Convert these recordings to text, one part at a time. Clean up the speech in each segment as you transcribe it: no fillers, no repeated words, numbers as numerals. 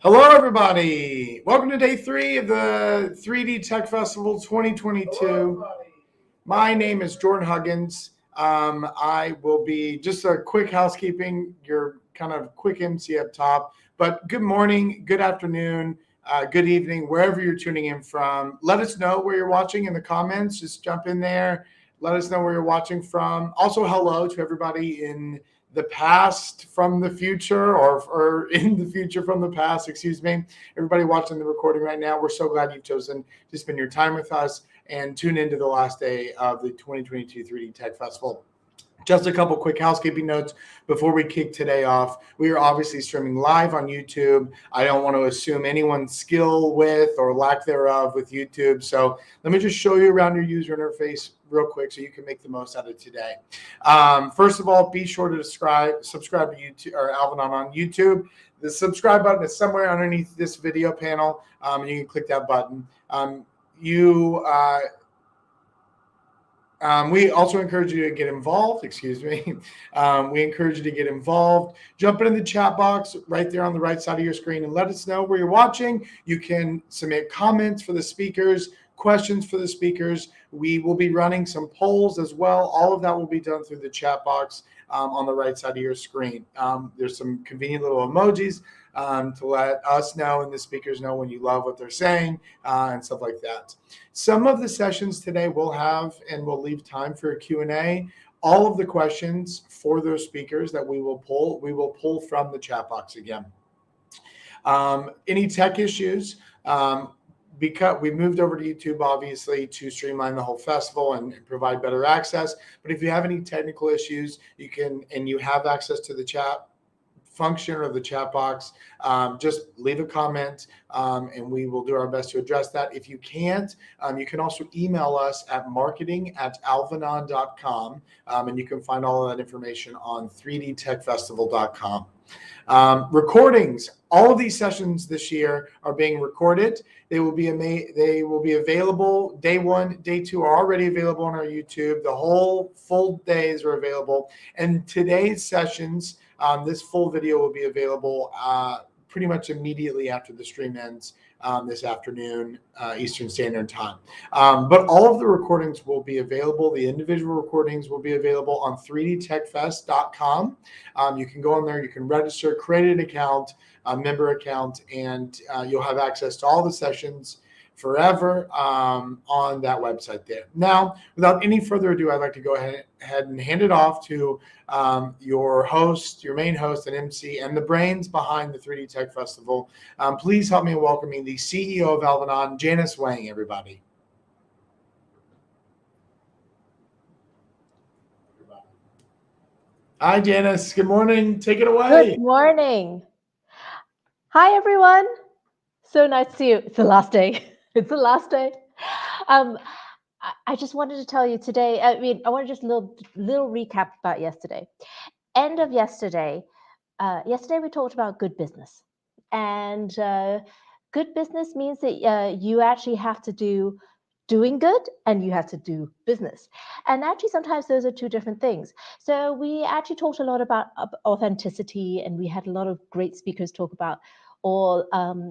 Hello, everybody. Welcome to day 3 of the 3D Tech Festival 2022. My name is Jordan Huggins. I will be just a quick housekeeping, your kind of quick MC up top. But good morning, good afternoon, good evening, wherever you're tuning in from. Let us know where you're watching in the comments. Just jump in there. Let us know where you're watching from. Also, hello to everybody in the past from the future, or in the future from the past, excuse me. Everybody watching the recording right now, we're so glad you've chosen to spend your time with us and tune into the last day of the 2022 3D Tech Festival. Just a couple quick housekeeping notes before we kick today off. We are obviously streaming live on YouTube. I don't want to assume anyone's skill with or lack thereof with YouTube. So let me just show you around your user interface real quick so you can make the most out of today. First of all, be sure to subscribe to YouTube or Alvanon on YouTube. The subscribe button is somewhere underneath this video panel, and you can click that button. We also encourage you to get involved. Excuse me. We encourage you to get involved. Jump in the chat box right there on the right side of your screen and let us know where you're watching. You can submit comments for the speakers, questions for the speakers. We will be running some polls as well. All of that will be done through the chat box on the right side of your screen. There's some convenient little emojis to let us know and the speakers know when you love what they're saying and stuff like that. Some of the sessions today will have and we'll leave time for a Q&A. All of the questions for those speakers that we will pull from the chat box again. Any tech issues, because we moved over to YouTube, obviously, to streamline the whole festival and provide better access. But if you have any technical issues, you have access to the chat function or the chat box, just leave a comment and we will do our best to address that. If you can't, you can also email us at marketing@alvanon.com, and you can find all of that information on 3dtechfestival.com. Recordings. All of these sessions this year are being recorded. They will be available. Day 1, day 2 are already available on our YouTube. The whole full days are available. And today's sessions, this full video will be available pretty much immediately after the stream ends this afternoon, Eastern Standard Time. But all of the recordings will be available. The individual recordings will be available on 3dtechfest.com. You can go on there, you can register, create an account, a member account, and you'll have access to all the sessions forever on that website there. Now, without any further ado, I'd like to go ahead and hand it off to your host, your main host and MC, and the brains behind the 3D Tech Festival. Please help me in welcoming the CEO of Alvanon, Janice Wang, everybody. Hi, Janice. Good morning. Take it away. Good morning. Hi, everyone. So nice to see you. It's the last day. It's the last day. I just wanted to tell you today, I want to just little recap about yesterday. End of yesterday, yesterday we talked about good business. And good business means that you actually have to do doing good and you have to do business. And actually, sometimes those are two different things. So we actually talked a lot about authenticity, and we had a lot of great speakers talk about all,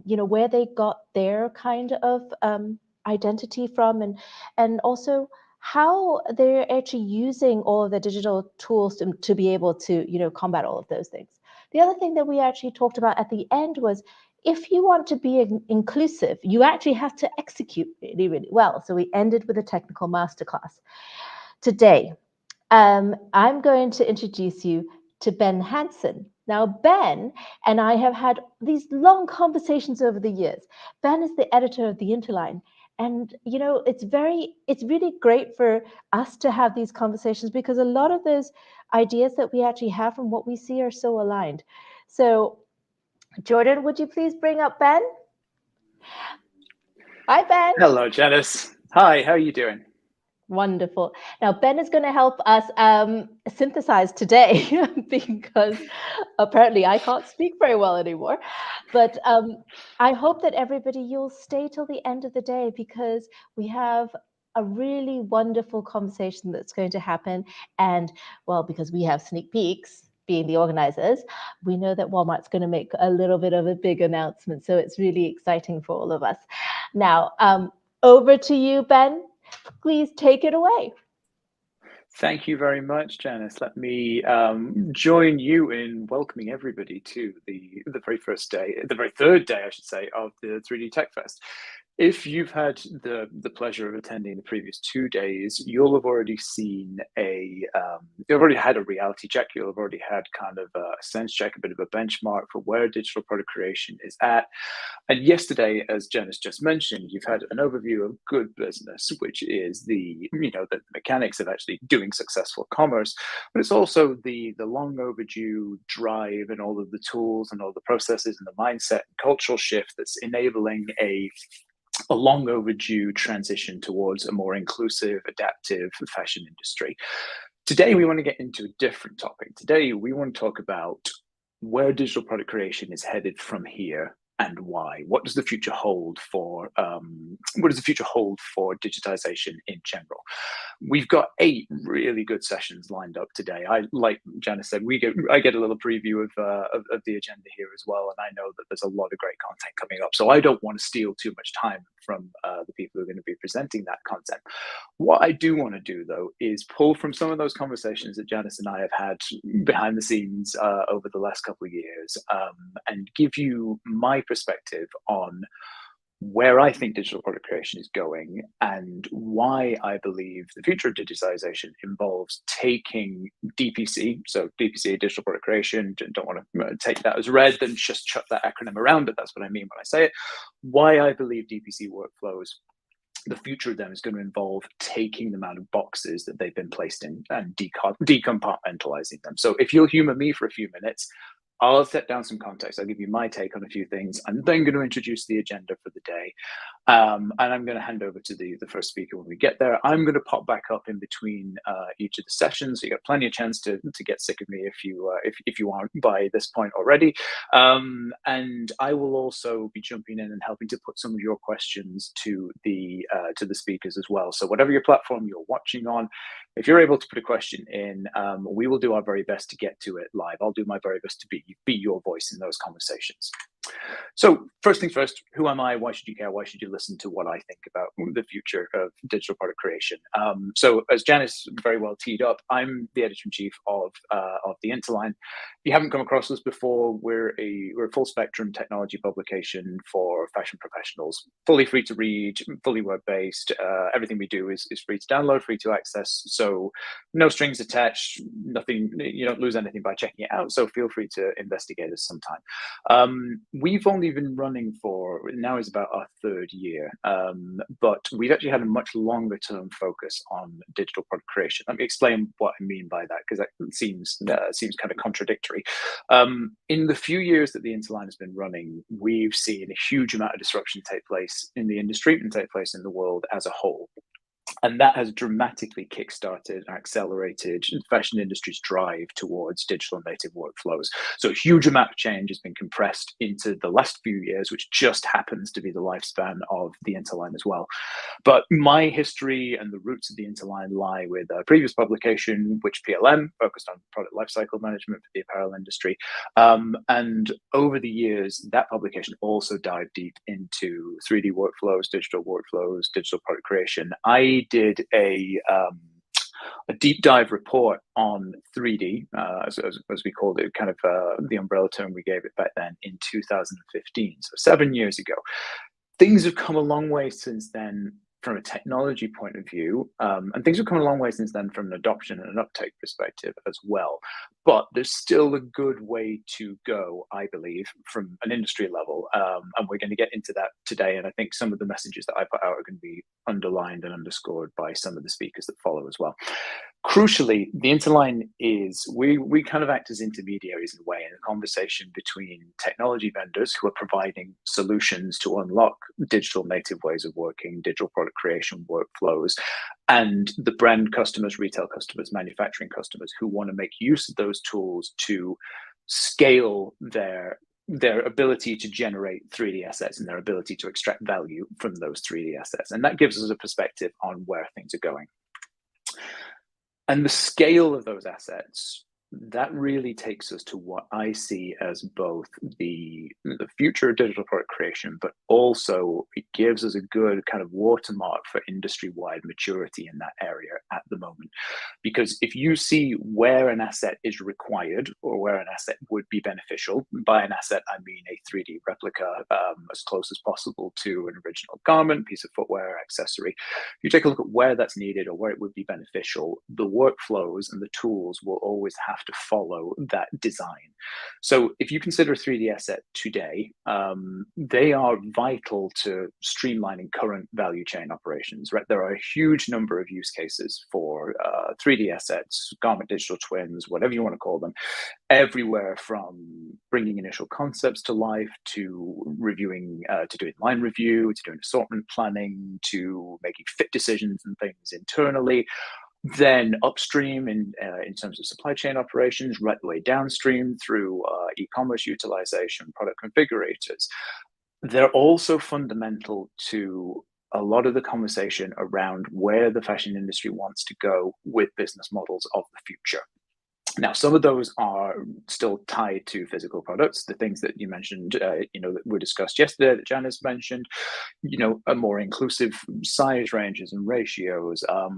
where they got their kind of identity from, and also how they're actually using all of the digital tools to be able to, combat all of those things. The other thing that we actually talked about at the end was, if you want to be inclusive, you actually have to execute really, really well. So we ended with a technical masterclass. Today, I'm going to introduce you to Ben Hansen. Now, Ben and I have had these long conversations over the years. Ben is the editor of the Interline. And, it's really great for us to have these conversations, because a lot of those ideas that we actually have from what we see are so aligned. So, Jordan, would you please bring up Ben? Hi, Ben. Hello, Janice. Hi, how are you doing? Wonderful. Now, Ben is going to help us synthesize today because apparently I can't speak very well anymore. But I hope that everybody, you'll stay till the end of the day, because we have a really wonderful conversation that's going to happen. And, well, because we have sneak peeks, being the organizers, we know that Walmart's going to make a little bit of a big announcement. So it's really exciting for all of us. Now, over to you, Ben. Please take it away. Thank you very much, Janice. Let me join you in welcoming everybody to the very first day, the very third day, I should say, of the 3D Tech Fest. If you've had the pleasure of attending the previous 2 days, you'll have already seen you've already had a reality check. You'll have already had kind of a sense check, a bit of a benchmark for where digital product creation is at. And yesterday, as Janice just mentioned, you've had an overview of good business, which is the mechanics of actually doing successful commerce, but it's also the long overdue drive and all of the tools and all the processes and the mindset and cultural shift that's enabling a long overdue transition towards a more inclusive, adaptive fashion industry. Today, we want to get into a different topic. Today, we want to talk about where digital product creation is headed from here and why. What does the future hold for digitization in general? We've got 8 really good sessions lined up today. Like Janice said, I get a little preview of the agenda here as well, and I know that there's a lot of great content coming up. So I don't want to steal too much time from the people who are going to be presenting that content. What I do want to do, though, is pull from some of those conversations that Janice and I have had behind the scenes over the last couple of years, and give you my perspective on where I think digital product creation is going and why I believe the future of digitization involves taking DPC, so DPC, digital product creation, don't want to take that as read and just chuck that acronym around it. That's what I mean when I say it. Why I believe DPC workflows, the future of them is going to involve taking them out of boxes that they've been placed in and decompartmentalizing them. So if you'll humor me for a few minutes, I'll set down some context. I'll give you my take on a few things. I'm then going to introduce the agenda for the day. And I'm going to hand over to the first speaker when we get there. I'm going to pop back up in between each of the sessions. So you got plenty of chance to get sick of me if you aren't by this point already. And I will also be jumping in and helping to put some of your questions to the speakers as well. So whatever your platform you're watching on, if you're able to put a question in, we will do our very best to get to it live. I'll do my very best to be your voice in those conversations. So first things first, who am I? Why should you care? Why should you listen to what I think about the future of digital product creation? So as Janice very well teed up, I'm the editor-in-chief of the Interline. If you haven't come across us before, we're a full spectrum technology publication for fashion professionals, fully free to read, fully web-based. Everything we do is free to download, free to access. So no strings attached, nothing, you don't lose anything by checking it out. So feel free to investigate us sometime. We've only been running for, now is about our 3rd year, but we've actually had a much longer term focus on digital product creation. Let me explain what I mean by that, because that seems kind of contradictory. In the few years that the Interline has been running, we've seen a huge amount of disruption take place in the industry and take place in the world as a whole. And that has dramatically kickstarted and accelerated the fashion industry's drive towards digital native workflows. So a huge amount of change has been compressed into the last few years, which just happens to be the lifespan of the Interline as well. But my history and the roots of the Interline lie with a previous publication, which PLM, focused on product lifecycle management for the apparel industry. And over the years, that publication also dived deep into 3D workflows, digital product creation. I did a deep dive report on 3D, as we called it, kind of the umbrella term we gave it back then in 2015, so 7 years ago. Things have come a long way since then from a technology point of view, and things have come a long way since then from an adoption and an uptake perspective as well. But there's still a good way to go, I believe, from an industry level, and we're going to get into that today. And I think some of the messages that I put out are going to be underlined and underscored by some of the speakers that follow as well. Crucially, the Interline is, we kind of act as intermediaries in a way in a conversation between technology vendors who are providing solutions to unlock digital native ways of working, digital product creation workflows, and the brand customers, retail customers, manufacturing customers who want to make use of those tools to scale their ability to generate 3D assets and their ability to extract value from those 3D assets. And that gives us a perspective on where things are going. And the scale of those assets that really takes us to what I see as both the future of digital product creation, but also it gives us a good kind of watermark for industry-wide maturity in that area at the moment. Because if you see where an asset is required or where an asset would be beneficial, by an asset I mean a 3D replica as close as possible to an original garment, piece of footwear, accessory. If you take a look at where that's needed or where it would be beneficial, the workflows and the tools will always have to follow that design. So if you consider a 3D asset today, they are vital to streamlining current value chain operations, right? There are a huge number of use cases for 3D assets, garment digital twins, whatever you want to call them, everywhere from bringing initial concepts to life, to reviewing, to doing line review, to doing assortment planning, to making fit decisions and things internally, then upstream in terms of supply chain operations, right the way downstream through e-commerce utilization, product configurators. They're also fundamental to a lot of the conversation around where the fashion industry wants to go with business models of the future. Now, some of those are still tied to physical products, the things that you mentioned, that were discussed yesterday, that Janice mentioned, a more inclusive size ranges and ratios, a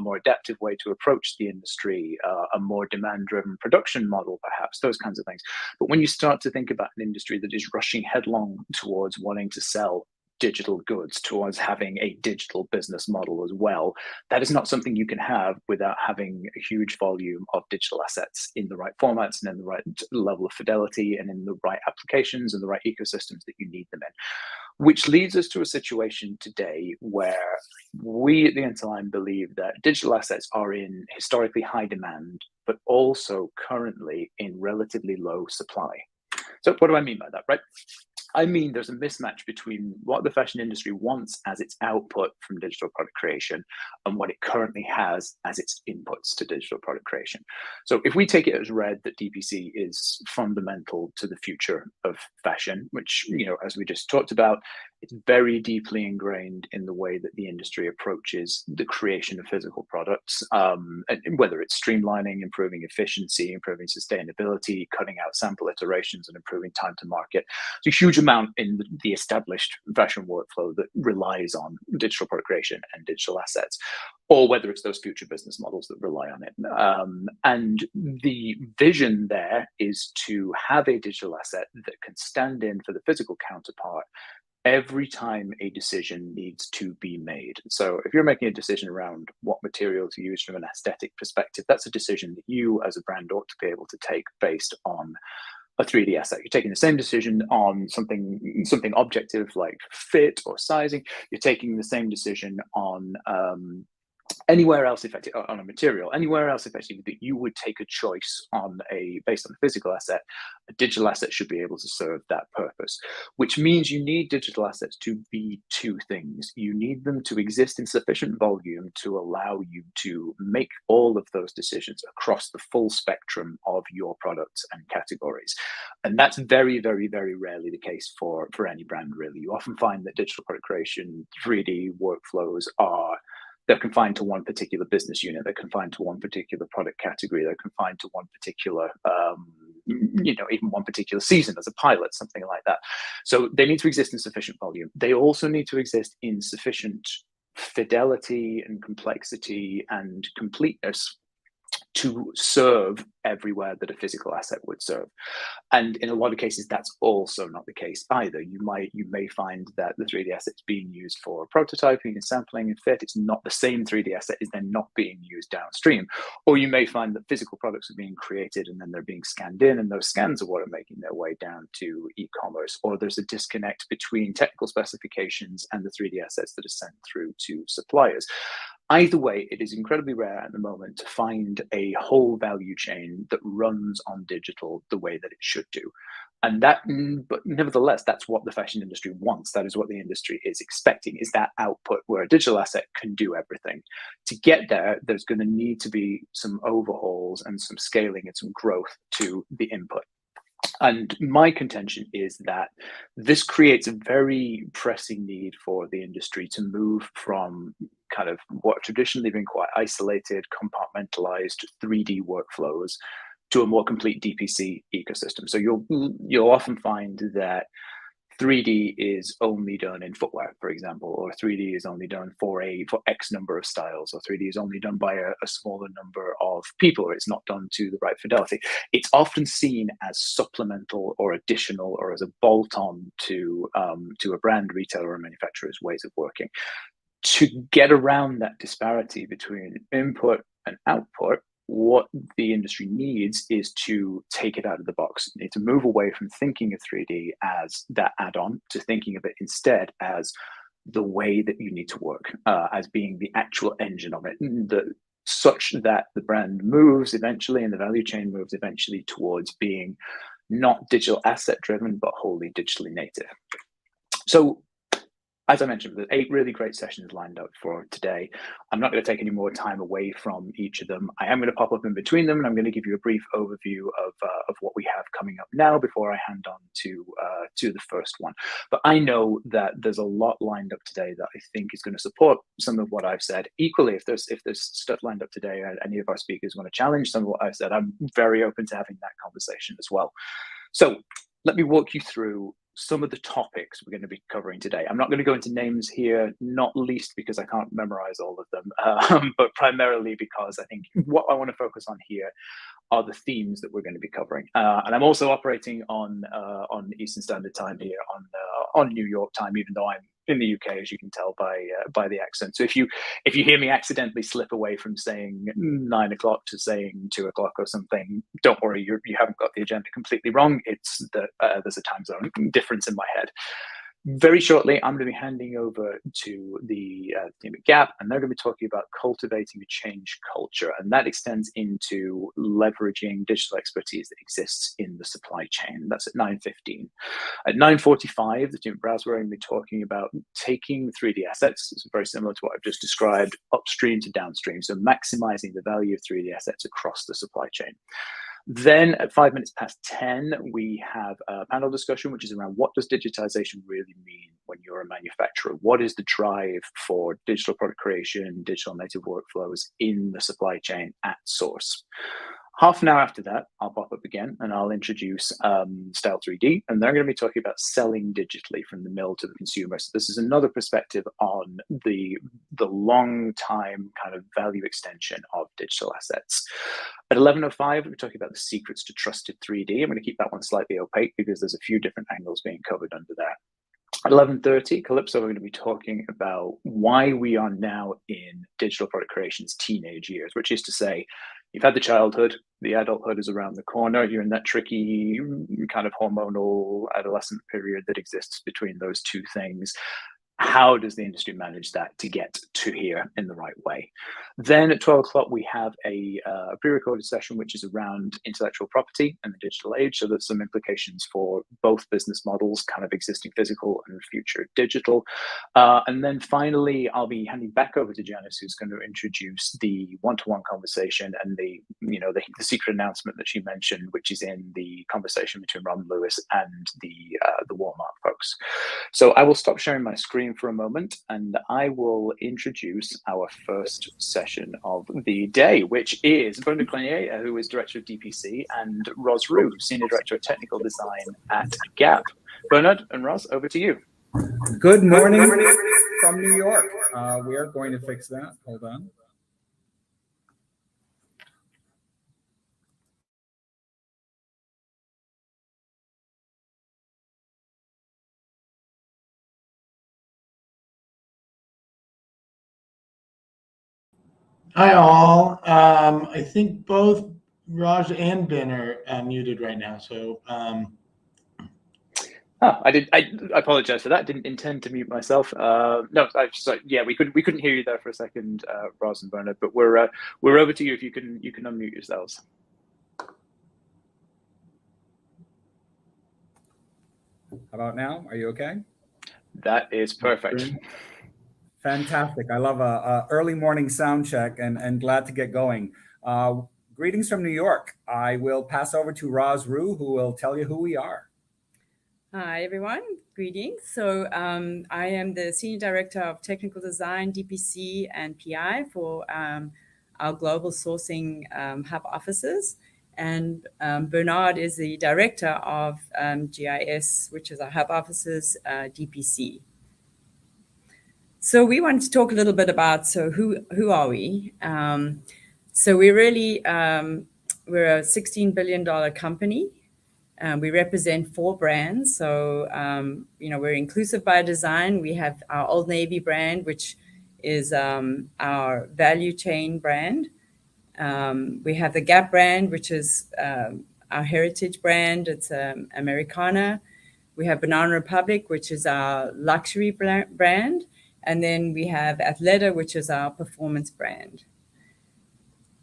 more adaptive way to approach the industry, a more demand-driven production model, perhaps, those kinds of things. But when you start to think about an industry that is rushing headlong towards wanting to sell digital goods, towards having a digital business model as well, that is not something you can have without having a huge volume of digital assets in the right formats and in the right level of fidelity and in the right applications and the right ecosystems that you need them in. Which leads us to a situation today where we at the Interline believe that digital assets are in historically high demand, but also currently in relatively low supply. So what do I mean by that, right? I mean, there's a mismatch between what the fashion industry wants as its output from digital product creation and what it currently has as its inputs to digital product creation. So if we take it as read that DPC is fundamental to the future of fashion, which, as we just talked about, it's very deeply ingrained in the way that the industry approaches the creation of physical products, and whether it's streamlining, improving efficiency, improving sustainability, cutting out sample iterations and improving time to market. It's a huge amount in the established fashion workflow that relies on digital product creation and digital assets, or whether it's those future business models that rely on it. And the vision there is to have a digital asset that can stand in for the physical counterpart every time a decision needs to be made. So if you're making a decision around what material to use from an aesthetic perspective, that's a decision that you as a brand ought to be able to take based on a 3D asset. You're taking the same decision on something objective like fit or sizing. You're taking the same decision on anywhere else effective on a material, anywhere else effectively that you would take a choice based on a physical asset. A digital asset should be able to serve that purpose, which means you need digital assets to be two things. You need them to exist in sufficient volume to allow you to make all of those decisions across the full spectrum of your products and categories. And that's very, very, very rarely the case for any brand, really. You often find that digital product creation, 3D workflows they're confined to one particular business unit. They're confined to one particular product category. They're confined to one particular, even one particular season as a pilot, something like that. So they need to exist in sufficient volume. They also need to exist in sufficient fidelity and complexity and completeness to serve everywhere that a physical asset would serve. And in a lot of cases, that's also not the case either. You may find that the 3D asset is being used for prototyping and sampling and fit. It's not the same 3D asset is then not being used downstream. Or you may find that physical products are being created and then they're being scanned in, and those scans are what are making their way down to e-commerce. Or there's a disconnect between technical specifications and the 3D assets that are sent through to suppliers. Either way, it is incredibly rare at the moment to find a whole value chain that runs on digital the way that it should do. And but nevertheless, that's what the fashion industry wants. That is what the industry is expecting, is that output where a digital asset can do everything. To get there, there's going to need to be some overhauls and some scaling and some growth to the input. And my contention is that this creates a very pressing need for the industry to move from kind of what traditionally been quite isolated, compartmentalized 3D workflows to a more complete DPC ecosystem. So you'll often find that 3D is only done in footwear, for example, or 3D is only done for X number of styles, or 3D is only done by a smaller number of people, or it's not done to the right fidelity. It's often seen as supplemental or additional, or as a bolt-on to a brand, retailer, or manufacturer's ways of working. To get around that disparity between input and output, what the industry needs is to take it out of the box. You need to move away from thinking of 3D as that add-on to thinking of it instead as the way that you need to work, as being the actual engine of it, such that the brand moves eventually and the value chain moves eventually towards being not digital asset driven, but wholly digitally native. So, as I mentioned, there's 8 really great sessions lined up for today. I'm not going to take any more time away from each of them. I am going to pop up in between them, and I'm going to give you a brief overview of what we have coming up now before I hand on to the first one. But I know that there's a lot lined up today that I think is going to support some of what I've said. Equally, if there's stuff lined up today, and any of our speakers want to challenge some of what I've said, I'm very open to having that conversation as well. So let me walk you through some of the topics we're going to be covering today. I'm not going to go into names here, not least because I can't memorize all of them, but primarily because I think what I want to focus on here are the themes that we're going to be covering. And I'm also operating on Eastern Standard Time here, on New York time, even though I'm in the UK, as you can tell by the accent. So if you hear me accidentally slip away from saying 9 o'clock to saying 2 o'clock or something, don't worry, you haven't got the agenda completely wrong. It's that there's a time zone difference in my head. Very shortly, I'm going to be handing over to the team at Gap, and they're going to be talking about cultivating a change culture, and that extends into leveraging digital expertise that exists in the supply chain. That's at 9:15. At 9:45, the team at Browser are going to be talking about taking 3D assets, it's very similar to what I've just described, upstream to downstream, so maximizing the value of 3D assets across the supply chain. Then at 5 minutes past 10, we have a panel discussion, which is around what does digitization really mean when you're a manufacturer? What is the drive for digital product creation, digital native workflows in the supply chain at source? Half an hour after that, I'll pop up again and I'll introduce Style 3D, and they're going to be talking about selling digitally from the mill to the consumer. So this is another perspective on the long time kind of value extension of digital assets. At 11:05, we're talking about the secrets to trusted 3D. I'm going to keep that one slightly opaque because there's a few different angles being covered under there. At 11:30, Calypso, we're going to be talking about why we are now in digital product creation's teenage years, which is to say, you've had the childhood, the adulthood is around the corner, you're in that tricky kind of hormonal adolescent period that exists between those two things. How does the industry manage that to get to here in the right way? Then at 12 o'clock, we have a pre-recorded session, which is around intellectual property and the digital age. So there's some implications for both business models, kind of existing physical and future digital. And then finally, I'll be handing back over to Janice, who's going to introduce the one-to-one conversation and the secret announcement that she mentioned, which is in the conversation between Ron Lewis and the Walmart folks. So I will stop sharing my screen for a moment, and I will introduce our first session of the day, which is Bernard Clonier, who is Director of DPC, and Roz Rue, Senior Director of Technical Design at Gap. Bernard and Roz, over to you. Good morning from New York. We are going to fix that. Hold on. Hi, all. I think both Raj and Ben are muted right now. So, I apologize for that. Didn't intend to mute myself. We couldn't hear you there for a second, Roz and Bernard. But we're over to you. If you can unmute yourselves. How about now? Are you okay? That is perfect. Fantastic. I love a early morning sound check and glad to get going. Greetings from New York. I will pass over to Roz Rue, who will tell you who we are. Hi, everyone. Greetings. So I am the Senior Director of Technical Design, DPC, and PI for our global sourcing hub offices. and Bernard is the director of GIS, which is our hub offices, DPC. So we want to talk a little bit about, so who are we? So we really, we're a $16 billion company. We represent 4 brands. So, we're inclusive by design. We have our Old Navy brand, which is our value chain brand. We have the Gap brand, which is our heritage brand. It's Americana. We have Banana Republic, which is our luxury brand. And then we have Athleta, which is our performance brand.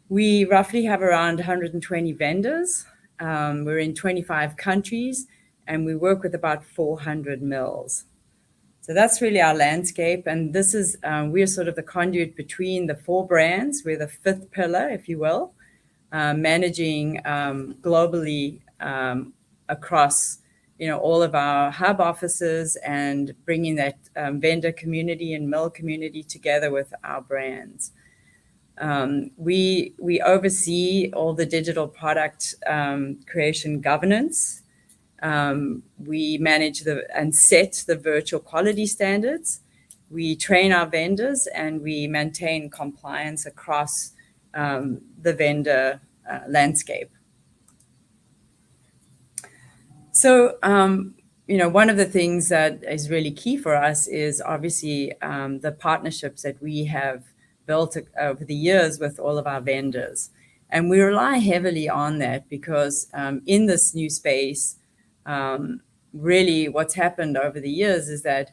We roughly have around 120 vendors. We're in 25 countries, and we work with about 400 mills. So that's really our landscape. And this is, we're sort of the conduit between the 4 brands. We're the 5th pillar, if you will, managing globally across all of our hub offices and bringing that vendor community and mill community together with our brands. We oversee all the digital product creation governance. We manage and set the virtual quality standards. We train our vendors, and we maintain compliance across the vendor landscape. So, one of the things that is really key for us is obviously the partnerships that we have built over the years with all of our vendors. And we rely heavily on that because in this new space, really what's happened over the years is that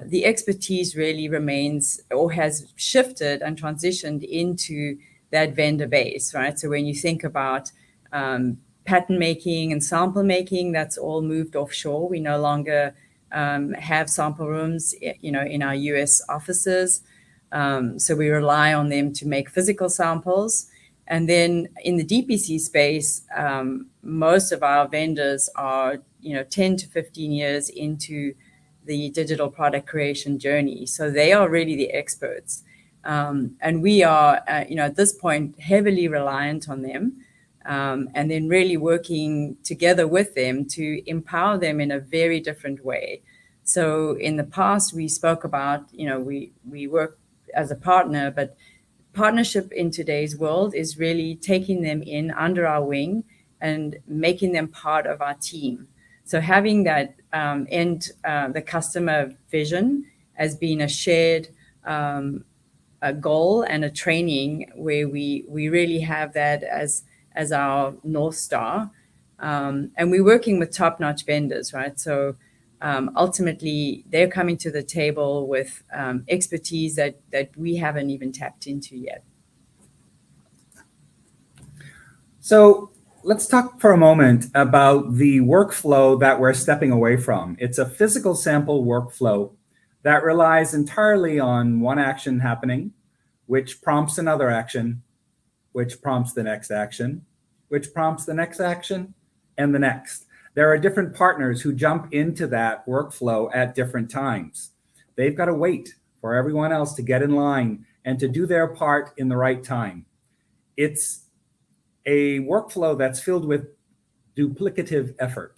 the expertise really remains or has shifted and transitioned into that vendor base, right? So when you think about pattern making and sample making, that's all moved offshore. We no longer have sample rooms, in our US offices. So we rely on them to make physical samples. And then in the DPC space, most of our vendors are, 10 to 15 years into the digital product creation journey. So they are really the experts. And we are, at this point, heavily reliant on them. And then really working together with them to empower them in a very different way. So in the past, we spoke about, we work as a partner, but partnership in today's world is really taking them in under our wing and making them part of our team. So having that the customer vision as being a shared a goal and a training where we really have that as our North Star. And we're working with top-notch vendors, right? So ultimately, they're coming to the table with expertise that we haven't even tapped into yet. So let's talk for a moment about the workflow that we're stepping away from. It's a physical sample workflow that relies entirely on one action happening, which prompts another action, which prompts the next action, which prompts the next action, and the next. There are different partners who jump into that workflow at different times. They've got to wait for everyone else to get in line and to do their part in the right time. It's a workflow that's filled with duplicative effort.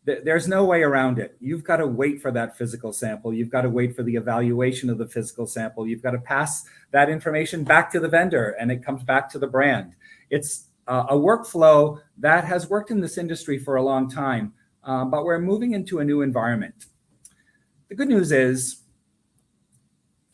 There's no way around it. You've got to wait for that physical sample. You've got to wait for the evaluation of the physical sample. You've got to pass that information back to the vendor, and it comes back to the brand. It's a workflow that has worked in this industry for a long time, but we're moving into a new environment. The good news is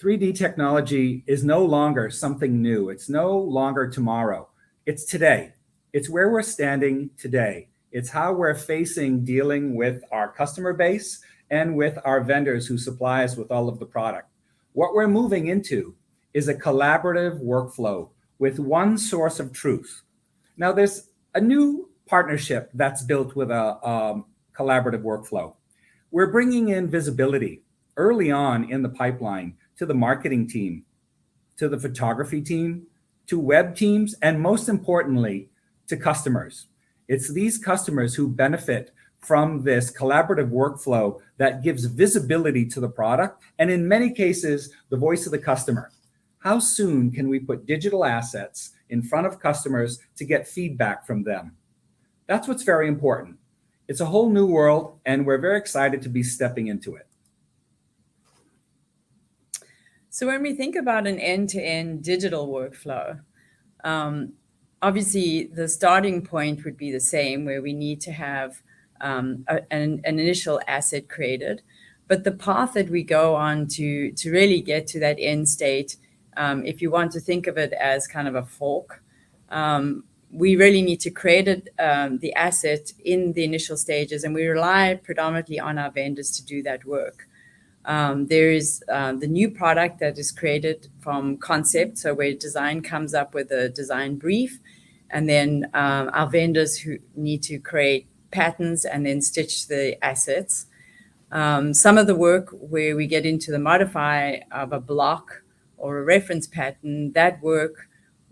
3D technology is no longer something new. It's no longer tomorrow. It's today. It's where we're standing today. It's how we're dealing with our customer base and with our vendors who supply us with all of the product. What we're moving into is a collaborative workflow with one source of truth. Now, there's a new partnership that's built with a collaborative workflow. We're bringing in visibility early on in the pipeline to the marketing team, to the photography team, to web teams, and most importantly, to customers. It's these customers who benefit from this collaborative workflow that gives visibility to the product, and in many cases, the voice of the customer. How soon can we put digital assets in front of customers to get feedback from them. That's what's very important. It's a whole new world, and we're very excited to be stepping into it. So when we think about an end-to-end digital workflow, obviously the starting point would be the same, where we need to have an initial asset created. But the path that we go on to really get to that end state, if you want to think of it as kind of a fork, we really need to create the asset in the initial stages, and we rely predominantly on our vendors to do that work. There is the new product that is created from concept, so where design comes up with a design brief, and then our vendors who need to create patterns and then stitch the assets. Some of the work where we get into the modify of a block or a reference pattern, that work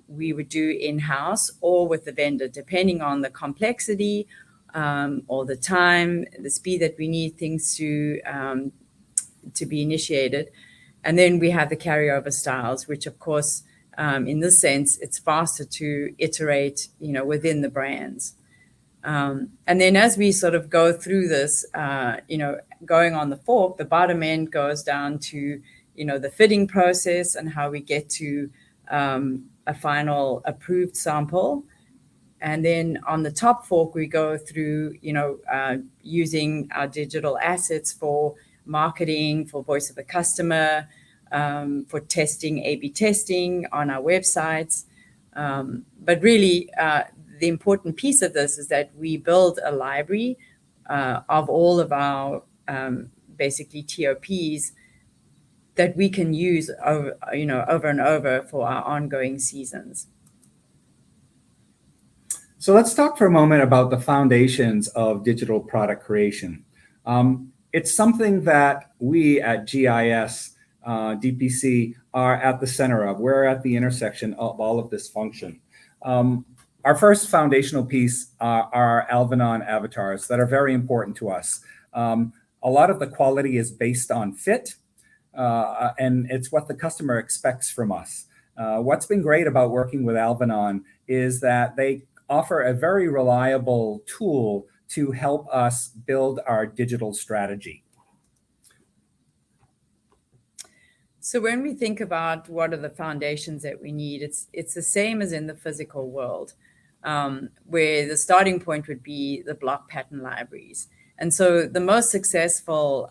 we would do in-house or with the vendor, depending on the complexity or the time, the speed that we need things to be initiated. And then we have the carryover styles, which of course, in this sense, it's faster to iterate, within the brands. And then as we sort of go through this, going on the fork, the bottom end goes down to, the fitting process and how we get to a final approved sample. And then on the top fork, we go through, using our digital assets for marketing, for voice of the customer, for testing, A/B testing on our websites. But really, the important piece of this is that we build a library of all of our basically TOPs that we can use over and over for our ongoing seasons. So let's talk for a moment about the foundations of digital product creation. It's something that we at GIS DPC are at the center of. We're at the intersection of all of this function. Our first foundational piece are Alvenon avatars that are very important to us. A lot of the quality is based on fit, and it's what the customer expects from us. What's been great about working with Alvenon is that they offer a very reliable tool to help us build our digital strategy. So when we think about what are the foundations that we need, it's the same as in the physical world, where the starting point would be the block pattern libraries. And so the most successful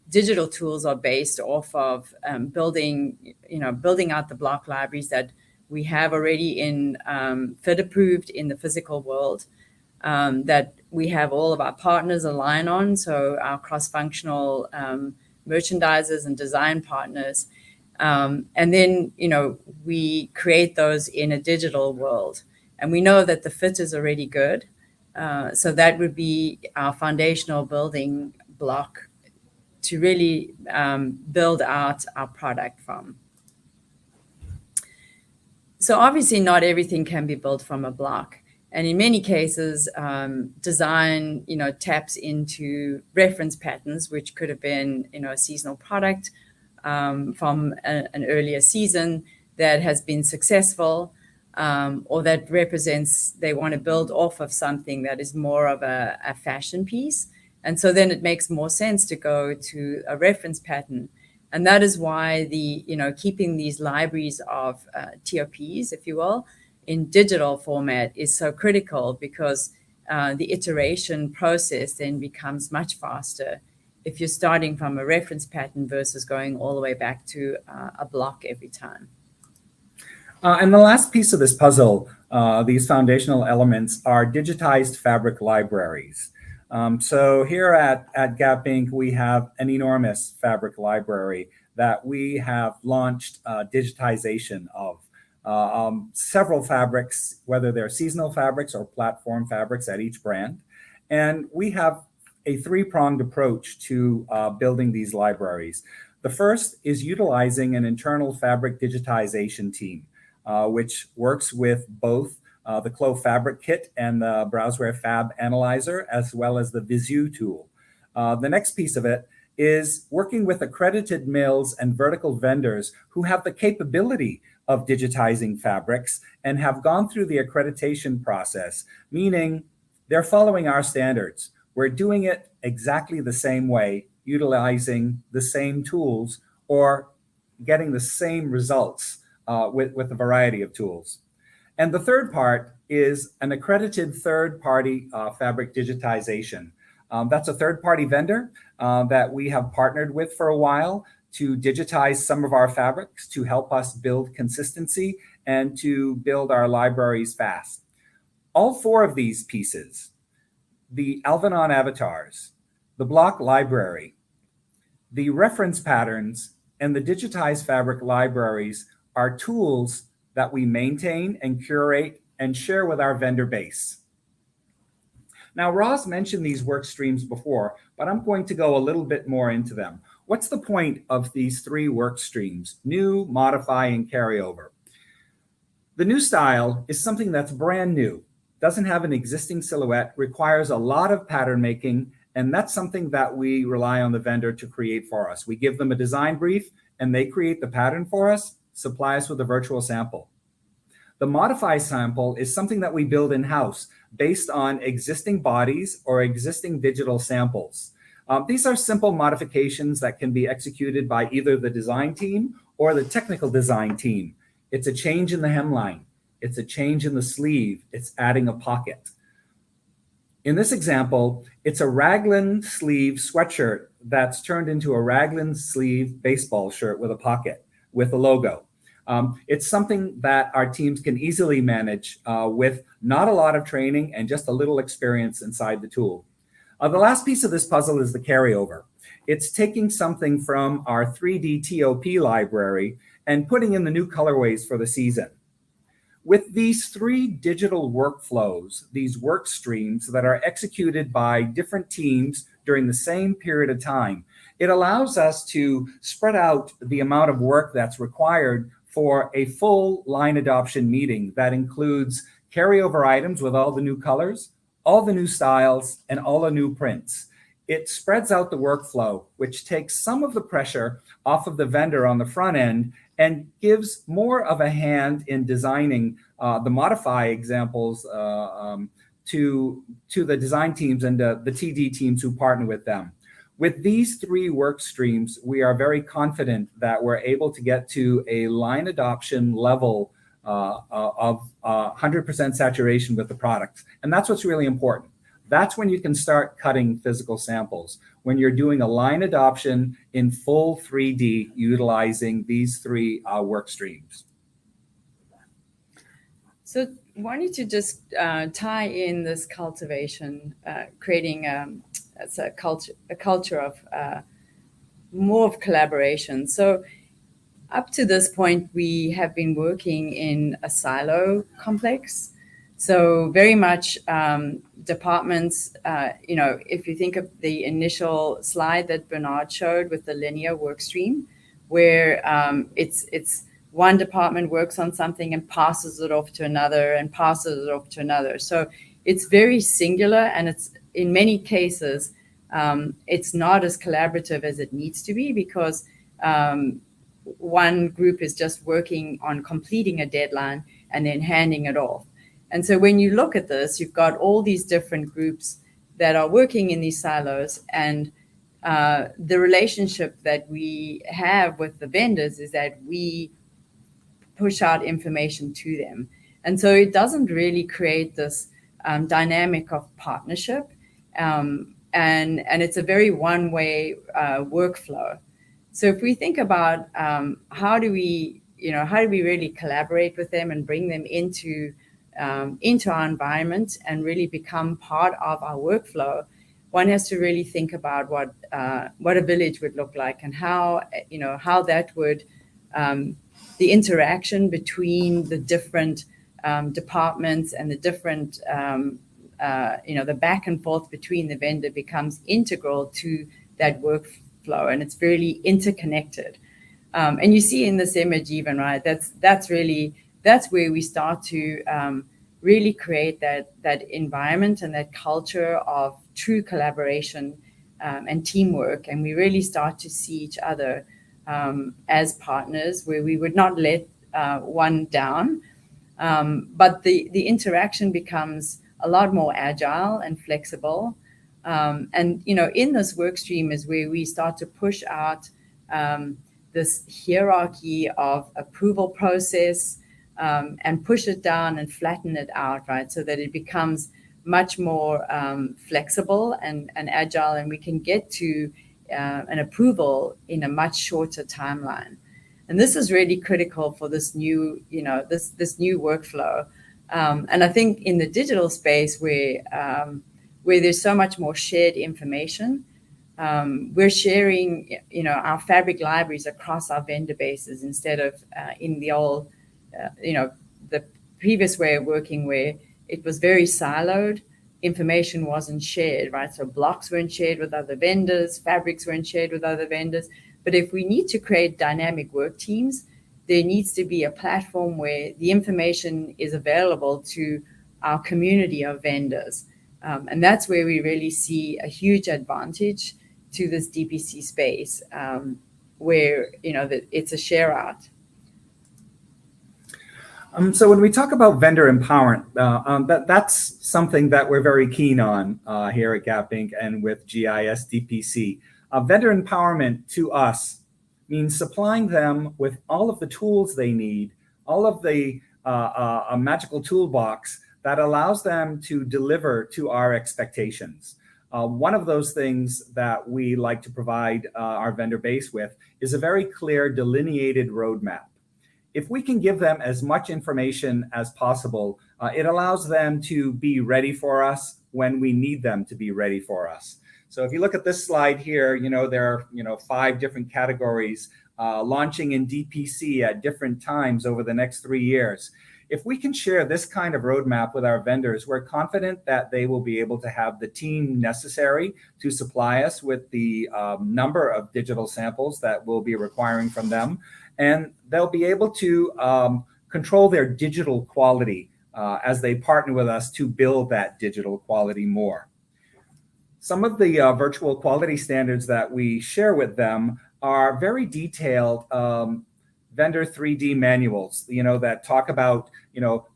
digital tools are based off of building out the block libraries that we have already in FIT approved in the physical world, that we have all of our partners align on, so our cross-functional merchandisers and design partners. And then, we create those in a digital world. And we know that the fit is already good. So that would be our foundational building block to really build out our product from. So obviously not everything can be built from a block. And in many cases, design, taps into reference patterns, which could have been, a seasonal product from an earlier season that has been successful, or that represents they want to build off of something that is more of a fashion piece. And so then it makes more sense to go to a reference pattern. And that is why keeping these libraries of TOPs, if you will, in digital format is so critical, because the iteration process then becomes much faster if you're starting from a reference pattern versus going all the way back to a block every time. And the last piece of this puzzle, these foundational elements, are digitized fabric libraries. So here at Gap Inc., we have an enormous fabric library that we have launched digitization of. Several fabrics, whether they're seasonal fabrics or platform fabrics at each brand. And we have a three-pronged approach to building these libraries. The first is utilizing an internal fabric digitization team, which works with both the Clove Fabric Kit and the Browseware Fab Analyzer, as well as the Visu tool. The next piece of it is working with accredited mills and vertical vendors who have the capability of digitizing fabrics and have gone through the accreditation process, meaning they're following our standards. We're doing it exactly the same way, utilizing the same tools or getting the same results with a variety of tools. And the third part is an accredited third-party fabric digitization. That's a third-party vendor that we have partnered with for a while to digitize some of our fabrics to help us build consistency and to build our libraries fast. All four of these pieces, the Alvenon avatars, the block library, the reference patterns, and the digitized fabric libraries are tools that we maintain and curate and share with our vendor base. Now, Ross mentioned these work streams before, but I'm going to go a little bit more into them. What's the point of these three work streams, new, modify, and carryover? The new style is something that's brand new, doesn't have an existing silhouette, requires a lot of pattern making, and that's something that we rely on the vendor to create for us. We give them a design brief, and they create the pattern for us, supply us with a virtual sample. The modify sample is something that we build in-house based on existing bodies or existing digital samples. These are simple modifications that can be executed by either the design team or the technical design team. It's a change in the hemline. It's a change in the sleeve. It's adding a pocket. In this example, it's a raglan sleeve sweatshirt that's turned into a raglan sleeve baseball shirt with a pocket, with a logo. It's something that our teams can easily manage with not a lot of training and just a little experience inside the tool. The last piece of this puzzle is the carryover. It's taking something from our 3D TOP library and putting in the new colorways for the season. With these three digital workflows, these work streams that are executed by different teams during the same period of time, it allows us to spread out the amount of work that's required for a full line adoption meeting that includes carryover items with all the new colors, all the new styles, and all the new prints. It spreads out the workflow, which takes some of the pressure off of the vendor on the front end and gives more of a hand in designing the modify examples to the design teams and the TD teams who partner with them. With these three work streams, we are very confident that we're able to get to a line adoption level of 100% saturation with the products. And that's what's really important. That's when you can start cutting physical samples, when you're doing a line adoption in full 3D utilizing these three work streams. So wanted to just tie in this cultivation, creating a culture of more of collaboration. So up to this point, we have been working in a silo complex. So very much departments, if you think of the initial slide that Bernard showed with the linear work stream, where it's one department works on something and passes it off to another and passes it off to another. So it's very singular, and it's in many cases, it's not as collaborative as it needs to be because one group is just working on completing a deadline and then handing it off. And so when you look at this, you've got all these different groups that are working in these silos, and the relationship that we have with the vendors is that we push out information to them. And so it doesn't really create this dynamic of partnership. And it's a very one-way workflow. So if we think about how do we really collaborate with them and bring them into our environment and really become part of our workflow, one has to really think about what a village would look like and how that would the interaction between the different departments and the different the back and forth between the vendor becomes integral to that workflow, and it's really interconnected. And you see in this image even, right, that's where we start to really create that environment and that culture of true collaboration and teamwork. And we really start to see each other as partners, where we would not let one down. But the interaction becomes a lot more agile and flexible. And, in this work stream is where we start to push out this hierarchy of approval process and push it down and flatten it out, right? So that it becomes much more flexible and agile, and we can get to an approval in a much shorter timeline. And this is really critical for this new, this new workflow. And I think in the digital space where there's so much more shared information, we're sharing, our Fabric libraries across our vendor bases instead of in the old, the previous way of working where it was very siloed. Information wasn't shared, right? So blocks weren't shared with other vendors, fabrics weren't shared with other vendors. But if we need to create dynamic work teams, there needs to be a platform where the information is available to our community of vendors. And that's where we really see a huge advantage to this DPC space, where, that it's a share out. So when we talk about vendor empowerment, that's something that we're very keen on here at Gap Inc. and with GIS DPC. Vendor empowerment to us means supplying them with all of the tools they need, all of the a magical toolbox that allows them to deliver to our expectations. One of those things that we like to provide our vendor base with is a very clear delineated roadmap. If we can give them as much information as possible, it allows them to be ready for us when we need them to be ready for us. So if you look at this slide here, there are 5 different categories launching in DPC at different times over the next 3 years. If we can share this kind of roadmap with our vendors, we're confident that they will be able to have the team necessary to supply us with the number of digital samples that we'll be requiring from them. And they'll be able to control their digital quality as they partner with us to build that digital quality more. Some of the virtual quality standards that we share with them are very detailed vendor 3D manuals, that talk about,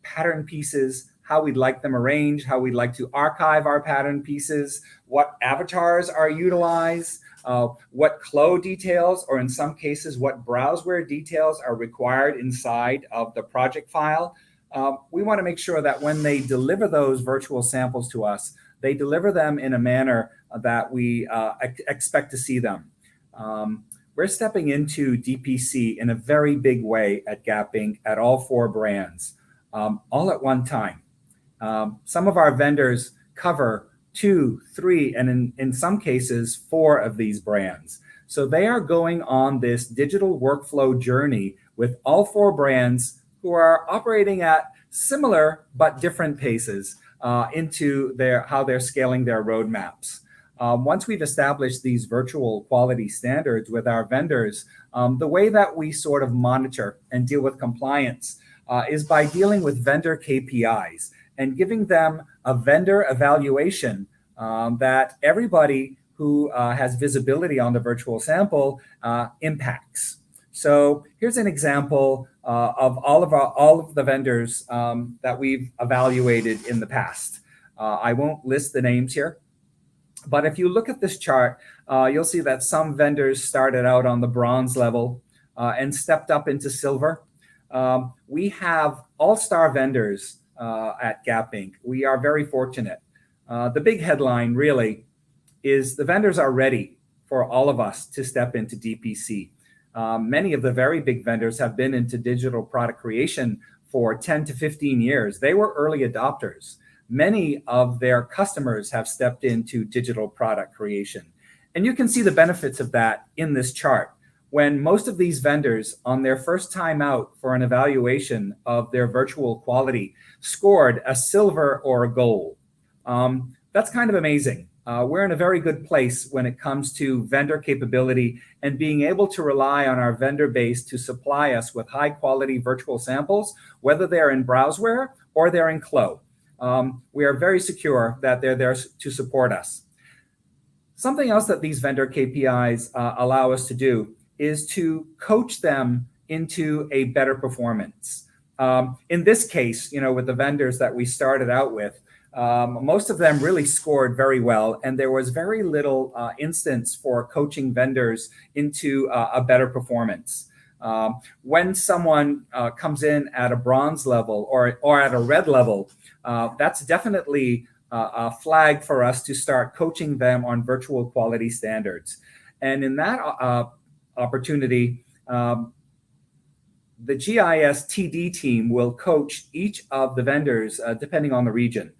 pattern pieces, how we'd like them arranged, how we'd like to archive our pattern pieces, what avatars are utilized, what CLO details, or in some cases, what browseware details are required inside of the project file. We want to make sure that when they deliver those virtual samples to us, they deliver them in a manner that we expect to see them. We're stepping into DPC in a very big way at Gap Inc. at all 4 brands, all at one time. Some of our vendors cover 2, 3, and in some cases, 4 of these brands. So they are going on this digital workflow journey with all 4 brands who are operating at similar but different paces into how they're scaling their roadmaps. Once we've established these virtual quality standards with our vendors, the way that we sort of monitor and deal with compliance is by dealing with vendor KPIs and giving them a vendor evaluation that everybody who has visibility on the virtual sample impacts. So here's an example of all of the vendors that we've evaluated in the past. I won't list the names here, but if you look at this chart, you'll see that some vendors started out on the bronze level and stepped up into silver. We have all-star vendors at Gap Inc. We are very fortunate. The big headline really is the vendors are ready for all of us to step into DPC. Many of the very big vendors have been into digital product creation for 10 to 15 years. They were early adopters. Many of their customers have stepped into digital product creation. And you can see the benefits of that in this chart. When most of these vendors on their first time out for an evaluation of their virtual quality scored a silver or a gold. That's kind of amazing. We're in a very good place when it comes to vendor capability and being able to rely on our vendor base to supply us with high quality virtual samples, whether they're in browseware or they're in CLO. We are very secure that they're there to support us. Something else that these vendor KPIs allow us to do is to coach them into a better performance. In this case, with the vendors that we started out with, most of them really scored very well, and there was very little instance for coaching vendors into a better performance. When someone comes in at a bronze level or at a red level, that's definitely a flag for us to start coaching them on virtual quality standards. And in that opportunity, the GIS TD team will coach each of the vendors depending on the region.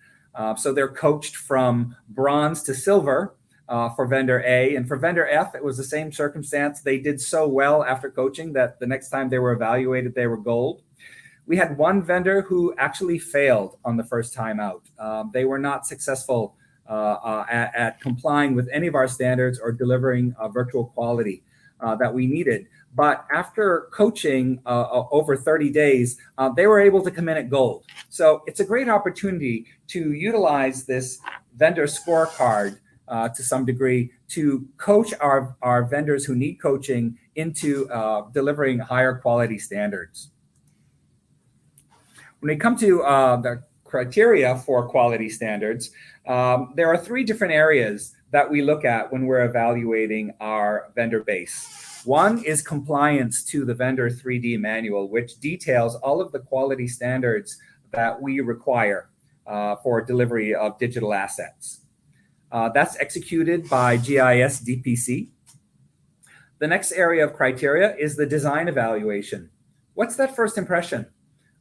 So they're coached from bronze to silver for vendor A. And for vendor F, it was the same circumstance. They did so well after coaching that the next time they were evaluated, they were gold. We had one vendor who actually failed on the first time out. They were not successful at complying with any of our standards or delivering virtual quality that we needed. But after coaching over 30 days, they were able to come in at gold. So it's a great opportunity to utilize this vendor scorecard to some degree to coach our vendors who need coaching into delivering higher quality standards. When we come to the criteria for quality standards, there are three different areas that we look at when we're evaluating our vendor base. One is compliance to the vendor 3D manual, which details all of the quality standards that we require for delivery of digital assets. That's executed by GIS DPC. The next area of criteria is the design evaluation. What's that first impression?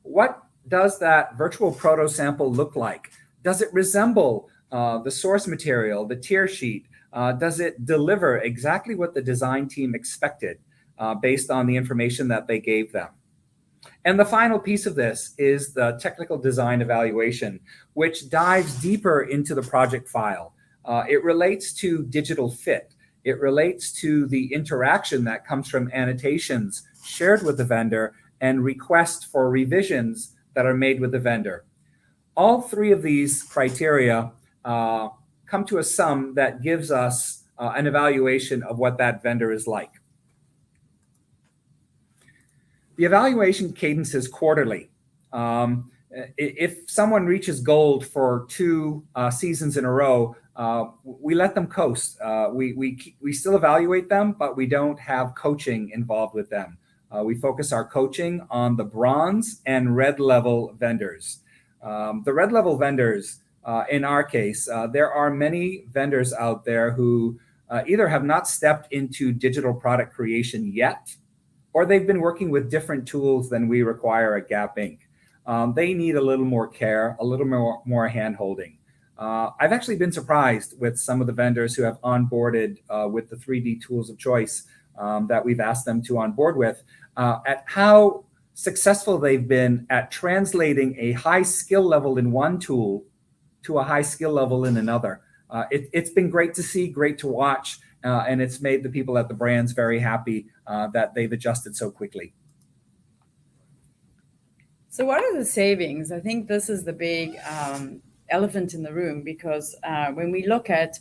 What does that virtual proto sample look like? Does it resemble the source material, the tier sheet? Does it deliver exactly what the design team expected based on the information that they gave them? And the final piece of this is the technical design evaluation, which dives deeper into the project file. It relates to digital fit. It relates to the interaction that comes from annotations shared with the vendor and requests for revisions that are made with the vendor. All three of these criteria come to a sum that gives us an evaluation of what that vendor is like. The evaluation cadence is quarterly. If someone reaches gold for 2 seasons in a row, we let them coast. We still evaluate them, but we don't have coaching involved with them. We focus our coaching on the bronze and red level vendors. The red level vendors, in our case, there are many vendors out there who either have not stepped into digital product creation yet, or they've been working with different tools than we require at Gap Inc. They need a little more care, a little more hand-holding. I've actually been surprised with some of the vendors who have onboarded with the 3D tools of choice that we've asked them to onboard with, at how successful they've been at translating a high skill level in one tool to a high skill level in another. It's been great to see, great to watch, and it's made the people at the brands very happy that they've adjusted so quickly. So what are the savings? I think this is the big elephant in the room, because when we look at,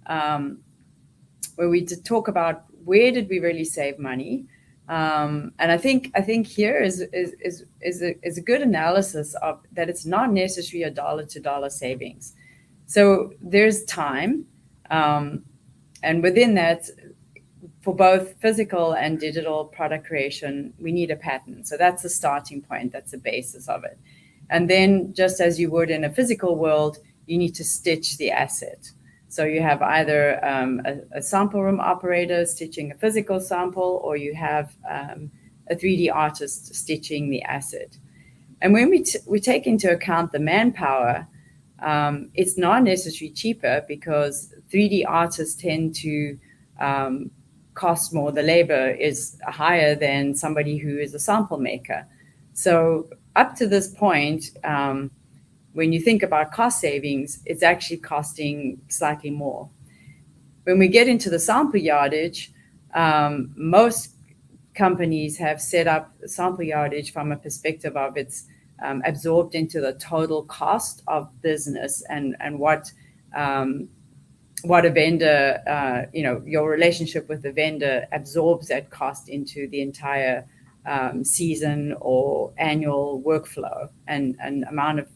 when we talk about where did we really save money, and I think here is a good analysis of that. It's not necessarily a dollar-to-dollar savings. So there's time, and within that, for both physical and digital product creation, we need a pattern. So that's the starting point. That's the basis of it. And then, just as you would in a physical world, you need to stitch the asset. So you have either a sample room operator stitching a physical sample, or you have a 3D artist stitching the asset. And when we take into account the manpower, it's not necessarily cheaper, because 3D artists tend to cost more. The labor is higher than somebody who is a sample maker. So up to this point, when you think about cost savings, it's actually costing slightly more. When we get into the sample yardage, most companies have set up sample yardage from a perspective of it's absorbed into the total cost of business and what what a vendor, your relationship with the vendor absorbs that cost into the entire season or annual workflow and amount of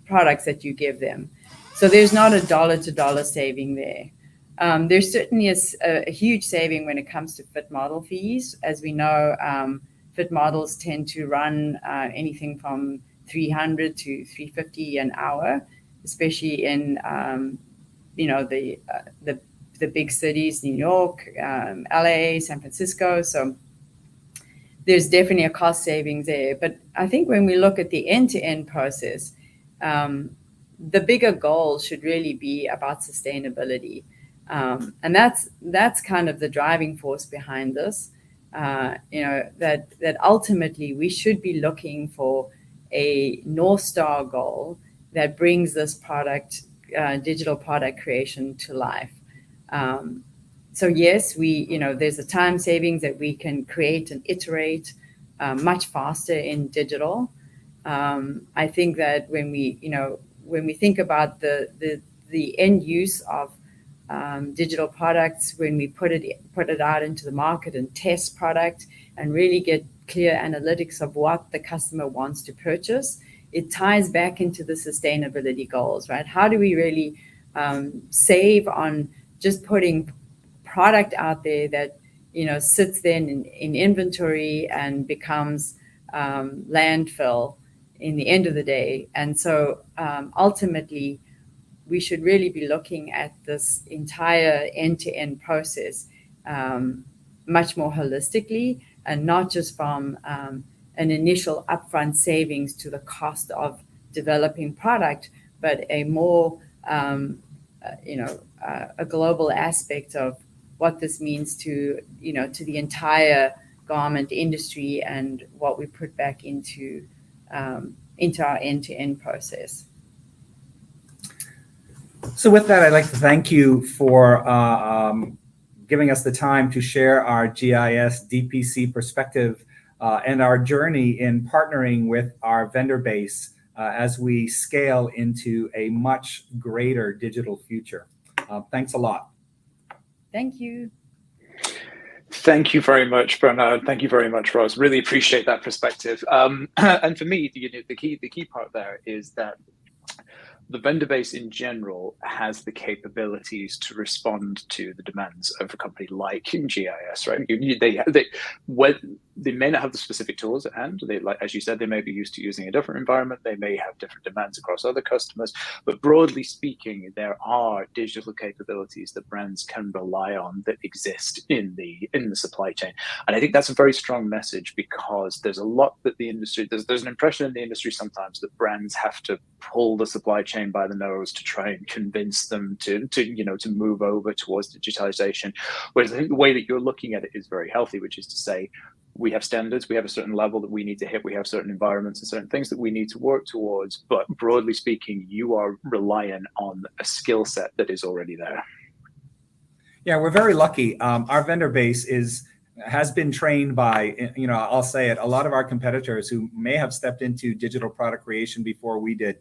products that you give them. So there's not a dollar-to-dollar saving there. There's certainly a huge saving when it comes to fit model fees. As we know, fit models tend to run anything from $300 to $350 an hour, especially in the big cities, New York, LA, San Francisco. So there's definitely a cost savings there. But I think when we look at the end-to-end process, the bigger goal should really be about sustainability. And that's kind of the driving force behind this. That ultimately we should be looking for a North Star goal that brings this product, digital product creation to life. So yes, there's a time savings that we can create and iterate much faster in digital. I think that when we think about the end use of digital products, when we put it out into the market and test product and really get clear analytics of what the customer wants to purchase, it ties back into the sustainability goals, right? How do we really save on just putting product out there that sits then in inventory and becomes landfill in the end of the day? And so ultimately, we should really be looking at this entire end-to-end process much more holistically, and not just from an initial upfront savings to the cost of developing product, but a more a global aspect of what this means to the entire garment industry and what we put back into our end-to-end process. So with that, I'd like to thank you for giving us the time to share our GIS DPC perspective and our journey in partnering with our vendor base as we scale into a much greater digital future. Thanks a lot. Thank you. Thank you very much, Bernard. Thank you very much, Ross. Really appreciate that perspective. And for me, the key part there is that the vendor base in general has the capabilities to respond to the demands of a company like GIS, right? They may not have the specific tools at hand. They, like as you said, they may be used to using a different environment. They may have different demands across other customers. But broadly speaking, there are digital capabilities that brands can rely on that exist in the supply chain. And I think that's a very strong message, because there's a lot that the industry, there's an impression in the industry sometimes that brands have to pull the supply chain by the nose to try and convince them to move over towards digitization. Whereas I think the way that you're looking at it is very healthy, which is to say, we have standards, we have a certain level that we need to hit, we have certain environments and certain things that we need to work towards. But broadly speaking, you are relying on a skill set that is already there. Yeah, we're very lucky. Our vendor base has been trained by, I'll say it, a lot of our competitors who may have stepped into digital product creation before we did.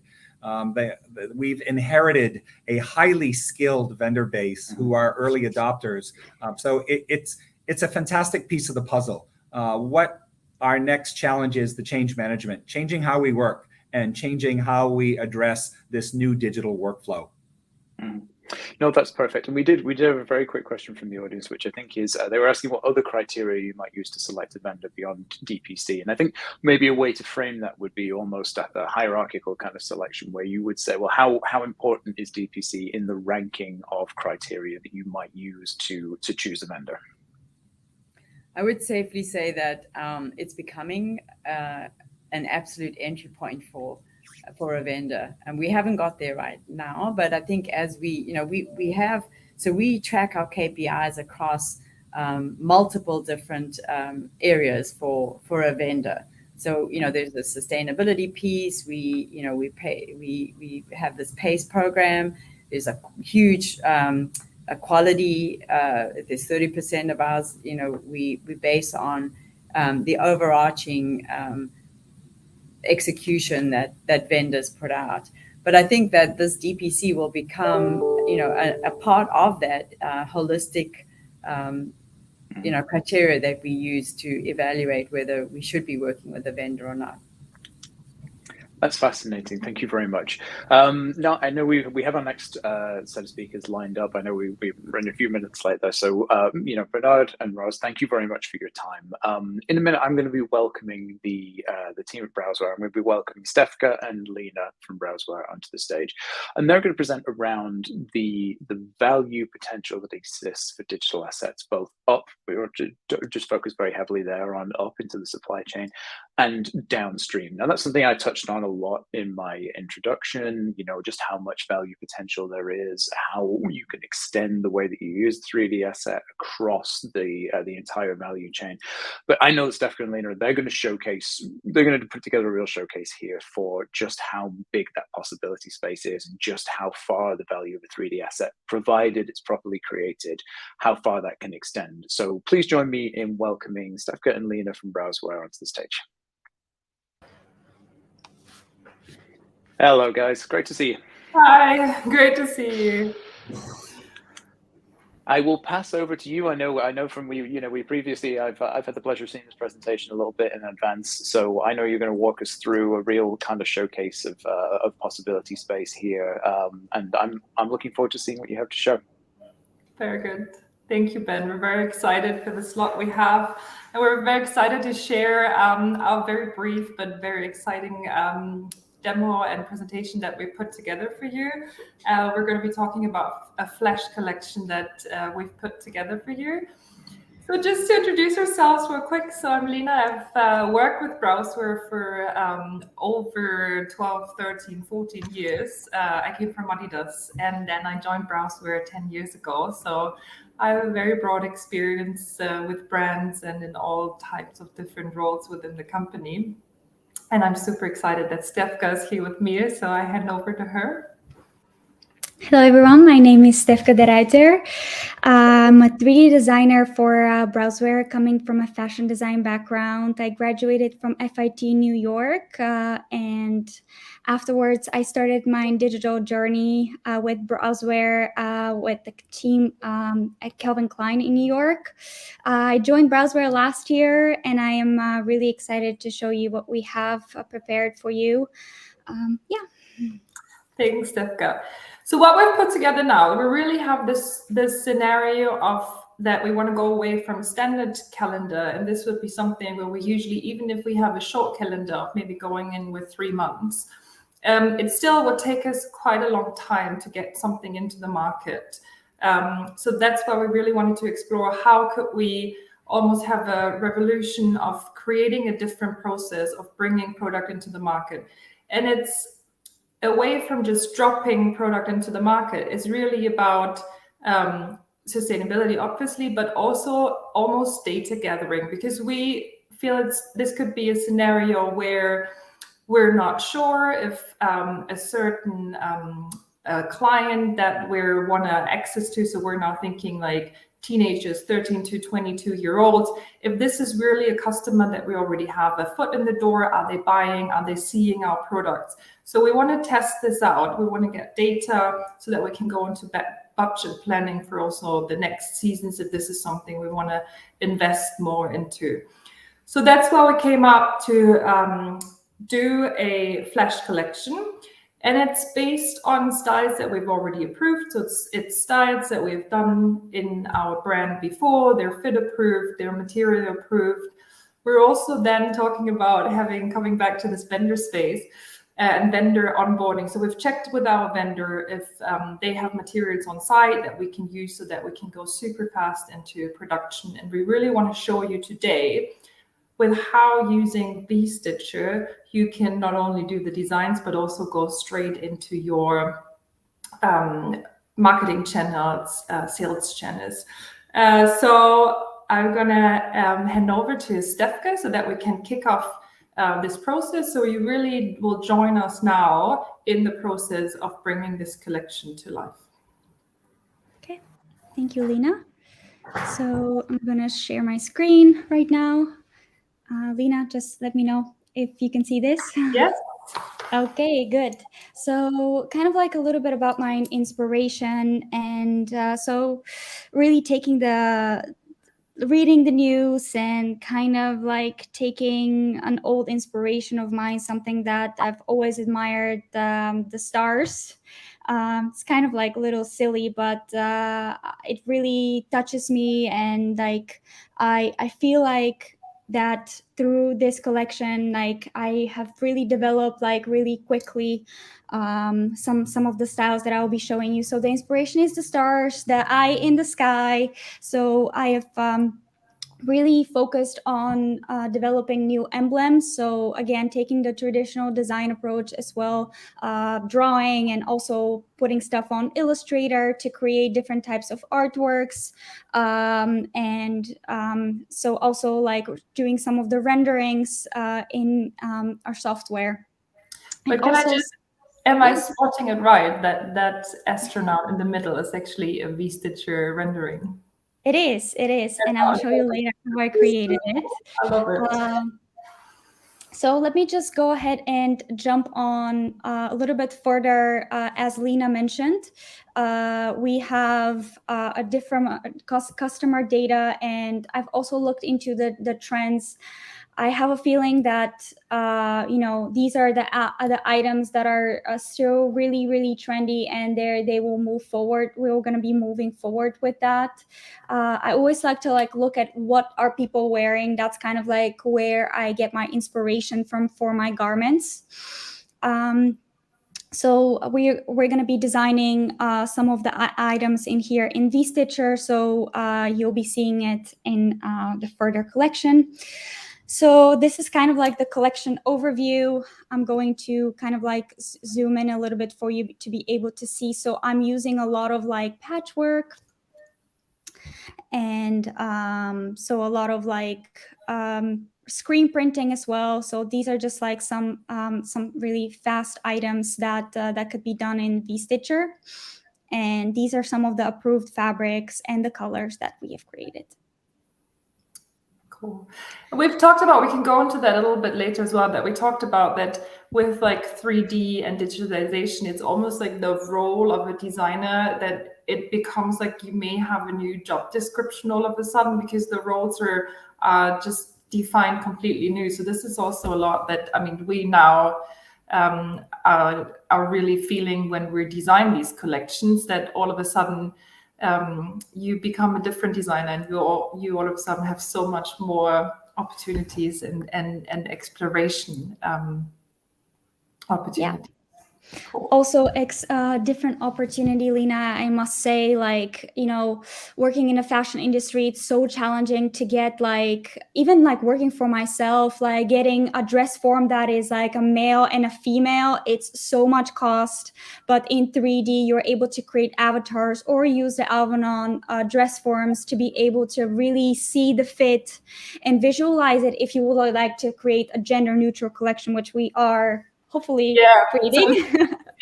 We've inherited a highly skilled vendor base who are early adopters. So it's a fantastic piece of the puzzle. What our next challenge is the change management, changing how we work and changing how we address this new digital workflow. No, that's perfect. And we did have a very quick question from the audience, which I think is, they were asking what other criteria you might use to select a vendor beyond DPC. And I think maybe a way to frame that would be almost a hierarchical kind of selection, where you would say, well, how important is DPC in the ranking of criteria that you might use to choose a vendor? I would safely say that it's becoming an absolute entry point for a vendor, and we haven't got there right now. But I think as we track our KPIs across multiple different areas for a vendor. So there's the sustainability piece. We have this PACE program. There's a huge quality. There's 30% of ours. We base on the overarching execution that vendors put out. But I think that this DPC will become, a part of that holistic, criteria that we use to evaluate whether we should be working with a vendor or not. That's fascinating. Thank you very much. Now, I know we have our next set of speakers lined up. I know we run a few minutes late though. So, Bernard and Ross, thank you very much for your time. In a minute, I'm going to be welcoming the team at Browseware. I'm going to be welcoming Stefka and Lena from Browseware onto the stage. And they're going to present around the value potential that exists for digital assets, both up, we were just focused very heavily there on up into the supply chain, and downstream. Now, that's something I touched on a lot in my introduction, just how much value potential there is, how you can extend the way that you use 3D asset across the entire value chain. But I know that Stefka and Lena, they're going to put together a real showcase here for just how big that possibility space is and just how far the value of a 3D asset, provided it's properly created, how far that can extend. So please join me in welcoming Stefka and Lena from Browseware onto the stage. Hello, guys. Great to see you. Hi, great to see you. I will pass over to you. I know from we previously, I've had the pleasure of seeing this presentation a little bit in advance. So I know you're going to walk us through a real kind of showcase of possibility space here, and I'm looking forward to seeing what you have to show. Very good. Thank you, Ben. We're very excited for the slot we have, and we're very excited to share our very brief but very exciting demo and presentation that we put together for you. We're going to be talking about a flash collection that we've put together for you. So just to introduce ourselves real quick, so I'm Lena. I've worked with Browseware for over 12, 13, 14 years. I came from Adidas, and then I joined Browseware 10 years ago. So I have a very broad experience with brands and in all types of different roles within the company. And I'm super excited that Stefka is here with me, so I hand over to her. Hello, everyone. My name is Stefka de Ruiter. I'm a 3D designer for Browseware, coming from a fashion design background. I graduated from FIT New York, and afterwards I started my digital journey with Browseware with the team at Calvin Klein in New York. I joined Browseware last year, and I am really excited to show you what we have prepared for you. Thanks, Stefka. So what we've put together now, we really have this scenario of that we want to go away from standard calendar, and this would be something where we usually, even if we have a short calendar of maybe going in with 3 months, it still would take us quite a long time to get something into the market. So that's why we really wanted to explore how could we almost have a revolution of creating a different process of bringing product into the market. And it's away from just dropping product into the market. It's really about sustainability, obviously, but also almost data gathering, because we feel this could be a scenario where we're not sure if a certain client that we want to access to, so we're now thinking like teenagers, 13 to 22-year-olds, if this is really a customer that we already have a foot in the door, are they buying, are they seeing our products? So we want to test this out. We want to get data so that we can go into budget planning for also the next seasons if this is something we want to invest more into. So that's why we came up to do a flash collection. And it's based on styles that we've already approved. So it's styles that we've done in our brand before. They're fit approved, they're material approved. We're also then talking about coming back to this vendor space and vendor onboarding. So we've checked with our vendor if they have materials on site that we can use so that we can go super fast into production. And we really want to show you today with how using B-Stitcher, you can not only do the designs, but also go straight into your marketing channels, sales channels. So I'm gonna hand over to Stefka so that we can kick off this process. So you really will join us now in the process of bringing this collection to life. Okay, thank you, Lena. So I'm gonna share my screen right now. Lena, just let me know if you can see this. Yes. Okay, good. So, kind of like a little bit about my inspiration, and so really reading the news and kind of like taking an old inspiration of mine, something that I've always admired, the stars. It's kind of like a little silly, but it really touches me, and like I feel like that through this collection, like I have really developed like really quickly some of the styles that I'll be showing you. So the inspiration is the stars, the eye in the sky. So I have really focused on developing new emblems. So again, taking the traditional design approach as well, drawing and also putting stuff on Illustrator to create different types of artworks. So also like doing some of the renderings in our software. But And can I also, just, am I spotting it right that astronaut in the middle is actually a V-Stitcher rendering? it is, and I'll show you later how I created it. I love it. So let me just go ahead and jump on a little bit further. As Lena mentioned, we have a different customer data, and I've also looked into the trends. I have a feeling that these are the items that are still really, really trendy, and they will move forward. We're going to be moving forward with that. I always like to like look at what are people wearing. That's kind of like where I get my inspiration from for my garments. So we're going to be designing some of the items in here in V-Stitcher. So you'll be seeing it in the further collection. So this is kind of like the collection overview. I'm going to kind of like zoom in a little bit for you to be able to see. So I'm using a lot of like patchwork, and so a lot of like screen printing as well. So these are just like some really fast items that could be done in V-Stitcher. And these are some of the approved fabrics and the colors that we have created. Cool. We've talked about, we can go into that a little bit later as well, that we talked about that with like 3D and digitization, it's almost like the role of a designer that it becomes like you may have a new job description all of a sudden because the roles are just defined completely new. So this is also a lot that, I mean, we now are really feeling when we design these collections that all of a sudden you become a different designer, and you all of a sudden have so much more opportunities and exploration opportunities. Yeah. Cool. Also, different opportunity, Lena. I must say, like, working in the fashion industry, it's so challenging to get like, even like working for myself, like getting a dress form that is like a male and a female, it's so much cost. But in 3D, you're able to create avatars or use the Alvanon dress forms to be able to really see the fit and visualize it if you would like to create a gender neutral collection, which we are hopefully creating. So we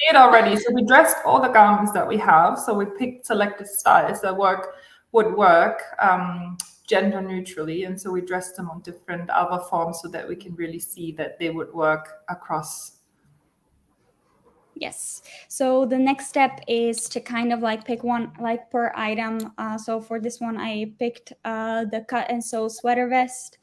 did already. So we dressed all the garments that we have. So we picked selected styles that would work gender neutrally, and so we dressed them on different other forms so that we can really see that they would work across. Yes. So the next step is to kind of like pick one like per item. So for this one, I picked the cut and sew sweater vest.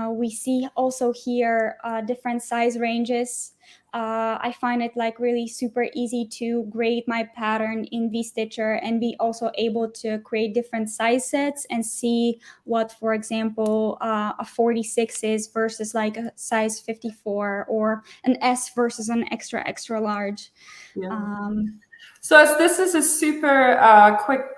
We see also here different size ranges. I find it like really super easy to grade my pattern in V-Stitcher and be also able to create different size sets and see what, for example, a 46 is versus like a size 54, or an S versus an extra large. Yeah. So as this is a super quick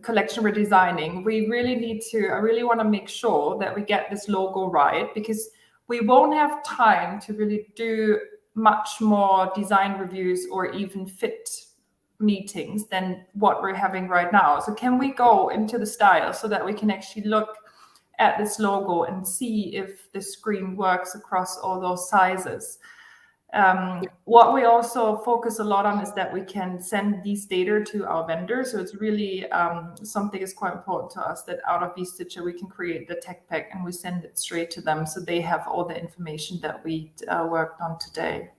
collection we're designing, I really want to make sure that we get this logo right, because we won't have time to really do much more design reviews or even fit meetings than what we're having right now. So can we go into the style so that we can actually look at this logo and see if the screen works across all those sizes? What we also focus a lot on is that we can send these data to our vendors. So it's really something is quite important to us, that out of vStitcher we can create the tech pack and we send it straight to them, so they have all the information that we worked on today.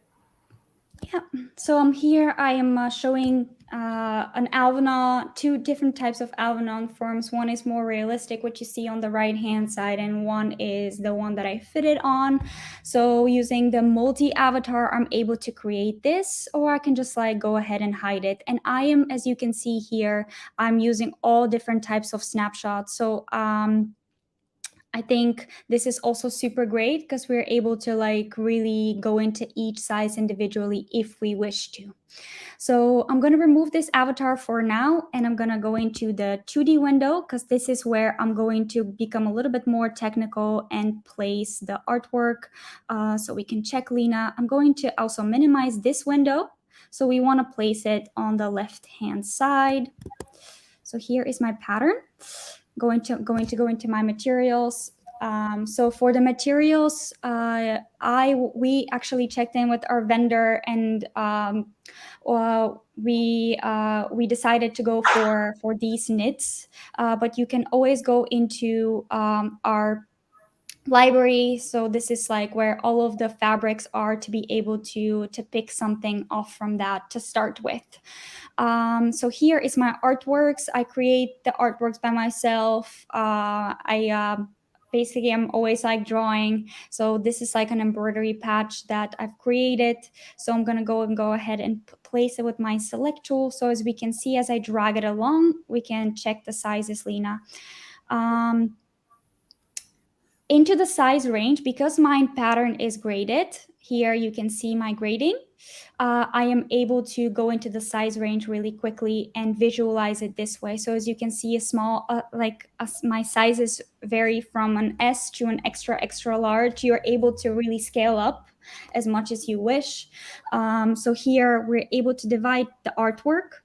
Yeah, so I'm here. I am showing an Alvenon, two different types of Alvenon forms. One is more realistic, what you see on the right-hand side, and one is the one that I fitted on. So using the multi-avatar, I'm able to create this, or I can just like go ahead and hide it. And I am, as you can see here, I'm using all different types of snapshots. So I think this is also super great because we're able to like really go into each size individually if we wish to. So I'm going to remove this avatar for now, and I'm going to go into the 2D window because this is where I'm going to become a little bit more technical and place the artwork. So we can check Lena. I'm going to also minimize this window. So we want to place it on the left-hand side. So here is my pattern. Going to go into my materials. So for the materials, we actually checked in with our vendor, and we decided to go for these knits. But you can always go into our library. So this is like where all of the fabrics are, to be able to pick something off from that to start with. So here is my artworks. I create the artworks by myself. Basically, I'm always like drawing. So this is like an embroidery patch that I've created. So I'm gonna go ahead and place it with my select tool. So as we can see, as I drag it along, we can check the sizes, Lena. Into the size range, because my pattern is graded, here you can see my grading. I am able to go into the size range really quickly and visualize it this way. So as you can see, a small, my sizes vary from an S to an extra large. You're able to really scale up as much as you wish. So here we're able to divide the artwork.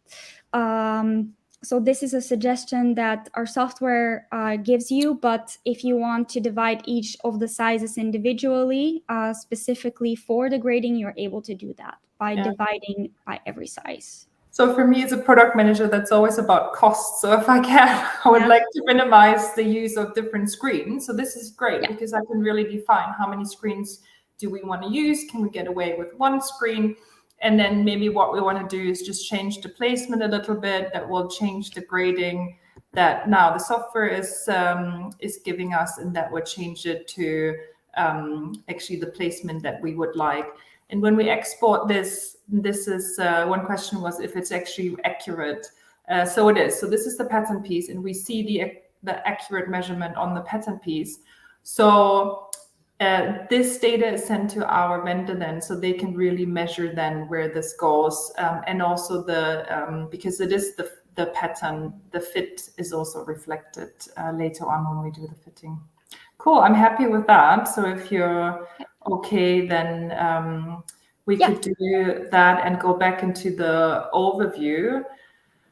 So this is a suggestion that our software gives you, but if you want to divide each of the sizes individually, specifically for the grading, you're able to do that by dividing by every size. So for me as a product manager, that's always about cost. So if I can, I would like to minimize the use of different screens. So this is great because I can really define how many screens do we want to use? Can we get away with one screen? And then maybe what we want to do is just change the placement a little bit. That will change the grading that now the software is giving us, and that would change it to actually the placement that we would like. And when we export this is one question was if it's actually accurate. So it is. So this is the pattern piece, and we see the accurate measurement on the pattern piece. So this data is sent to our vendor then, so they can really measure then where this goes, and also the because it is the pattern, the fit is also reflected later on when we do the fitting. Cool, I'm happy with that. So if you're okay, then we could do that and go back into the overview.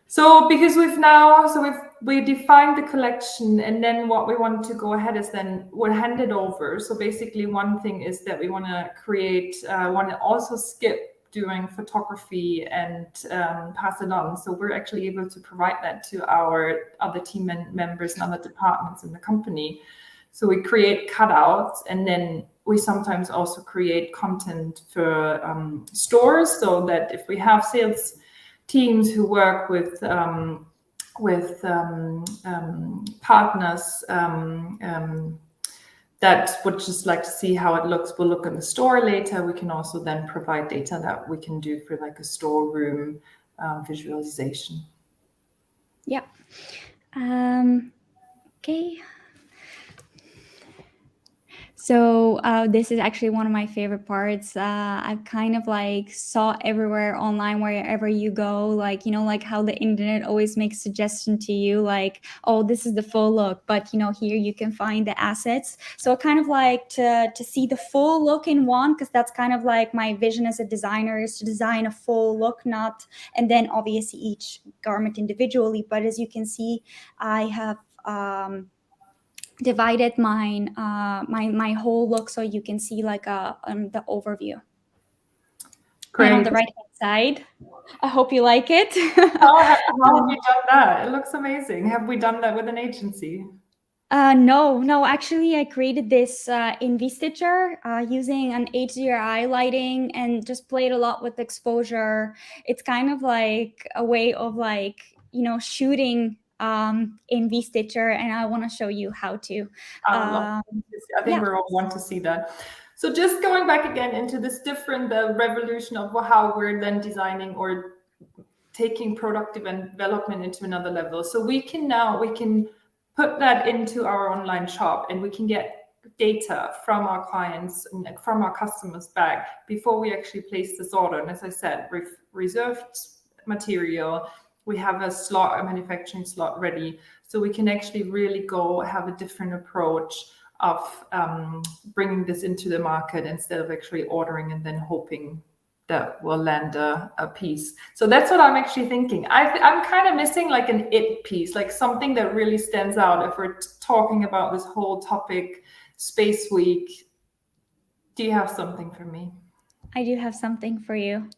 So because we defined the collection, and then what we want to go ahead is then we'll hand it over. So basically one thing is that we want to want to also skip doing photography and pass it on. So we're actually able to provide that to our other team members and other departments in the company. So we create cutouts, and then we sometimes also create content for stores, so that if we have sales teams who work with partners that would just like to see how it looks, we'll look in the store later. We can also then provide data that we can do for like a storeroom visualization. Yeah. Okay. So this is actually one of my favorite parts. I kind of like saw everywhere online, wherever you go, like, like how the internet always makes suggestion to you, like, oh, this is the full look, but here you can find the assets. So I kind of like to see the full look in one, because that's kind of like my vision as a designer, is to design a full look, and then obviously each garment individually. But as you can see, I have divided my whole look, so you can see like the overview. And on the Great. right-hand side, I hope you like it. How have you done that? It looks amazing. Have we done that with an agency? No, actually I created this in VStitcher using an HDRI lighting and just played a lot with exposure. It's kind of like a way of like, shooting in VStitcher, and I want to show you how to. I think yeah. we all want to see that. So just going back again into this different revolution of how we're then designing or taking product development into another level. So we can put that into our online shop, and we can get data from our clients and from our customers back before we actually place this order. And as I said, reserved material, we have a manufacturing slot ready. So we can actually really go have a different approach of bringing this into the market instead of actually ordering and then hoping that will land a piece. So that's what I'm actually thinking. I'm kind of missing like an it piece, like something that really stands out if we're talking about this whole topic, Space Week. Do you have something for me? I do have something for you.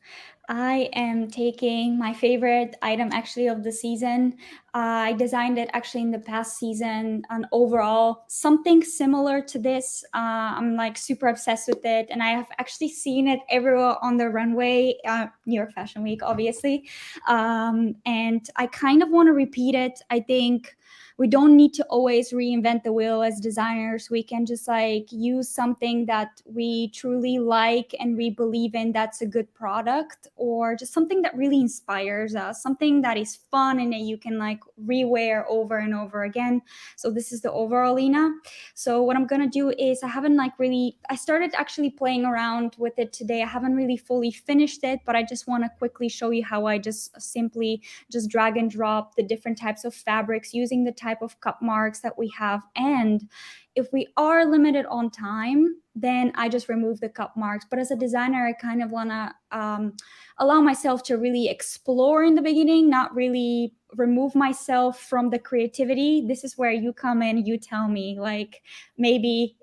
I am taking my favorite item actually of the season. I designed it actually in the past season, and overall something similar to this. I'm like super obsessed with it, and I have actually seen it everywhere on the runway, New York Fashion Week, obviously. And I kind of want to repeat it. I think we don't need to always reinvent the wheel as designers. We can just like use something that we truly like and we believe in, that's a good product, or just something that really inspires us, something that is fun and that you can like rewear over and over again. So this is the overall Lena. So what I'm gonna do is I started actually playing around with it today. I haven't really fully finished it, but I just want to quickly show you how I just simply just drag and drop the different types of fabrics using the type of cup marks that we have. And if we are limited on time, then I just remove the cup marks. But as a designer, I kind of want to allow myself to really explore in the beginning, not really remove myself from the creativity. This is where you come in, you tell me like maybe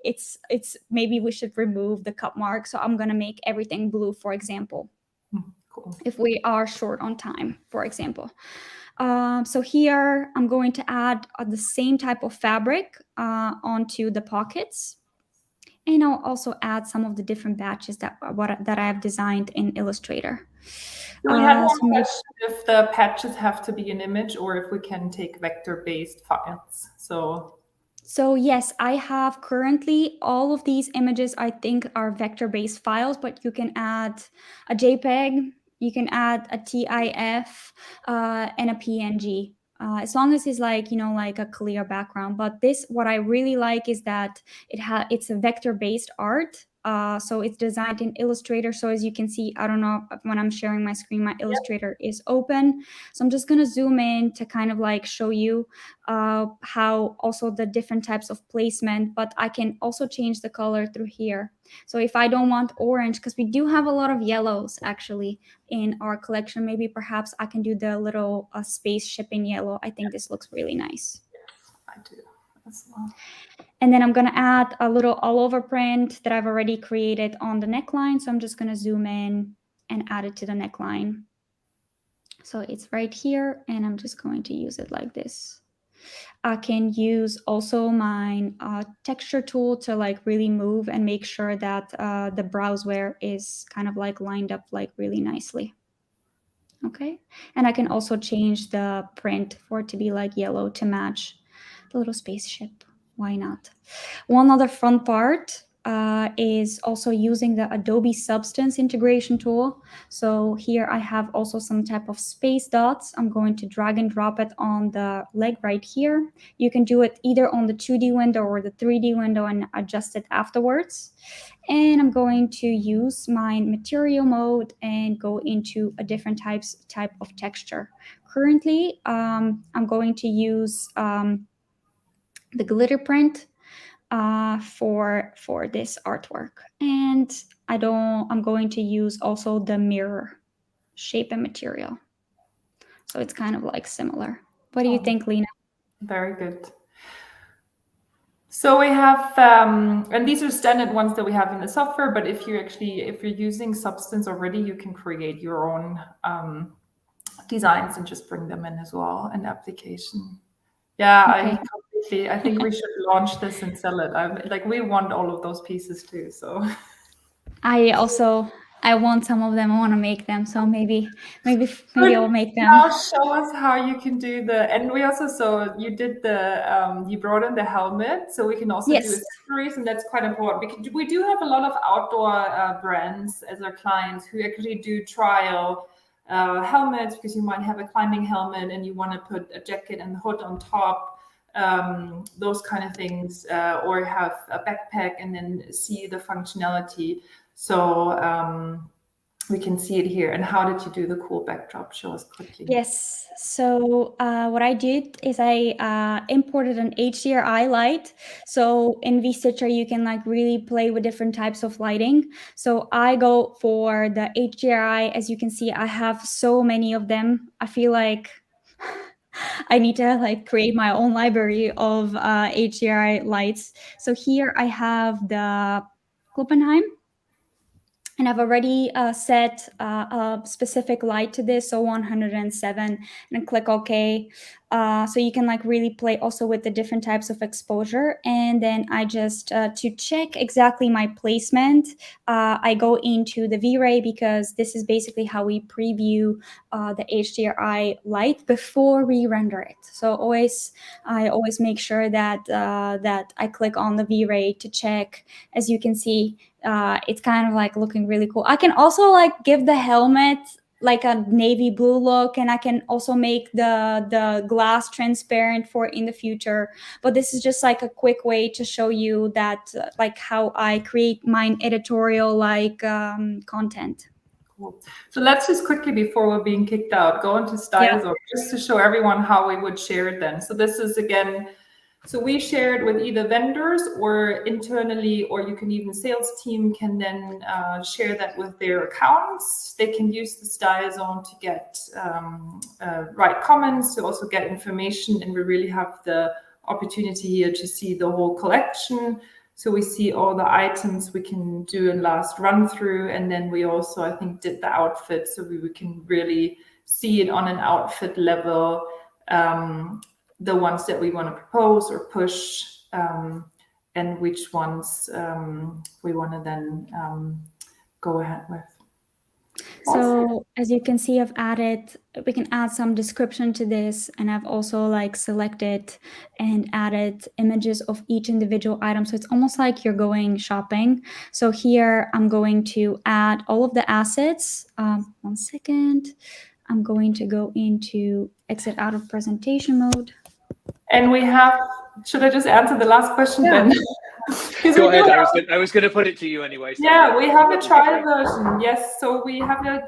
maybe we should remove the cup mark. So I'm going to make everything blue, for example. Cool. If we are short on time, for example. So here I'm going to add the same type of fabric onto the pockets. And I'll also add some of the different batches that I have designed in Illustrator. Do we have one question if the patches have to be an image or if we can take vector-based files? So yes, I have currently all of these images I think are vector-based files, but you can add a JPEG, you can add a TIF and a PNG. As long as it's like, like a clear background. But what I really like is that it's a vector-based art. So it's designed in Illustrator. So as you can see, I don't know when I'm sharing my screen, my Illustrator is open. So I'm just going to zoom in to kind of like show you how also the different types of placement, but I can also change the color through here. So if I don't want orange, because we do have a lot of yellows actually in our collection, maybe perhaps I can do the little spaceship in yellow. I think this looks really nice. I do as well. And then I'm going to add a little all over print that I've already created on the neckline. So I'm just going to zoom in and add it to the neckline. So it's right here, and I'm just going to use it like this. I can use also my texture tool to like really move and make sure that the browseware is kind of like lined up like really nicely. Okay. And I can also change the print for it to be like yellow to match the little spaceship. Why not? One other fun part is also using the Adobe Substance integration tool. So here I have also some type of space dots. I'm going to drag and drop it on the leg right here. You can do it either on the 2D window or the 3D window and adjust it afterwards. And I'm going to use my material mode and go into a different type of texture. Currently, I'm going to use the glitter print for this artwork, and I'm going to use also the mirror shape and material. So it's kind of like similar. What do you think, Lena? Very good. So we have, and these are standard ones that we have in the software, but if you're using Substance already, you can create your own designs and just bring them in as well, an application. Yeah, Okay. I think we should launch this and sell it. We want all of those pieces too, so. I want some of them. I want to make them. So maybe I'll make them. Now show us how you can do and we also saw you did you brought in the helmet, so we can also do Yes. accessories, and that's quite important because we do have a lot of outdoor brands as our clients who actually do trial helmets, because you might have a climbing helmet and you want to put a jacket and hood on top, those kind of things, or have a backpack and then see the functionality. So we can see it here. And how did you do the cool backdrop? Show us quickly. Yes. So what I did is I imported an HDRI light. So in VStitcher, you can really play with different types of lighting. So I go for the HDRI. As you can see, I have so many of them. I feel like I need to create my own library of HDRI lights. So here I have the Kloppenheim. And I've already set a specific light to this, so 107, and click OK. So you can really play also with the different types of exposure. And then I just, to check exactly my placement, I go into the V-Ray, because this is basically how we preview the HDRI light before we render it. So I always make sure that that I click on the V-Ray to check. As you can see, it's kind of looking really cool. I can also give the helmet a navy blue look, and I can also make the glass transparent for in the future. But this is just a quick way to show you that how I create my editorial content. Cool. So let's just quickly, before we're being kicked out, go into styles, or just to show everyone how we would share it then. So this is again, so we share it with either vendors or internally, or you can even sales team can then share that with their accounts. They can use the style zone to get write comments, to also get information, and we really have the opportunity here to see the whole collection. So we see all the items we can do a last run through, and then we also, I think, did the outfit, so we can really see it on an outfit level. The ones that we want to propose or push, and which ones we want to then go ahead with. So as you can see, we can add some description to this, and I've also selected and added images of each individual item. So it's almost like you're going shopping. So here I'm going to add all of the assets. 1 second. I'm going to go into exit out of presentation mode. And we have, should I just answer the last question then? Go ahead. I was going to put it to you anyway. So yeah, we have a trial version. Yes, so we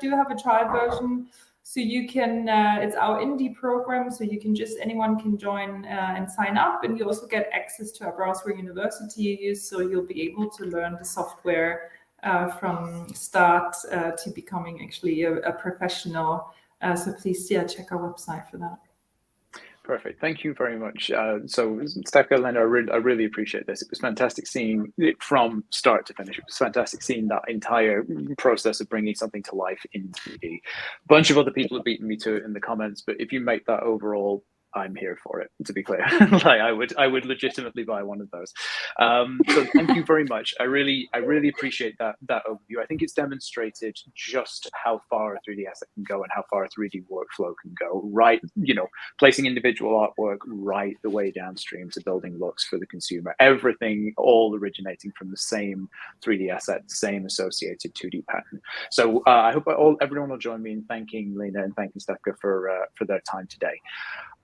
do have a trial version. So you can, it's our indie program, so you can anyone can join and sign up, and you also get access to our Browseware University. So you'll be able to learn the software from start to becoming actually a professional. So please, check our website for that. Perfect. Thank you very much. So, Stefka, Lena, I really appreciate this. It was fantastic seeing it from start to finish. It was fantastic seeing that entire process of bringing something to life in 3D. A bunch of other people have beaten me to it in the comments, but if you make that overall, I'm here for it, to be clear. I would legitimately buy one of those. So thank you very much. I really appreciate that overview. I think it's demonstrated just how far a 3D asset can go and how far a 3D workflow can go. Right, placing individual artwork right the way downstream to building looks for the consumer. Everything all originating from the same 3D asset, same associated 2D pattern. So I hope everyone will join me in thanking Lena and thanking Stefka for their time today.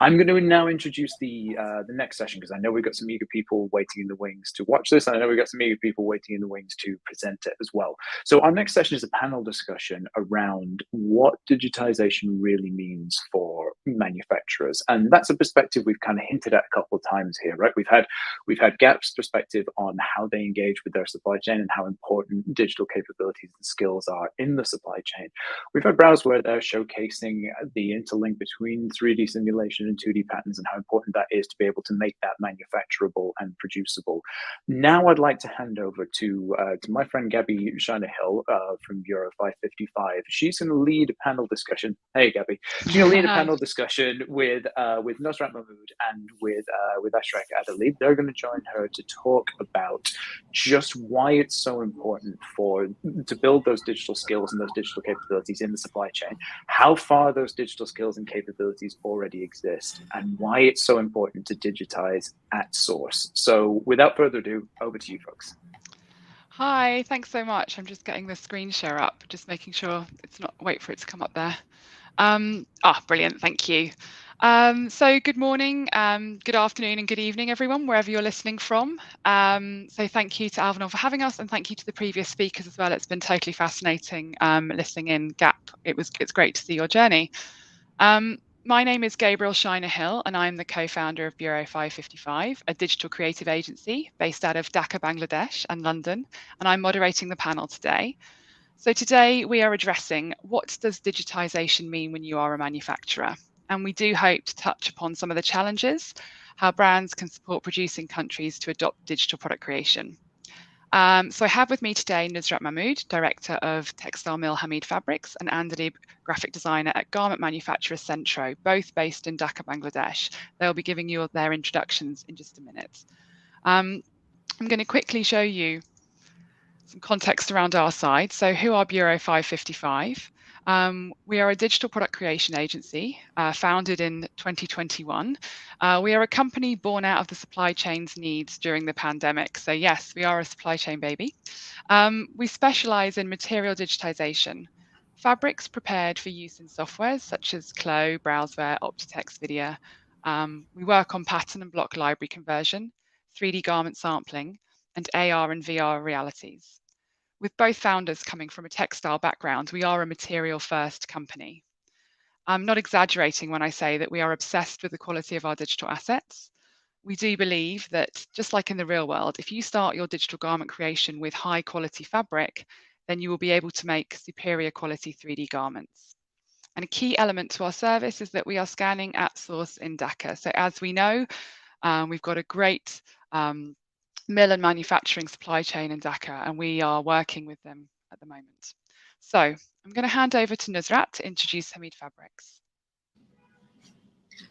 I'm going to now introduce the next session, because I know we've got some eager people waiting in the wings to watch this, and I know we've got some eager people waiting in the wings to present it as well. So our next session is a panel discussion around what digitization really means for manufacturers, and that's a perspective we've kind of hinted at a couple of times here, right? We've had GAP's perspective on how they engage with their supply chain and how important digital capabilities and skills are in the supply chain. We've had Browseware there showcasing the interlink between 3D simulation and 2D patterns and how important that is to be able to make that manufacturable and producible. Now I'd like to hand over to my friend Gabby Shiner-Hill from Bureau 555. She's going to lead a panel discussion. Hey, Gabby. She's going to lead a panel discussion with Nusrat Mahmood and with Ashraf Adalib. They're going to join her to talk about just why it's so important to build those digital skills and those digital capabilities in the supply chain, how far those digital skills and capabilities already exist, and why it's so important to digitize at source. So without further ado, over to you folks. Hi, thanks so much. I'm just getting the screen share up, just making sure it's not, wait for it to come up there. Brilliant, thank you. So good morning, good afternoon and good evening, everyone, wherever you're listening from. So thank you to Alvanon for having us, and thank you to the previous speakers as well. It's been totally fascinating listening in. Gap, it's great to see your journey. My name is Gabriel Shiner-Hill, and I'm the co-founder of Bureau 555, a digital creative agency based out of Dhaka, Bangladesh and London, and I'm moderating the panel today. So today we are addressing what does digitization mean when you are a manufacturer? And we do hope to touch upon some of the challenges, how brands can support producing countries to adopt digital product creation. So I have with me today Nusrat Mahmood, Director of Textile Mill Hamid Fabrics, and Andalib, Graphic Designer at garment manufacturer Centro, both based in Dhaka, Bangladesh. They'll be giving you their introductions in just a minute. I'm going to quickly show you some context around our side. So who are Bureau 555? We are a digital product creation agency founded in 2021. We are a company born out of the supply chain's needs during the pandemic. So yes, we are a supply chain baby. We specialize in material digitization, fabrics prepared for use in softwares such as Clo, Browseware, Optitex, Vidya. We work on pattern and block library conversion, 3D garment sampling, and AR and VR realities. With both founders coming from a textile background, we are a material first company. I'm not exaggerating when I say that we are obsessed with the quality of our digital assets. We do believe that, just like in the real world, if you start your digital garment creation with high quality fabric, then you will be able to make superior quality 3D garments. And a key element to our service is that we are scanning at source in Dhaka. So as we know, we've got a great mill and manufacturing supply chain in Dhaka, and we are working with them at the moment. So I'm going to hand over to Nusrat to introduce Hamid Fabrics.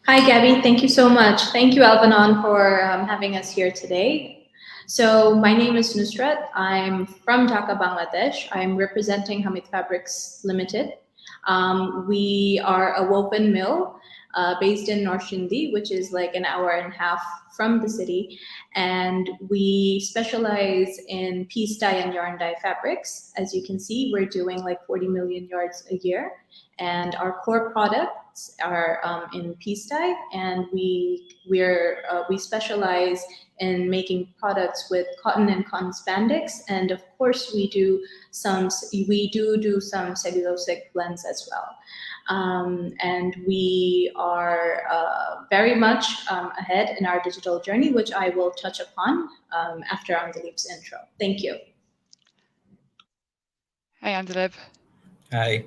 Hi, Gabby. Thank you so much. Thank you, Alvanon, for having us here today. So my name is Nusrat. I'm from Dhaka, Bangladesh. I'm representing Hamid Fabrics Limited. We are a woven mill based in North Shindi, which is like an hour and a half from the city, and we specialize in piece dye and yarn dye fabrics. As you can see, we're doing like 40 million yards a year, and our core products are in piece dye, and we specialize in making products with cotton and cotton spandex, and of course we do some cellulosic blends as well. And we are very much ahead in our digital journey, which I will touch upon after Andalib's intro. Thank you. Hey, Andalib. Hi.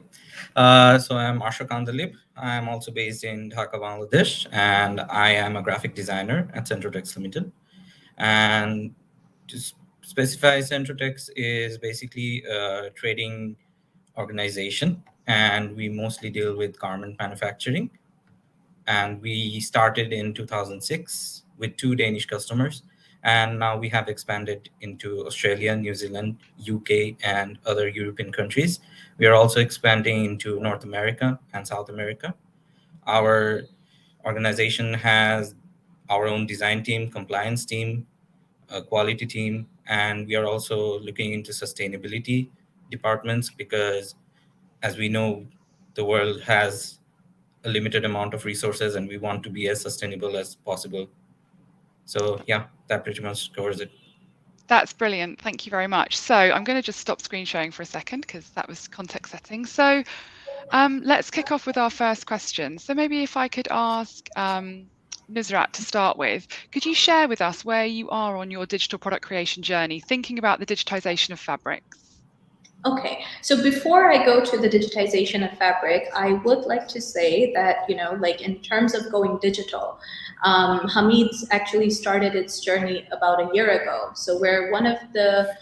So I'm Ashok Andalib. I'm also based in Dhaka, Bangladesh, and I am a graphic designer at Centrotex Limited. And to specify, Centrotex is basically a trading organization, and we mostly deal with garment manufacturing. And we started in 2006 with 2 Danish customers, and now we have expanded into Australia, New Zealand, UK, and other European countries. We are also expanding into North America and South America. Our organization has our own design team, compliance team, a quality team, and we are also looking into sustainability departments because, as we know, the world has a limited amount of resources and we want to be as sustainable as possible. So yeah, that pretty much covers it. That's brilliant. Thank you very much. So I'm going to just stop screen sharing for a second because that was context setting. So let's kick off with our first question. So maybe if I could ask Nusrat to start with, could you share with us where you are on your digital product creation journey, thinking about the digitization of fabrics? Okay, so before I go to the digitization of fabric, I would like to say that, like in terms of going digital, Hamid's actually started its journey about a year ago. So we're one of the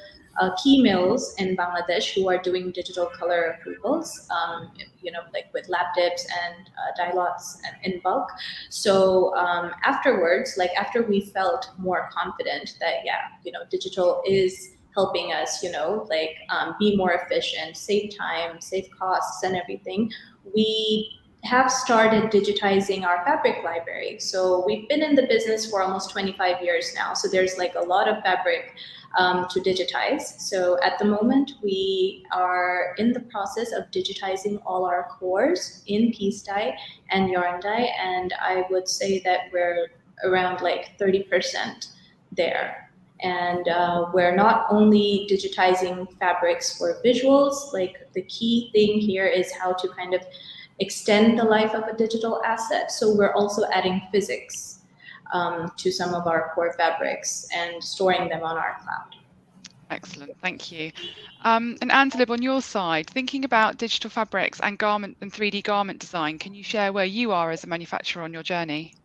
key mills in Bangladesh who are doing digital color approvals, like with lab dips and dye lots in bulk. So afterwards, like after we felt more confident that, digital is helping us, be more efficient, save time, save costs and everything, we have started digitizing our fabric library. So we've been in the business for almost 25 years now. So there's like a lot of fabric to digitize. So at the moment, we are in the process of digitizing all our cores in piece dye and yarn dye. And I would say that we're around like 30% there. And we're not only digitizing fabrics for visuals, like the key thing here is how to kind of extend the life of a digital asset. So we're also adding physics to some of our core fabrics and storing them on our cloud. Excellent, thank you. And Antalib, on your side, thinking about digital fabrics and garment and 3D garment design, can you share where you are as a manufacturer on your journey?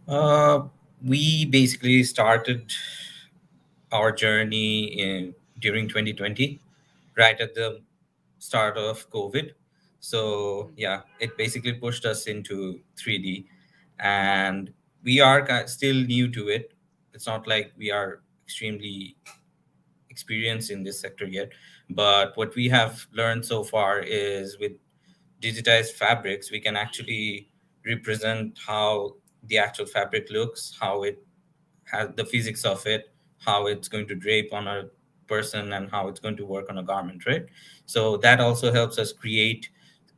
We basically started our journey during 2020, right at the start of COVID. So yeah, it basically pushed us into 3D, and we are still new to it. It's not like we are extremely experienced in this sector yet, but what we have learned so far is with digitized fabrics, we can actually represent how the actual fabric looks, how it has the physics of it, how it's going to drape on a person, and how it's going to work on a garment, right? So that also helps us create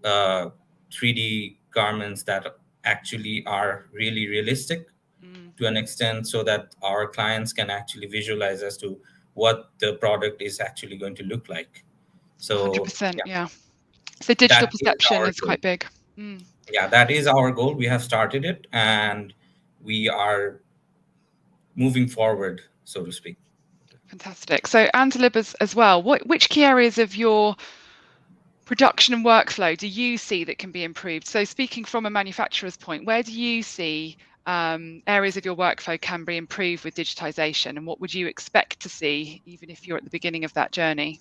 3D garments that actually are really realistic to an extent, so that our clients can actually visualize as to what the product is actually going to look like. So 100%, yeah. So digital perception is quite big. Yeah, that is our goal. We have started it, and we are moving forward, so to speak. Fantastic. So Antalib as well, which key areas of your production and workflow do you see that can be improved? So speaking from a manufacturer's point, where do you see areas of your workflow can be improved with digitization, and what would you expect to see, even if you're at the beginning of that journey?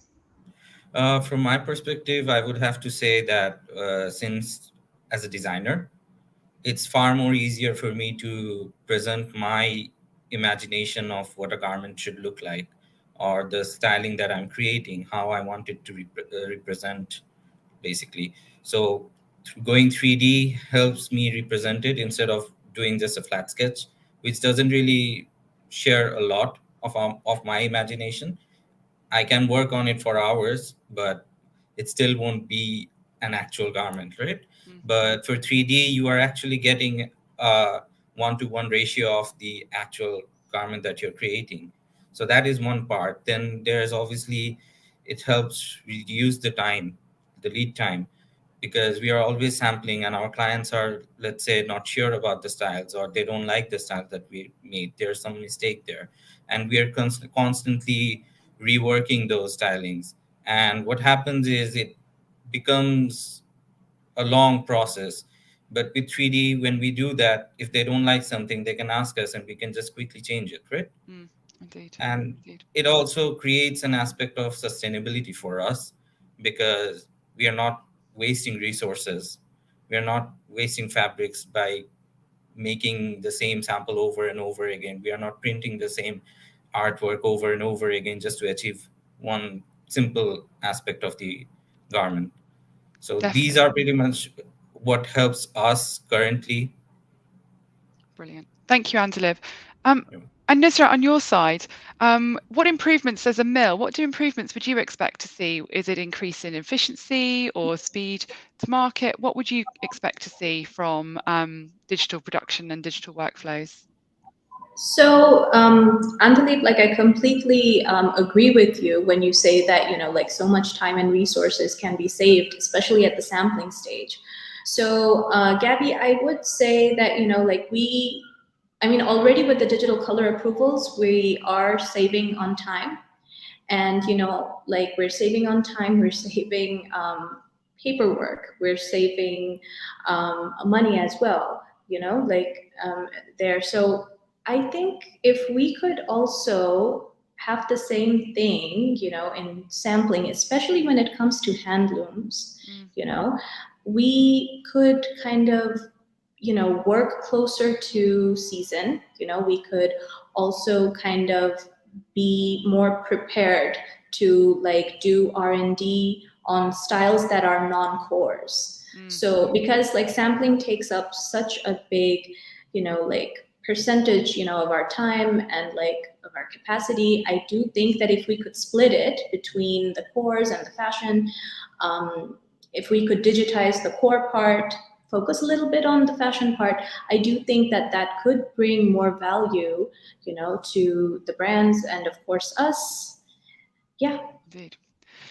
From my perspective, I would have to say that since as a designer, it's far more easier for me to present my imagination of what a garment should look like, or the styling that I'm creating, how I want it to represent, basically. So going 3D helps me represent it instead of doing just a flat sketch, which doesn't really share a lot of my imagination. I can work on it for hours, but it still won't be an actual garment, right? But for 3D, you are actually getting a 1-to-1 ratio of the actual garment that you're creating. So that is one part. Then there's obviously, it helps reduce the time, the lead time, because we are always sampling, and our clients are, let's say, not sure about the styles, or they don't like the style that we made. There's some mistake there. And we are constantly reworking those stylings. And what happens is it becomes a long process. But with 3D, when we do that, if they don't like something, they can ask us and we can just quickly change it, right? Indeed. And it also creates an aspect of sustainability for us, because we are not wasting resources. We are not wasting fabrics by making the same sample over and over again. We are not printing the same artwork over and over again just to achieve one simple aspect of the garment. So these are pretty much what helps us currently. Brilliant. Thank you, Antalib. And Nusrat, on your side, what improvements as a mill, what improvements would you expect to see? Is it increase in efficiency or speed to market? What would you expect to see from digital production and digital workflows? So, Antalib, like I completely agree with you when you say that, like so much time and resources can be saved, especially at the sampling stage. So, Gabby, I would say that, already with the digital color approvals, we are saving on time. And, like we're saving on time, we're saving paperwork, we're saving money as well, there. So I think if we could also have the same thing, in sampling, especially when it comes to hand looms, we could kind of, work closer to season. We could also kind of be more prepared to like do R&D on styles that are non-cores. So because like sampling takes up such a big, like percentage, of our time and like of our capacity, I do think that if we could split it between the cores and the fashion, if we could digitize the core part, focus a little bit on the fashion part, I do think that that could bring more value, to the brands and of course us. Yeah. Indeed.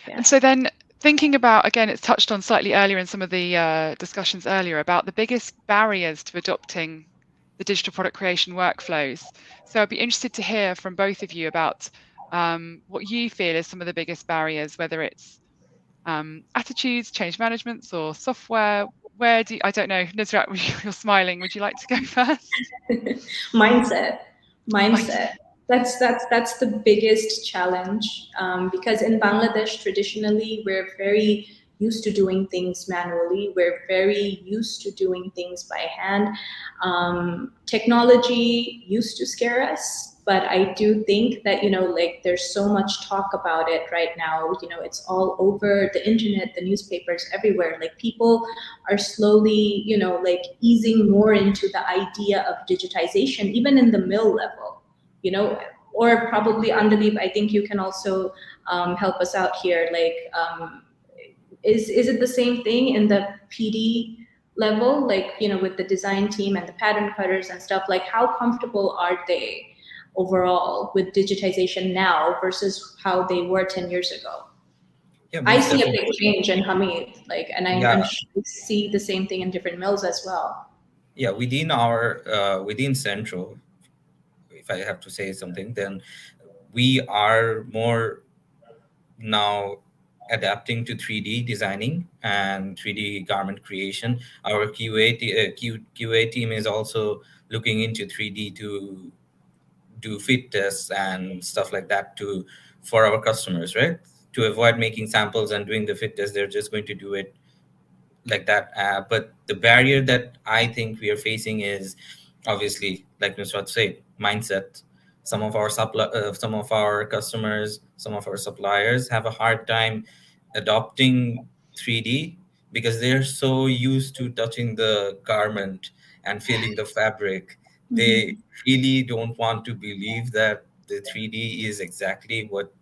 Yeah. And so then thinking about, again, it's touched on slightly earlier in some of the discussions earlier about the biggest barriers to adopting the digital product creation workflows. So I'd be interested to hear from both of you about what you feel is some of the biggest barriers, whether it's attitudes, change managements, or software. Where do you, I don't know, Nusrat, you're smiling. Would you like to go first? Mindset. That's the biggest challenge, because in Bangladesh traditionally we're very used to doing things manually. We're very used to doing things by hand. Technology used to scare us, but I do think that, like there's so much talk about it right now. It's all over the internet, the newspapers, everywhere. Like people are slowly, like easing more into the idea of digitization, even in the mill level, or probably Andalib, I think you can also help us out here. Like, is it the same thing in the PD level, like, with the design team and the pattern cutters and stuff? Like, how comfortable are they overall with digitization now versus how they were 10 years ago? Yeah, I most see a definitely. big change in Hamid, like, and I'm Yeah. sure you see the same thing in different mills as well. Yeah, within our within Central, if I have to say something, then we are more now adapting to 3D designing and 3D garment creation. Our QA team is also looking into 3D to do fit tests and stuff like that for our customers, right? To avoid making samples and doing the fit test, they're just going to do it like that. But the barrier that I think we are facing is obviously, like Nusrat said, mindset. Some of our customers, some of our suppliers have a hard time adopting 3D because they're so used to touching the garment and feeling the fabric. They really don't want to believe that the 3D is exactly what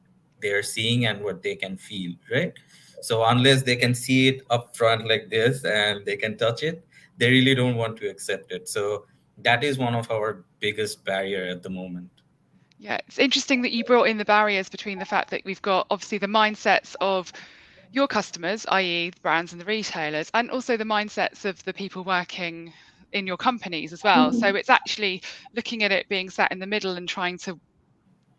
they're seeing and what they can feel, right? So unless they can see it up front like this and they can touch it, they really don't want to accept it. So that is one of our biggest barrier at the moment. Yeah, it's interesting that you brought in the barriers between the fact that we've got obviously the mindsets of your customers, i.e. the brands and the retailers, and also the mindsets of the people working in your companies as well. So it's actually looking at it being sat in the middle and trying to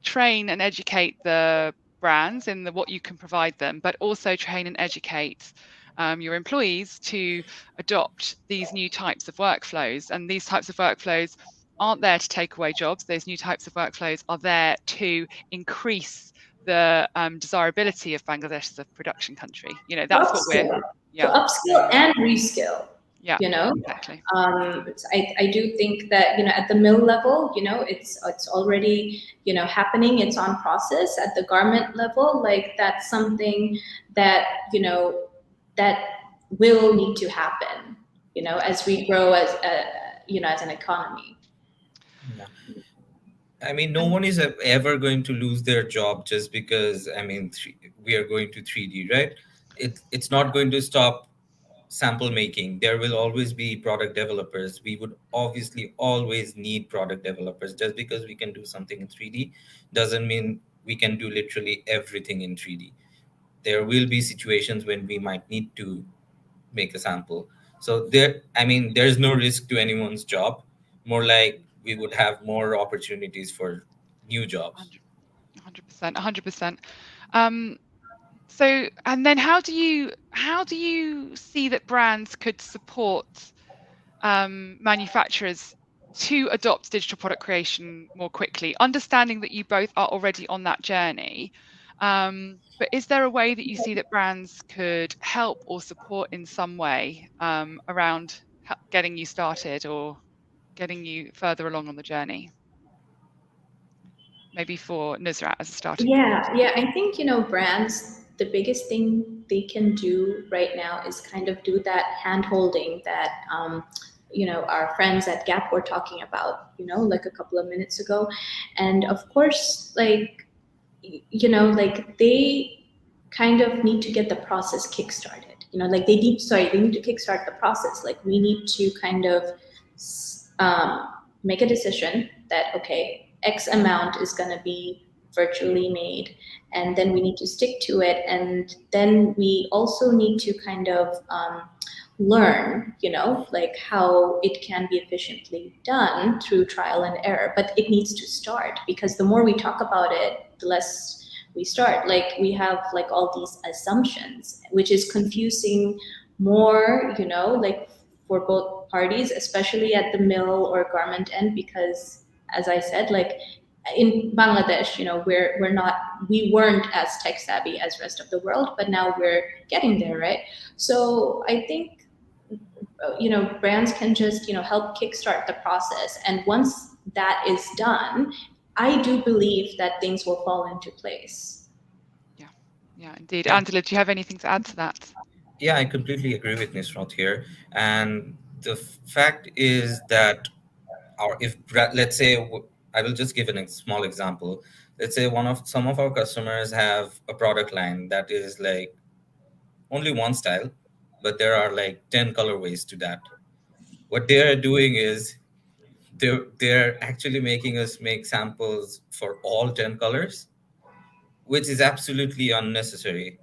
train and educate the brands in what you can provide them, but also train and educate your employees to adopt these new types of workflows. And these types of workflows aren't there to take away jobs. Those new types of workflows are there to increase the desirability of Bangladesh as a production country. That's what we're, So upskill and reskill. Yeah, exactly. I do think that, at the mill level, it's already, happening. It's on process. At the garment level, like that's something that, that will need to happen, as we grow as an economy. Yeah. I mean, no one is ever going to lose their job just because, we are going to 3D, right? It's not going to stop sample making. There will always be product developers. We would obviously always need product developers. Just because we can do something in 3D doesn't mean we can do literally everything in 3D. There will be situations when we might need to make a sample. So there's no risk to anyone's job. More like we would have more opportunities for new jobs. 100%, 100%. So, and then how do you see that brands could support manufacturers to adopt digital product creation more quickly, understanding that you both are already on that journey? But is there a way that you see that brands could help or support in some way around getting you started or getting you further along on the journey? Maybe for Nusrat as a starting point. Yeah, I think, brands, the biggest thing they can do right now is kind of do that hand holding that, our friends at Gap were talking about, like a couple of minutes ago. And of course, like, like they kind of need to get the process kickstarted. Like they need to kickstart the process. Like we need to kind of make a decision that, okay, X amount is going to be virtually made, and then we need to stick to it. And then we also need to kind of learn, like how it can be efficiently done through trial and error. But it needs to start, because the more we talk about it, the less we start. Like we have like all these assumptions, which is confusing more, like for both parties, especially at the mill or garment end, because as I said, like in Bangladesh, we weren't as tech savvy as rest of the world, but now we're getting there, right? So I think, brands can just, help kickstart the process. And once that is done, I do believe that things will fall into place. Yeah, indeed. Angela, do you have anything to add to that? Yeah, I completely agree with Nusrat here. And the fact is that let's say, I will just give a small example. Let's say some of our customers have a product line that is like only one style, but there are like 10 colorways to that. What they're doing is they're actually making us make samples for all 10 colors, which is absolutely unnecessary.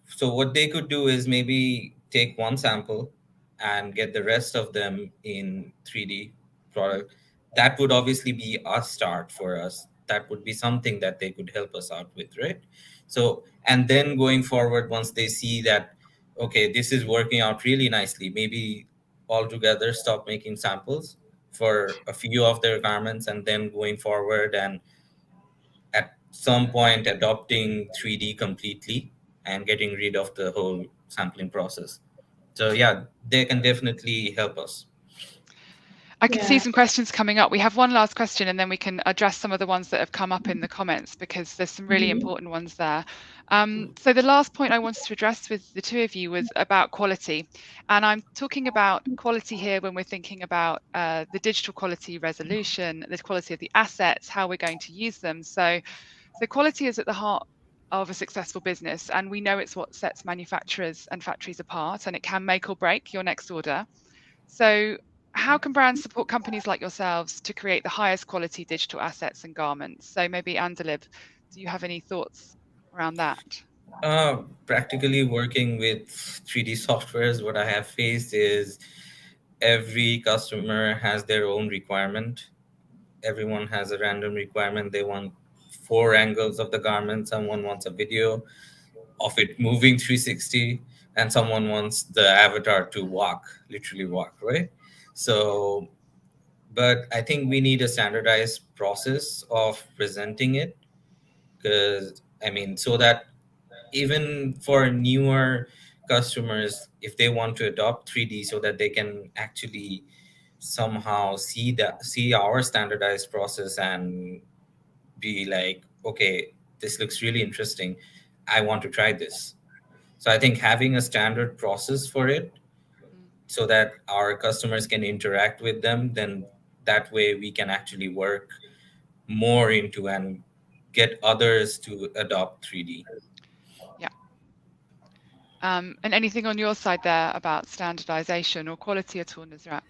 So what they could do is maybe take one sample and get the rest of them in 3D product. That would obviously be a start for us. That would be something that they could help us out with, right? So, and then going forward, once they see that, okay, this is working out really nicely, maybe altogether stop making samples for a few of their garments, and then going forward and at some point adopting 3D completely and getting rid of the whole sampling process. So yeah, they can definitely help us. I can see some questions coming up. We have one last question, and then we can address some of the ones that have come up in the comments, because there's some really important ones there. So the last point I wanted to address with the two of you was about quality. And I'm talking about quality here when we're thinking about the digital quality resolution, the quality of the assets, how we're going to use them. So quality is at the heart of a successful business, and we know it's what sets manufacturers and factories apart, and it can make or break your next order. So how can brands support companies like yourselves to create the highest quality digital assets and garments? So maybe Andalib, do you have any thoughts around that? Practically working with 3D softwares, what I have faced is every customer has their own requirement. Everyone has a random requirement. They want 4 angles of the garment. Someone wants a video of it moving 360, and someone wants the avatar to literally walk, right? So, but I think we need a standardized process of presenting it, because so that even for newer customers, if they want to adopt 3D, so that they can actually somehow see our standardized process and be like, okay, this looks really interesting, I want to try this. So I think having a standard process for it, so that our customers can interact with them, then that way we can actually work more into and get others to adopt 3D. Yeah. And anything on your side there about standardization or quality at all, Nusrat?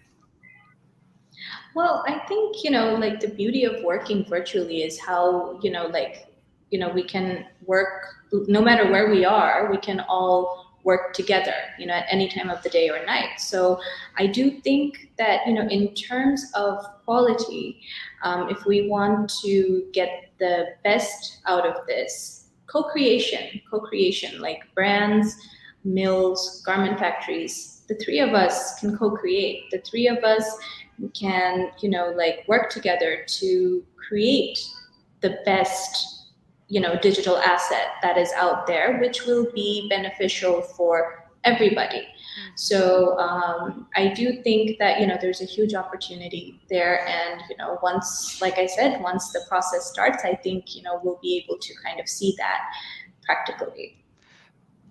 Well, I think, like the beauty of working virtually is how, we can work no matter where we are, we can all work together, at any time of the day or night. So I do think that, in terms of quality, if we want to get the best out of this, co-creation, like brands, mills, garment factories, the three of us can co-create. The three of us can, like work together to create the best, digital asset that is out there, which will be beneficial for everybody. So I do think that, there's a huge opportunity there. And, once, like I said, once the process starts, I think, we'll be able to kind of see that practically.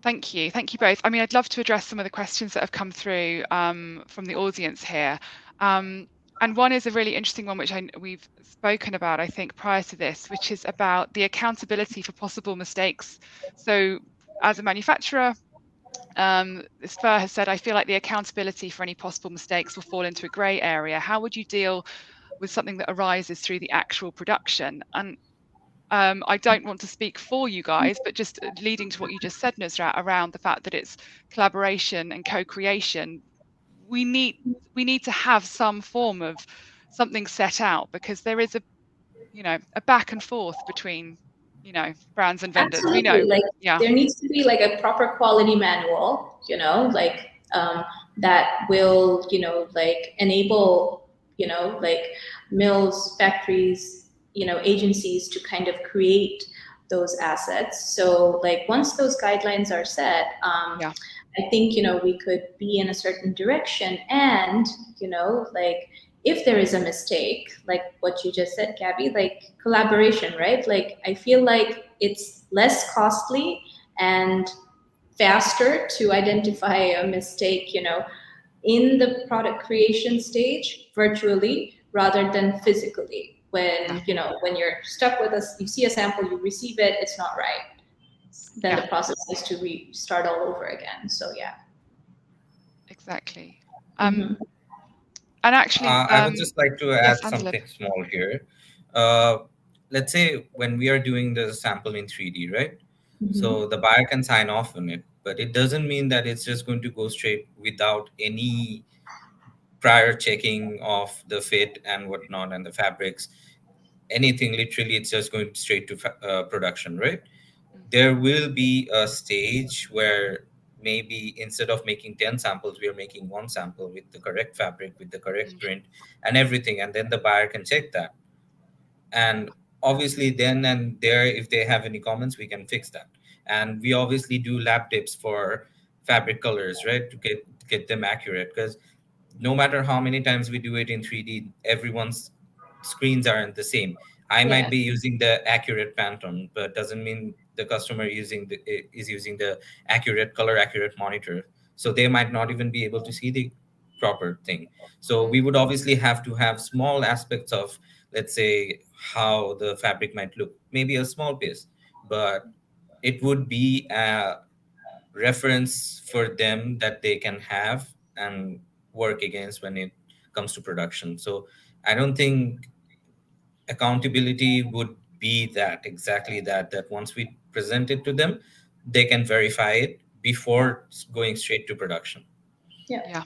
Thank you both. I mean, I'd love to address some of the questions that have come through from the audience here. And one is a really interesting one, which we've spoken about, I think, prior to this, which is about the accountability for possible mistakes. So as a manufacturer, Spur has said, I feel like the accountability for any possible mistakes will fall into a grey area. How would you deal with something that arises through the actual production? And I don't want to speak for you guys, but just leading to what you just said, Nusrat, around the fact that it's collaboration and co-creation. We need to have some form of something set out, because there is a back and forth between brands and vendors. Absolutely. We know, like yeah. There needs to be like a proper quality manual, like that will like enable like mills, factories, agencies to kind of create those assets. So like once those guidelines are set, Yeah. I think we could be in a certain direction. And like if there is a mistake, like what you just said, Gabby, like collaboration, right? Like I feel like it's less costly and faster to identify a mistake, in the product creation stage virtually rather than physically. When when you're stuck with us, you see a sample, you receive it, it's not right, then the process is to restart all over again. So yeah, exactly. Mhm. And actually, I would just like to add yes, Angela. something small here. Let's say when we are doing the sample in 3D, right? So the buyer can sign off on it, but it doesn't mean that it's just going to go straight without any prior checking of the fit and whatnot and the fabrics. Anything, literally, it's just going straight to production, right? There will be a stage where maybe instead of making 10 samples, we are making one sample with the correct fabric, with the correct print and everything. And then the buyer can check that. And obviously then and there, if they have any comments, we can fix that. And we obviously do lab dips for fabric colors, right? To get them accurate, because no matter how many times we do it in 3D, everyone's screens aren't the same. I might be using the accurate Pantone, but doesn't mean the customer is using the accurate color, accurate monitor. So they might not even be able to see the proper thing. So we would obviously have to have small aspects of, let's say, how the fabric might look, maybe a small piece, but it would be a reference for them that they can have and work against when it comes to production. So I don't think accountability would be exactly that once we present it to them, they can verify it before going straight to production. Yeah,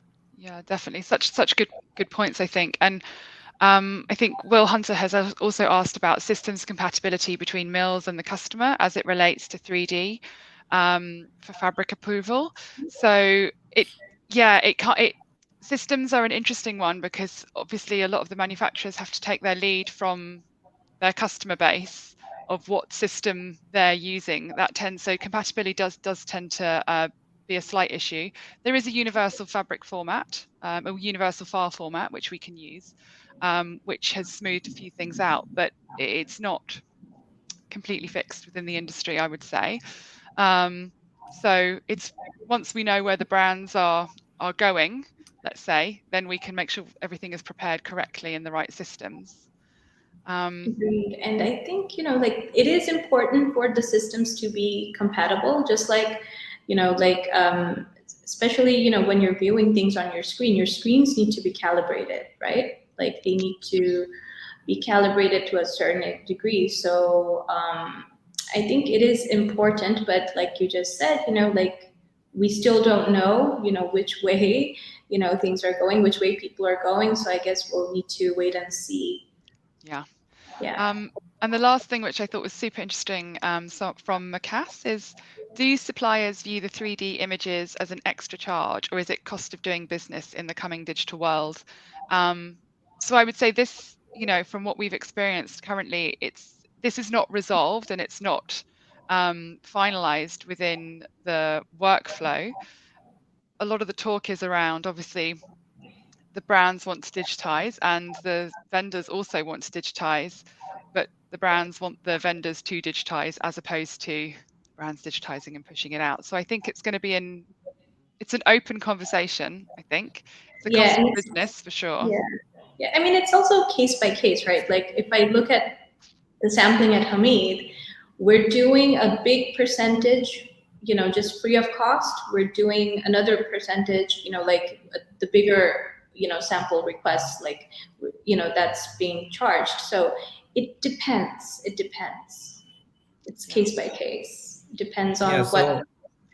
definitely. Such good points, I think. And I think Will Hunter has also asked about systems compatibility between mills and the customer as it relates to 3D for fabric approval. So systems are an interesting one, because obviously a lot of the manufacturers have to take their lead from their customer base of what system they're using. So compatibility does tend to be a slight issue. There is a universal fabric format, a universal file format, which we can use, which has smoothed a few things out, but it's not completely fixed within the industry, I would say. So it's once we know where the brands are going, let's say, then we can make sure everything is prepared correctly in the right systems. Agreed. And I think, like it is important for the systems to be compatible, just like, especially, when you're viewing things on your screens need to be calibrated, right? Like they need to be calibrated to a certain degree. So I think it is important, but like you just said, like we still don't know, which way, things are going, which way people are going. So I guess we'll need to wait and see. Yeah. Yeah. And the last thing, which I thought was super interesting, so from Macass, is do suppliers view the 3D images as an extra charge, or is it cost of doing business in the coming digital world? So I would say this, from what we've experienced currently, this is not resolved and it's not finalized within the workflow. A lot of the talk is around, obviously, the brands want to digitize and the vendors also want to digitize, but the brands want the vendors to digitize as opposed to brands digitizing and pushing it out. So I think it's going to be it's an open conversation. I think it's a cost of business for sure. Yeah. I mean, it's also case by case, right? Like if I look at the sampling at Hamid, we're doing a big percentage, just free of cost. We're doing another percentage, like the bigger, sample requests, like, that's being charged. So it depends. It's case by case. Depends on what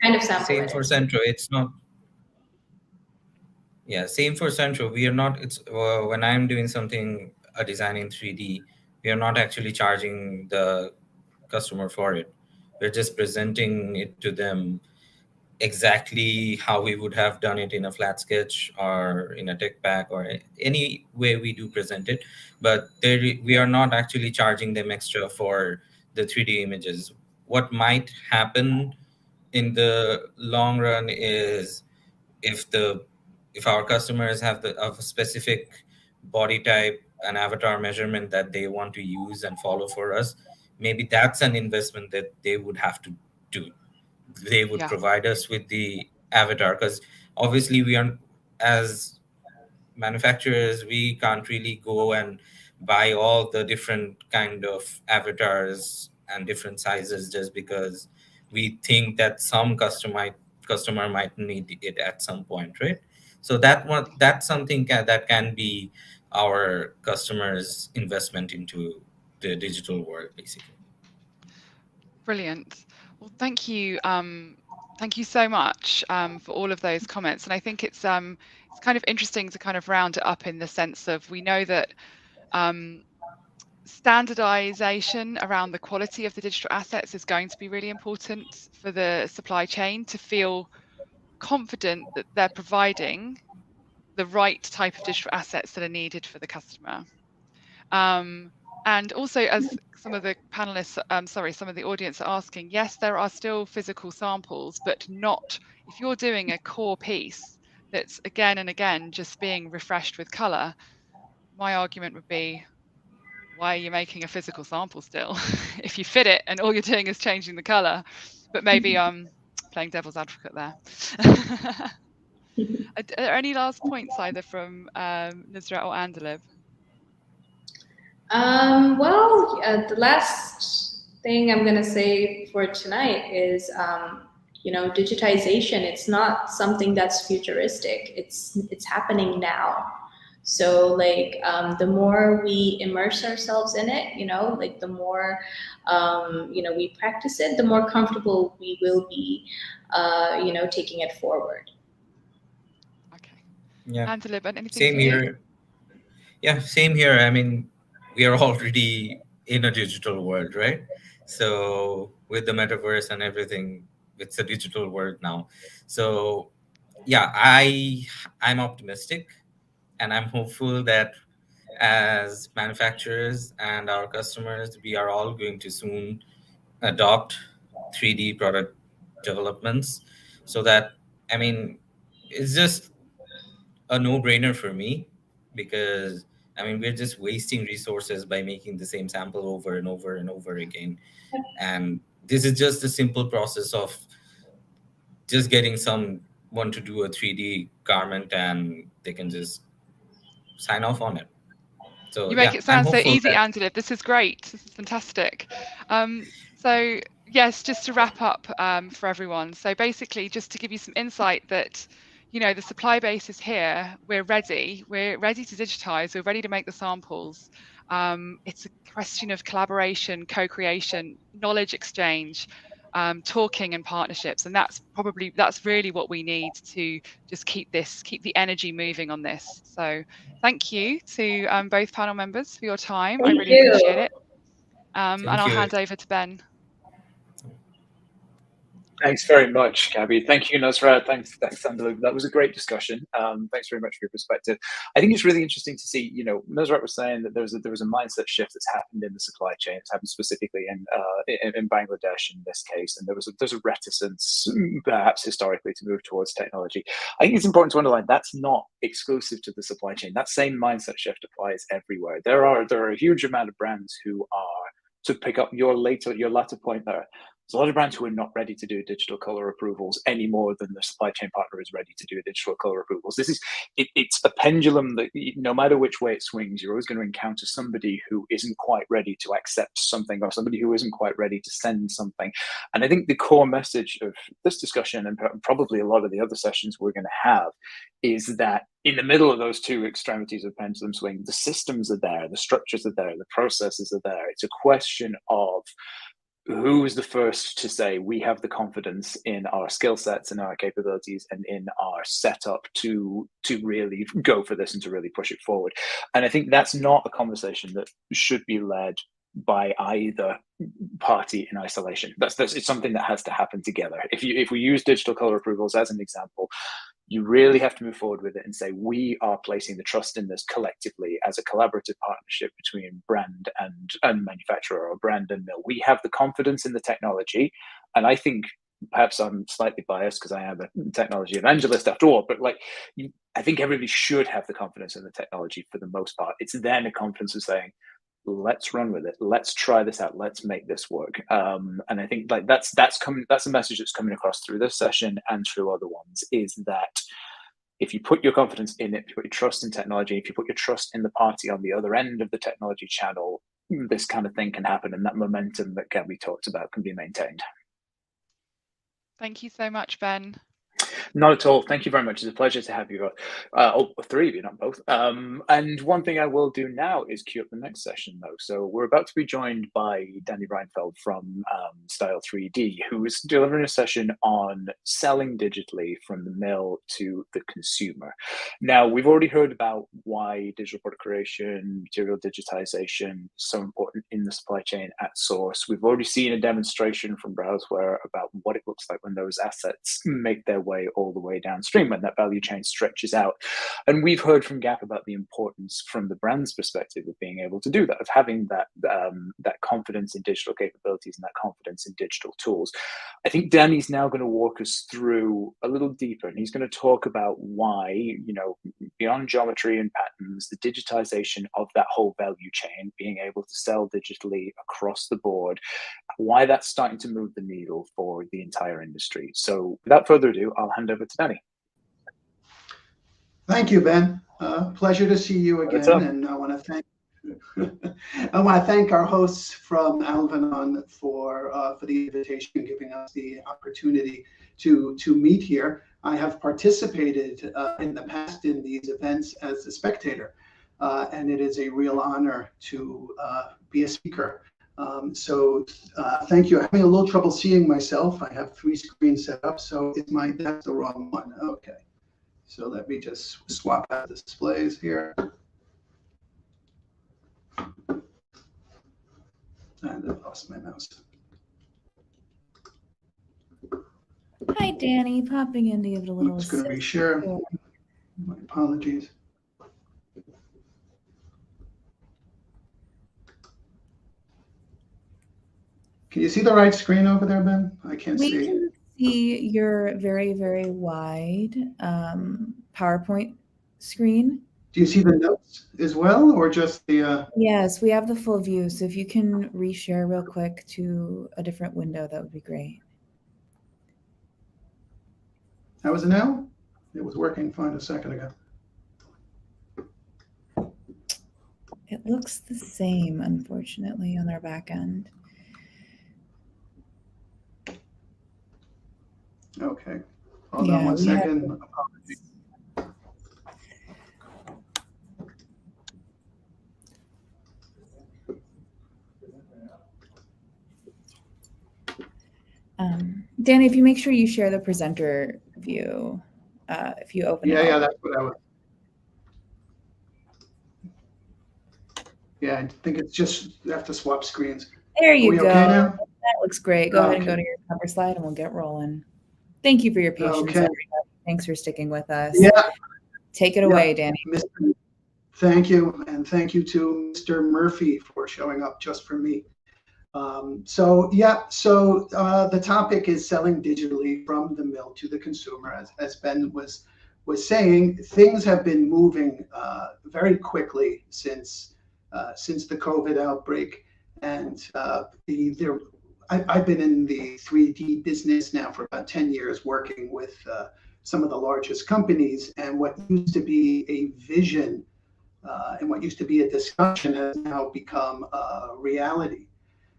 kind of sample same it for is. Centro. It's not. Yeah, same for Centro. We are not. It's when I'm doing something, a design in 3D, we are not actually charging the customer for it. We're just presenting it to them exactly how we would have done it in a flat sketch or in a tech pack or any way we do present it. But we are not actually charging them extra for the 3D images. What might happen in the long run is if our customers have of a specific body type and avatar measurement that they want to use and follow for us, maybe that's an investment that they would have to do. They would provide us with the avatar, because obviously we aren't, as manufacturers, we can't really go and buy all the different kind of avatars and different sizes just because we think that some customer might need it at some point, right? So that's something that can be our customers' investment into the digital world, basically. Brilliant. Well, thank you. Thank you so much for all of those comments. And I think it's kind of interesting to kind of round it up in the sense of, we know that standardization around the quality of the digital assets is going to be really important for the supply chain to feel confident that they're providing the right type of digital assets that are needed for the customer. And also, as some of the panelists, some of the audience are asking, yes, there are still physical samples, but not if you're doing a core piece that's again and again just being refreshed with color. My argument would be, why are you making a physical sample still if you fit it and all you're doing is changing the color? But maybe playing devil's advocate there. Are there any last points either from Nusrat or Andalib? Well, the last thing I'm going to say for tonight is, digitization. It's not something that's futuristic. It's happening now. So like the more we immerse ourselves in it, like the more we practice it, the more comfortable we will be, taking it forward. Okay. Yeah. Andalib, anything? Same here. Yeah, same here. I mean, we are already in a digital world, right? So with the metaverse and everything, it's a digital world now. So yeah, I'm optimistic, and I'm hopeful that as manufacturers and our customers, we are all going to soon adopt 3D product developments, so that, I mean, it's just a no-brainer for me, because I mean, we're just wasting resources by making the same sample over and over and over again. And this is just a simple process of just getting someone to do a 3D garment and they can just sign off on it. So you make yeah, it sound so easy, that... Andalib. This is great. This is fantastic. So yes, just to wrap up for everyone. So basically, just to give you some insight that, the supply base is here. We're ready. We're ready to digitize. We're ready to make the samples. It's a question of collaboration, co-creation, knowledge exchange. talking and partnerships, and that's really what we need to just keep the energy moving on this. So thank you to both panel members for your time. I really appreciate it. And I'll hand over to Ben. Thanks very much, Gabby. Thank you, Nusrat. Thanks, Sandra. That was a great discussion. Thanks very much for your perspective. I think it's really interesting to see, Nusrat was saying that there was a mindset shift that's happened in the supply chain. It's happened specifically in Bangladesh in this case, and there's a reticence, perhaps historically, to move towards technology. I think it's important to underline that's not exclusive to the supply chain. That same mindset shift applies everywhere. There are a huge amount of brands who are, to pick up your latter point there, there's a lot of brands who are not ready to do digital color approvals any more than the supply chain partner is ready to do digital color approvals. It's a pendulum that no matter which way it swings, you're always going to encounter somebody who isn't quite ready to accept something, or somebody who isn't quite ready to send something. And I think the core message of this discussion, and probably a lot of the other sessions we're going to have, is that in the middle of those two extremities of pendulum swing, the systems are there, the structures are there, the processes are there. It's a question of who is the first to say we have the confidence in our skill sets and our capabilities and in our setup to really go for this and to really push it forward. And I think that's not a conversation that should be led by either party in isolation. It's something that has to happen together. If we use digital color approvals as an example, you really have to move forward with it and say, we are placing the trust in this collectively as a collaborative partnership between brand and manufacturer, or brand and mill. We have the confidence in the technology. And I think perhaps I'm slightly biased because I am a technology evangelist after all, but I think everybody should have the confidence in the technology for the most part. It's then a confidence of saying, let's run with it. Let's try this out. Let's make this work. And I think that's a message that's coming across through this session and through other ones, is that if you put your confidence in it, if you put your trust in technology, if you put your trust in the party on the other end of the technology channel, this kind of thing can happen, and that momentum that Gabby talked about can be maintained. Thank you so much, Ben. Not at all. Thank you very much. It's a pleasure to have you. Three of you, not both. And one thing I will do now is queue up the next session, though. So we're about to be joined by Danny Reinfeld from Style 3D, who is delivering a session on selling digitally from the mill to the consumer. Now, we've already heard about why digital product creation, material digitization is so important in the supply chain at source. We've already seen a demonstration from Browseware about what it looks like when those assets make their way all the way downstream, when that value chain stretches out. And we've heard from Gap about the importance from the brand's perspective of being able to do that, of having that confidence in digital capabilities and that confidence in digital tools. I think Danny's now going to walk us through a little deeper, and he's going to talk about why, beyond geometry and patterns, the digitization of that whole value chain, being able to sell digitally across the board, why that's starting to move the needle for the entire industry. So without further ado, I'll hand over to Danny. Thank you, Ben. Pleasure to see you again, and I want to thank our hosts from Alvanon for the invitation, giving us the opportunity to meet here. I have participated in the past in these events as a spectator, and it is a real honor to be a speaker. So thank you. I'm having a little trouble seeing myself. I have 3 screens set up, so that's the wrong one. Okay. So let me just swap out the displays here. And I lost my mouse. Hi, Danny. Popping in to give it a little. It's going to reshare. My apologies. Can you see the right screen over there, Ben? I can't see. We can see your very, very wide PowerPoint screen. Do you see the notes as well, or just the? Yes, we have the full view. So if you can reshare real quick to a different window, that would be great. How is it now? It was working fine a second ago. It looks the same, unfortunately, on our back end. Okay. Hold on one second. Apologies. Danny, if you make sure you share the presenter view, if you open it. Yeah, that's what I was. Yeah, I think it's just, you have to swap screens. There you we go. okay now? That looks great. Go ahead and go Okay. to your cover slide and we'll get rolling. Thank you for your patience, Okay. everybody. Thanks for sticking with us. Yeah. Take it away, Danny. Thank you, and thank you to Mr. Murphy for showing up just for me. So the topic is selling digitally from the mill to the consumer. As Ben was saying, things have been moving very quickly since the COVID outbreak, and I've been in the 3D business now for about 10 years, working with some of the largest companies, and what used to be a vision and what used to be a discussion has now become a reality.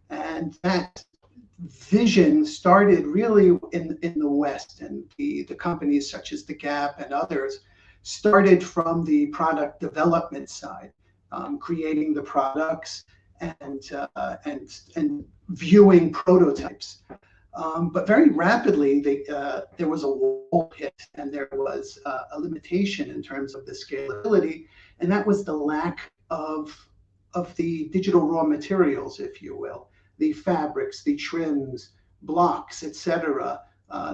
And that vision started really in the West, and the companies such as the Gap and others started from the product development side, creating the products and viewing prototypes. But very rapidly, there was a wall hit, and there was a limitation in terms of the scalability, and that was the lack of the digital raw materials, if you will, the fabrics, the trims, blocks, etc.,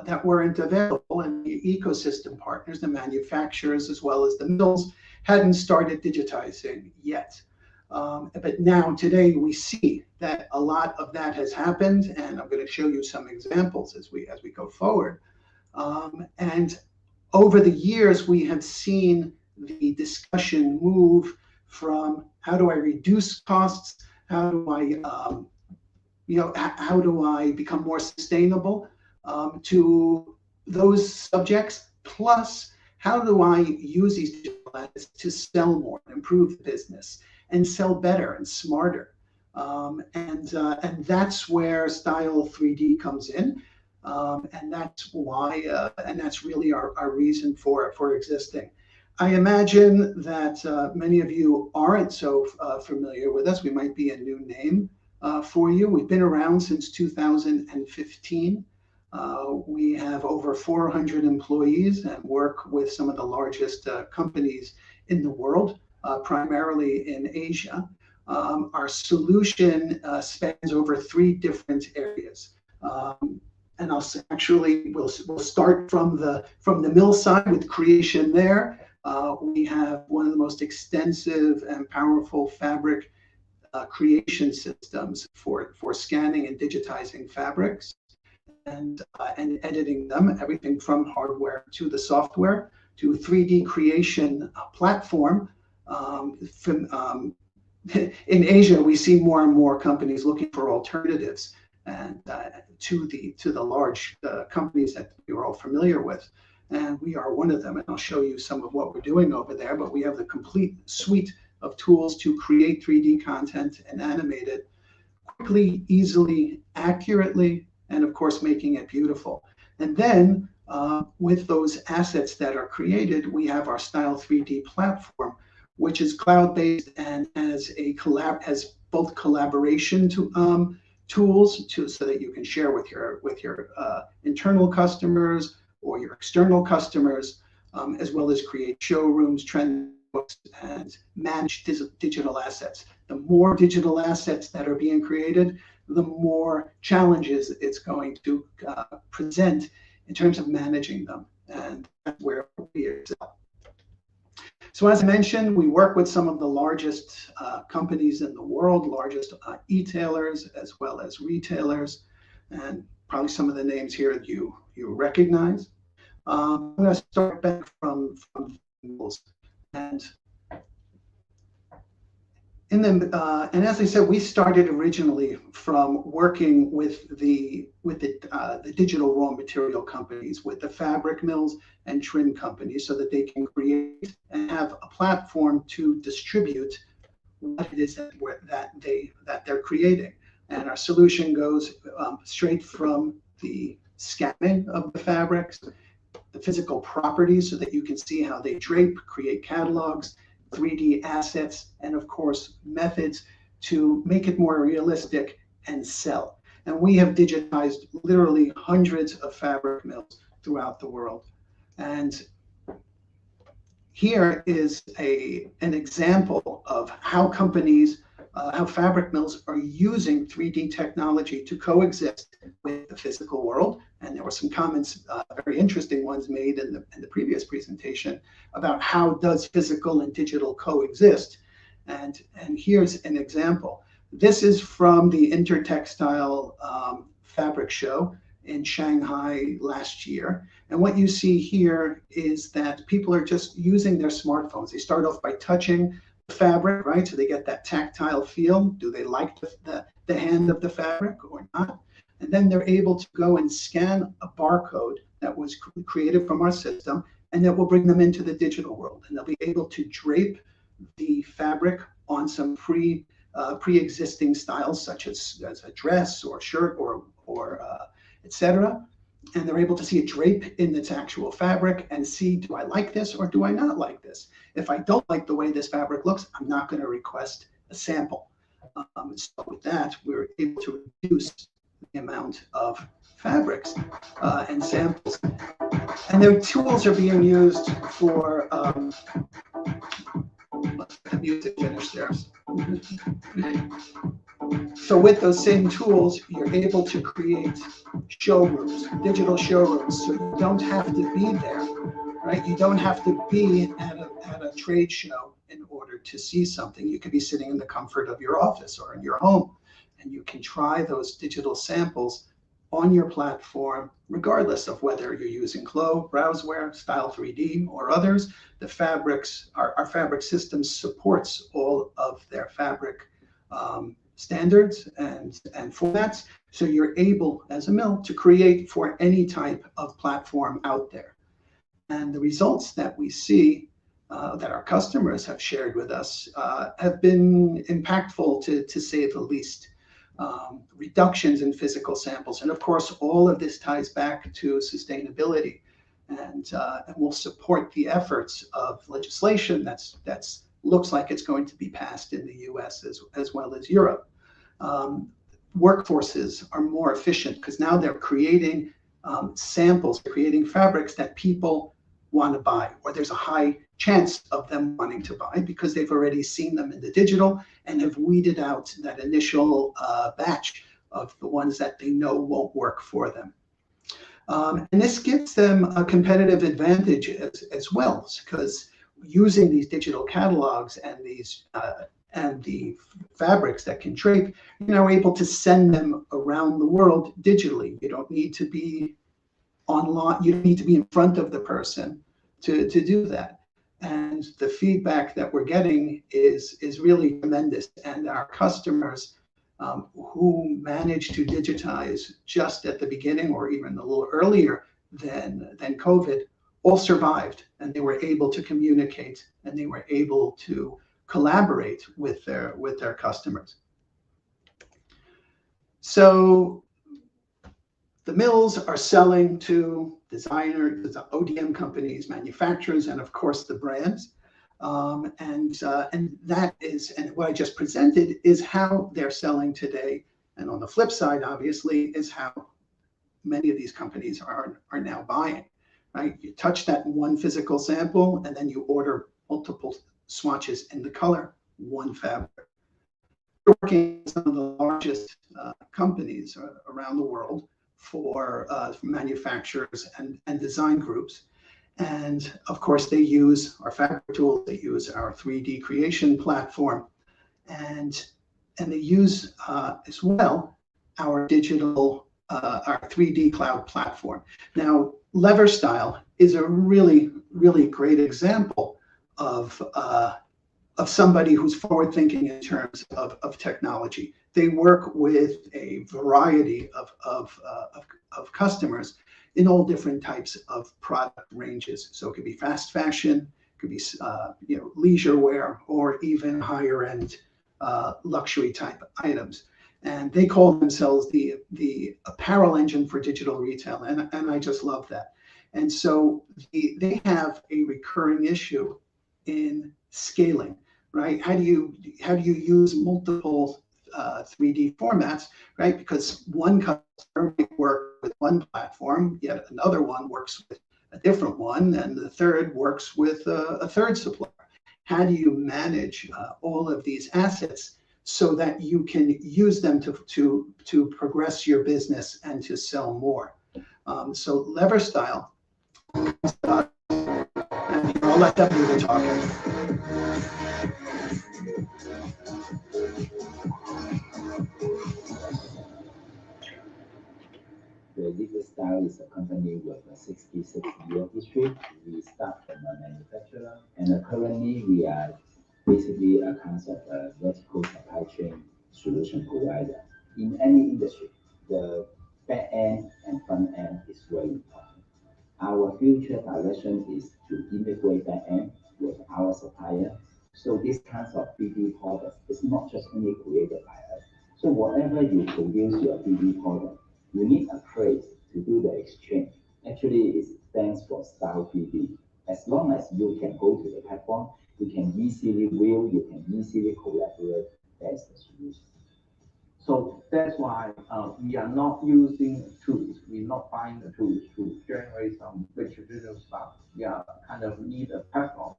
that weren't available, and the ecosystem partners, the manufacturers, as well as the mills, hadn't started digitizing yet. But now today we see that a lot of that has happened, and I'm going to show you some examples as we go forward. And over the years, we have seen the discussion move from how do I reduce costs, how do I become more sustainable, to those subjects, plus how do I use these digital assets to sell more, improve the business, and sell better and smarter. And that's where Style 3D comes in. And that's why, and that's really our reason for existing. I imagine that many of you aren't so familiar with us. We might be a new name for you. We've been around since 2015. We have over 400 employees and work with some of the largest companies in the world, primarily in Asia. Our solution spans over 3 different areas. And we'll start from the mill side with creation there. We have one of the most extensive and powerful fabric creation systems for scanning and digitizing fabrics and editing them, everything from hardware to the software to 3D creation platform. In Asia, we see more and more companies looking for alternatives and to the large companies that you're all familiar with. And we are one of them, and I'll show you some of what we're doing over there, but we have the complete suite of tools to create 3D content and animate it quickly, easily, accurately, and of course, making it beautiful. And then with those assets that are created, we have our Style 3D platform, which is cloud-based and has both collaboration tools so that you can share with your internal customers or your external customers, as well as create showrooms, trend books, and manage digital assets. The more digital assets that are being created, the more challenges it's going to present in terms of managing them, and that's where we excel. So as I mentioned, we work with some of the largest companies in the world, largest e-tailers as well as retailers, and probably some of the names here that you recognize. I'm going to start back from and as I said, we started originally from working with the digital raw material companies, with the fabric mills and trim companies, so that they can create and have a platform to distribute what it is that they're creating. And our solution goes straight from the scanning of the fabrics, the physical properties, so that you can see how they drape, create catalogs, 3D assets, and of course methods to make it more realistic and sell. And we have digitized literally hundreds of fabric mills throughout the world. And here is an example of how companies, how fabric mills are using 3D technology to coexist with the physical world. And there were some comments, very interesting ones made in the previous presentation about how does physical and digital coexist. And here's an example. This is from the Intertextile Fabric Show in Shanghai last year. And what you see here is that people are just using their smartphones. They start off by touching the fabric, right? So they get that tactile feel. Do they like the hand of the fabric or not? And then they're able to go and scan a barcode that was created from our system, and that will bring them into the digital world. And they'll be able to drape the fabric on some pre-existing styles, such as a dress or a shirt or etc. And they're able to see it drape in its actual fabric and see, do I like this or do I not like this? If I don't like the way this fabric looks, I'm not going to request a sample. So with that, we're able to reduce the amount of fabrics and samples. And their tools are being used for the music finish there. So with those same tools, you're able to create showrooms, digital showrooms, so you don't have to be there, right? You don't have to be at a trade show in order to see something. You could be sitting in the comfort of your office or in your home, and you can try those digital samples on your platform, regardless of whether you're using Clo, Browseware, Style3D, or others. The fabrics, our fabric system supports all of their fabric standards and formats. So you're able, as a mill, to create for any type of platform out there. And the results that we see, that our customers have shared with us, have been impactful to say the least. Reductions in physical samples. And of course, all of this ties back to sustainability and will support the efforts of legislation that's looks like it's going to be passed in the US as well as Europe. Workforces are more efficient because now they're creating samples, creating fabrics that people want to buy, or there's a high chance of them wanting to buy because they've already seen them in the digital and have weeded out that initial batch of the ones that they know won't work for them. And this gives them a competitive advantage as well, because using these digital catalogs and these and the fabrics that can drape, you're now able to send them around the world digitally. You don't need to be online. You don't need to be in front of the person to do that. And the feedback that we're getting is really tremendous. And our customers who managed to digitize just at the beginning or even a little earlier than COVID all survived, and they were able to communicate and they were able to collaborate with their customers. So the mills are selling to designers, ODM companies, manufacturers, and of course the brands. And that is, and what I just presented is how they're selling today. And on the flip side, obviously, is how many of these companies are now buying. Right? You touch that one physical sample, and then you order multiple swatches in the color, one fabric. We're working with some of the largest companies around the world for manufacturers and design groups. And of course, they use our fabric tool, they use our 3D creation platform, and they use as well our digital, our 3D cloud platform. Now, Leverstyle is a really, really great example of somebody who's forward-thinking in terms of technology. They work with a variety of customers in all different types of product ranges. So it could be fast fashion, it could be leisure wear, or even higher end luxury type items. And they call themselves the apparel engine for digital retail, and I just love that. And so they have a recurring issue in scaling, right? How do you use multiple 3D formats, right? Because one customer might work with one platform, yet another one works with a different one, and the third works with a third supplier. How do you manage all of these assets so that you can use them to progress your business and to sell more? So lever style, and I'll let them do the talking. The Digitization is a company with a 66-year history. We start from a manufacturer, and currently we are basically a kind of a vertical supply chain solution provider. In any industry, the back end and front end is very important. Our future direction is to integrate back end with our supplier. So this kind of 3D product is not just only created by us. So whatever you produce your 3D product, you need a place to do the exchange. Actually, it stands for Style 3D. As long as you can go to the platform, you can easily view, you can easily collaborate. That's the solution. So that's why we are not using tools. We're not buying the tools to generate some very traditional stuff. We are kind of need a platform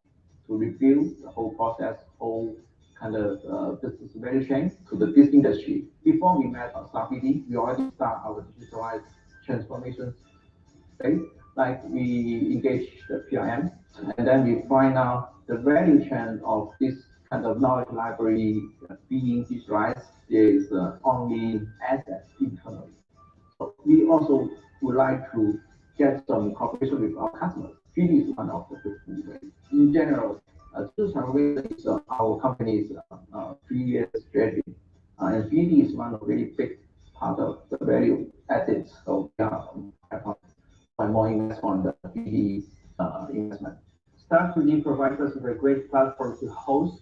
to review the whole process, whole kind of business value chain to this industry. Before we met on Style 3D, we already start our digitalized transformation phase. Like we engage the PRM, and then we find out the value chain of this kind of knowledge library being digitalized is only assets internally. So we also would like to get some cooperation with our customers. 3D is one of the ways. In general, digital is our company's 3-year strategy. And 3D is one of really big part of the value assets. So we are more invest on the 3D investment. Style 3D provides us with a great platform to host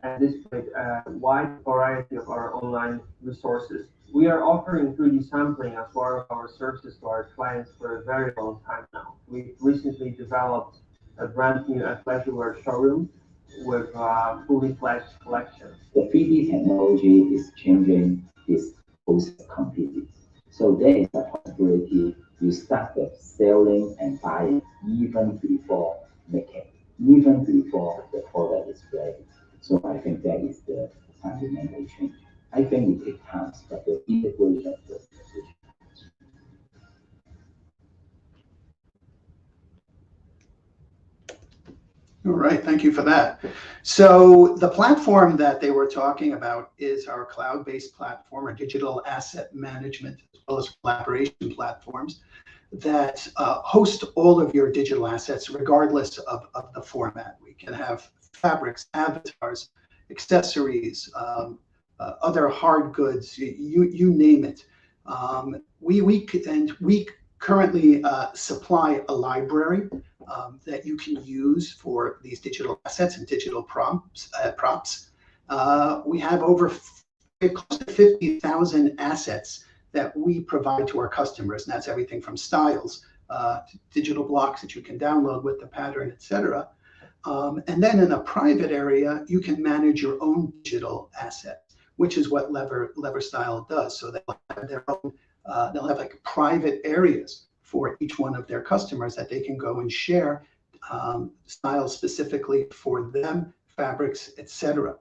and display a wide variety of our online resources. We are offering 3D sampling as one of our services to our clients for a very long time now. We recently developed a brand new athleisure showroom with a fully fledged collection. The 3D technology is changing this process completely. So there is a possibility you start the selling and buying even before making, even before the product is ready. So I think that is the fundamental change. I think it takes time, but the integration of the solution. All right, thank you for that. So the platform that they were talking about is our cloud-based platform, or digital asset management, as well as collaboration platforms that host all of your digital assets regardless of the format. We can have fabrics, avatars, accessories, other hard goods, you name it. We currently supply a library that you can use for these digital assets and digital props. We have over close to 50,000 assets that we provide to our customers, and that's everything from styles, to digital blocks that you can download with the pattern, etc. And then in a private area, you can manage your own digital assets, which is what Lever Style does. So they'll have their own, they'll have like private areas for each one of their customers that they can go and share styles specifically for them, fabrics, etc.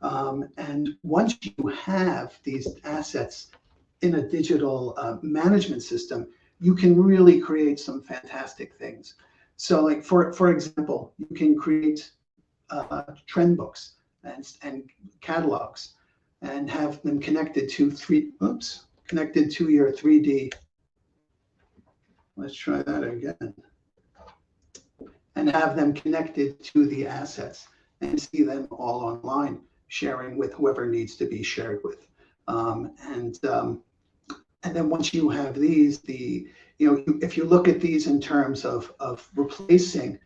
And once you have these assets in a digital management system, you can really create some fantastic things. So like for example, you can create trend books and catalogs and have them connected to connected to your 3D. Let's try that again. And have them connected to the assets and see them all online, sharing with whoever needs to be shared with. And then once you have these, if you look at these in terms of replacing,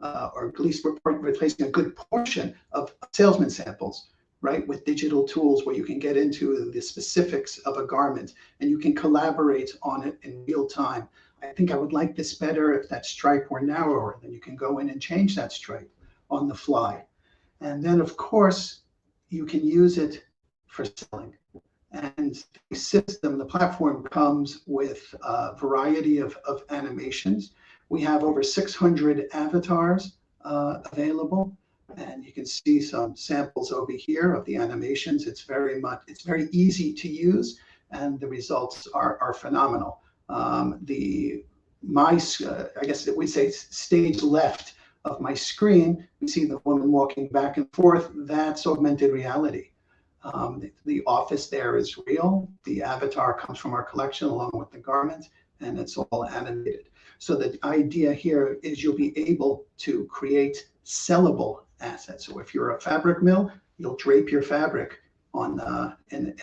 or at least replacing a good portion of salesman samples, right, with digital tools where you can get into the specifics of a garment and you can collaborate on it in real time. I think I would like this better if that stripe were narrower. Then you can go in and change that stripe on the fly. And then, of course, you can use it for selling. And the system, the platform comes with a variety of animations. We have over 600 avatars available, and you can see some samples over here of the animations. It's very easy to use, and the results are phenomenal. I guess we say stage left of my screen, we see the woman walking back and forth. That's augmented reality. The office there is real. The avatar comes from our collection along with the garment, and it's all animated. So the idea here is you'll be able to create sellable assets. So if you're a fabric mill, you'll drape your fabric on in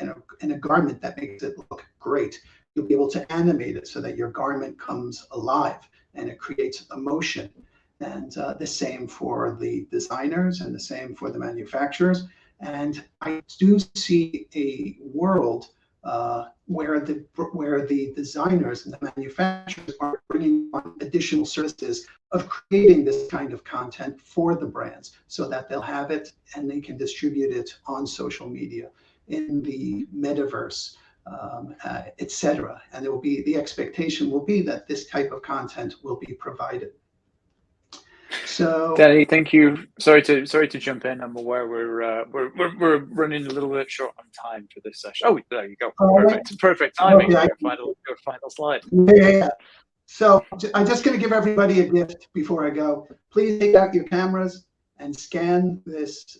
a garment that makes it look great. You'll be able to animate it so that your garment comes alive and it creates emotion. And the same for the designers and the same for the manufacturers. And I do see a world where the designers and the manufacturers are bringing on additional services of creating this kind of content for the brands so that they'll have it and they can distribute it on social media, in the metaverse, etc. And it will be, the expectation will be that this type of content will be provided. So, Danny, thank you. Sorry to jump in. I'm aware we're running a little bit short on time for this session. Oh, there you go. Perfect timing. Okay, Your final slide. Yeah. So I'm just going to give everybody a gift before I go. Please take out your cameras and scan this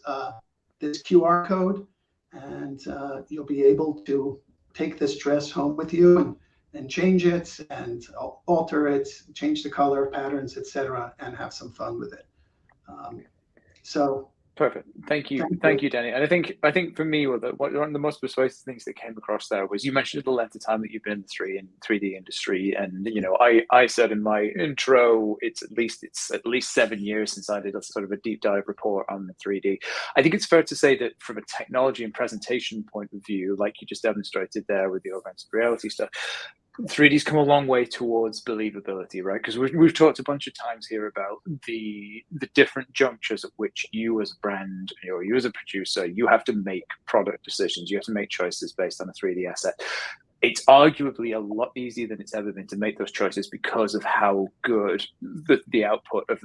this QR code, and you'll be able to take this dress home with you and change it and alter it, change the color patterns, etc., and have some fun with it. So perfect. Thank you, Danny. And I think for me, one of the most persuasive things that came across there was you mentioned the length of time that you've been in the 3D industry, and I said in my intro it's at least 7 years since I did a sort of a deep dive report on the 3D. I think it's fair to say that from a technology and presentation point of view, like you just demonstrated there with the augmented reality stuff, 3D's come a long way towards believability, right? Because we've talked a bunch of times here about the different junctures at which you as a brand or you as a producer, you have to make product decisions. You have to make choices based on a 3D asset. It's arguably a lot easier than it's ever been to make those choices because of how good the output of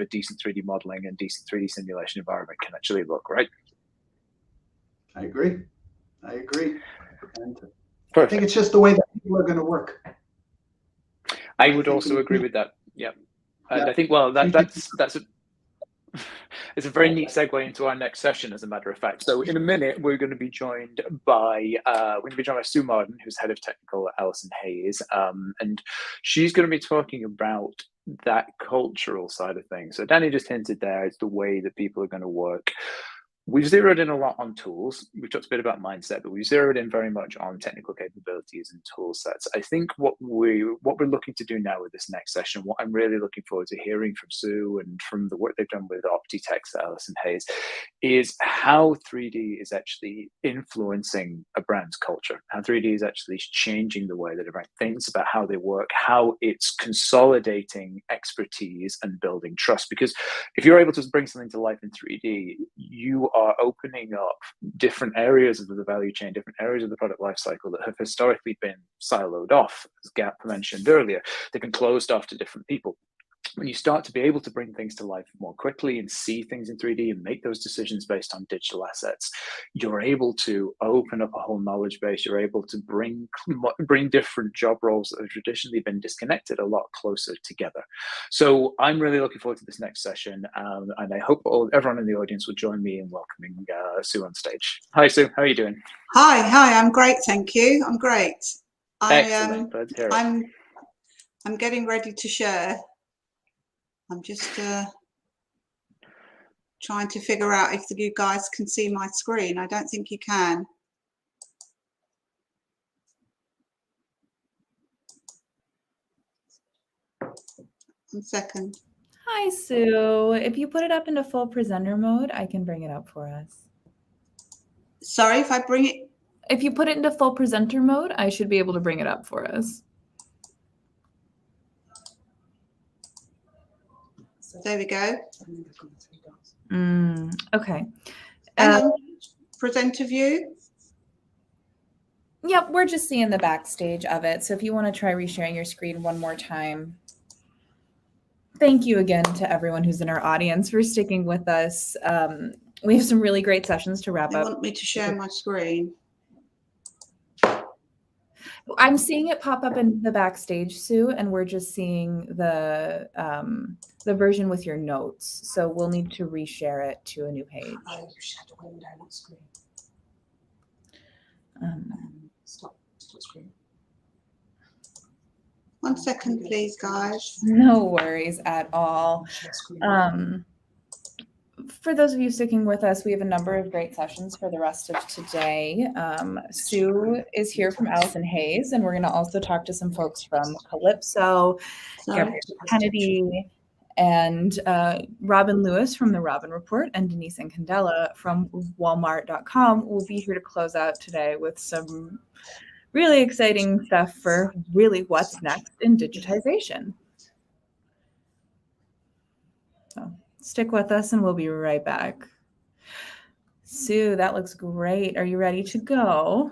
a decent 3D modeling and decent 3D simulation environment can actually look, right? I agree. And perfect. I think it's just the way that people are going to work. I would also agree with that. Yeah. And I think, well, it's a very neat segue into our next session, as a matter of fact. So in a minute, we're going to be joined by Sue Martin, who's head of technical at Alison Hayes, and she's going to be talking about that cultural side of things. So Danny just hinted there, it's the way that people are going to work. We've zeroed in a lot on tools. We've talked a bit about mindset, but we've zeroed in very much on technical capabilities and tool sets. I think what we're looking to do now with this next session, what I'm really looking forward to hearing from Sue and from the work they've done with Optitex at Alison Hayes, is how 3D is actually influencing a brand's culture, how 3D is actually changing the way that a brand thinks about how they work, how it's consolidating expertise and building trust. Because if you're able to bring something to life in 3D, you are opening up different areas of the value chain, different areas of the product lifecycle that have historically been siloed off, as Gap mentioned earlier. They've been closed off to different people. When you start to be able to bring things to life more quickly and see things in 3D and make those decisions based on digital assets, you're able to open up a whole knowledge base. You're able to bring different job roles that have traditionally been disconnected a lot closer together. So I'm really looking forward to this next session, and I hope everyone in the audience will join me in welcoming Sue on stage. Hi, Sue. How are you doing? Hi. I'm great, thank you. I'm great. Excellent. Let's hear it. I'm getting ready to share. I'm just trying to figure out if you guys can see my screen. I don't think you can. 1 second. Hi, Sue. If you put it up into full presenter mode, I can bring it up for us. Sorry, if I bring it? If you put it into full presenter mode, I should be able to bring it up for us. There we go. Okay. Hang on. Presenter view. Yep, we're just seeing the backstage of it. So if you want to try resharing your screen one more time. Thank you again to everyone who's in our audience for sticking with us. We have some really great sessions to wrap They up. want me to share my screen. I'm seeing it pop up in the backstage, Sue, and we're just seeing the version with your notes. So we'll need to reshare it to a new page. Oh, you shared a window, not screen. Stop screen. 1 second, please, guys. No worries at all. For those of you sticking with us, we have a number of great sessions for the rest of today. Sue is here from Allison Hayes, and we're going to also talk to some folks from Calypso, Gabrielle Kennedy, and Robin Lewis from the Robin Report, and Denise and Candela from Walmart.com will be here to close out today with some really exciting stuff for really what's next in digitization. So stick with us and we'll be right back. Sue, that looks great. Are you ready to go?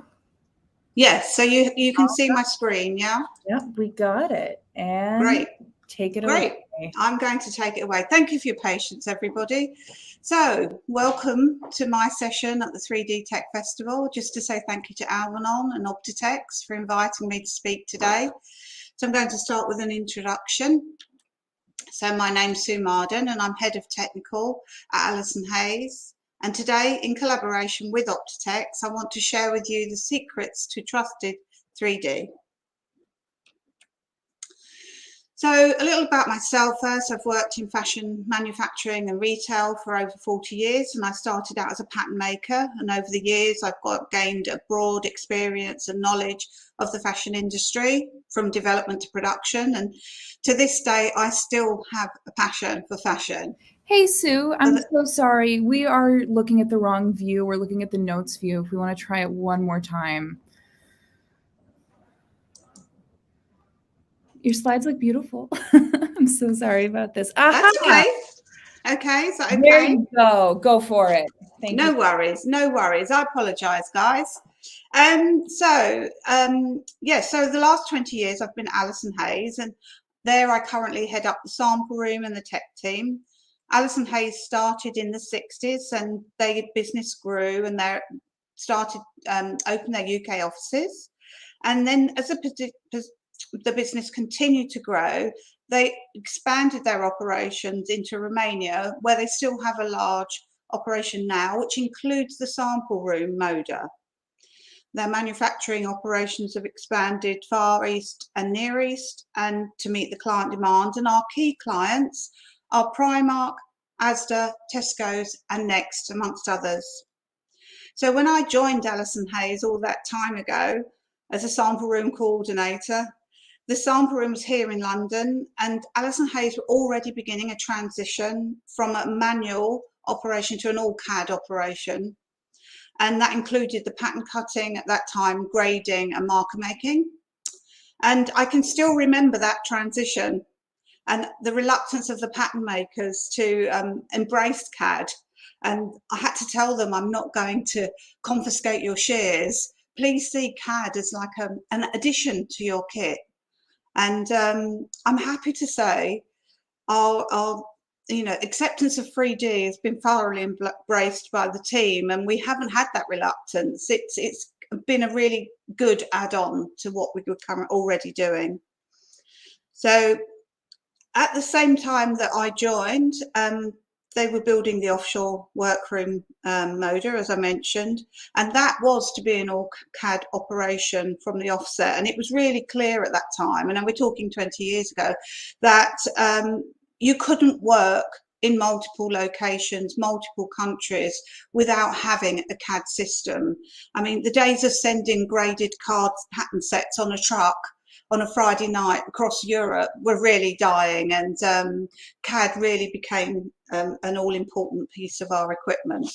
Yes, so you can see my screen, yeah? Yep, we got it. And great. Take it Great. away. I'm going to take it away. Thank you for your patience, everybody. So welcome to my session at the 3D Tech Festival. Just to say thank you to Alvanon and Optitex for inviting me to speak today. So I'm going to start with an introduction. So my name's Sue Marden and I'm Head of Technical at Allison Hayes. And today, in collaboration with Optitex, I want to share with you the secrets to trusted 3D. So a little about myself first. I've worked in fashion manufacturing and retail for over 40 years, and I started out as a pattern maker. And over the years, I've gained a broad experience and knowledge of the fashion industry, from development to production. And to this day, I still have a passion for fashion. Hey, Sue, I'm so sorry. We are looking at the wrong view. We're looking at the notes view. If we want to try it one more time. Your slides look beautiful. I'm so sorry about this. That's okay. Okay, is that okay? There you go. Go for it. Thank you. No worries, no worries. I apologise, guys. So the last 20 years I've been at Allison Hayes, and there I currently head up the sample room and the tech team. Allison Hayes started in the 60s, and their business grew, and they started open their UK offices. And then as the business continued to grow, they expanded their operations into Romania, where they still have a large operation now, which includes the sample room Moda. Their manufacturing operations have expanded Far East and Near East, and to meet the client demand. And our key clients are Primark, Asda, Tesco's, and Next, amongst others. So when I joined Allison Hayes all that time ago as a sample room coordinator, the sample room was here in London, and Allison Hayes were already beginning a transition from a manual operation to an all CAD operation. And that included the pattern cutting at that time, grading and marker making. And I can still remember that transition and the reluctance of the pattern makers to embrace CAD. And I had to tell them, I'm not going to confiscate your shares. Please see CAD as like an addition to your kit. And I'm happy to say our acceptance of 3D has been thoroughly embraced by the team, and we haven't had that reluctance. It's been a really good add-on to what we were already doing. So at the same time that I joined, they were building the offshore workroom Moda, as I mentioned, and that was to be an all CAD operation from the offset. And it was really clear at that time, and we're talking 20 years ago, that you couldn't work in multiple locations, multiple countries, without having a CAD system. I mean, the days of sending graded card pattern sets on a truck on a Friday night across Europe were really dying, and CAD really became an all-important piece of our equipment.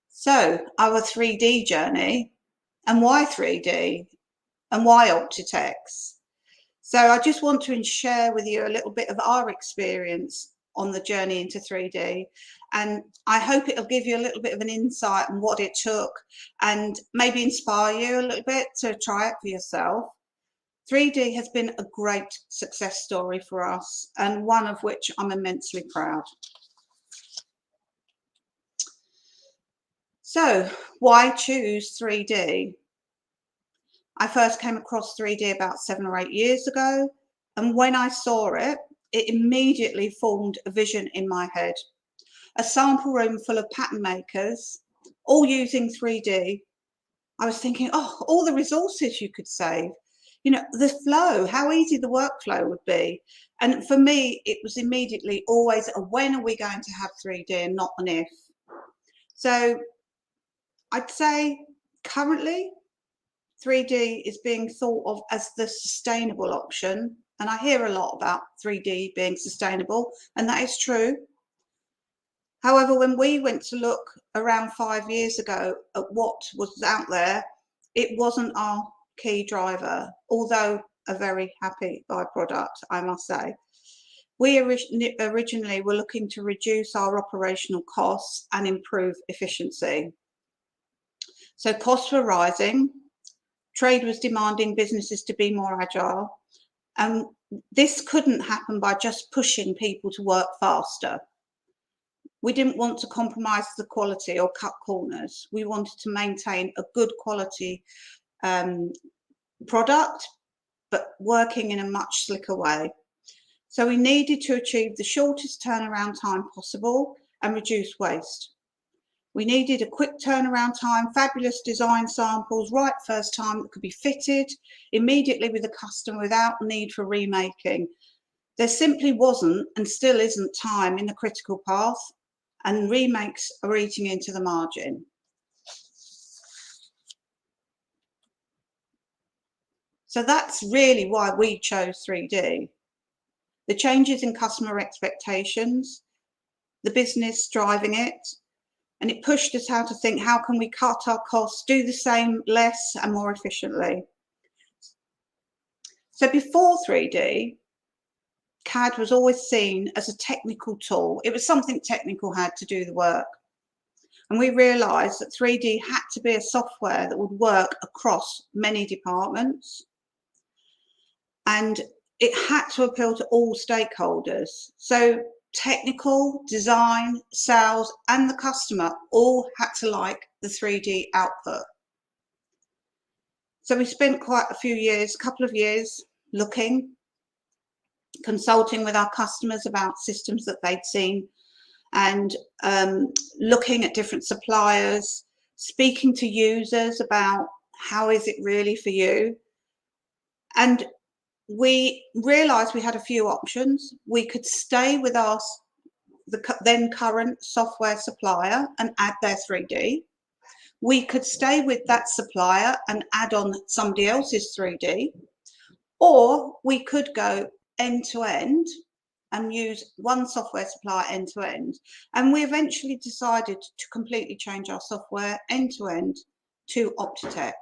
So our 3D journey, and why 3D, and why Optitex? So I just want to share with you a little bit of our experience on the journey into 3D. And I hope it'll give you a little bit of an insight on what it took and maybe inspire you a little bit to try it for yourself. 3D has been a great success story for us, and one of which I'm immensely proud. So why choose 3D? I first came across 3D about 7 or 8 years ago, and when I saw it, it immediately formed a vision in my head. A sample room full of pattern makers, all using 3D. I was thinking, oh, all the resources you could save. You know, the flow, how easy the workflow would be. And for me, it was immediately always a when are we going to have 3D and not an if. So I'd say currently 3D is being thought of as the sustainable option. And I hear a lot about 3D being sustainable, and that is true. However, when we went to look around 5 years ago at what was out there, it wasn't our key driver, although a very happy byproduct, I must say. We originally were looking to reduce our operational costs and improve efficiency. So costs were rising, trade was demanding businesses to be more agile, and this couldn't happen by just pushing people to work faster. We didn't want to compromise the quality or cut corners. We wanted to maintain a good quality product, but working in a much slicker way. So we needed to achieve the shortest turnaround time possible and reduce waste. We needed a quick turnaround time, fabulous design samples, right first time that could be fitted immediately with the customer without need for remaking. There simply wasn't and still isn't time in the critical path, and remakes are eating into the margin. So that's really why we chose 3D. The changes in customer expectations, the business driving it, and it pushed us how to think, how can we cut our costs, do the same less and more efficiently? So before 3D, CAD was always seen as a technical tool. It was something technical had to do the work. And we realized that 3D had to be a software that would work across many departments. And it had to appeal to all stakeholders. So technical, design, sales, and the customer all had to like the 3D output. So we spent quite a few years, a couple of years, looking, consulting with our customers about systems that they'd seen, and looking at different suppliers, speaking to users about how is it really for you. And we realized we had a few options. We could stay with the then current software supplier and add their 3D. We could stay with that supplier and add on somebody else's 3D, or we could go end to end and use one software supplier end to end. And we eventually decided to completely change our software end to end to Optitex.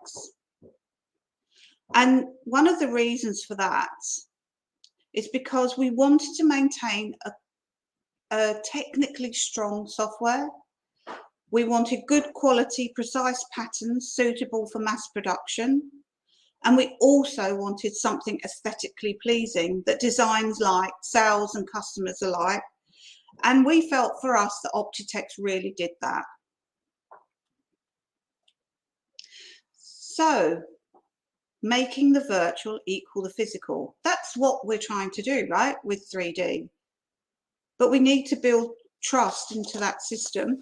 And one of the reasons for that is because we wanted to maintain a technically strong software. We wanted good quality, precise patterns suitable for mass production. And we also wanted something aesthetically pleasing that designers like, sales and customers alike. And we felt for us that Optitex really did that. So, making the virtual equal the physical. That's what we're trying to do, right, with 3D. But we need to build trust into that system.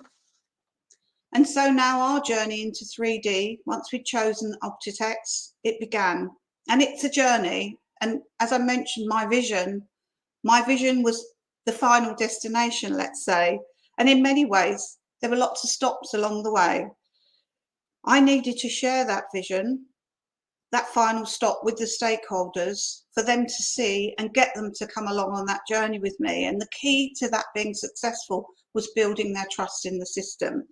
And so now our journey into 3D, once we'd chosen Optitex, it began. And it's a journey. And as I mentioned, my vision was the final destination, let's say. And in many ways, there were lots of stops along the way. I needed to share that vision, that final stop with the stakeholders, for them to see and get them to come along on that journey with me. And the key to that being successful was building their trust in the system.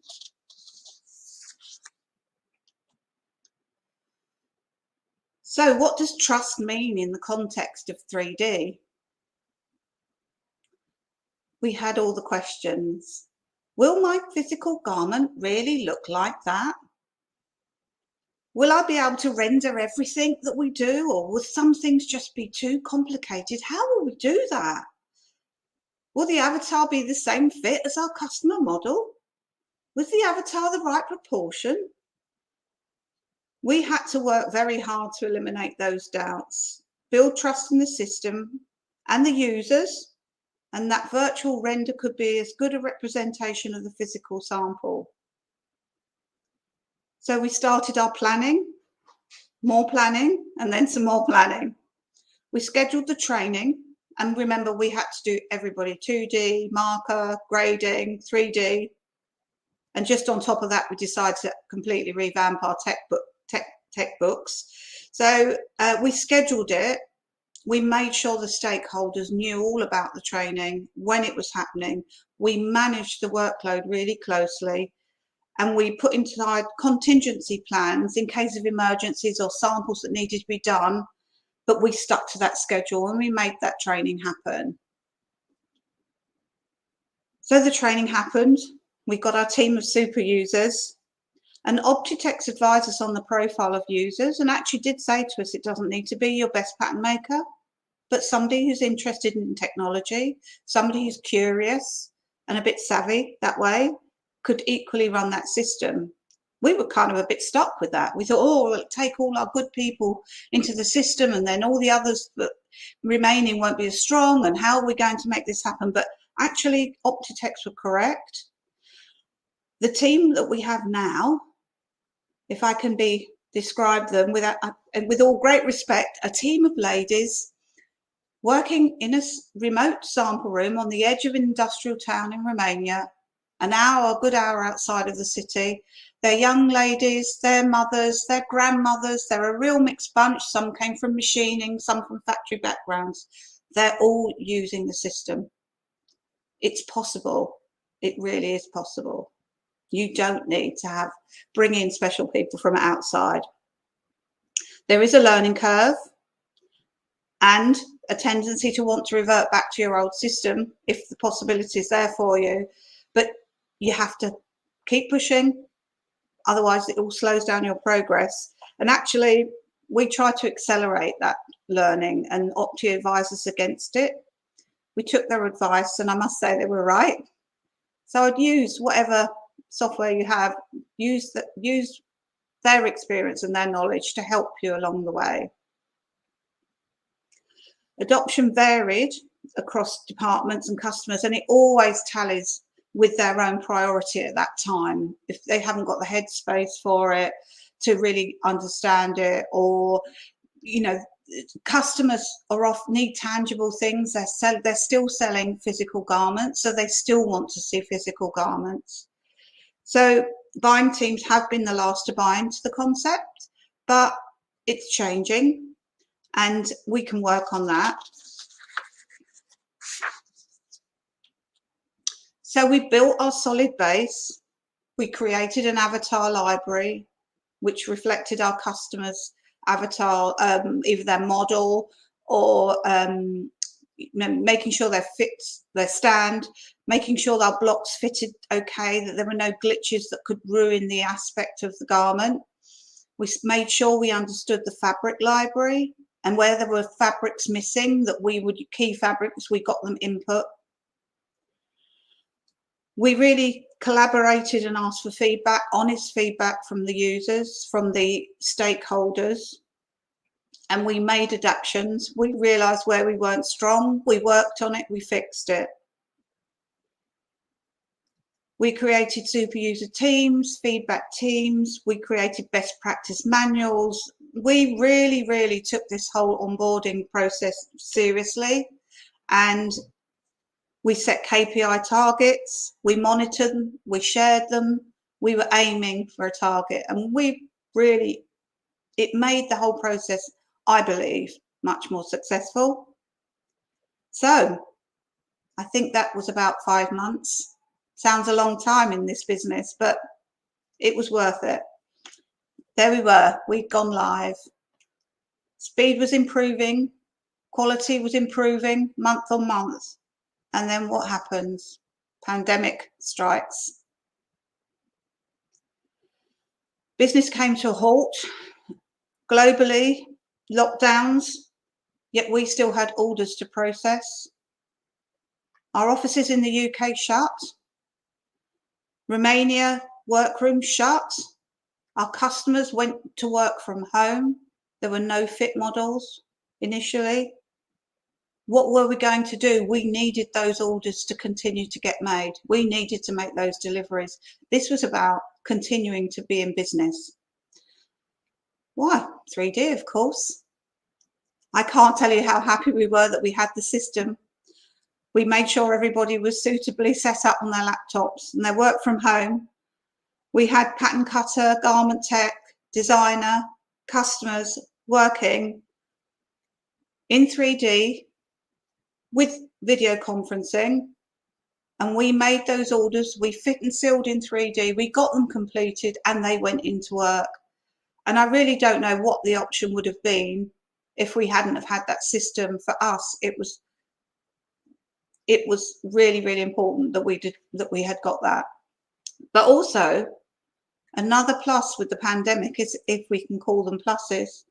So what does trust mean in the context of 3D? we had all the questions. Will my physical garment really look like that? Will I be able to render everything that we do, or will some things just be too complicated? How will we do that? Will the avatar be the same fit as our customer model? Was the avatar the right proportion? We had to work very hard to eliminate those doubts, build trust in the system and the users, and that virtual render could be as good a representation of the physical sample. So we started our planning, more planning, and then some more planning. We scheduled the training, and remember, we had to do everybody 2D, marker, grading, 3D. And just on top of that, we decided to completely revamp our tech books. So we scheduled it. We made sure the stakeholders knew all about the training, when it was happening. We managed the workload really closely, and we put inside contingency plans in case of emergencies or samples that needed to be done, but we stuck to that schedule and we made that training happen. So the training happened. We got our team of super users, and Optitex advised us on the profile of users and actually did say to us, it doesn't need to be your best pattern maker, but somebody who's interested in technology, somebody who's curious and a bit savvy that way, could equally run that system. We were kind of a bit stuck with that. We thought, oh, we'll take all our good people into the system and then all the others that remaining won't be as strong, and how are we going to make this happen? But actually, Optitex were correct. The team that we have now, if I can describe them with all great respect, a team of ladies working in a remote sample room on the edge of an industrial town in Romania, a good hour outside of the city. They're young ladies, they're mothers, they're grandmothers, they're a real mixed bunch. Some came from machining, some from factory backgrounds. They're all using the system. It's possible. It really is possible. You don't need to bring in special people from outside. There is a learning curve and a tendency to want to revert back to your old system if the possibility is there for you, but you have to keep pushing, otherwise it all slows down your progress. And actually, we try to accelerate that learning, and Opti advised us against it. We took their advice, and I must say they were right. So I'd use whatever software you have, use their experience and their knowledge to help you along the way. Adoption varied across departments and customers, and it always tallies with their own priority at that time. If they haven't got the headspace for it to really understand it, or, you know, customers need tangible things. They're still selling physical garments, so they still want to see physical garments. So buying teams have been the last to buy into the concept, but it's changing and we can work on that. So we built our solid base. We created an avatar library, which reflected our customers' avatar, either their model or making sure they fit their stand, making sure our blocks fitted okay, that there were no glitches that could ruin the aspect of the garment. We made sure we understood the fabric library, and where there were fabrics missing, that we would key fabrics, we got them input. We really collaborated and asked for feedback, honest feedback from the users, from the stakeholders, and we made adaptations. We realized where we weren't strong, we worked on it, we fixed it. We created super user teams, feedback teams, we created best practice manuals. We really, really took this whole onboarding process seriously, and we set KPI targets, we monitored them, we shared them, we were aiming for a target, and it made the whole process, I believe, much more successful. So I think that was about 5 months. Sounds a long time in this business, but it was worth it. There we were, we'd gone live. Speed was improving, quality was improving month on month. And then what happens? Pandemic strikes. Business came to a halt globally, lockdowns, yet we still had orders to process. Our offices in the UK shut. Romania workroom shut. Our customers went to work from home. There were no fit models initially. What were we going to do? We needed those orders to continue to get made. We needed to make those deliveries. This was about continuing to be in business. Why? 3D, of course. I can't tell you how happy we were that we had the system. We made sure everybody was suitably set up on their laptops and they worked from home. We had pattern cutter, garment tech, designer, customers working in 3D with video conferencing, and we made those orders. We fit and sealed in 3D. We got them completed and they went into work. And I really don't know what the option would have been if we hadn't have had that system. For us, it was really, really important that we had got that. But also another plus with the pandemic is, if we can call them pluses,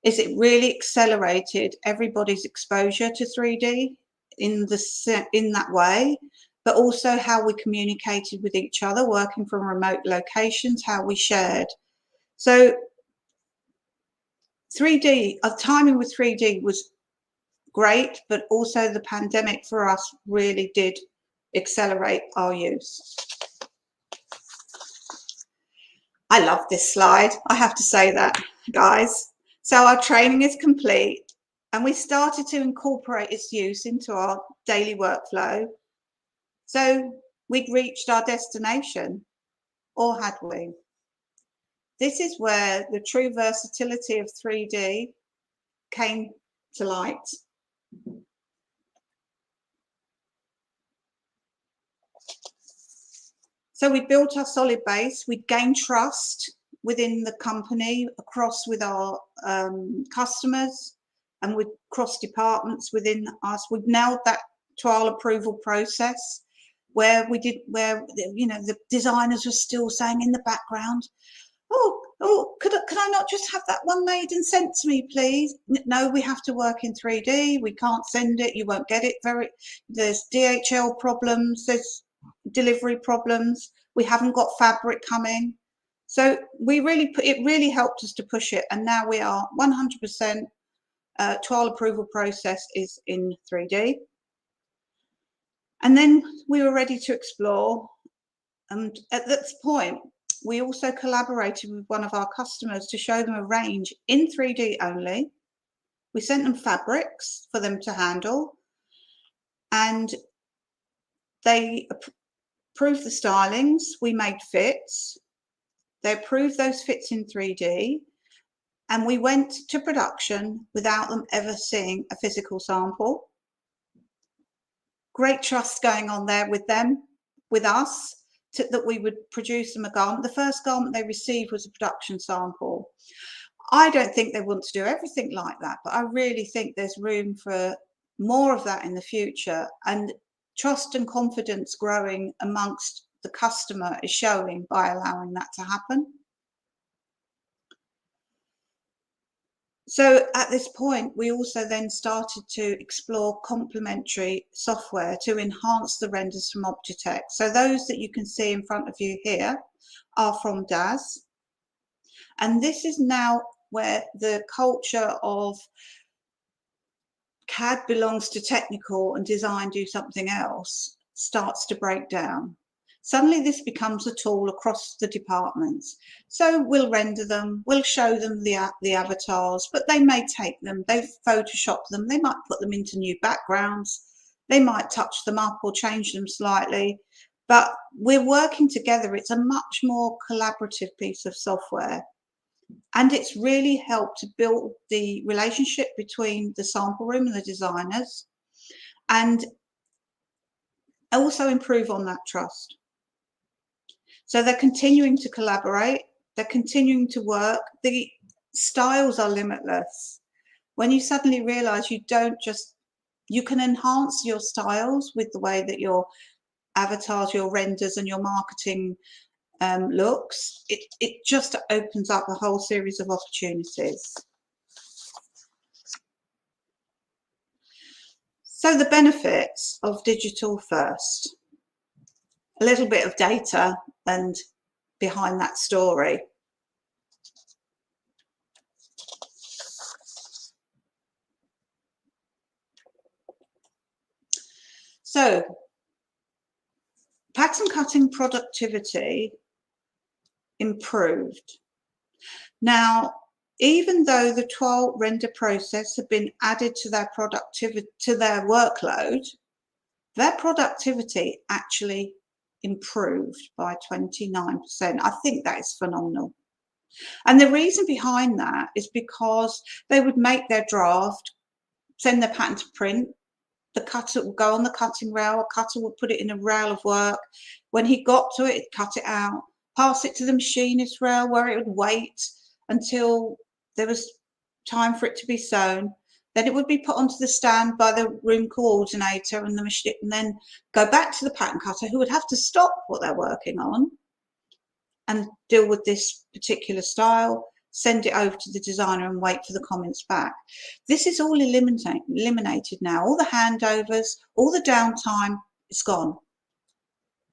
is it really accelerated everybody's exposure to 3D in that way, but also how we communicated with each other, working from remote locations, how we shared. So 3D, timing with 3D was great, but also the pandemic for us really did accelerate our use. I love this slide. I have to say that, guys. So our training is complete and we started to incorporate its use into our daily workflow. So we'd reached our destination, or had we? This is where the true versatility of 3D came to light. So we built our solid base, we gained trust within the company, across with our customers and with cross departments within us. We've nailed that trial approval process where the designers were still saying in the background, oh, could I not just have that one made and sent to me, please? No, we have to work in 3D. We can't send it. You won't get it. There's DHL problems. There's delivery problems. We haven't got fabric coming. So it really helped us to push it. And now we are 100% trial approval process is in 3D. And then we were ready to explore. And at this point, we also collaborated with one of our customers to show them a range in 3D only. We sent them fabrics for them to handle, and they approved the stylings. We made fits. They approved those fits in 3D, and we went to production without them ever seeing a physical sample. Great trust going on there with them, with us, that we would produce them a garment. The first garment they received was a production sample. I don't think they want to do everything like that, but I really think there's room for more of that in the future, and trust and confidence growing amongst the customer is showing by allowing that to happen. So at this point, we also then started to explore complementary software to enhance the renders from Obgitec. So those that you can see in front of you here are from DAS. And this is now where the culture of CAD belongs to technical and design do something else starts to break down. Suddenly this becomes a tool across the departments. So we'll render them, we'll show them the avatars, but they may take them, they Photoshop them, they might put them into new backgrounds, they might touch them up or change them slightly, but we're working together. It's a much more collaborative piece of software. And it's really helped to build the relationship between the sample room and the designers, and also improve on that trust. So they're continuing to collaborate, they're continuing to work. The styles are limitless. When you suddenly realize you don't just You can enhance your styles with the way that your avatars, your renders and your marketing looks. It just opens up a whole series of opportunities. So the benefits of digital first, a little bit of data and behind that story. So pattern cutting productivity improved. Now, even though the toile render process had been added to their productivity, to their workload, their productivity actually improved by 29%. I think that is phenomenal. And the reason behind that is because they would make their draft, send their pattern to print, the cutter would go on the cutting rail, a cutter would put it in a rail of work. When he got to it, he'd cut it out, pass it to the machinist rail where it would wait until there was time for it to be sewn. Then it would be put onto the stand by the room coordinator and the machine, and then go back to the pattern cutter, who would have to stop what they're working on and deal with this particular style, send it over to the designer and wait for the comments back. This is all eliminated now. All the handovers, all the downtime is gone.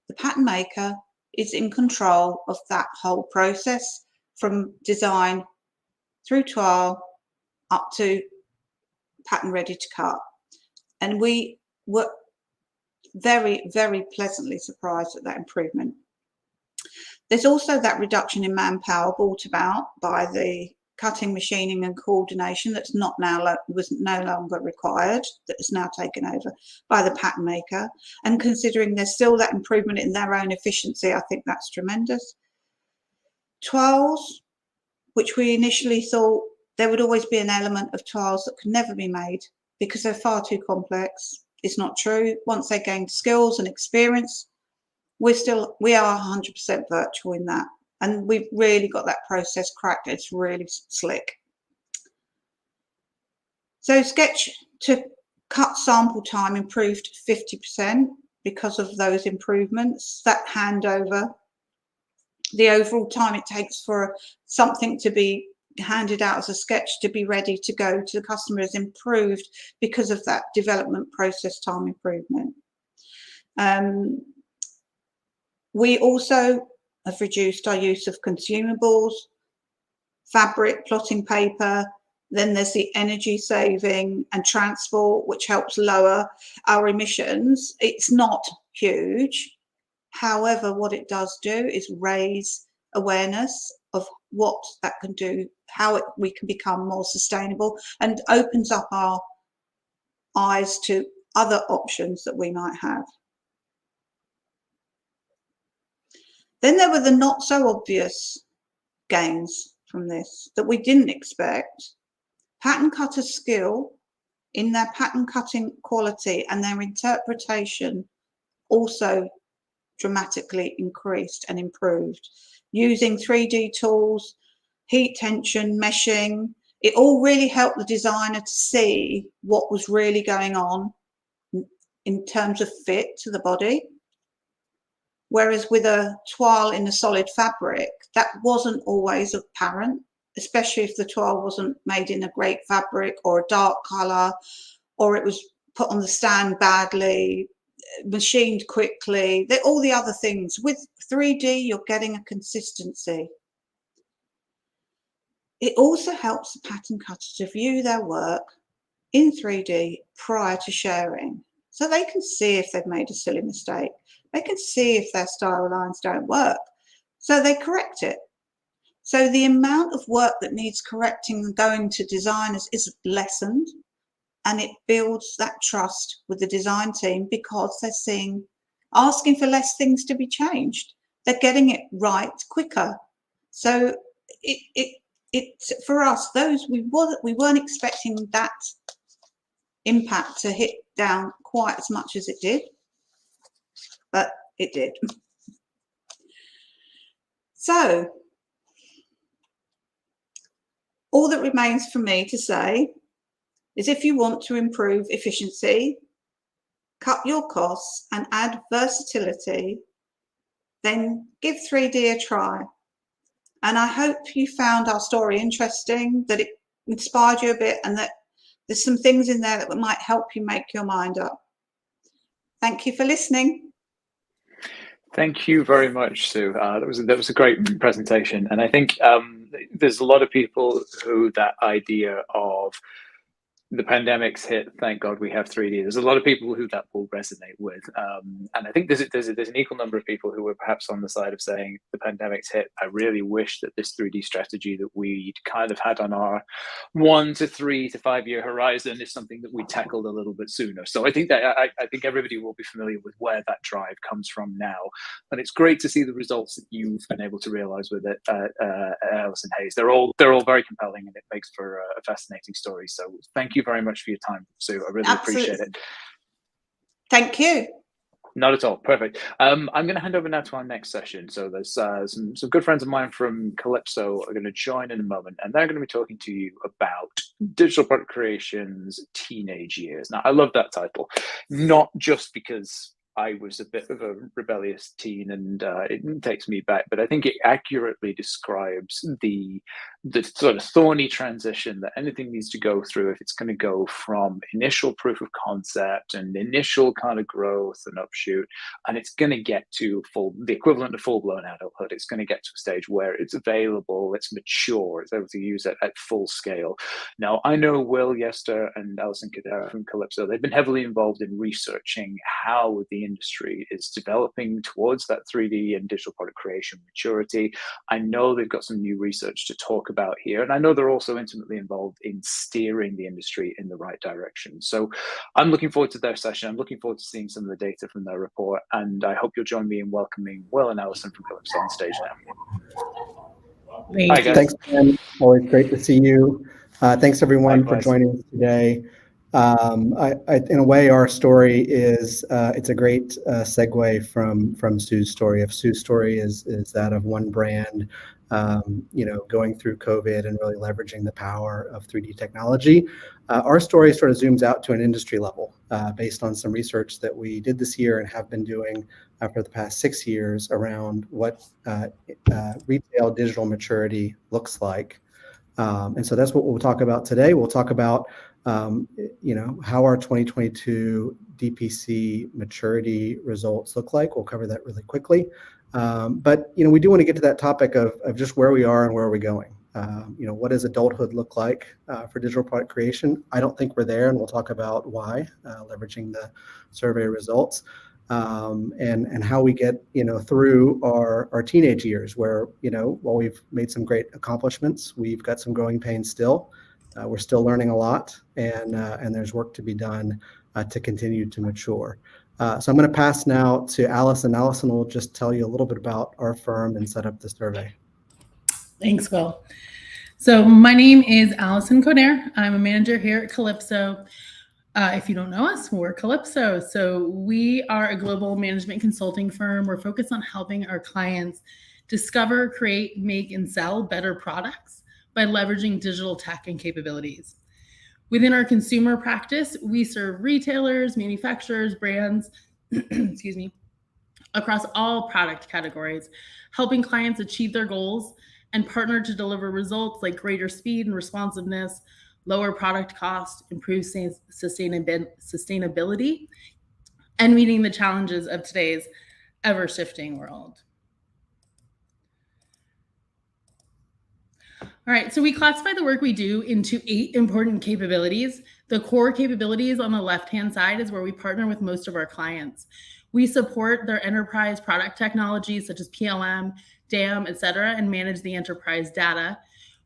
The pattern maker is in control of that whole process, from design through toile up to pattern ready to cut. And we were very, very pleasantly surprised at that improvement. There's also that reduction in manpower brought about by the cutting, machining and coordination that's not now, was no longer required, that is now taken over by the pattern maker. And considering there's still that improvement in their own efficiency, I think that's tremendous. Toiles, which we initially thought there would always be an element of toiles that could never be made because they're far too complex. It's not true. Once they gain skills and experience, we are 100% virtual in that. And we've really got that process cracked. It's really slick. So sketch to cut sample time improved 50% because of those improvements. That handover, the overall time it takes for something to be handed out as a sketch to be ready to go to the customer is improved because of that development process time improvement. We also have reduced our use of consumables, fabric, plotting paper. Then there's the energy saving and transport, which helps lower our emissions. It's not huge. However, what it does do is raise awareness of what that can do, how we can become more sustainable, and opens up our eyes to other options that we might have. Then there were the not so obvious gains from this that we didn't expect. Pattern cutter skill in their pattern cutting quality and their interpretation also dramatically increased and improved. Using 3D tools, heat tension, meshing, it all really helped the designer to see what was really going on in terms of fit to the body. Whereas with a toile in a solid fabric, that wasn't always apparent, especially if the toile wasn't made in a great fabric or a dark colour, or it was put on the stand badly, machined quickly, all the other things. With 3D, you're getting a consistency. It also helps the pattern cutter to view their work in 3D prior to sharing, so they can see if they've made a silly mistake. They can see if their style lines don't work, so they correct it. So the amount of work that needs correcting and going to designers is lessened, and it builds that trust with the design team because they're asking for less things to be changed. They're getting it right quicker. So for us, we weren't expecting that impact to hit down quite as much as it did, but it did. So all that remains for me to say is if you want to improve efficiency, cut your costs, and add versatility, then give 3D a try. And I hope you found our story interesting, that it inspired you a bit, and that there's some things in there that might help you make your mind up. Thank you for listening. Thank you very much, Sue. That was a great presentation, and I think there's a lot of people who that idea of the pandemic's hit. Thank God we have 3D. There's a lot of people who that will resonate with, and I think there's an equal number of people who are perhaps on the side of saying the pandemic's hit. I really wish that this 3D strategy that we'd kind of had on our 1 to 3 to 5 year horizon is something that we tackled a little bit sooner. So I think that I think everybody will be familiar with where that drive comes from now, and it's great to see the results that you've been able to realize with it, Alison Hayes. They're all very compelling, and it makes for a fascinating story. So thank you very much for your time, Sue. I really appreciate it. Thank you. Not at all. Perfect. I'm going to hand over now to our next session. So there's some good friends of mine from Calypso are going to join in a moment, and they're going to be talking to you about digital product creation's teenage years. Now, I love that title, not just because I was a bit of a rebellious teen and it takes me back, but I think it accurately describes the sort of thorny transition that anything needs to go through if it's going to go from initial proof of concept and initial kind of growth and upshoot, and it's going to get to the equivalent of full-blown adulthood. It's going to get to a stage where it's available, it's mature, it's able to use it at full scale. Now, I know Will Yester and Alison Cadera from Calypso, they've been heavily involved in researching how the industry is developing towards that 3D and digital product creation maturity. I know they've got some new research to talk about here, and I know they're also intimately involved in steering the industry in the right direction. So I'm looking forward to their session. I'm looking forward to seeing some of the data from their report, and I hope you'll join me in welcoming Will and Alison from Calypso on stage now. Hi, guys. Thanks, Ben. Always great to see you. Thanks, everyone, Likewise. for joining us today. In a way, our story is it's a great segue from Sue's story. If Sue's story is that of one brand, going through COVID and really leveraging the power of 3D technology, our story sort of zooms out to an industry level based on some research that we did this year and have been doing for the past 6 years around what retail digital maturity looks like. And so that's what we'll talk about today. We'll talk about how our 2022 DPC maturity results look like. We'll cover that really quickly. But we do want to get to that topic of just where we are and where are we going. What does adulthood look like for digital product creation? I don't think we're there, and we'll talk about why, leveraging the survey results, and how we get through our teenage years, where while we've made some great accomplishments, we've got some growing pains still. We're still learning a lot, and there's work to be done to continue to mature. So I'm going to pass now to Alison. Alison will just tell you a little bit about our firm and set up the survey. Thanks, Will. So my name is Alison Coder. I'm a manager here at Calypso. If you don't know us, we're Calypso. So we are a global management consulting firm. We're focused on helping our clients discover, create, make, and sell better products by leveraging digital tech and capabilities. Within our consumer practice, we serve retailers, manufacturers, brands, excuse me, across all product categories, helping clients achieve their goals and partner to deliver results like greater speed and responsiveness, lower product cost, improved sustainability, and meeting the challenges of today's ever-shifting world. All right, so we classify the work we do into 8 important capabilities. The core capabilities on the left-hand side is where we partner with most of our clients. We support their enterprise product technologies such as PLM, DAM, et cetera, and manage the enterprise data.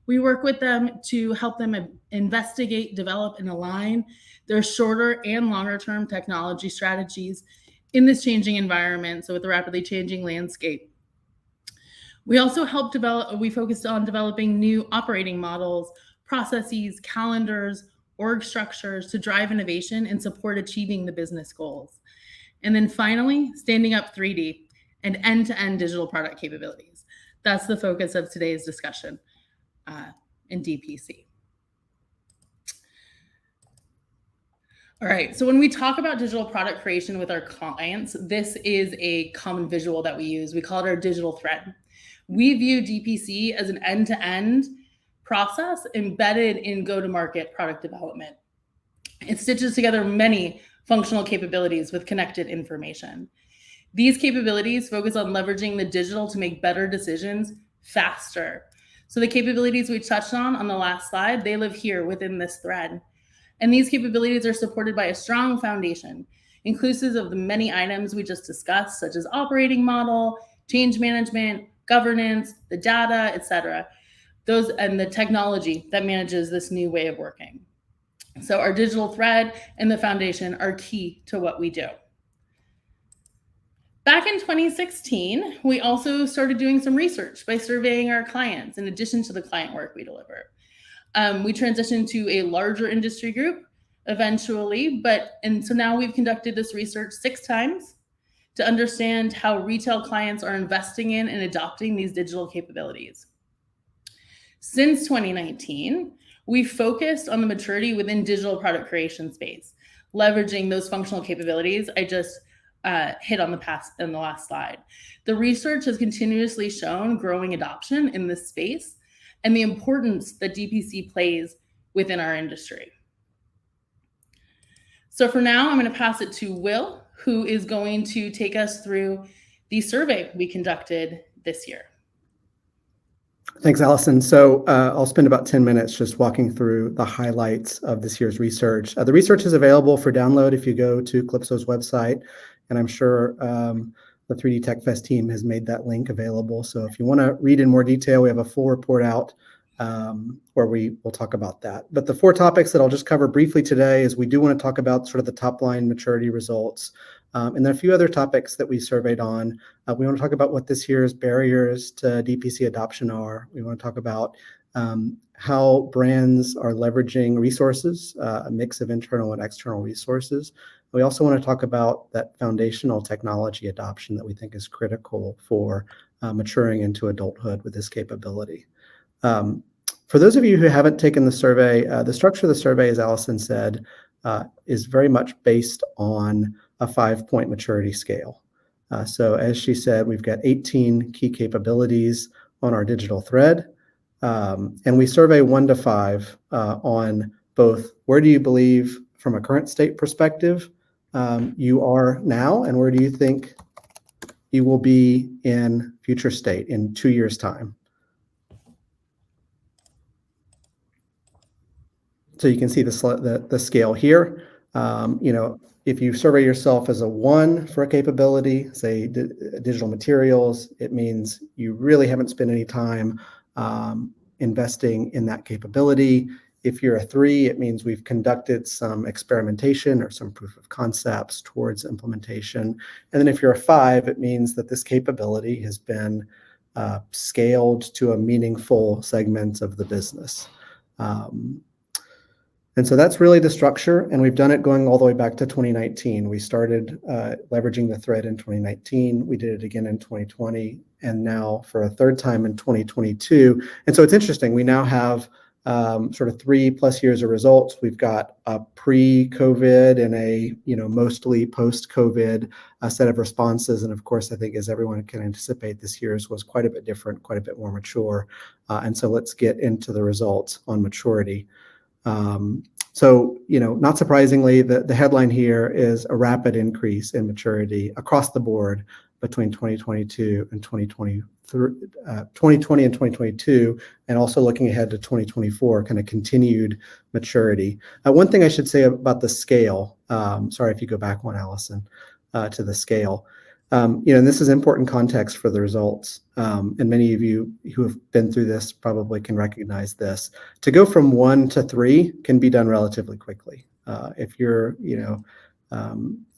We work with them to help them investigate, develop, and align their shorter and longer term technology strategies in this changing environment, so with the rapidly changing landscape. We also we focused on developing new operating models, processes, calendars, org structures to drive innovation and support achieving the business goals. And then finally, standing up 3D and end-to-end digital product capabilities. That's the focus of today's discussion in DPC. All right, so when we talk about digital product creation with our clients, this is a common visual that we use. We call it our digital thread. We view DPC as an end-to-end process embedded in go-to-market product development. It stitches together many functional capabilities with connected information. These capabilities focus on leveraging the digital to make better decisions faster. So the capabilities we touched on the last slide, they live here within this thread. And these capabilities are supported by a strong foundation, inclusive of the many items we just discussed, such as operating model, change management, governance, the data, etc. Those and the technology that manages this new way of working. So our digital thread and the foundation are key to what we do. Back in 2016, we also started doing some research by surveying our clients in addition to the client work we deliver. We transitioned to a larger industry group eventually, and so now we've conducted this research 6 times to understand how retail clients are investing in and adopting these digital capabilities. Since 2019, we focused on the maturity within digital product creation space, leveraging those functional capabilities I just hit on in the last slide. The research has continuously shown growing adoption in this space and the importance that DPC plays within our industry. So for now, I'm going to pass it to Will, who is going to take us through the survey we conducted this year. Thanks, Allison. So I'll spend about 10 minutes just walking through the highlights of this year's research. The research is available for download if you go to Calypso's website, and I'm sure the 3D Tech Fest team has made that link available. So if you want to read in more detail, we have a full report out where we will talk about that. But the 4 topics that I'll just cover briefly today is we do want to talk about sort of the top line maturity results. And then a few other topics that we surveyed on. We want to talk about what this year's barriers to DPC adoption are. We want to talk about how brands are leveraging resources, a mix of internal and external resources. We also want to talk about that foundational technology adoption that we think is critical for maturing into adulthood with this capability. For those of you who haven't taken the survey, the structure of the survey, as Allison said, is very much based on a 5-point maturity scale. So as she said, we've got 18 key capabilities on our digital thread. And we survey 1 to 5 on both where do you believe from a current state perspective you are now, and where do you think you will be in future state in 2 years' time. So you can see the scale here. If you survey yourself as a 1 for a capability, say digital materials, it means you really haven't spent any time investing in that capability. If you're a 3, it means we've conducted some experimentation or some proof of concepts towards implementation. And then if you're a 5, it means that this capability has been scaled to a meaningful segment of the business. And so that's really the structure, and we've done it going all the way back to 2019. We started leveraging the thread in 2019. We did it again in 2020, and now for a 3rd time in 2022. And so it's interesting. We now have sort of 3+ years of results. We've got a pre-COVID and a mostly post-COVID set of responses. And of course, I think as everyone can anticipate, this year's was quite a bit different, quite a bit more mature. And so let's get into the results on maturity. So, not surprisingly, the headline here is a rapid increase in maturity across the board between 2020 and 2022, and also looking ahead to 2024, kind of continued maturity. One thing I should say about the scale, sorry if you go back one, Allison, to the scale. And this is important context for the results. And many of you who have been through this probably can recognize this. To go from 1 to 3 can be done relatively quickly. If you're,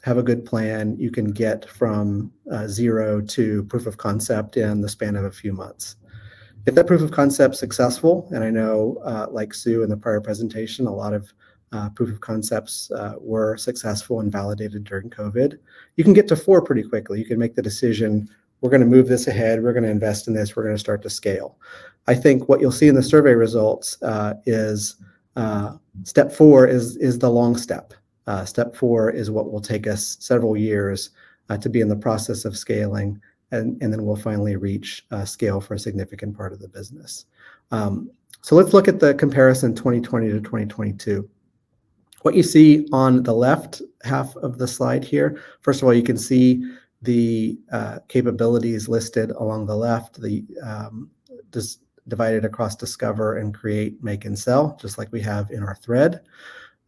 have a good plan, you can get from 0 to proof of concept in the span of a few months. If that proof of concept is successful, and I know, like Sue in the prior presentation, a lot of proof of concepts were successful and validated during COVID, you can get to 4 pretty quickly. You can make the decision, we're going to move this ahead, we're going to invest in this, we're going to start to scale. I think what you'll see in the survey results is step 4 is the long step. Step 4 is what will take us several years to be in the process of scaling, and then we'll finally reach scale for a significant part of the business. So let's look at the comparison 2020 to 2022. What you see on the left half of the slide here, first of all, you can see the capabilities listed along the left, just divided across discover and create, make, and sell, just like we have in our thread.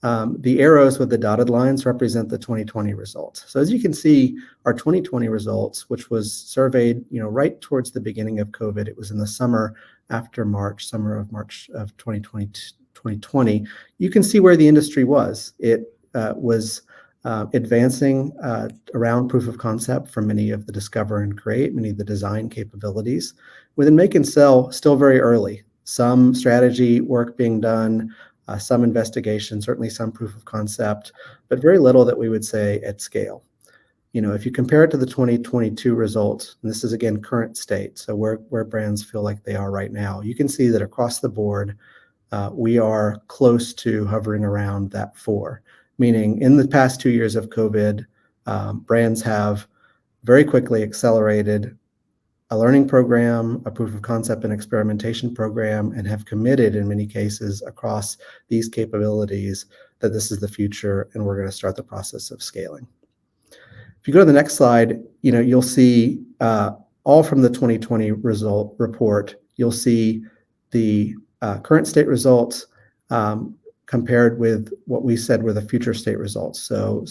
The arrows with the dotted lines represent the 2020 results. So as you can see, our 2020 results, which was surveyed, right towards the beginning of COVID, it was in the summer after March, summer of March of 2020, you can see where the industry was. It was advancing around proof of concept for many of the discover and create, many of the design capabilities. Within make and sell, still very early. Some strategy work being done, some investigation, certainly some proof of concept, but very little that we would say at scale. If you compare it to the 2022 results, and this is again current state, so where brands feel like they are right now, you can see that across the board, we are close to hovering around that 4, meaning in the past 2 years of COVID, brands have very quickly accelerated a learning program, a proof of concept and experimentation program, and have committed in many cases across these capabilities that this is the future and we're going to start the process of scaling. If you go to the next slide, you'll see all from the 2020 result report, you'll see the current state results compared with what we said were the future state results. So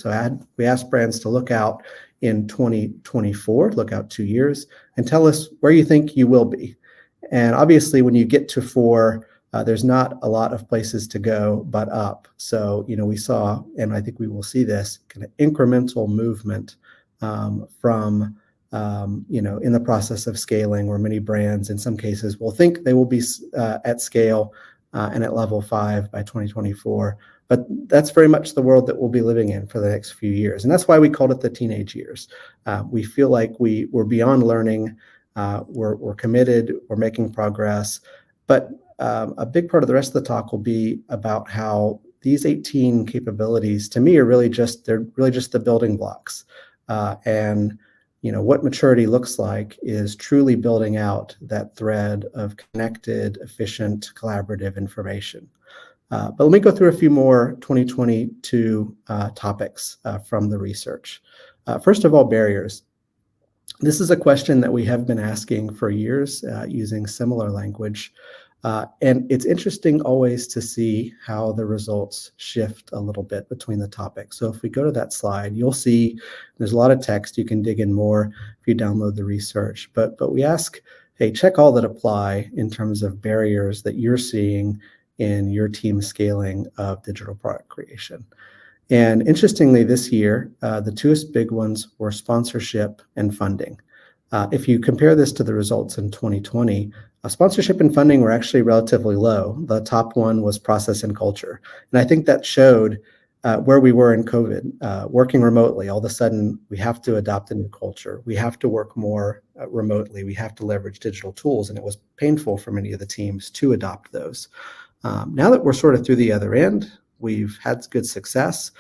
we asked brands to look out in 2024, look out 2 years, and tell us where you think you will be. And obviously, when you get to 4, there's not a lot of places to go but up. So, we saw, and I think we will see this kind of incremental movement from, in the process of scaling, where many brands, in some cases, will think they will be at scale and at level 5 by 2024. But that's very much the world that we'll be living in for the next few years. And that's why we called it the teenage years. We feel like we're beyond learning, we're committed, we're making progress. But a big part of the rest of the talk will be about how these 18 capabilities, to me, they're really just the building blocks. And what maturity looks like is truly building out that thread of connected, efficient, collaborative information. But let me go through a few more 2022 topics from the research. First of all, barriers. This is a question that we have been asking for years using similar language. And it's interesting always to see how the results shift a little bit between the topics. So if we go to that slide, you'll see there's a lot of text. You can dig in more if you download the research. But we ask, hey, check all that apply in terms of barriers that you're seeing in your team scaling of digital product creation. And interestingly, this year, the two big ones were sponsorship and funding. If you compare this to the results in 2020, sponsorship and funding were actually relatively low. The top one was process and culture. And I think that showed where we were in COVID, working remotely. All of a sudden, we have to adopt a new culture. We have to work more remotely. We have to leverage digital tools. And it was painful for many of the teams to adopt those. Now that we're sort of through the other end, we've had good success.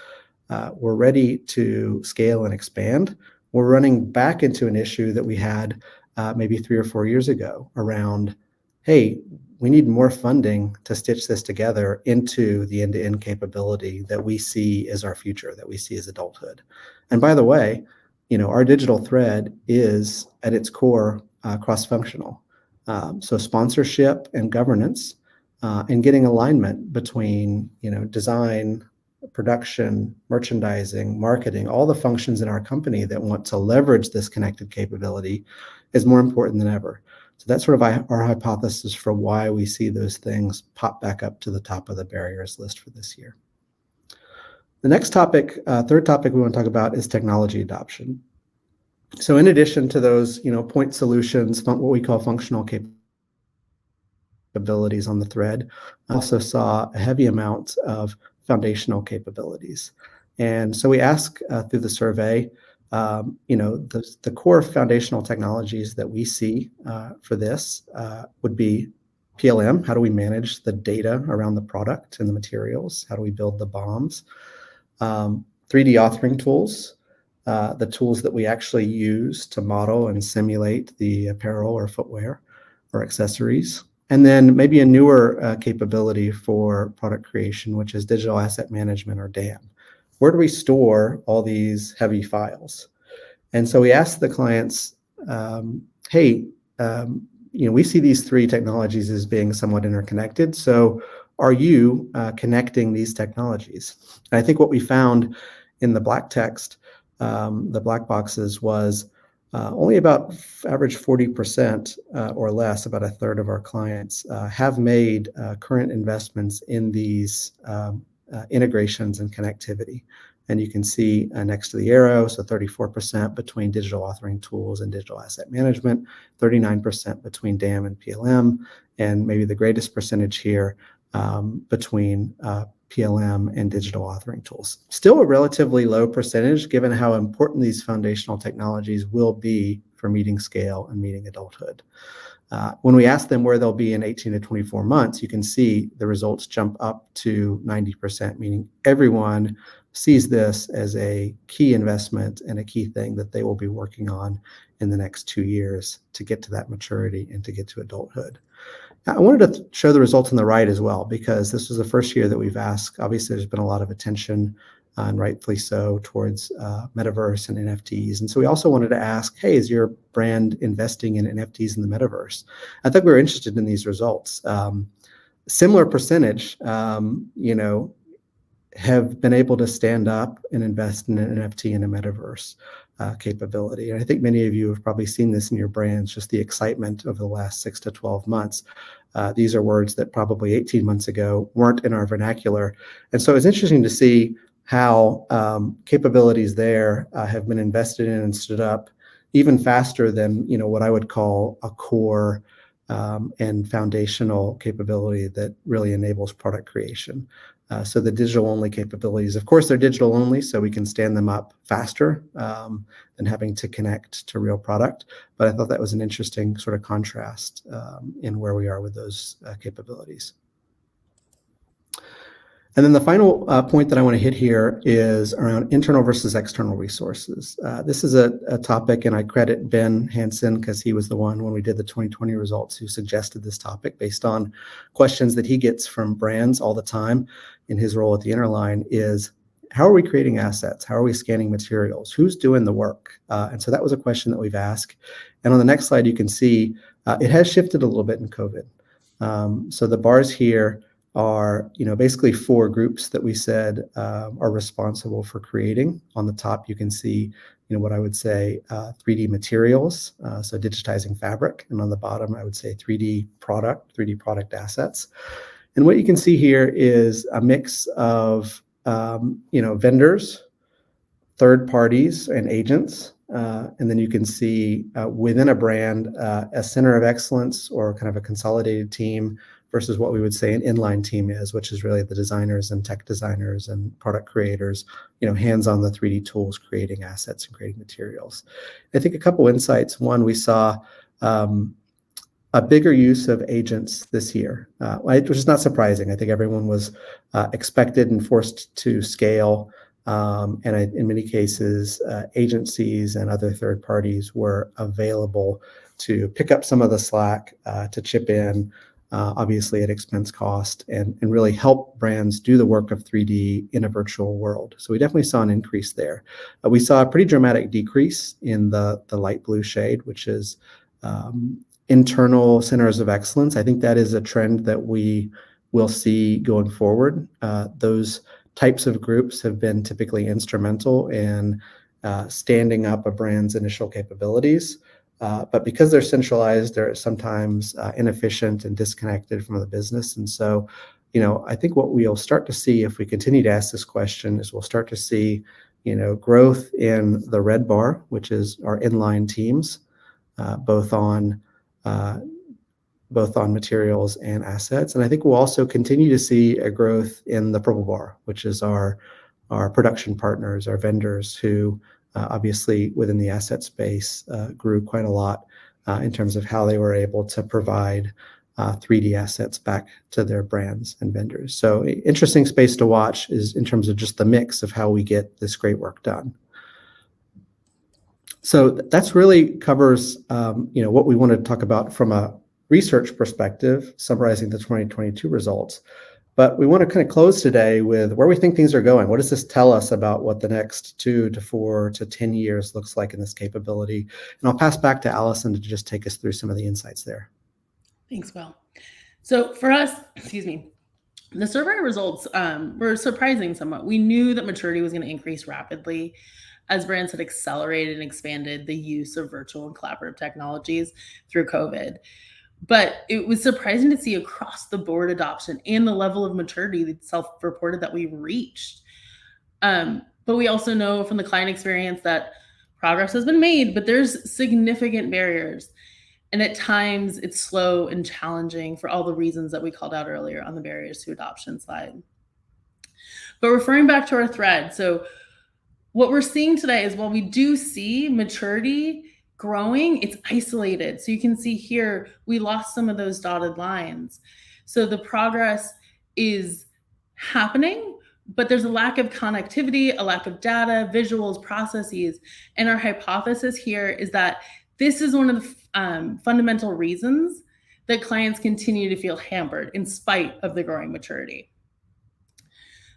We're ready to scale and expand. We're running back into an issue that we had maybe 3 or 4 years ago around, hey, we need more funding to stitch this together into the end-to-end capability that we see as our future, that we see as adulthood. And by the way, our digital thread is at its core cross-functional. So sponsorship and governance and getting alignment between, design, production, merchandising, marketing, all the functions in our company that want to leverage this connected capability is more important than ever. So that's sort of our hypothesis for why we see those things pop back up to the top of the barriers list for this year. The next topic, third topic we want to talk about is technology adoption. So in addition to those, point solutions, what we call functional capabilities on the thread, I also saw a heavy amount of foundational capabilities. And so we ask through the survey, the core foundational technologies that we see for this would be PLM. How do we manage the data around the product and the materials? How do we build the BOMs? 3D authoring tools, the tools that we actually use to model and simulate the apparel or footwear or accessories, and then maybe a newer capability for product creation, which is digital asset management, or DAM. Where do we store all these heavy files? And so we asked the clients, hey, we see these three technologies as being somewhat interconnected. So are you connecting these technologies? And I think what we found in the black text, the black boxes, was only about average 40% or less, about a third of our clients have made current investments in these integrations and connectivity. And you can see next to the arrow, so 34% between digital authoring tools and digital asset management, 39% between DAM and PLM, and maybe the greatest percentage here between PLM and digital authoring tools. Still a relatively low percentage given how important these foundational technologies will be for meeting scale and meeting adulthood. When we ask them where they'll be in 18 to 24 months, you can see the results jump up to 90%, meaning everyone sees this as a key investment and a key thing that they will be working on in the next 2 years to get to that maturity and to get to adulthood. Now, I wanted to show the results on the right as well, because this was the first year that we've asked. Obviously, there's been a lot of attention, and rightfully so, towards metaverse and NFTs. And so we also wanted to ask, hey, is your brand investing in NFTs in the metaverse? I think we were interested in these results. Similar percentage, have been able to stand up and invest in an NFT in a metaverse capability. And I think many of you have probably seen this in your brands, just the excitement over the last 6 to 12 months. These are words that probably 18 months ago weren't in our vernacular. And so it's interesting to see how capabilities there have been invested in and stood up even faster than what I would call a core and foundational capability that really enables product creation. So the digital only capabilities, of course, they're digital only, so we can stand them up faster than having to connect to real product. But I thought that was an interesting sort of contrast in where we are with those capabilities. And then the final point that I want to hit here is around internal versus external resources. This is a topic, and I credit Ben Hansen, because he was the one when we did the 2020 results who suggested this topic based on questions that he gets from brands all the time in his role at the Interline, is how are we creating assets? How are we scanning materials? Who's doing the work? And so that was a question that we've asked. And on the next slide, you can see it has shifted a little bit in COVID. So the bars here are basically 4 groups that we said are responsible for creating. On the top, you can see what I would say 3D materials, so digitizing fabric, and on the bottom, I would say 3D product assets. And what you can see here is a mix of vendors, third parties, and agents. And then you can see within a brand a center of excellence or kind of a consolidated team versus what we would say an inline team is, which is really the designers and tech designers and product creators, hands on the 3D tools, creating assets and creating materials. I think a couple insights. One, we saw a bigger use of agents this year, which is not surprising. I think everyone was expected and forced to scale. And in many cases, agencies and other third parties were available to pick up some of the slack, to chip in, obviously at expense cost, and really help brands do the work of 3D in a virtual world. So we definitely saw an increase there. We saw a pretty dramatic decrease in the light blue shade, which is internal centers of excellence. I think that is a trend that we will see going forward. Those types of groups have been typically instrumental in standing up a brand's initial capabilities. But because they're centralized, they're sometimes inefficient and disconnected from the business. And so, I think what we'll start to see if we continue to ask this question is we'll start to see, growth in the red bar, which is our inline teams, both on materials and assets. And I think we'll also continue to see a growth in the purple bar, which is our production partners, our vendors, who obviously within the asset space grew quite a lot in terms of how they were able to provide 3D assets back to their brands and vendors. So interesting space to watch is in terms of just the mix of how we get this great work done. So that's really covers what we want to talk about from a research perspective, summarizing the 2022 results. But we want to kind of close today with where we think things are going. What does this tell us about what the next 2 to 4 to 10 years looks like in this capability? And I'll pass back to Allison to just take us through some of the insights there. Thanks, Will. So for us, the survey results were surprising somewhat. We knew that maturity was going to increase rapidly as brands had accelerated and expanded the use of virtual and collaborative technologies through COVID. But it was surprising to see across the board adoption and the level of maturity that self-reported that we reached. But we also know from the client experience that progress has been made, but there's significant barriers. And at times it's slow and challenging for all the reasons that we called out earlier on the barriers to adoption slide. But referring back to our thread, so what we're seeing today is while we do see maturity growing, it's isolated. So you can see here, we lost some of those dotted lines. So the progress is happening, but there's a lack of connectivity, a lack of data, visuals, processes. And our hypothesis here is that this is one of the fundamental reasons that clients continue to feel hampered in spite of the growing maturity.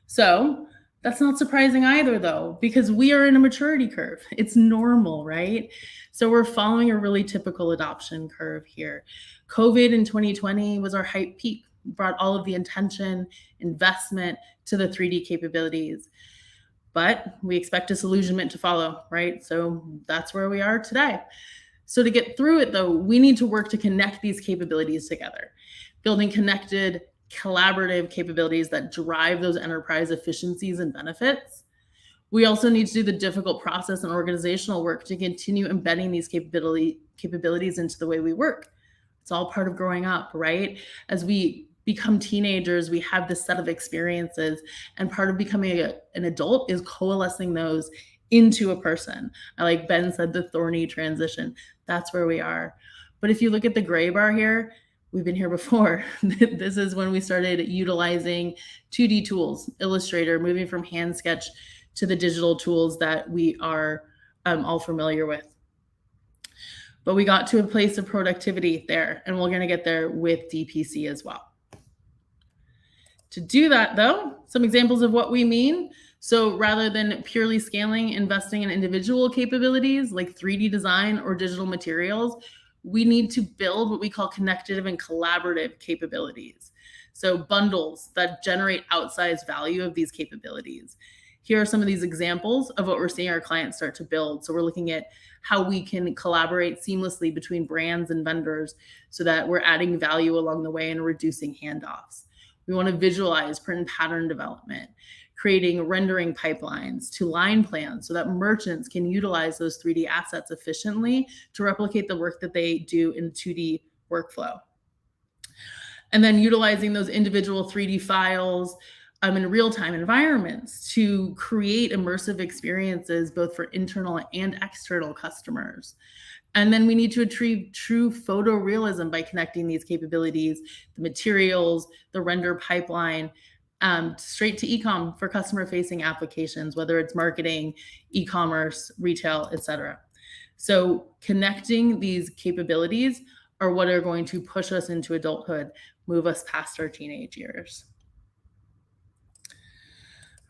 So that's not surprising either, though, because we are in a maturity curve. It's normal, right? So we're following a really typical adoption curve here. COVID in 2020 was our hype peak, brought all of the attention, investment to the 3D capabilities. But we expect disillusionment to follow, right? So that's where we are today. So to get through it, though, we need to work to connect these capabilities together, building connected, collaborative capabilities that drive those enterprise efficiencies and benefits. We also need to do the difficult process and organizational work to continue embedding these capabilities into the way we work. It's all part of growing up, right? As we become teenagers, we have this set of experiences, and part of becoming an adult is coalescing those into a person. Like Ben said, the thorny transition. That's where we are. But if you look at the gray bar here, we've been here before. This is when we started utilizing 2D tools, Illustrator, moving from hand sketch to the digital tools that we are all familiar with. But we got to a place of productivity there, and we're going to get there with DPC as well. To do that, though, some examples of what we mean. So rather than purely scaling, investing in individual capabilities like 3D design or digital materials, we need to build what we call connective and collaborative capabilities. So bundles that generate outsized value of these capabilities. Here are some of these examples of what we're seeing our clients start to build. So we're looking at how we can collaborate seamlessly between brands and vendors so that we're adding value along the way and reducing handoffs. We want to visualize print and pattern development, creating rendering pipelines to line plans so that merchants can utilize those 3D assets efficiently to replicate the work that they do in 2D workflow. And then utilizing those individual 3D files in real-time environments to create immersive experiences both for internal and external customers. And then we need to achieve true photorealism by connecting these capabilities, the materials, the render pipeline, straight to e-com for customer-facing applications, whether it's marketing, e-commerce, retail, etc. So connecting these capabilities are what are going to push us into adulthood, move us past our teenage years.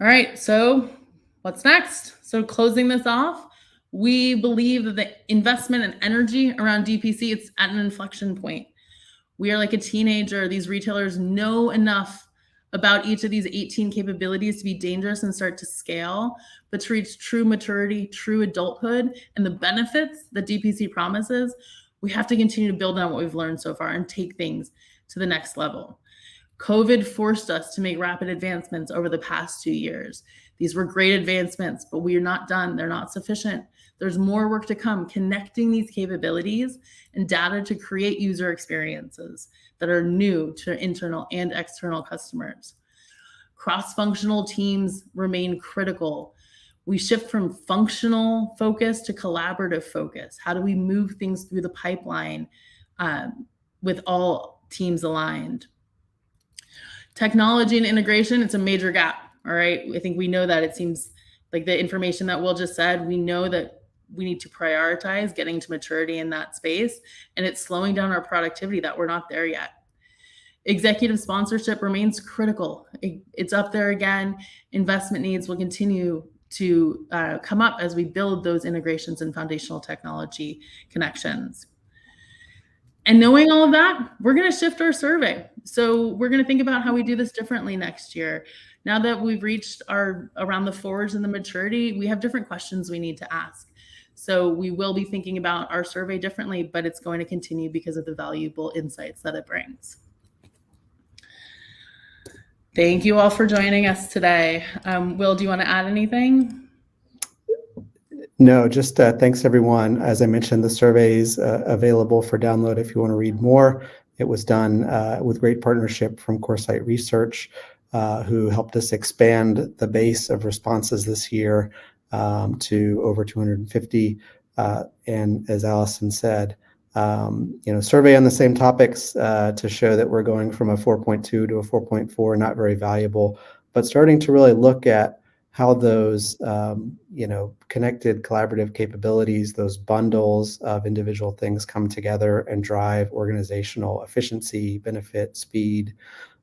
All right, so what's next? So closing this off, we believe that the investment and energy around DPC, it's at an inflection point. We are like a teenager. These retailers know enough about each of these 18 capabilities to be dangerous and start to scale, but to reach true maturity, true adulthood, and the benefits that DPC promises, we have to continue to build on what we've learned so far and take things to the next level. COVID forced us to make rapid advancements over the past 2 years. These were great advancements, but we are not done. They're not sufficient. There's more work to come, connecting these capabilities and data to create user experiences that are new to internal and external customers. Cross-functional teams remain critical. We shift from functional focus to collaborative focus. How do we move things through the pipeline with all teams aligned. Technology and integration, it's a major gap, all right? I think we know that. It seems like the information that Will just said, we know that we need to prioritize getting to maturity in that space, and it's slowing down our productivity that we're not there yet. Executive sponsorship remains critical. It's up there again. Investment needs will continue to come up as we build those integrations and foundational technology connections. And knowing all of that, we're going to shift our survey. So we're going to think about how we do this differently next year. Now that we've reached around the fours and the maturity, we have different questions we need to ask. So we will be thinking about our survey differently, but it's going to continue because of the valuable insights that it brings. Thank you all for joining us today. Will, do you want to add anything? No, just thanks everyone. As I mentioned, the survey is available for download if you want to read more. It was done with great partnership from Coresight Research, who helped us expand the base of responses this year to over 250. And as Allison said, survey on the same topics to show that we're going from a 4.2 to a 4.4, not very valuable, but starting to really look at how those, connected collaborative capabilities, those bundles of individual things come together and drive organizational efficiency, benefit, speed,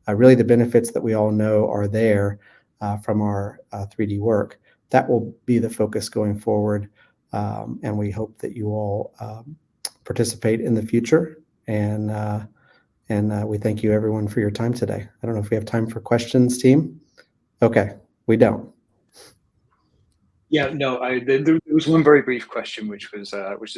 really the benefits that we all know are there from our 3D work. That will be the focus going forward. And we hope that you all participate in the future. And we thank you everyone for your time today. I don't know if we have time for questions, team. Okay, we don't. Yeah, no. There was one very brief question, which is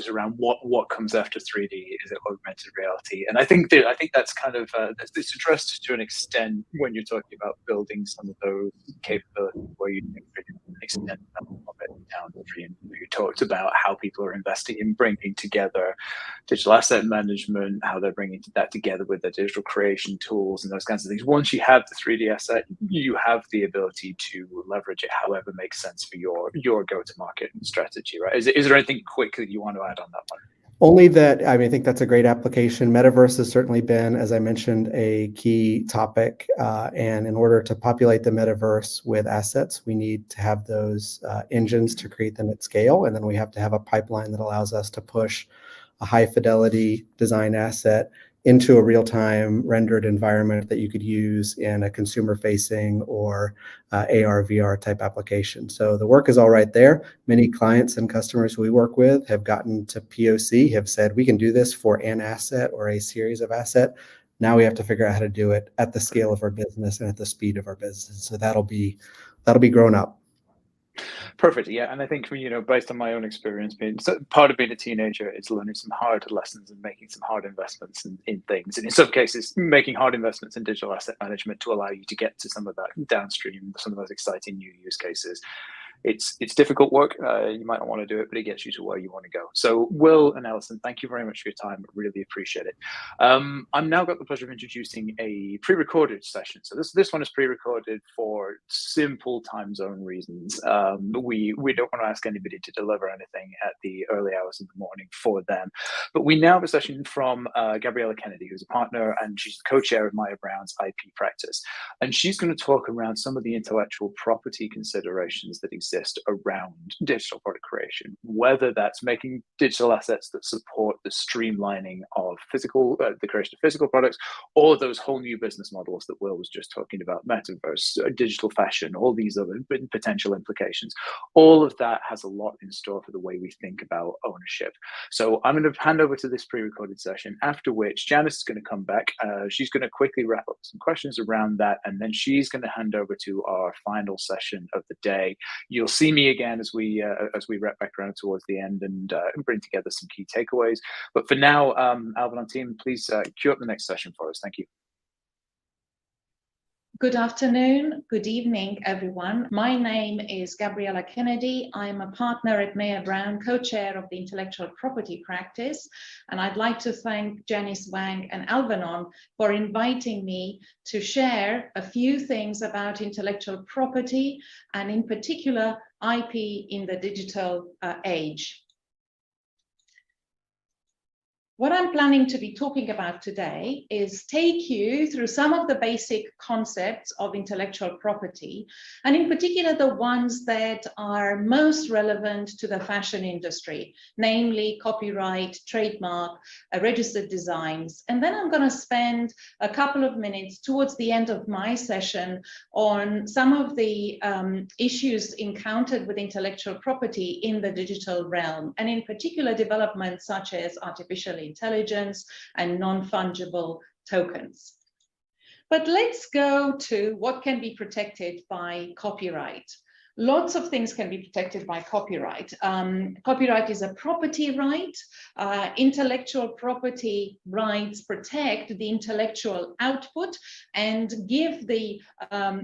around what comes after 3D. Is it augmented reality? And I think that's kind of it's addressed to an extent when you're talking about building some of those capabilities where you extend that a little bit downstream. You talked about how people are investing in bringing together digital asset management, how they're bringing that together with their digital creation tools and those kinds of things. Once you have the 3D asset, you have the ability to leverage it however makes sense for your go-to-market strategy, right? Is there anything quick that you want to add on that one? Only that, I think that's a great application. Metaverse has certainly been, as I mentioned, a key topic. And in order to populate the metaverse with assets, we need to have those engines to create them at scale. And then we have to have a pipeline that allows us to push a high fidelity design asset into a real-time rendered environment that you could use in a consumer-facing or AR, VR type application. So the work is all right there. Many clients and customers we work with have gotten to POC, have said, we can do this for an asset or a series of asset. Now we have to figure out how to do it at the scale of our business and at the speed of our business. So that'll be grown up. Perfect. Yeah, and I think based on my own experience, part of being a teenager is learning some hard lessons and making some hard investments in things, and in some cases, making hard investments in digital asset management to allow you to get to some of that downstream, some of those exciting new use cases. It's difficult work. You might not want to do it, but it gets you to where you want to go. So Will and Allison, thank you very much for your time. I really appreciate it. I've now got the pleasure of introducing a pre-recorded session. So this one is pre-recorded for simple time zone reasons. We don't want to ask anybody to deliver anything at the early hours of the morning for them. But we now have a session from Gabriella Kennedy, who's a partner, and she's the co-chair of Maya Brown's IP practice. And she's going to talk around some of the intellectual property considerations that exist around digital product creation, whether that's making digital assets that support the streamlining of the creation of physical products, or those whole new business models that Will was just talking about, metaverse, digital fashion, all these other potential implications. All of that has a lot in store for the way we think about ownership. So I'm going to hand over to this pre-recorded session, after which Janice is going to come back. She's going to quickly wrap up some questions around that, and then she's going to hand over to our final session of the day. You'll see me again as we wrap back around towards the end and bring together some key takeaways. But for now, Alvin and team, please cue up the next session for us. Thank you. Good afternoon, good evening, everyone. My name is Gabriella Kennedy. I'm a partner at Maya Brown, co-chair of the intellectual property practice. And I'd like to thank Janice Wang and Alvanon for inviting me to share a few things about intellectual property and in particular, IP in the digital age. What I'm planning to be talking about today is take you through some of the basic concepts of intellectual property, and in particular the ones that are most relevant to the fashion industry, namely copyright, trademark, registered designs. And then I'm going to spend a couple of minutes towards the end of my session on some of the issues encountered with intellectual property in the digital realm, and in particular developments such as artificial intelligence and non-fungible tokens. But let's go to what can be protected by copyright. Lots of things can be protected by copyright. Copyright is a property right. Intellectual property rights protect the intellectual output and give the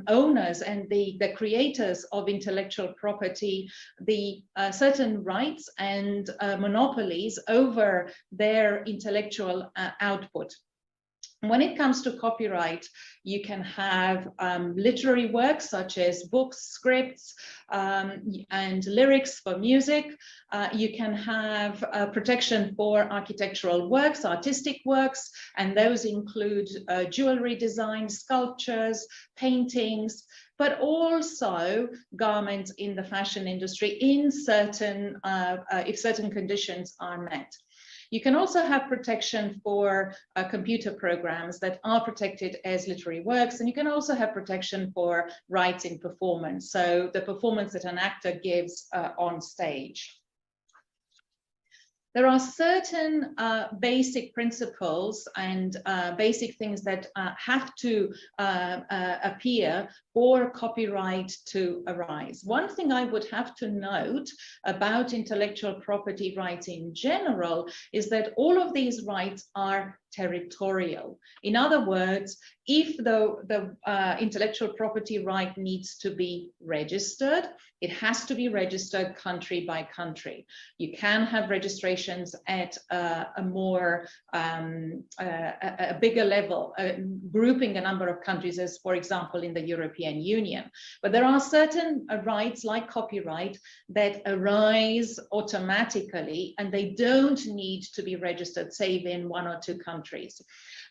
owners and the creators of intellectual property the certain rights and monopolies over their intellectual output. When it comes to copyright, you can have literary works such as books, scripts, and lyrics for music. You can have protection for architectural works, artistic works, and those include jewelry design, sculptures, paintings, but also garments in the fashion industry in certain, if certain conditions are met. You can also have protection for computer programs that are protected as literary works, and you can also have protection for rights in performance, so the performance that an actor gives on stage. There are certain basic principles and basic things that have to appear for copyright to arise. One thing I would have to note about intellectual property rights in general is that all of these rights are territorial. In other words, if the intellectual property right needs to be registered, it has to be registered country by country. You can have registrations at a more a bigger level, grouping a number of countries, as for example in the European Union. But there are certain rights like copyright that arise automatically, and they don't need to be registered, save in 1 or 2 countries.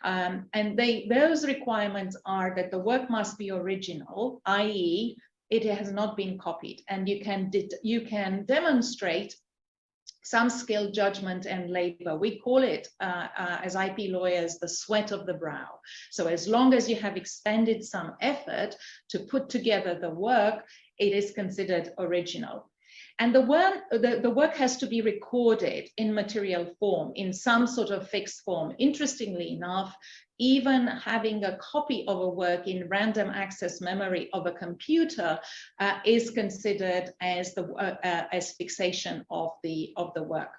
And those requirements are that the work must be original, i.e. it has not been copied, and you can demonstrate some skill, judgment, and labor. We call it, as IP lawyers, the sweat of the brow. So as long as you have expended some effort to put together the work, it is considered original. And the work has to be recorded in material form, in some sort of fixed form. Interestingly enough, even having a copy of a work in random access memory of a computer is considered as fixation of the work.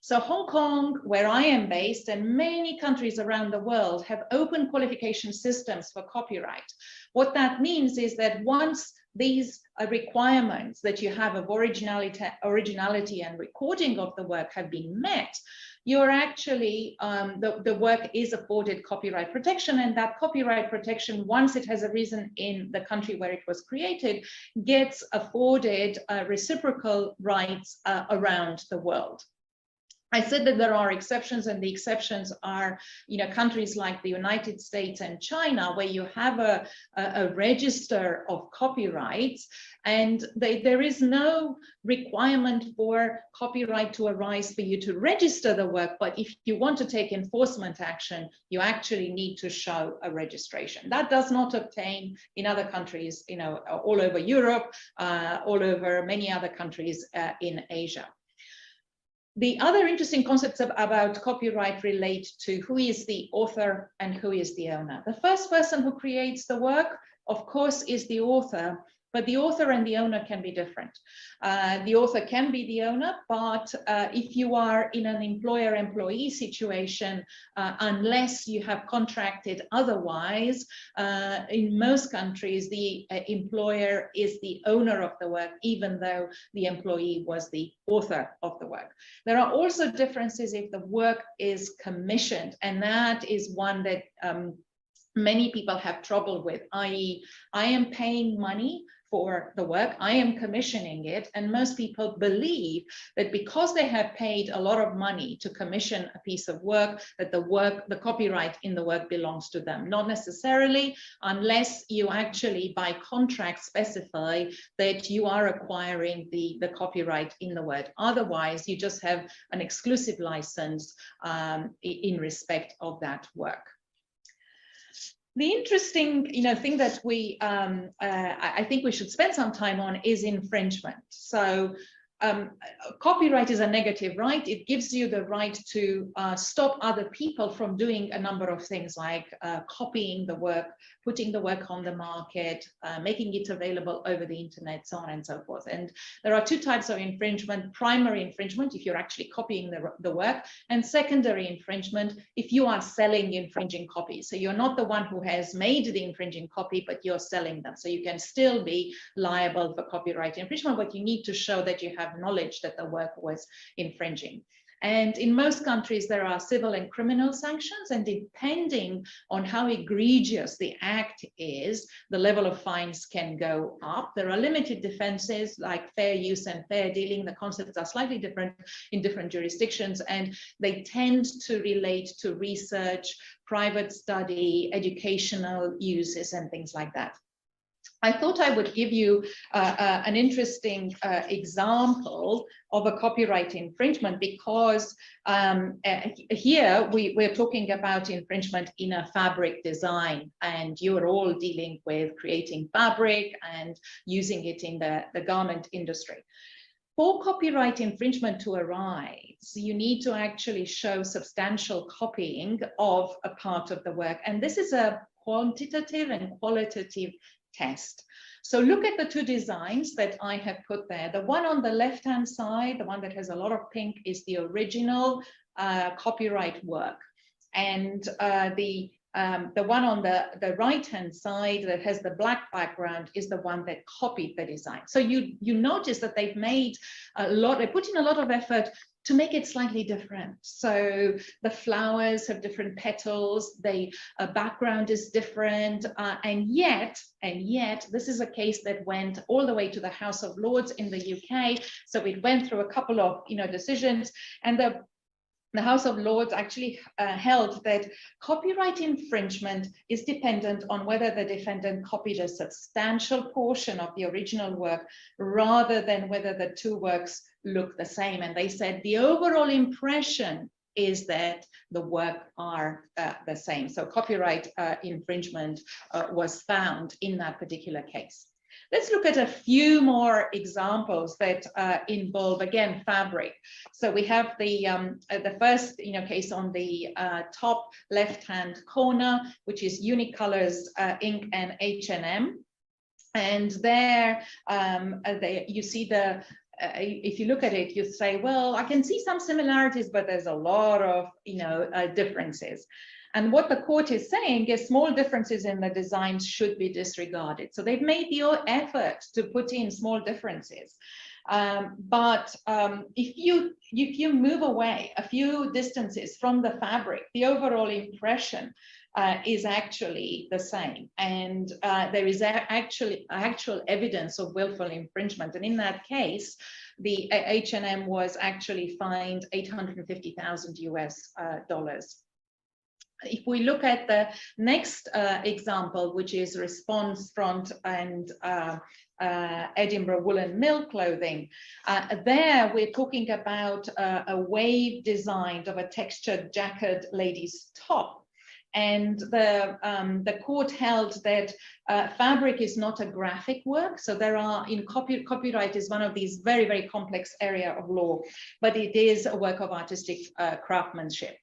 So Hong Kong, where I am based, and many countries around the world have open qualification systems for copyright. What that means is that once these requirements that you have of originality and recording of the work have been met, you're actually, the work is afforded copyright protection, and that copyright protection, once it has arisen in the country where it was created, gets afforded reciprocal rights around the world. I said that there are exceptions, and the exceptions are, countries like the United States and China, where you have a register of copyrights, and there is no requirement for copyright to arise for you to register the work. But if you want to take enforcement action, you actually need to show a registration. That does not obtain in other countries, all over Europe, all over many other countries in Asia. The other interesting concepts about copyright relate to who is the author and who is the owner. The first person who creates the work, of course, is the author, but the author and the owner can be different. The author can be the owner, but if you are in an employer-employee situation, unless you have contracted otherwise, in most countries, the employer is the owner of the work, even though the employee was the author of the work. There are also differences if the work is commissioned, and that is one that many people have trouble with, i.e. I am paying money for the work. I am commissioning it, and most people believe that because they have paid a lot of money to commission a piece of work, that the copyright in the work belongs to them. Not necessarily, unless you actually by contract specify that you are acquiring the copyright in the work. Otherwise, you just have an exclusive license in respect of that work. The interesting, thing that I think we should spend some time on is infringement. So copyright is a negative right. It gives you the right to stop other people from doing a number of things, like copying the work, putting the work on the market, making it available over the internet, so on and so forth. And there are two types of infringement: primary infringement, if you're actually copying the work, and secondary infringement, if you are selling infringing copies. So you're not the one who has made the infringing copy, but you're selling them. So you can still be liable for copyright infringement, but you need to show that you have knowledge that the work was infringing. And in most countries, there are civil and criminal sanctions, and depending on how egregious the act is, the level of fines can go up. There are limited defenses like fair use and fair dealing. The concepts are slightly different in different jurisdictions, and they tend to relate to research, private study, educational uses, and things like that. I thought I would give you an interesting example of a copyright infringement, because here we're talking about infringement in a fabric design, and you're all dealing with creating fabric and using it in the garment industry. For copyright infringement to arise, you need to actually show substantial copying of a part of the work, and this is a quantitative and qualitative test. So look at the two designs that I have put there. The one on the left-hand side, the one that has a lot of pink, is the original copyright work. And the one on the right-hand side that has the black background is the one that copied the design. So you notice that they've made they put in a lot of effort to make it slightly different. So the flowers have different petals, the background is different, and yet this is a case that went all the way to the House of Lords in the UK. So it went through a couple of decisions, and the House of Lords actually held that copyright infringement is dependent on whether the defendant copied a substantial portion of the original work rather than whether the two works look the same. And they said the overall impression is that the work are the same. So copyright infringement was found in that particular case. Let's look at a few more examples that involve, again, fabric. So we have the first case on the top left-hand corner, which is Unicolors Inc. and H&M. And there you see if you look at it, you say, well, I can see some similarities, but there's a lot of differences. And what the court is saying is small differences in the designs should be disregarded. So they've made the effort to put in small differences. But if you move away a few distances from the fabric, the overall impression is actually the same. And there is actual evidence of willful infringement. And in that case, the H&M was actually fined $850,000 US. If we look at the next example, which is Response Front and Edinburgh Woolen Mill clothing, there we're talking about a wave designed of a textured jacketed lady's top. And the court held that fabric is not a graphic work. So there are, copyright is one of these very, very complex area of law, but it is a work of artistic craftsmanship.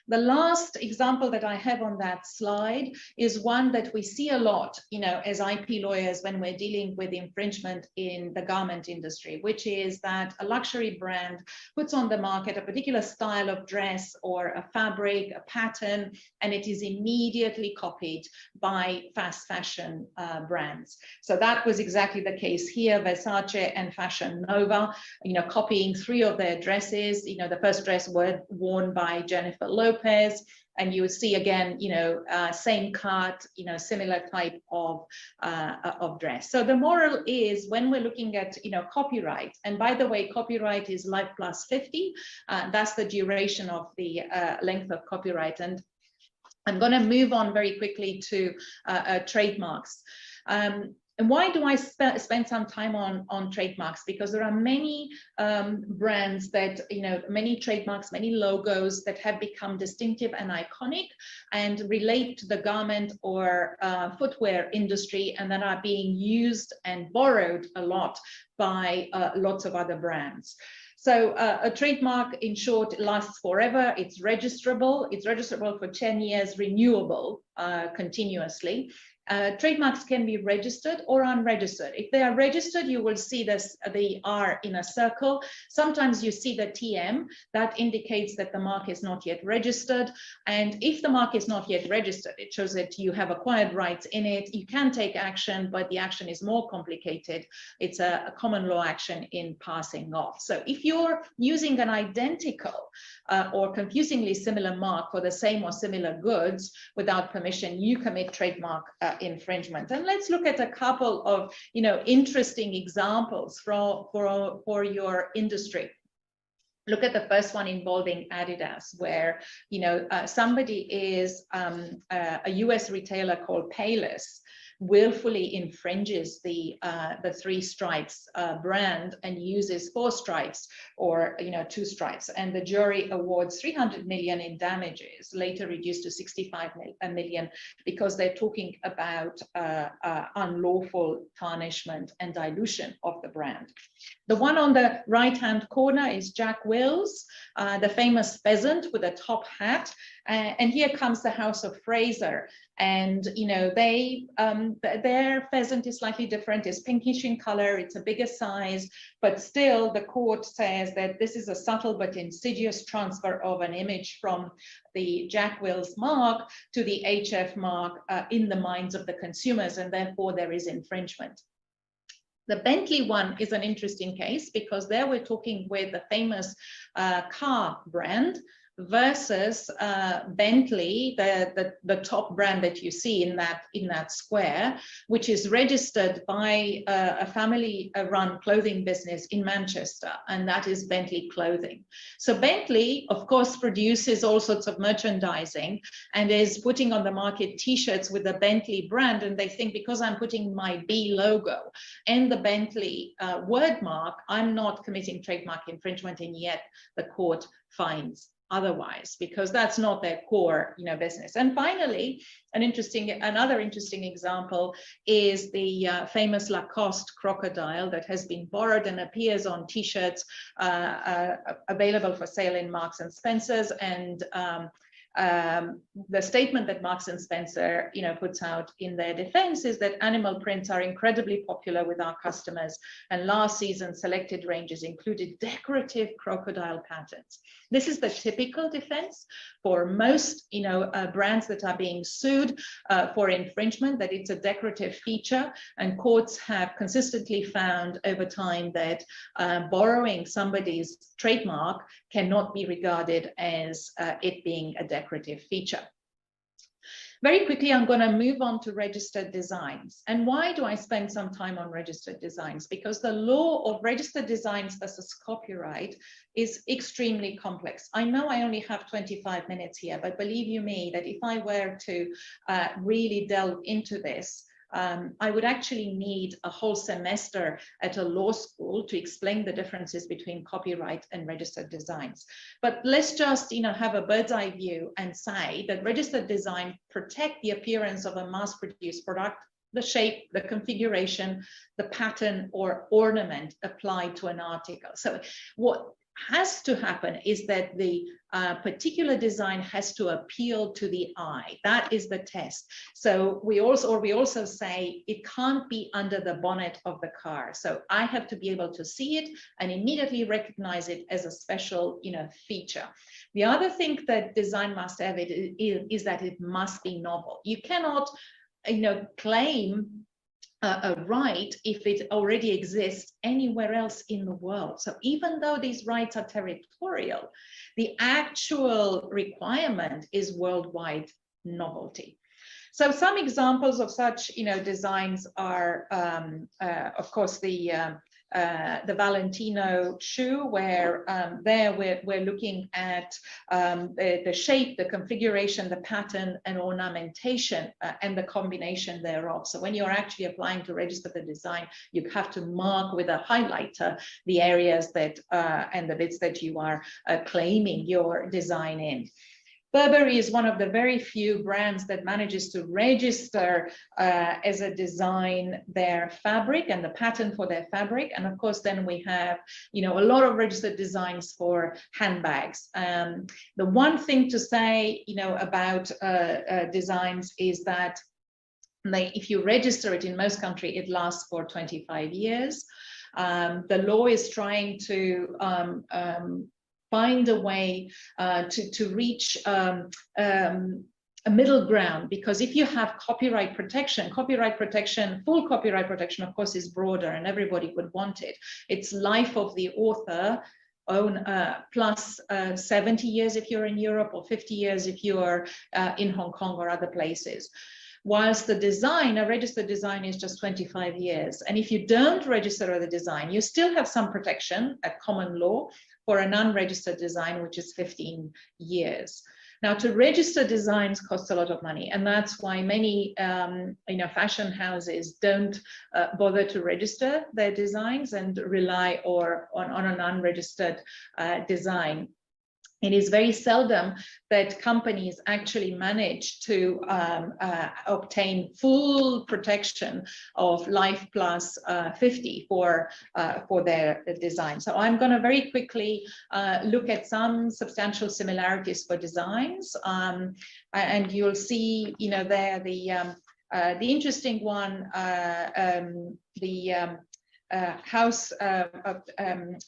The last example that I have on that slide is one that we see a lot, as IP lawyers when we're dealing with infringement in the garment industry, which is that a luxury brand puts on the market a particular style of dress or a fabric, a pattern, and it is immediately copied by fast fashion brands. So that was exactly the case here, Versace and Fashion Nova, copying 3 of their dresses. The first dress was worn by Jennifer Lopez, pairs, and you will see again, same cut, similar type of dress. So the moral is, when we're looking at, copyright, and by the way, copyright is life plus 50. That's the duration of the length of copyright. And I'm going to move on very quickly to trademarks. And why do I spend some time on trademarks? Because there are many brands that, many trademarks, many logos that have become distinctive and iconic and relate to the garment or footwear industry, and that are being used and borrowed a lot by lots of other brands. So a trademark, in short, lasts forever. It's registrable. It's registrable for 10 years, renewable continuously. Trademarks can be registered or unregistered. If they are registered, you will see this, the R in a circle. Sometimes you see the TM. That indicates that the mark is not yet registered. And if the mark is not yet registered, it shows that you have acquired rights in it. You can take action, but the action is more complicated. It's a common law action in passing off. So if you're using an identical or confusingly similar mark for the same or similar goods without permission, you commit trademark infringement. And let's look at a couple of interesting examples for your industry. Look at the first one involving Adidas, where somebody is a US retailer called Payless willfully infringes the Three Stripes brand and uses 4 stripes or 2 stripes, and the jury awards 300 million in damages, later reduced to 65 million, because they're talking about unlawful tarnishment and dilution of the brand. The one on the right-hand corner is Jack Wills, the famous pheasant with a top hat. And here comes the House of Fraser, and their pheasant is slightly different. It's pinkish in color, it's a bigger size, but still the court says that this is a subtle but insidious transfer of an image from the Jack Wills mark to the HF mark in the minds of the consumers, and therefore there is infringement. The Bentley one is an interesting case, because there we're talking with the famous car brand versus Bentley, the top brand that you see in that square, which is registered by a family-run clothing business in Manchester, and that is Bentley Clothing. So Bentley, of course, produces all sorts of merchandising and is putting on the market T-shirts with the Bentley brand, and they think, because I'm putting my B logo and the Bentley word mark, I'm not committing trademark infringement, and yet the court finds otherwise, because that's not their core business. And finally, another interesting example is the famous Lacoste crocodile that has been borrowed and appears on T-shirts available for sale in Marks and Spencer's, and the statement that Marks and Spencer puts out in their defense is that animal prints are incredibly popular with our customers, and last season's selected ranges included decorative crocodile patterns. This is the typical defense for most brands that are being sued for infringement, that it's a decorative feature, and courts have consistently found over time that borrowing somebody's trademark cannot be regarded as it being a decorative feature. Very quickly, I'm going to move on to registered designs. And why do I spend some time on registered designs? Because the law of registered designs versus copyright is extremely complex. I know I only have 25 minutes here, but believe you me that if I were to really delve into this, I would actually need a whole semester at a law school to explain the differences between copyright and registered designs. But let's just have a bird's eye view and say that registered design protect the appearance of a mass-produced product, the shape, the configuration, the pattern or ornament applied to an article. So what has to happen is that the particular design has to appeal to the eye. That is the test. So we also say it can't be under the bonnet of the car. So I have to be able to see it and immediately recognize it as a special feature. The other thing that design must have is that it must be novel. You cannot claim a right if it already exists anywhere else in the world. So even though these rights are territorial, the actual requirement is worldwide novelty. So some examples of such, designs are, of course, the Valentino shoe, where there we're looking at the shape, the configuration, the pattern, and ornamentation, and the combination thereof. So when you're actually applying to register the design, you have to mark with a highlighter the areas that and the bits that you are claiming your design in. Burberry is one of the very few brands that manages to register as a design their fabric and the pattern for their fabric. And of course, then we have, a lot of registered designs for handbags. The one thing to say, about designs is that if you register it in most countries, it lasts for 25 years. The law is trying to find a way to reach a middle ground, because if you have copyright protection, full copyright protection, of course, is broader and everybody would want it. It's life of the author plus 70 years if you're in Europe, or 50 years if you are in Hong Kong or other places. Whilst the design, a registered design, is just 25 years. And if you don't register the design, you still have some protection at common law for an unregistered design, which is 15 years. Now, to register designs costs a lot of money, and that's why many fashion houses don't bother to register their designs and rely on an unregistered design. It is very seldom that companies actually manage to obtain full protection of life plus 50 for their design. So I'm going to very quickly look at some substantial similarities for designs, and you'll see, there the interesting one, House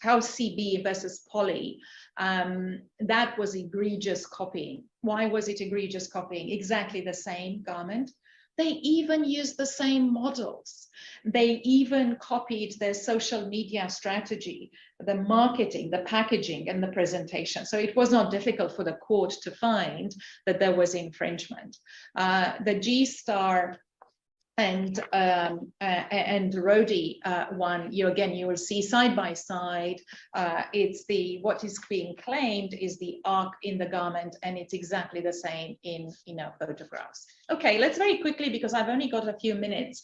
CB versus Poly. That was egregious copying. Why was it egregious copying? Exactly the same garment. They even used the same models. They even copied their social media strategy, the marketing, the packaging, and the presentation. So it was not difficult for the court to find that there was infringement. The G-Star and Rodi one, you will see side by side. It's what is being claimed is the arc in the garment, and it's exactly the same in photographs. Okay, let's very quickly, because I've only got a few minutes,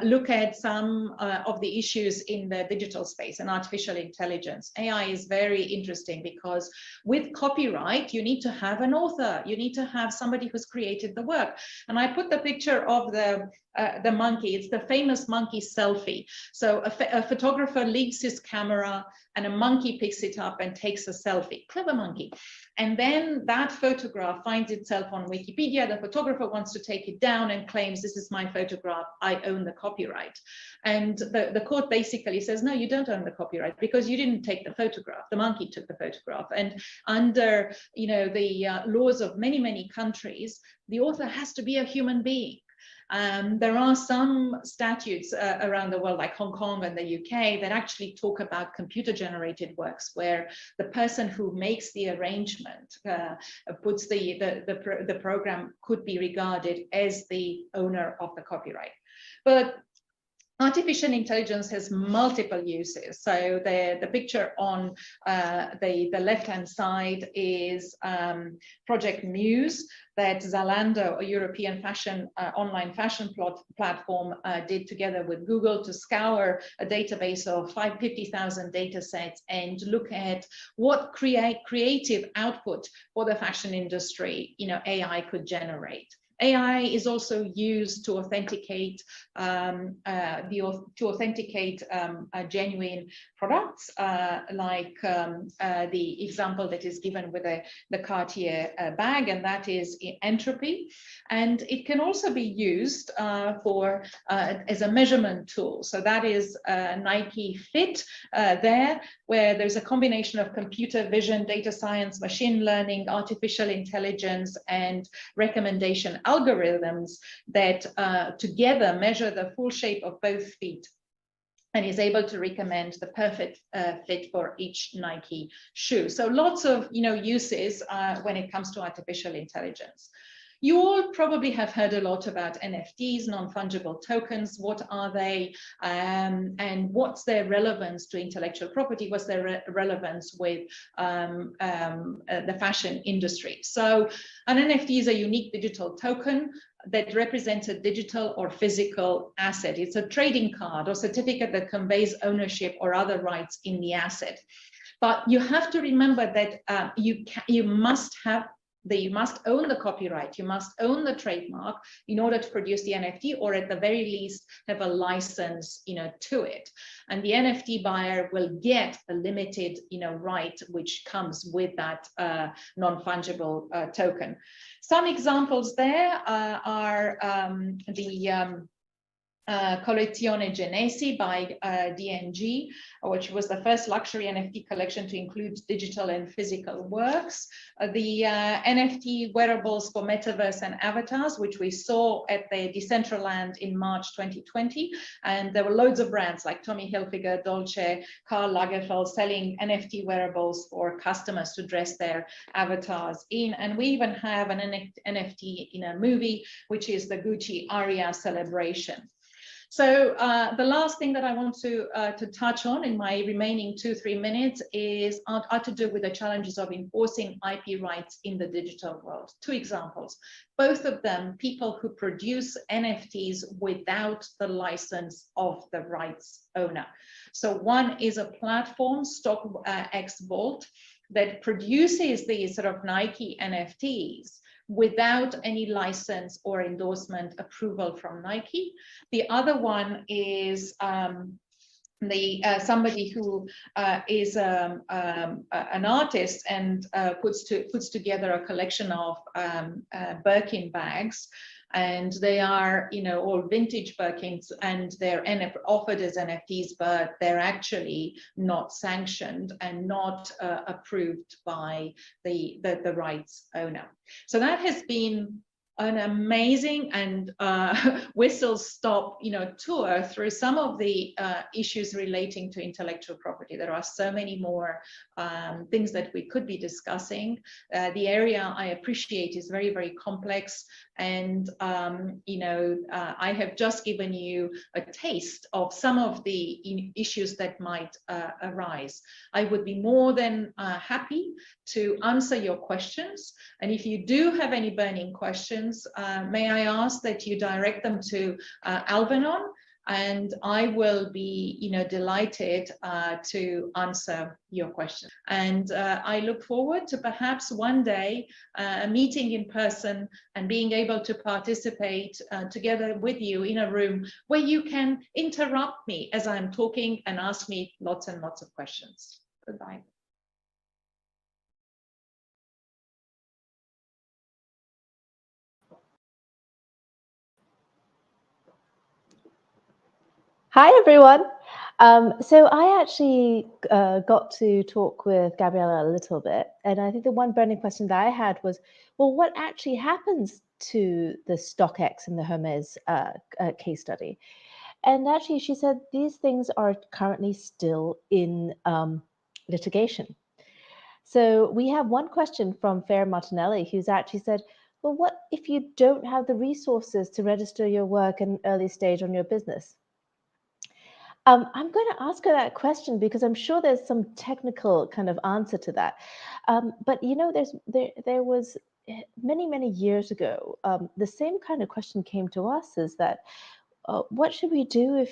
look at some of the issues in the digital space and artificial intelligence. AI is very interesting because with copyright, you need to have an author. You need to have somebody who's created the work. And I put the picture of the monkey. It's the famous monkey selfie. So a photographer leaves his camera and a monkey picks it up and takes a selfie. Clever monkey. And then that photograph finds itself on Wikipedia. The photographer wants to take it down and claims, this is my photograph, I own the copyright. And the court basically says, no, you don't own the copyright because you didn't take the photograph. The monkey took the photograph. And under the laws of many, many countries, the author has to be a human being. There are some statutes around the world, like Hong Kong and the UK, that actually talk about computer-generated works, where the person who makes the arrangement, puts the program, could be regarded as the owner of the copyright. But artificial intelligence has multiple uses. So the picture on the left-hand side is Project Muse that Zalando, a European online fashion platform, did together with Google to scour a database of 50,000 data sets and look at what creative output for the fashion industry AI could generate. AI is also used to authenticate genuine products, like the example that is given with the Cartier bag, and that is entropy. And it can also be used as a measurement tool. So that is Nike Fit there, where there's a combination of computer vision, data science, machine learning, artificial intelligence, and recommendation algorithms that together measure the full shape of both feet and is able to recommend the perfect fit for each Nike shoe. So lots of uses when it comes to artificial intelligence. You all probably have heard a lot about NFTs, non-fungible tokens. What are they, and what's their relevance to intellectual property? What's their relevance with the fashion industry? So an NFT is a unique digital token that represents a digital or physical asset. It's a trading card or certificate that conveys ownership or other rights in the asset. But you have to remember that you must own the copyright, you must own the trademark in order to produce the NFT, or at the very least have a license, to it. And the NFT buyer will get a limited, right, which comes with that non-fungible token. Some examples there are the Collezione Genesi by DNG, which was the first luxury NFT collection to include digital and physical works. The NFT wearables for metaverse and avatars, which we saw at the Decentraland in March 2020. And there were loads of brands like Tommy Hilfiger, Dolce, Karl Lagerfeld selling NFT wearables for customers to dress their avatars in. And we even have an NFT in a movie, which is the Gucci Aria Celebration. So the last thing that I want to touch on in my remaining 2-3 minutes are to do with the challenges of enforcing IP rights in the digital world. 2 examples, both of them people who produce NFTs without the license of the rights owner. So one is a platform, StockX Vault, that produces these sort of Nike NFTs without any license or endorsement approval from Nike. The other one is somebody who is an artist and puts together a collection of Birkin bags, and they are, all vintage Birkins, and they're offered as NFTs, but they're actually not sanctioned and not approved by the rights owner. So that has been an amazing and whistle-stop, tour through some of the issues relating to intellectual property. There are so many more things that we could be discussing. The area I appreciate is very, very complex, and I have just given you a taste of some of the issues that might arise. I would be more than happy to answer your questions, and if you do have any burning questions, may I ask that you direct them to Alvanon, and I will be, delighted to answer your question. And I look forward to perhaps one day meeting in person and being able to participate together with you in a room where you can interrupt me as I'm talking and ask me lots and lots of questions. Goodbye. Hi, everyone. So I actually got to talk with Gabriella a little bit, and I think the one burning question that I had was, well, what actually happens to the StockX and the Hermes case study? And actually, she said these things are currently still in litigation. So we have one question from Fair Martinelli, who's actually said, well, what if you don't have the resources to register your work at an early stage on your business? I'm going to ask her that question because I'm sure there's some technical kind of answer to that. But there was many years ago, the same kind of question came to us: is that what should we do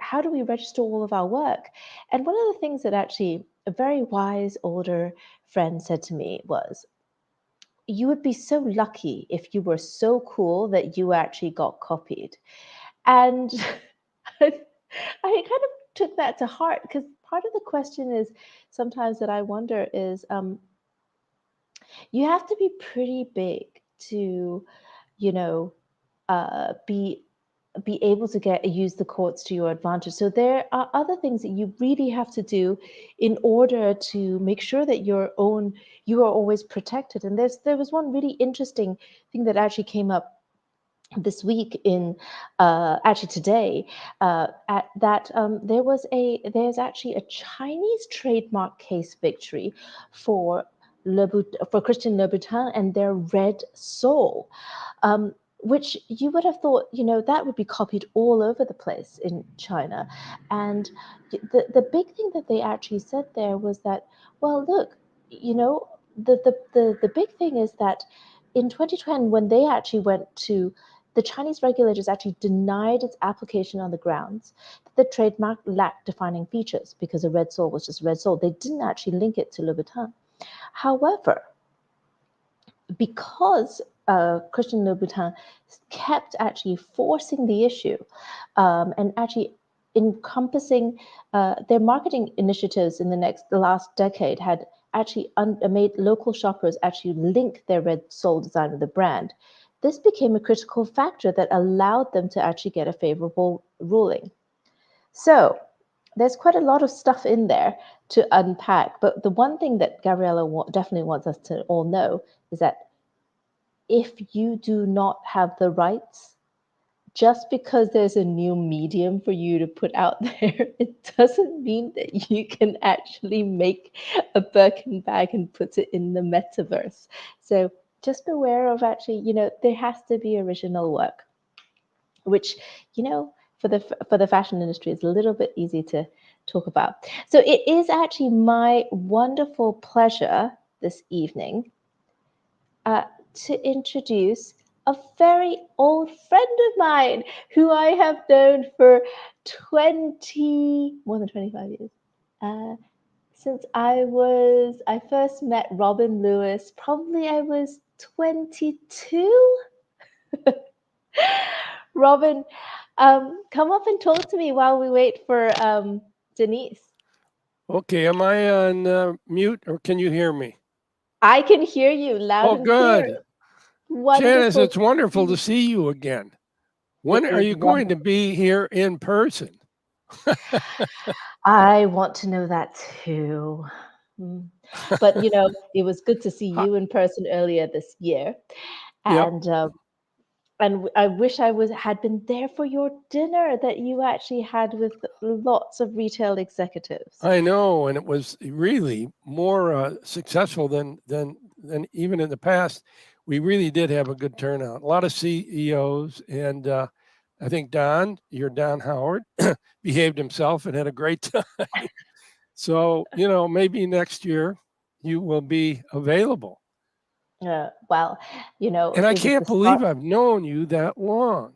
how do we register all of our work? And one of the things that actually a very wise older friend said to me was, you would be so lucky if you were so cool that you actually got copied. And I kind of took that to heart, because part of the question is sometimes that I wonder is you have to be pretty big to, be be able to use the courts to your advantage. So there are other things that you really have to do in order to make sure that you are always protected. And there was one really interesting thing that actually came up this week actually today, there's actually a Chinese trademark case victory for Christian Louboutin and their red sole, which you would have thought, that would be copied all over the place in China. And the big thing that they actually said there was that, well, look, the big thing is that in 2010, when they actually the Chinese regulators actually denied its application on the grounds that the trademark lacked defining features because a red sole was just a red sole. They didn't actually link it to Louboutin. However, because Christian Louboutin kept actually forcing the issue and actually encompassing their marketing initiatives in the last decade had actually made local shoppers actually link their red sole design with the brand. This became a critical factor that allowed them to actually get a favorable ruling. So there's quite a lot of stuff in there to unpack. But the one thing that Gabriella definitely wants us to all know is that if you do not have the rights, just because there's a new medium for you to put out there, it doesn't mean that you can actually make a Birkin bag and put it in the metaverse. So just beware of actually, there has to be original work, which, for the fashion industry is a little bit easy to talk about. So it is actually my wonderful pleasure this evening to introduce a very old friend of mine who I have known for more than 25 years. Since I first met Robin Lewis, probably I was 22. Robin, come up and talk to me while we wait for Denise. Okay, am I on mute or can you hear me? I can hear you loud and clear. Good. Wonderful. Janice, it's wonderful to see you again. When are you going to be here in person? I want to know that too. But, it was good to see you in person earlier this year. And and I wish I had been there for your dinner that you actually had with lots of retail executives. I know, and it was really more successful than even in the past. We really did have a good turnout. A lot of CEOs, and I think Don Howard, behaved himself and had a great time. So, maybe next year you will be available. Well, and I can't believe I've known you that long.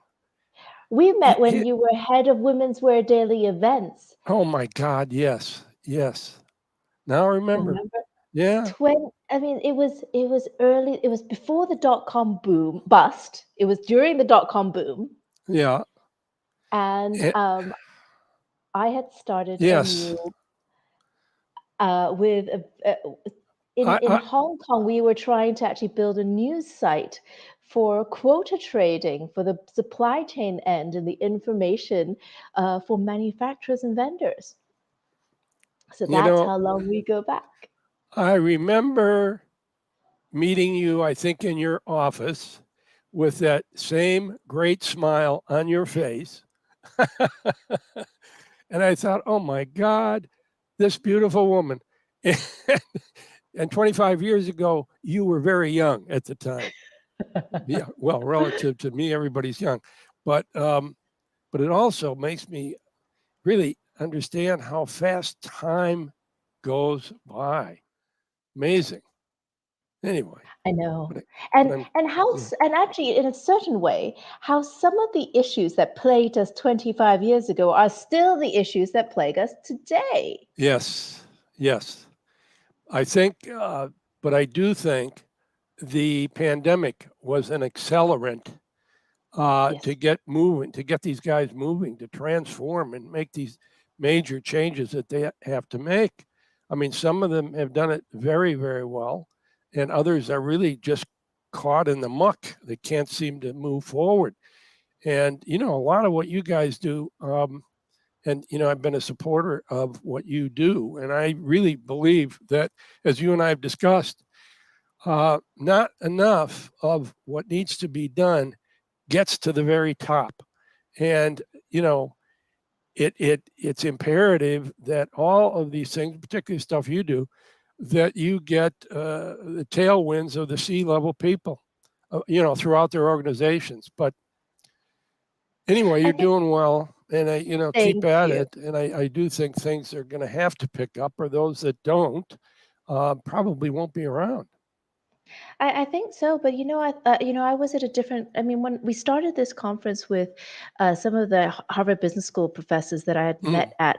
We met when you were head of Women's Wear Daily Events. Oh my God, yes. Now I remember. Yeah. It was early. It was before the dot-com boom bust. It was during the dot-com boom. Yeah. And I had started yes. with in Hong Kong, we were trying to actually build a news site for quota trading for the supply chain end and the information for manufacturers and vendors. So that's how long we go back. I remember meeting you, I think, in your office with that same great smile on your face. And I thought, oh my God, this beautiful woman. And 25 years ago, you were very young at the time. Yeah, well, relative to me, everybody's young. But it also makes me really understand how fast time goes by. Amazing. Anyway. I know. And actually, in a certain way, how some of the issues that plagued us 25 years ago are still the issues that plague us today. Yes. I think, but I do think the pandemic was an accelerant to get moving, to get these guys moving, to transform and make these major changes that they have to make. I mean, some of them have done it very, very well, and others are really just caught in the muck. They can't seem to move forward. And, you know, a lot of what you guys do, and, you know, I've been a supporter of what you do. And I really believe that, as you and I have discussed, not enough of what needs to be done gets to the very top. And, you know, it's imperative that all of these things, particularly stuff you do, that you get the tailwinds of the C-level people, you know, throughout their organizations. But anyway, you're doing well, and you know, keep at it. And I do think things are going to have to pick up, or those that don't probably won't be around. I think so, but I was at a different. I mean, when we started this conference with some of the Harvard Business School professors that I had met at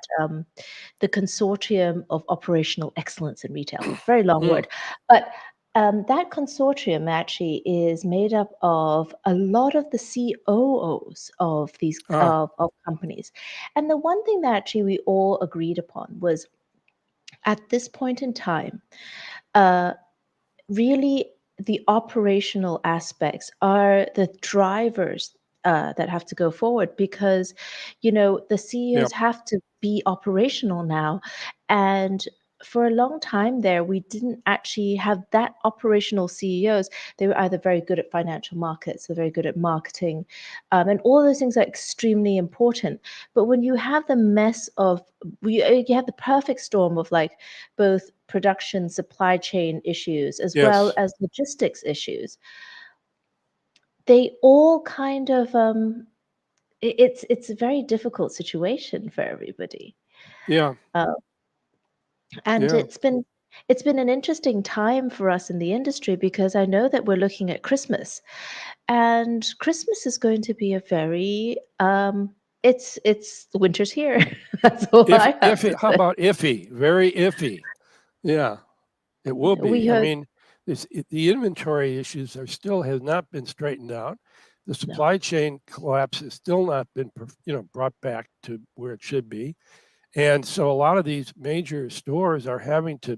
the Consortium of Operational Excellence in Retail. Very long word, but that consortium actually is made up of a lot of the COOs of these of companies, and the one thing that actually we all agreed upon was at this point in time. Really the operational aspects are the drivers that have to go forward because the CEOs have to be operational now, and for a long time there we didn't actually have that operational CEOs. They were either very good at financial markets or very good at marketing, and all those things are extremely important. But when you have the mess of you have the perfect storm of like both production supply chain issues as well as logistics issues, they all kind of it's a very difficult situation for everybody. And it's been an interesting time for us in the industry because I know that we're looking at Christmas, and Christmas is going to be a very it's winter's here. That's all I have to How say. about iffy? Very iffy. Yeah, it will be. We I heard mean, the inventory issues has not been straightened out. The supply chain collapse has still not been, brought back to where it should be. And so a lot of these major stores are having to,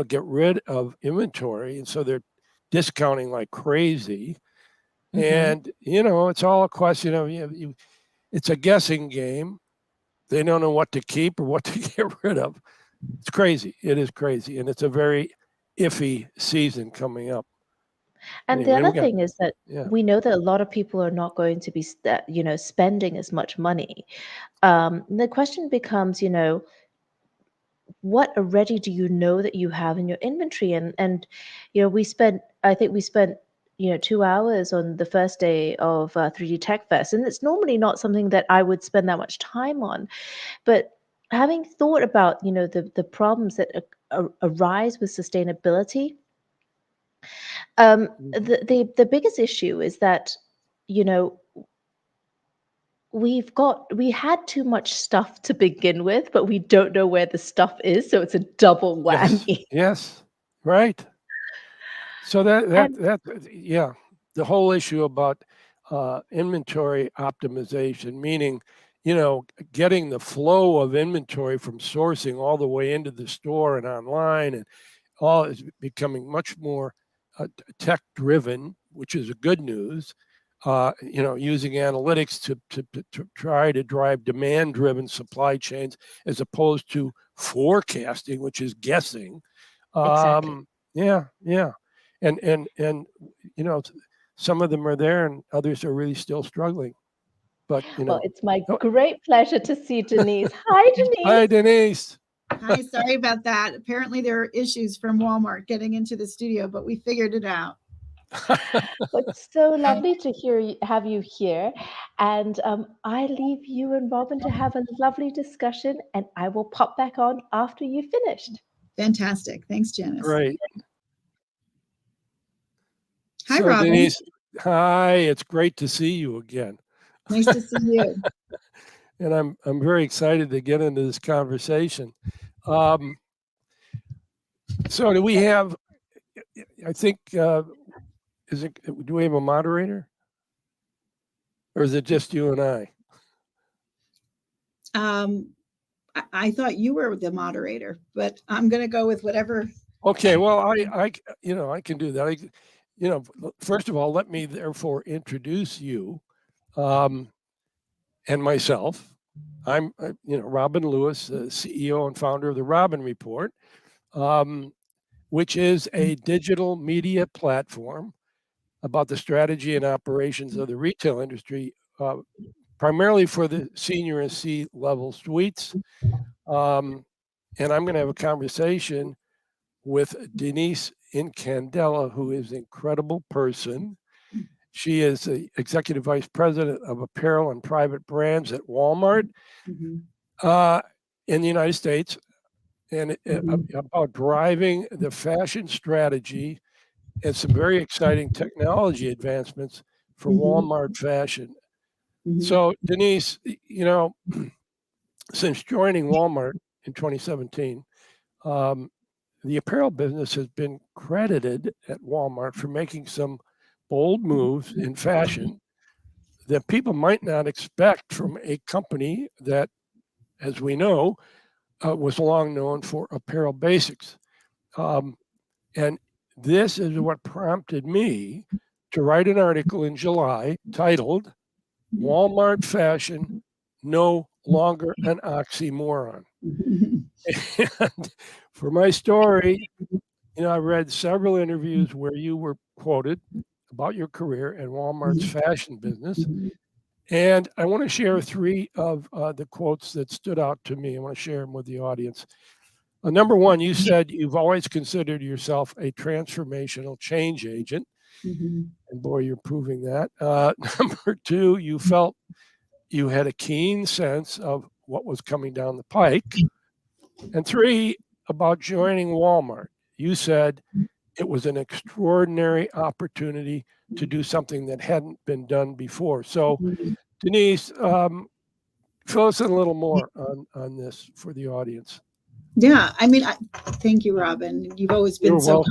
get rid of inventory. And so they're discounting like crazy. And, it's all a question of, it's a guessing game. They don't know what to keep or what to get rid of. It's crazy. It is crazy. And it's a very iffy season coming up. And Anyway, the other thing is that yeah. we know that a lot of people are not going to be, spending as much money. The question becomes, what already do you know that you have in your inventory? And I think we spent 2 hours on the first day of 3D Tech Fest, and it's normally not something that I would spend that much time on. But having thought about, the problems that arise with sustainability, the biggest issue is that, we had too much stuff to begin with, but we don't know where the stuff is, so it's a double whammy. Yes. Right. So the whole issue about inventory optimization, meaning, getting the flow of inventory from sourcing all the way into the store and online, and all is becoming much more tech driven, which is a good news. Using analytics to try to drive demand driven supply chains as opposed to forecasting, which is guessing. Exactly. Yeah. And some of them are there and others are really still struggling. But Well, it's my great pleasure to see Denise. Hi, Denise. Hi, Denise. Hi, sorry about that. Apparently there are issues from Walmart getting into the studio, but we figured it out. It's so lovely to have you here, and I leave you and Robin to have a lovely discussion, and I will pop back on after you finished. Fantastic. Thanks, Janice. Great. Hi, Robin. Denise, hi. It's great to see you again. Nice to see you. And I'm very excited to get into this conversation. So do we have? I think. Do we have a moderator? Or is it just you and I? I thought you were the moderator, but I'm going to go with whatever. Okay, well, I can do that. First of all, let me therefore introduce you and myself. I'm, Robin Lewis, the CEO and founder of the Robin Report, which is a digital media platform about the strategy and operations of the retail industry, primarily for the senior and C-level suites. And I'm going to have a conversation with Denise Incandela, who is an incredible person. She is the executive vice president of apparel and private brands at Walmart in the United States, and about driving the fashion strategy and some very exciting technology advancements for Walmart fashion. So Denise, since joining Walmart in 2017, the apparel business has been credited at Walmart for making some bold moves in fashion that people might not expect from a company that, as we know, was long known for apparel basics. And this is what prompted me to write an article in July titled Walmart Fashion No Longer an Oxymoron. And for my story, I read several interviews where you were quoted about your career and Walmart's fashion business. And I want to share three of the quotes that stood out to me. I want to share them with the audience. Number one, you said you've always considered yourself a transformational change agent. And boy, you're proving that. Number two, you felt you had a keen sense of what was coming down the pike. And three, about joining Walmart, you said it was an extraordinary opportunity to do something that hadn't been done before. So, Denise, fill us in a little more on this for the audience. Yeah, I mean, thank you, Robin. You've always been You're so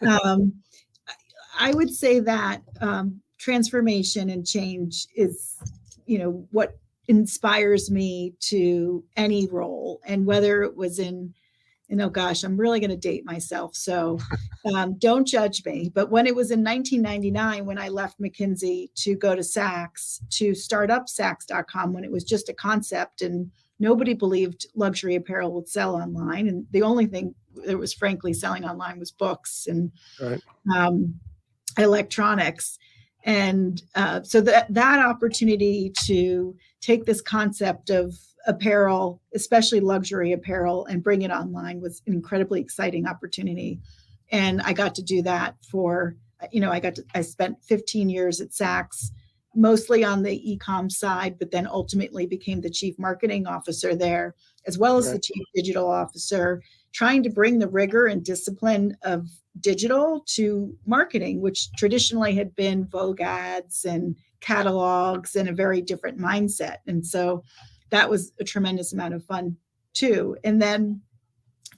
welcome. I would say that transformation and change is, what inspires me to any role, and whether it was in, gosh, I'm really going to date myself, so don't judge me. But when it was in 1999, when I left McKinsey to go to Saks, to start up Saks.com, when it was just a concept and nobody believed luxury apparel would sell online, and the only thing that was frankly selling online was books and electronics. And so that opportunity to take this concept of apparel, especially luxury apparel, and bring it online was an incredibly exciting opportunity. And I got to do that for, I spent 15 years at Saks, mostly on the e-com side, but then ultimately became the chief marketing officer there, as well as the chief digital officer, trying to bring the rigor and discipline of digital to marketing, which traditionally had been Vogue ads and catalogs and a very different mindset. And so that was a tremendous amount of fun too. And then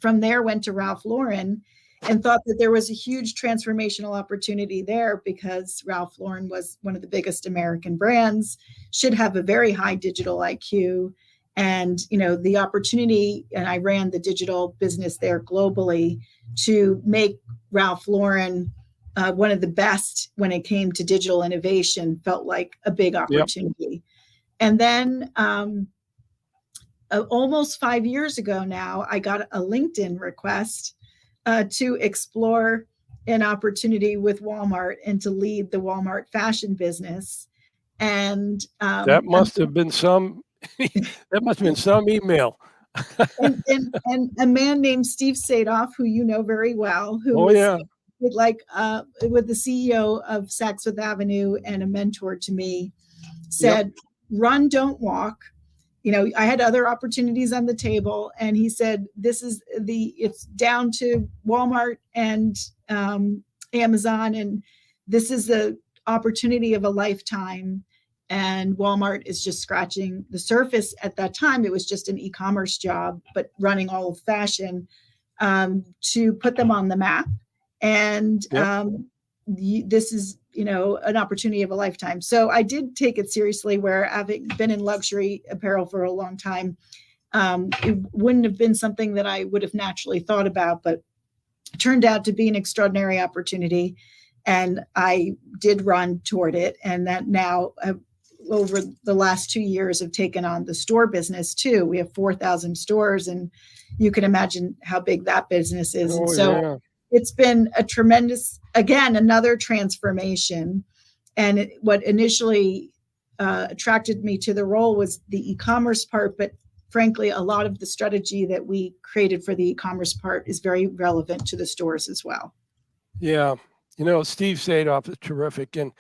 from there went to Ralph Lauren and thought that there was a huge transformational opportunity there, because Ralph Lauren was one of the biggest American brands, should have a very high digital IQ. And, the opportunity, and I ran the digital business there globally, to make Ralph Lauren one of the best when it came to digital innovation, felt like a big opportunity. Yep. And then almost 5 years ago now, I got a LinkedIn request to explore an opportunity with Walmart and to lead the Walmart fashion business. And that must have been some email. and a man named Steve Sadoff, who you know very well, who was with the CEO of Saks Fifth Avenue and a mentor to me, said, "Run, don't walk." I had other opportunities on the table, and he said, it's down to Walmart and Amazon, and this is the opportunity of a lifetime. And Walmart is just scratching the surface. At that time, it was just an e-commerce job, but running all of fashion, to put them on the map. And this is, an opportunity of a lifetime. So I did take it seriously, where having been in luxury apparel for a long time, it wouldn't have been something that I would have naturally thought about, but it turned out to be an extraordinary opportunity. And I did run toward it. And that now over the last 2 years have taken on the store business too. We have 4,000 stores, and you can imagine how big that business is. And so it's been a tremendous, again, another transformation. And what initially attracted me to the role was the e-commerce part, but frankly, a lot of the strategy that we created for the e-commerce part is very relevant to the stores as well. Yeah. You know, Steve Sadoff is terrific, and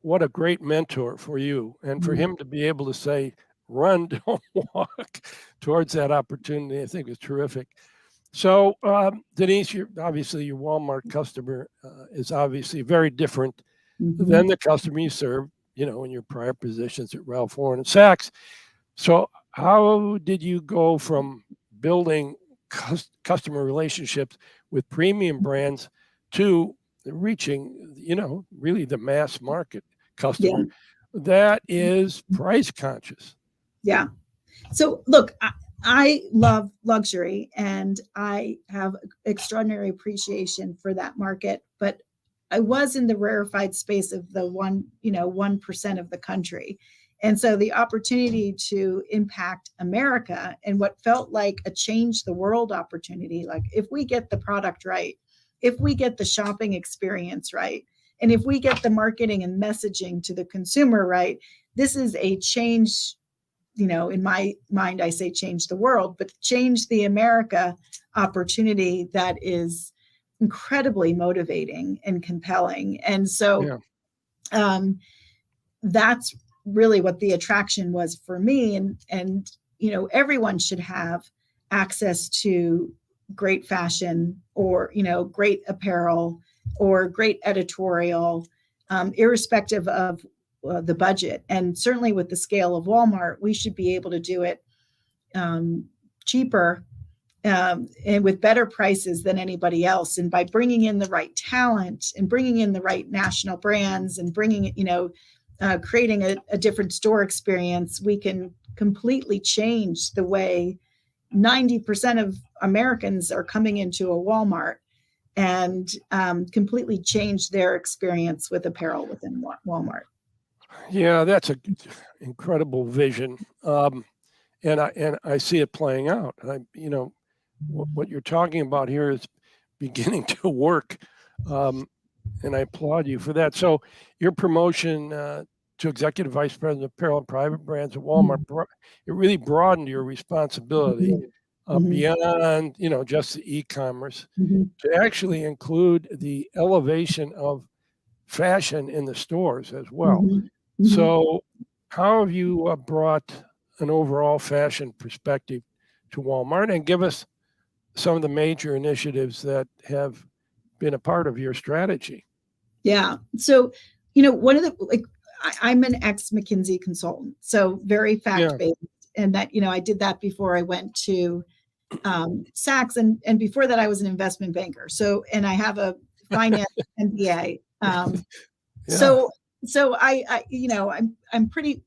what a great mentor for you. And for him to be able to say, run, don't walk towards that opportunity, I think is terrific. So, Denise, obviously your Walmart customer is obviously very different than the customer you served, you know, in your prior positions at Ralph Lauren and Saks. So how did you go from building customer relationships with premium brands to reaching, you know, really the mass market customer that is price conscious? Yeah. So look, I love luxury and I have extraordinary appreciation for that market, but I was in the rarefied space of the 1% of the country. And so the opportunity to impact America and what felt like a change the world opportunity, like if we get the product right, if we get the shopping experience right, and if we get the marketing and messaging to the consumer right, this is a change. You know, in my mind, I say change the world, but change the America opportunity that is incredibly motivating and compelling. And so that's really what the attraction was for me. And, you know, everyone should have access to great fashion or, you know, great apparel or great editorial, irrespective of the budget. And certainly with the scale of Walmart, we should be able to do it cheaper and with better prices than anybody else. And by bringing in the right talent and bringing in the right national brands and bringing, you know, creating a different store experience, we can completely change the way 90% of Americans are coming into a Walmart and completely change their experience with apparel within Walmart. Yeah, that's an incredible vision, and I see it playing out. And you know, what you're talking about here is beginning to work, and I applaud you for that. So your promotion to Executive Vice President of Apparel and Private Brands at Walmart, it really broadened your responsibility beyond, you know, just the e-commerce to actually include the elevation of fashion in the stores as well. So how have you brought an overall fashion perspective to Walmart, and give us some of the major initiatives that have been a part of your strategy? Yeah. So, you know, one of the, I'm an ex-McKinsey consultant, so very fact-based. And that, you know, I did that before I went to Saks. And before that, I was an investment banker. So, and I have a finance MBA. So I, you know, I'm pretty,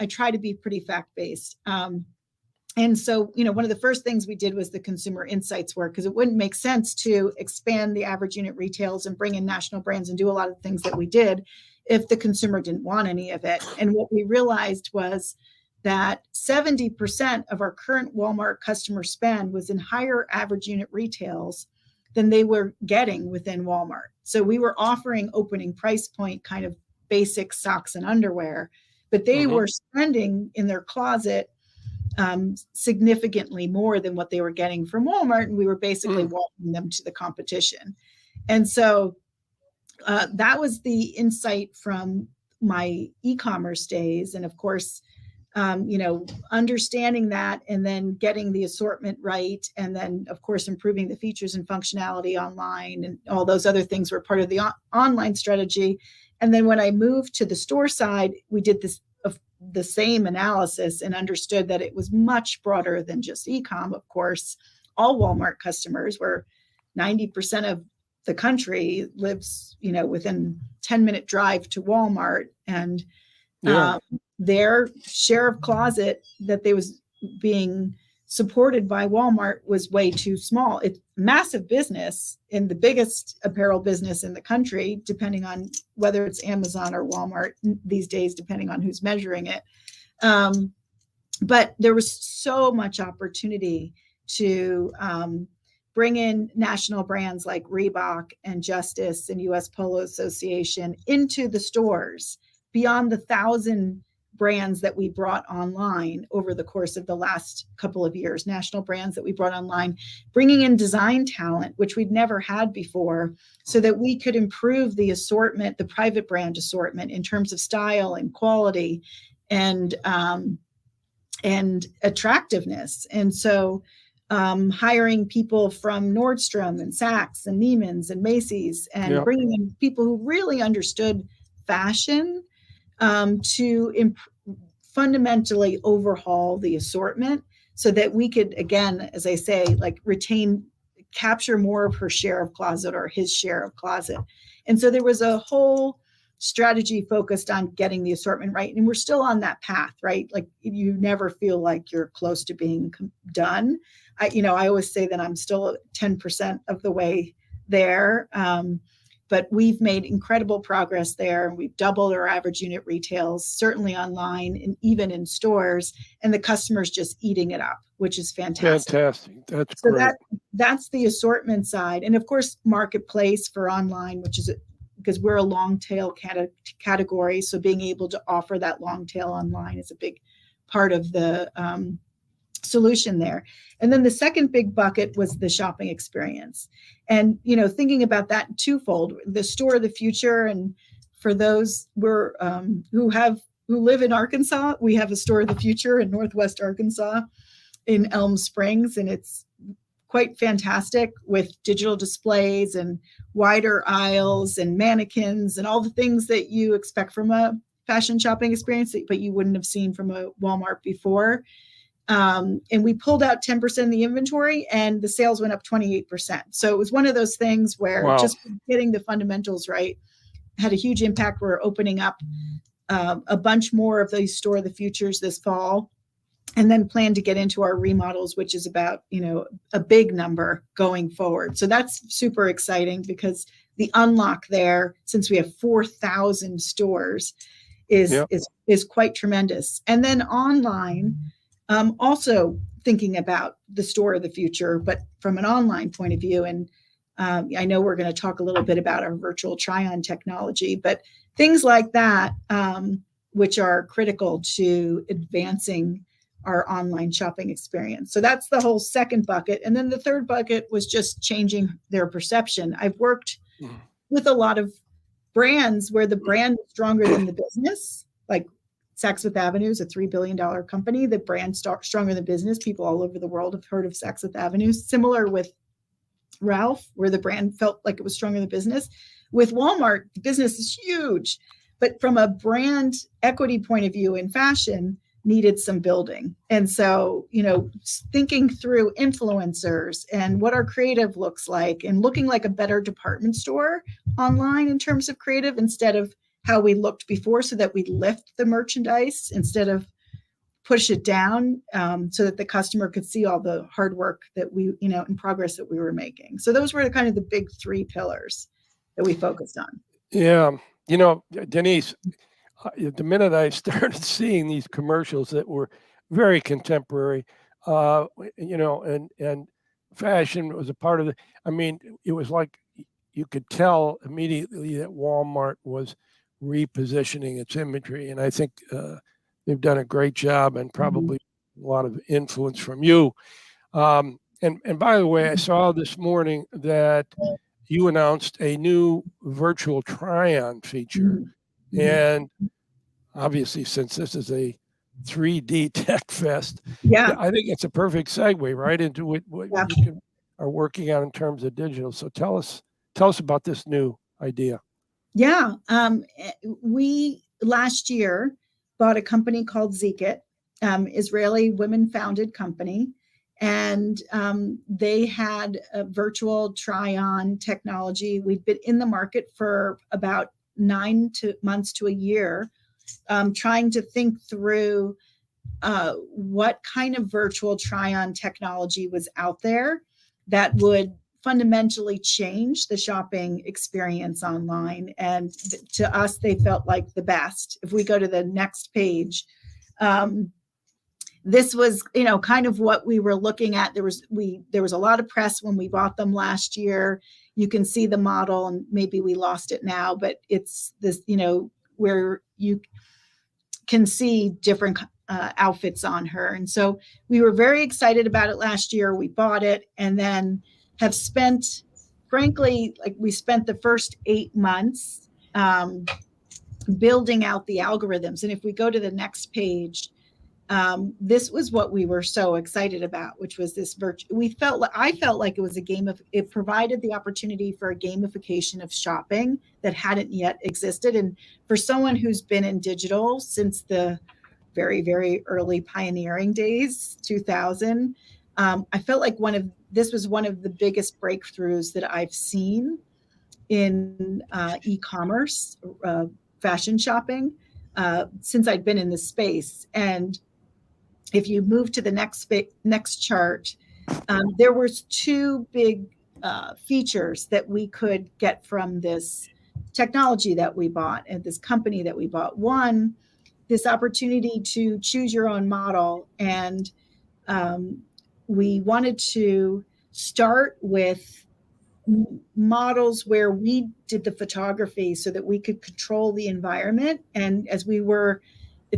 I try to be pretty fact-based. And so, you know, one of the first things we did was the consumer insights work, because it wouldn't make sense to expand the average unit retails and bring in national brands and do a lot of things that we did if the consumer didn't want any of it. And what we realized was that 70% of our current Walmart customer spend was in higher average unit retails than they were getting within Walmart. So we were offering opening price point kind of basic socks and underwear, but they were spending in their closet significantly more than what they were getting from Walmart. And we were basically walking them to the competition. And so that was the insight from my e-commerce days. And of course, you know, understanding that and then getting the assortment right. And then of course, improving the features and functionality online and all those other things were part of the online strategy. And then when I moved to the store side, we did the same analysis and understood that it was much broader than just e-com. Of course, all Walmart customers, where 90% of the country lives, you know, within 10-minute drive to Walmart, and their share of closet that they was being supported by Walmart was way too small. massive business in the biggest apparel business in the country, depending on whether it's Amazon or Walmart these days, depending on who's measuring it. But there was so much opportunity to bring in national brands like Reebok and Justice and US Polo Association into the stores beyond the 1,000 brands that we brought online over the course of the last couple of years, national brands that we brought online, bringing in design talent, which we'd never had before, so that we could improve the assortment, the private brand assortment in terms of style and quality and attractiveness. And so hiring people from Nordstrom and Saks and Neiman's and Macy's and bringing in people who really understood fashion to fundamentally overhaul the assortment so that we could, again, as I say, like capture more of her share of closet or his share of closet. And so there was a whole strategy focused on getting the assortment right. And we're still on that path, right? Like you never feel like you're close to being done. I always say that I'm still 10% of the way there. But we've made incredible progress there. We've doubled our average unit retails, certainly online and even in stores, and the customer's just eating it up, which is fantastic. Fantastic. That's great. That's the assortment side. And of course, marketplace for online, which is because we're a long tail category. So being able to offer that long tail online is a big part of the solution there. And then the second big bucket was the shopping experience. And, thinking about that twofold, the store of the future. And for those who live in Arkansas, we have a store of the future in Northwest Arkansas in Elm Springs. And it's quite fantastic with digital displays and wider aisles and mannequins and all the things that you expect from a fashion shopping experience, but you wouldn't have seen from a Walmart before. And we pulled out 10% of the inventory and the sales went up 28%. So it was one of those things where just getting the fundamentals right had a huge impact. We're opening up a bunch more of these store of the futures this fall, and then plan to get into our remodels, which is about, a big number going forward. So that's super exciting because the unlock there, since we have 4,000 stores, is quite tremendous. And then online, also thinking about the store of the future, but from an online point of view. And I know we're going to talk a little bit about our virtual try-on technology, but things like that, which are critical to advancing our online shopping experience. So that's the whole second bucket. And then the third bucket was just changing their perception. I've worked with a lot of brands where the brand is stronger than the business, like Saks Fifth Avenue is a $3 billion company. The brand stronger than business. People all over the world have heard of Saks Fifth Avenue. Similar with Ralph, where the brand felt like it was stronger than business. With Walmart, the business is huge, but from a brand equity point of view in fashion, needed some building. And so, thinking through influencers and what our creative looks like and looking like a better department store online in terms of creative instead of how we looked before, so that we lift the merchandise instead of push it down, so that the customer could see all the hard work that we, and progress that we were making. So those were kind of the big three pillars that we focused on. Yeah. Denise, the minute I started seeing these commercials that were very contemporary, and fashion was a part of it. I mean, it was like you could tell immediately that Walmart was repositioning its imagery. And I think they've done a great job, and probably a lot of influence from you. And by the way, I saw this morning that you announced a new virtual try-on feature. And obviously, since this is a 3D tech fest, I think it's a perfect segue right into what you are working on in terms of digital. So tell us about this new idea. Yeah, we last year bought a company called Zekit, Israeli women-founded company, and they had a virtual try-on technology. We've been in the market for about 9 months to a year, trying to think through what kind of virtual try-on technology was out there that would fundamentally changed the shopping experience online. And to us, they felt like the best. If we go to the next page, this was, kind of what we were looking at. There was a lot of press when we bought them last year. You can see the model, and maybe we lost it now, but it's this, where you can see different outfits on her. And so we were very excited about it last year. We bought it, and then have spent, frankly, we spent the first 8 months building out the algorithms. And if we go to the next page, this was what we were so excited about, which was this I felt like it was it provided the opportunity for a gamification of shopping that hadn't yet existed. And for someone who's been in digital since the very, very early pioneering days, 2000, I felt like this was one of the biggest breakthroughs that I've seen in e-commerce, fashion shopping, since I'd been in this space. And if you move to the next chart, there was 2 big features that we could get from this technology that we bought and this company that we bought. One, this opportunity to choose your own model. And we wanted to start with models where we did the photography so that we could control the environment. And it's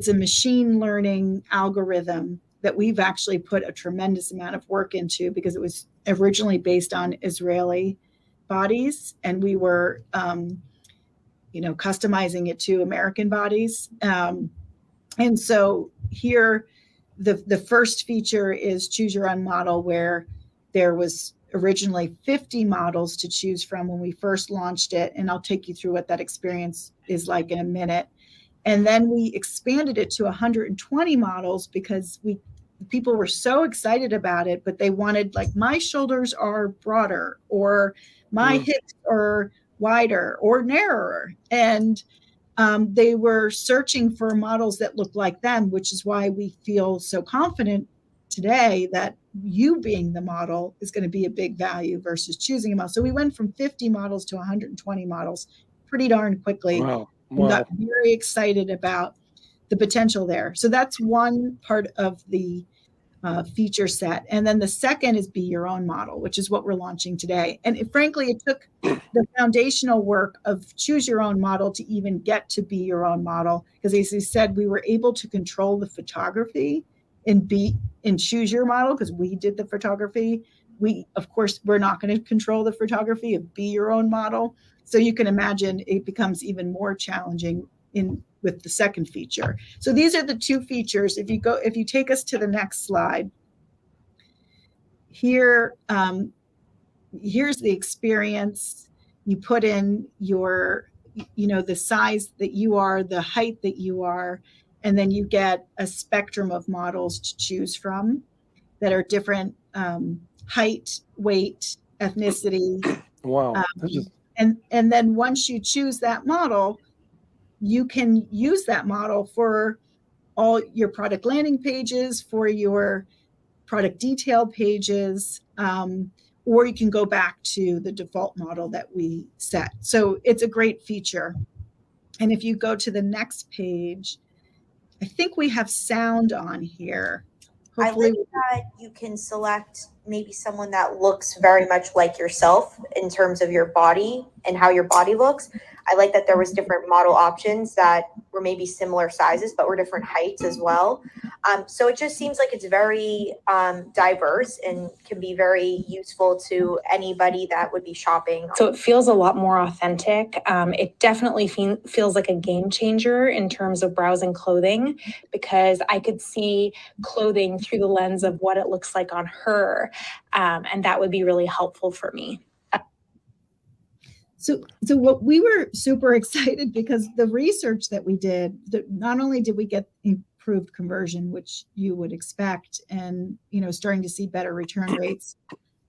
a machine learning algorithm that we've actually put a tremendous amount of work into, because it was originally based on Israeli bodies, and we were, customizing it to American bodies. And so here, the first feature is choose your own model, where there was originally 50 models to choose from when we first launched it. And I'll take you through what that experience is like in a minute. And then we expanded it to 120 models because people were so excited about it, but they wanted, my shoulders are broader, or my hips are wider or narrower. And they were searching for models that look like them, which is why we feel so confident today that you being the model is going to be a big value versus choosing a model. So we went from 50 models to 120 models pretty darn quickly. Wow. And got very excited about the potential there. So that's one part of the feature set. And then the second is be your own model, which is what we're launching today. And frankly, it took the foundational work of choose your own model to even get to be your own model. Because as you said, we were able to control the photography and choose your model because we did the photography. Of course, we're not going to control the photography of be your own model. So you can imagine it becomes even more challenging with the second feature. So these are the 2 features. If you take us to the next slide, here, here's the experience. You put in the size that you are, the height that you are, and then you get a spectrum of models to choose from that are different height, weight, ethnicity. Wow. And then once you choose that model, you can use that model for all your product landing pages, for your product detail pages, or you can go back to the default model that we set. So it's a great feature. And if you go to the next page, I think we have sound on here. Hopefully. I like that you can select maybe someone that looks very much like yourself in terms of your body and how your body looks. I like that there was different model options that were maybe similar sizes, but were different heights as well. So it just seems like it's very diverse and can be very useful to anybody that would be shopping. So it feels a lot more authentic. It definitely feels like a game changer in terms of browsing clothing, because I could see clothing through the lens of what it looks like on her. And that would be really helpful for me. So what we were super excited because the research that we did, not only did we get improved conversion, which you would expect, and starting to see better return rates,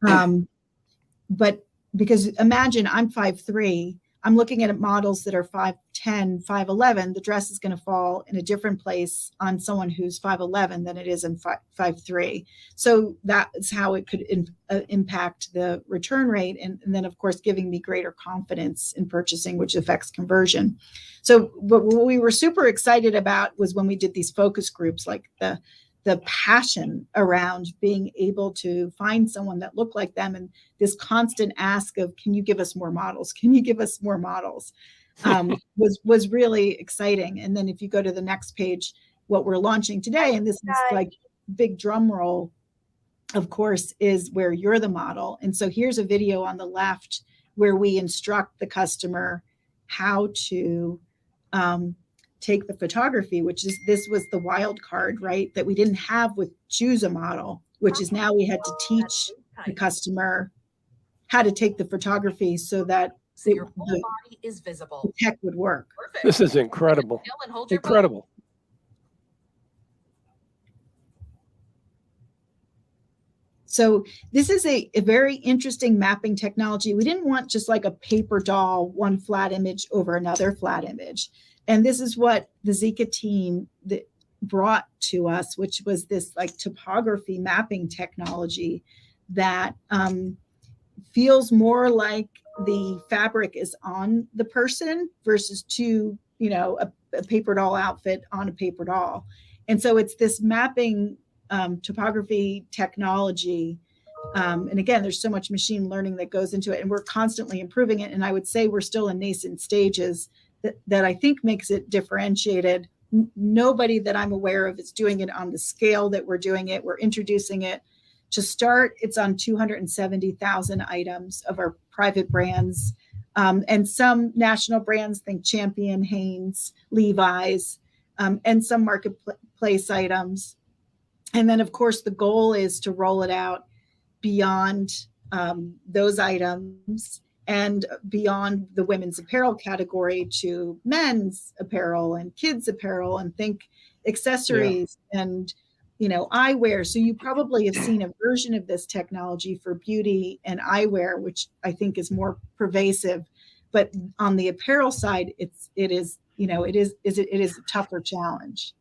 but because imagine I'm 5'3", I'm looking at models that are 5'10", 5'11", the dress is going to fall in a different place on someone who's 5'11" than it is in 5'3". So that's how it could impact the return rate. And then, of course, giving me greater confidence in purchasing, which affects conversion. So what we were super excited about was when we did these focus groups, like the passion around being able to find someone that looked like them, and this constant ask of, can you give us more models? Can you give us more models? Was really exciting. And then if you go to the next page, what we're launching today, and this is like big drum roll, of course, is where you're the model. And so here's a video on the left where we instruct the customer how to take the photography, which is, this was the wild card, right? That we didn't have with choose a model, which is now we had to teach the customer how to take the photography so that your whole body is visible. The tech would work. Perfect. This is incredible. Incredible. So this is a very interesting mapping technology. We didn't want just like a paper doll, one flat image over another flat image. And this is what the Zika team brought to us, which was this like topography mapping technology that feels more like the fabric is on the person versus a paper doll outfit on a paper doll. And so it's this mapping topography technology. And again, there's so much machine learning that goes into it, and we're constantly improving it. And I would say we're still in nascent stages that I think makes it differentiated. Nobody that I'm aware of is doing it on the scale that we're doing it. We're introducing it. To start, it's on 270,000 items of our private brands, and some national brands, think Champion, Hanes, Levi's, and some marketplace items. And then, of course, the goal is to roll it out beyond those items and beyond the women's apparel category to men's apparel and kids apparel, and think accessories and eyewear. So you probably have seen a version of this technology for beauty and eyewear, which I think is more pervasive. But on the apparel side, it is a tougher challenge.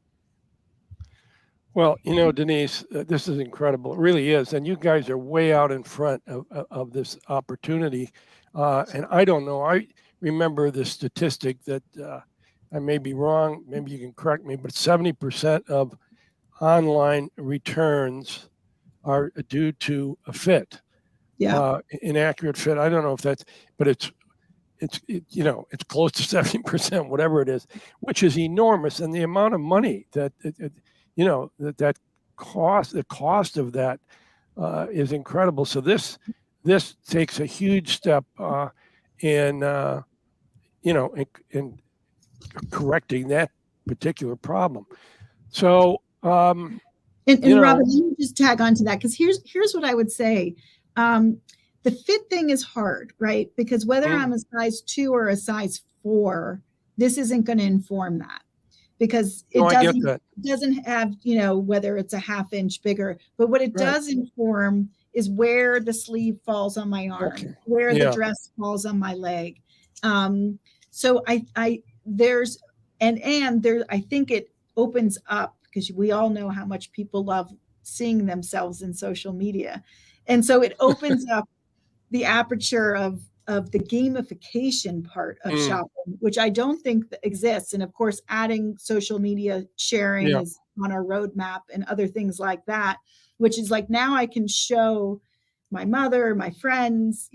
Well, Denise, this is incredible. It really is. And you guys are way out in front of this opportunity. And I don't know, I remember the statistic that I may be wrong, maybe you can correct me, but 70% of online returns are due to a fit. Inaccurate fit. I don't know if that's, but it's close to 70%, whatever it is, which is enormous. And the amount of money that the cost of that is incredible. So this takes a huge step in correcting that particular problem. So and Robin, let me just tag on to that, because here's what I would say. The fit thing is hard, right? Because whether I'm a size 2 or a size 4, this isn't going to inform that, because it doesn't have, whether it's a ½ inch bigger, but what it does inform is where the sleeve falls on my arm, where the dress falls on my leg. So I think it opens up, because we all know how much people love seeing themselves in social media. And so it opens up the aperture of the gamification part of shopping, which I don't think exists. And of course, adding social media sharing is on our roadmap, and other things like that, which is like, now I can show my mother, my friends,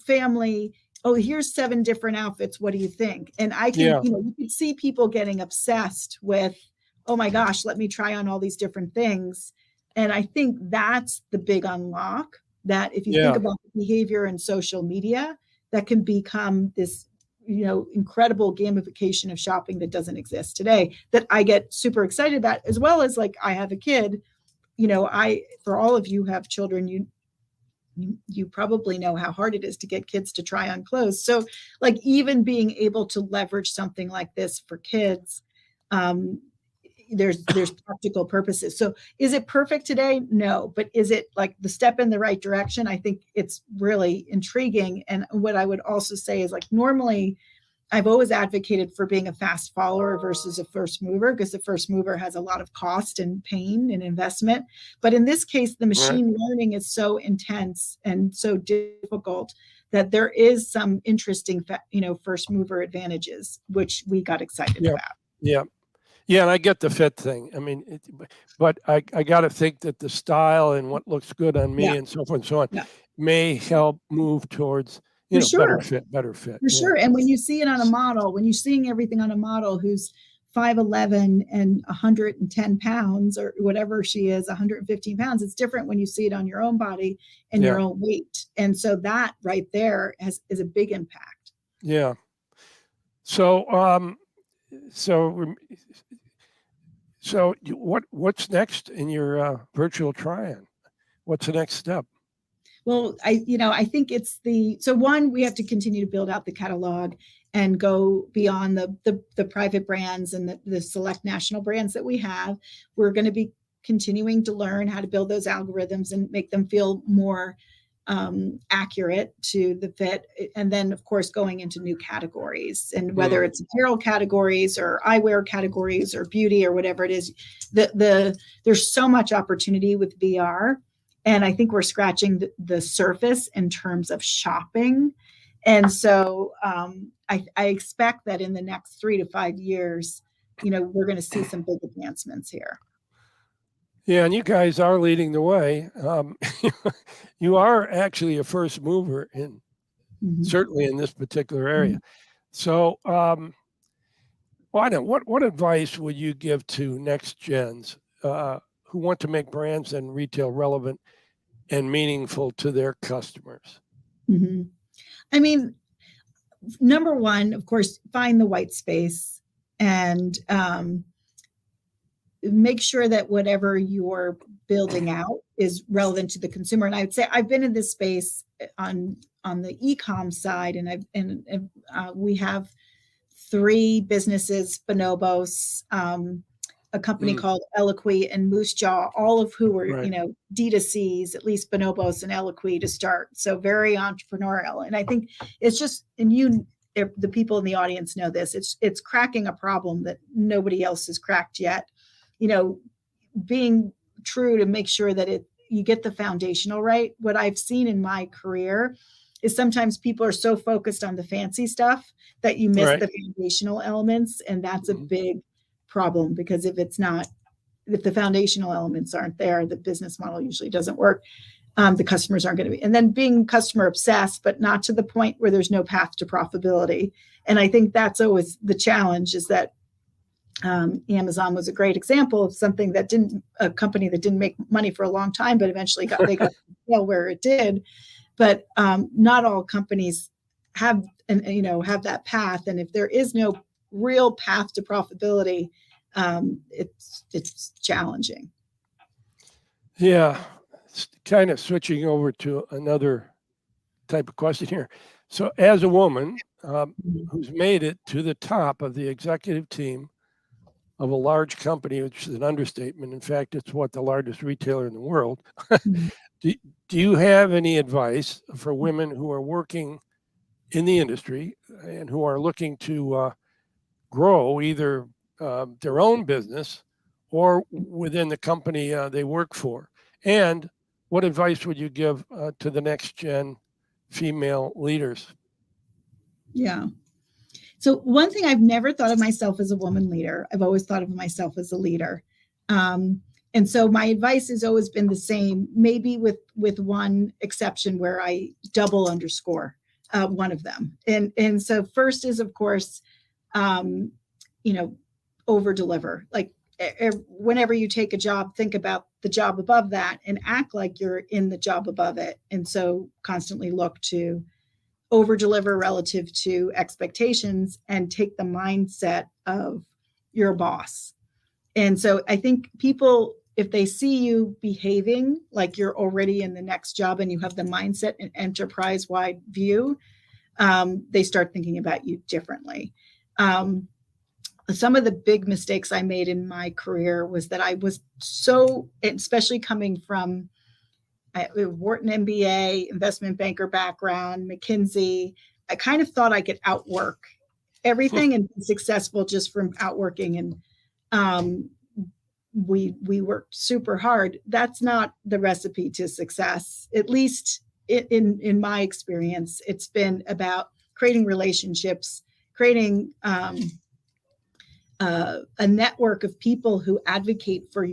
family, oh, here's 7 different outfits. What do you think? And I can, you can see people getting obsessed with, oh my gosh, let me try on all these different things. And I think that's the big unlock, that if you think about the behavior in social media, that can become this, incredible gamification of shopping that doesn't exist today, that I get super excited about, as well as, like, I have a kid, for all of you who have children, you probably know how hard it is to get kids to try on clothes. So, like, even being able to leverage something like this for kids, there's practical purposes. So is it perfect today? No, but is it like the step in the right direction? I think it's really intriguing. And what I would also say is, like, normally I've always advocated for being a fast follower versus a first mover, because the first mover has a lot of cost and pain and investment. But in this case, the machine learning is so intense and so difficult that there is some interesting, first mover advantages, which we got excited about. Yeah, and I get the fit thing. I mean, but I got to think that the style and what looks good on me and so forth and so on may help move towards, better fit. For sure. And when you see it on a model, when you're seeing everything on a model who's 5'11" and 110 pounds, or whatever she is, 115 pounds, it's different when you see it on your own body and your own weight. And so that right there is a big impact. Yeah. So, what's next in your virtual try-on? What's the next step? Well, I think it's one, we have to continue to build out the catalog and go beyond the private brands and the select national brands that we have. We're going to be continuing to learn how to build those algorithms and make them feel more accurate to the fit. And then, of course, going into new categories, and whether it's apparel categories or eyewear categories or beauty or whatever it is, there's so much opportunity with VR. And I think we're scratching the surface in terms of shopping. And so I expect that in the next 3 to 5 years, we're going to see some big advancements here. Yeah, and you guys are leading the way. You are actually a first mover certainly in this particular area. So, what advice would you give to next gens who want to make brands and retail relevant and meaningful to their customers? I mean, number one, of course, find the white space and make sure that whatever you're building out is relevant to the consumer. And I would say I've been in this space on the e-com side, and we have 3 businesses: Bonobos, a company called Eloquy, and Moose Jaw, all of who were, D2Cs, at least Bonobos and Eloquy to start. So very entrepreneurial. And I think it's just, the people in the audience know this, it's cracking a problem that nobody else has cracked yet. Being true to make sure that you get the foundational right. What I've seen in my career is sometimes people are so focused on the fancy stuff that you miss the foundational elements. And that's a big problem, because if the foundational elements aren't there, the business model usually doesn't work. The customers aren't going to be. And then being customer obsessed, but not to the point where there's no path to profitability. And I think that's always the challenge, is that Amazon was a great example of a company that didn't make money for a long time, but eventually got to scale where it did. But not all companies have that path. And if there is no real path to profitability, it's challenging. Yeah, it's kind of switching over to another type of question here. So, as a woman who's made it to the top of the executive team of a large company, which is an understatement. In fact, it's the largest retailer in the world. Do you have any advice for women who are working in the industry and who are looking to grow either their own business or within the company they work for? And what advice would you give to the next gen female leaders? Yeah. So one thing, I've never thought of myself as a woman leader. I've always thought of myself as a leader. And so my advice has always been the same, maybe with one exception where I double underscore one of them. And so first is, of course, over deliver. Like whenever you take a job, think about the job above that and act like you're in the job above it. And so constantly look to over deliver relative to expectations and take the mindset of your boss. And so I think people, if they see you behaving like you're already in the next job and you have the mindset and enterprise-wide view, they start thinking about you differently. some of the big mistakes I made in my career was that I was so, especially coming from Wharton MBA, investment banker background, McKinsey, I kind of thought I could outwork everything and be successful just from outworking. And we worked super hard. That's not the recipe to success. At least in my experience, it's been about creating relationships, creating a network of people who advocate for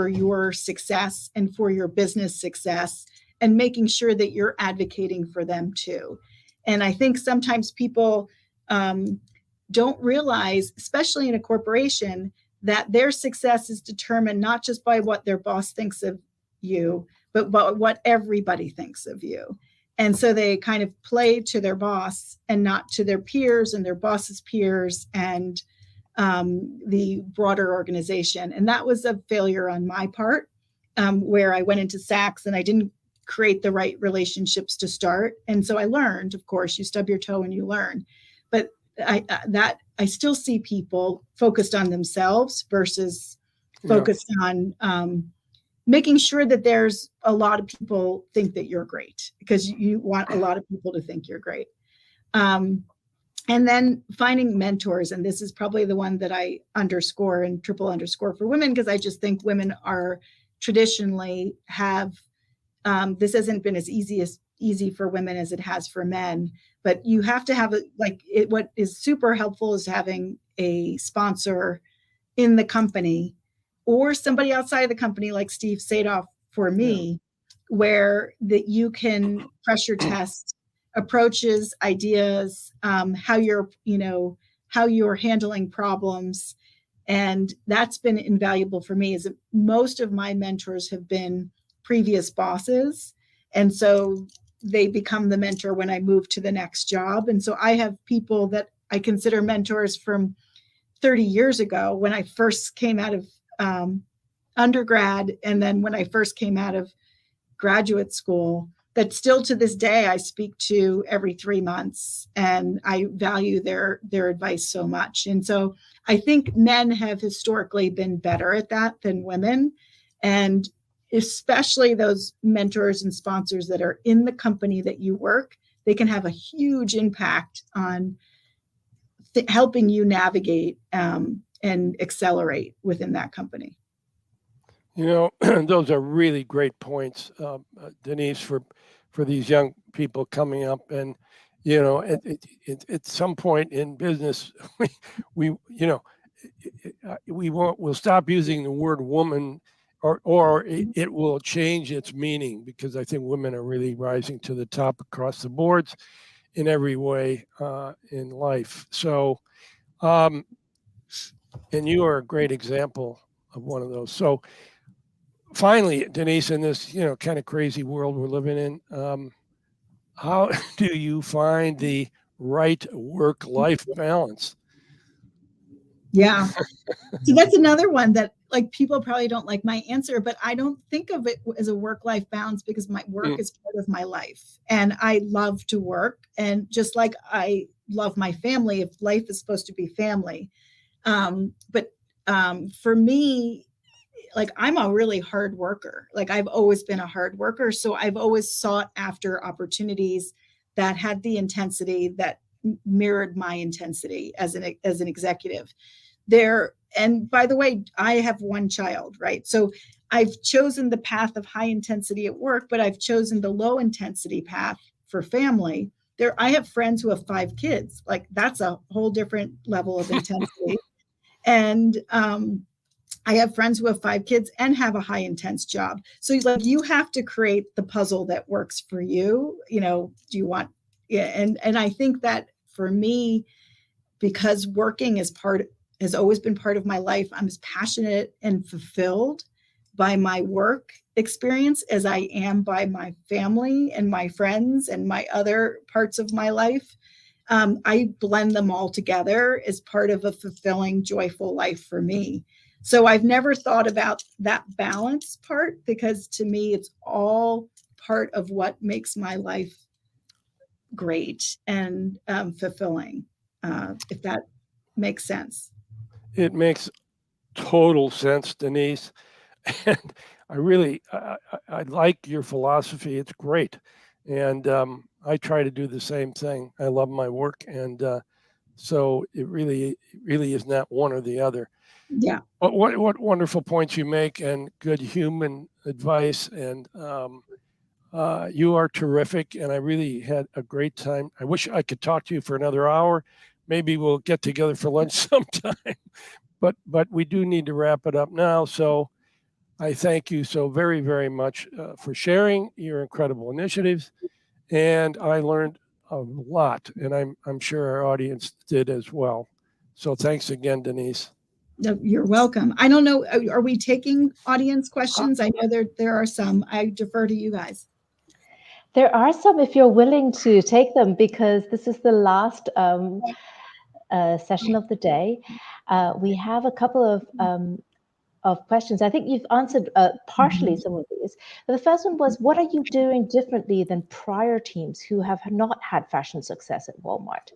your success and for your business success, and making sure that you're advocating for them too. And I think sometimes people don't realize, especially in a corporation, that their success is determined not just by what their boss thinks of you, but what everybody thinks of you. And so they kind of play to their boss and not to their peers and their boss's peers and the broader organization. And that was a failure on my part, where I went into Saks and I didn't create the right relationships to start. And so I learned, of course, you stub your toe and you learn. But I still see people focused on themselves versus focused on making sure that there's a lot of people think that you're great, because you want a lot of people to think you're great. And then finding mentors. And this is probably the one that I underscore and triple underscore for women, because I just think women are traditionally have, this hasn't been as easy for women as it has for men, but you have to have what is super helpful is having a sponsor in the company or somebody outside of the company like Steve Sadoff for me, where that you can pressure test approaches, ideas, how you're handling problems. And that's been invaluable for me, is that most of my mentors have been previous bosses. And so they become the mentor when I move to the next job. And so I have people that I consider mentors from 30 years ago when I first came out of undergrad, and then when I first came out of graduate school, that still to this day I speak to every 3 months, and I value their advice so much. And so I think men have historically been better at that than women, and especially those mentors and sponsors that are in the company that you work, they can have a huge impact on helping you navigate and accelerate within that company. You know, those are really great points, Denise, for these young people coming up. And, you know, at some point in business, we'll stop using the word woman, or it will change its meaning, because I think women are really rising to the top across the boards in every way in life. So, and you are a great example of one of those. So finally, Denise, in this, kind of crazy world we're living in, how do you find the right work-life balance? Yeah. So that's another one that people probably don't like my answer, but I don't think of it as a work-life balance, because my work is part of my life and I love to work. And just like I love my family, if life is supposed to be family. But for me, I'm a really hard worker. I've always been a hard worker. So I've always sought after opportunities that had the intensity that mirrored my intensity as an executive there. And by the way, I have one child, right? So I've chosen the path of high intensity at work, but I've chosen the low intensity path for family. I have friends who have 5 kids. That's a whole different level of intensity. And I have friends who have 5 kids and have a high intense job. So you have to create the puzzle that works for you. Do you want, and I think that for me, because working has always been part of my life, I'm as passionate and fulfilled by my work experience as I am by my family and my friends and my other parts of my life. I blend them all together as part of a fulfilling, joyful life for me. So I've never thought about that balance part, because to me, it's all part of what makes my life great and fulfilling, if that makes sense. it makes total sense, Denise. And I like your philosophy. It's great. And I try to do the same thing. I love my work. And so it really is not one or the other. Yeah. But what wonderful points you make, and good human advice. And you are terrific. And I really had a great time. I wish I could talk to you for another hour. Maybe we'll get together for lunch sometime. But we do need to wrap it up now. So I thank you so very, very much for sharing your incredible initiatives. And I learned a lot, and I'm sure our audience did as well. So thanks again, Denise. No, you're welcome. I don't know, are we taking audience questions? I know there are some. I defer to you guys. There are some, if you're willing to take them, because this is the last session of the day. We have a couple of questions. I think you've answered partially some of these. But the first one was, what are you doing differently than prior teams who have not had fashion success at Walmart?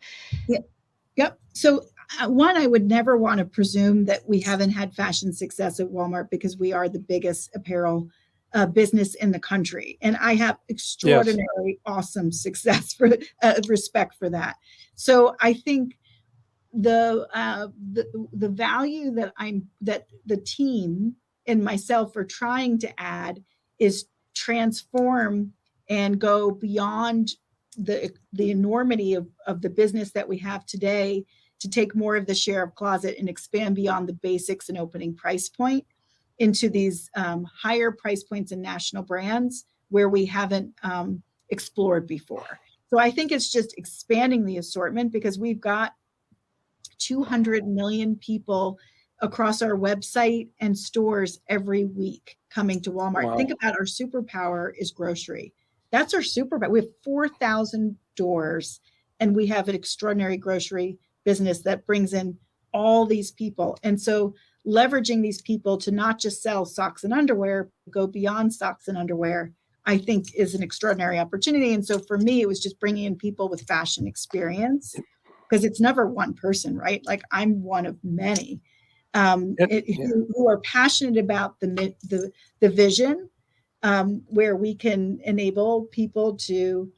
Yep. So one, I would never want to presume that we haven't had fashion success at Walmart, because we are the biggest apparel business in the country. And I have extraordinary, awesome success for respect for that. So I think the value that the team and myself are trying to add is transform and go beyond the enormity of the business that we have today, to take more of the share of closet and expand beyond the basics and opening price point into these higher price points and national brands where we haven't explored before. So I think it's just expanding the assortment, because we've got 200 million people across our website and stores every week coming to Walmart. Wow. Think about our superpower is grocery. That's our superpower. We have 4,000 doors, and we have an extraordinary grocery business that brings in all these people. And so leveraging these people to not just sell socks and underwear, go beyond socks and underwear, I think is an extraordinary opportunity. And so for me, it was just bringing in people with fashion experience, because it's never one person, right? Like, I'm one of many who are passionate about the vision, where we can enable people to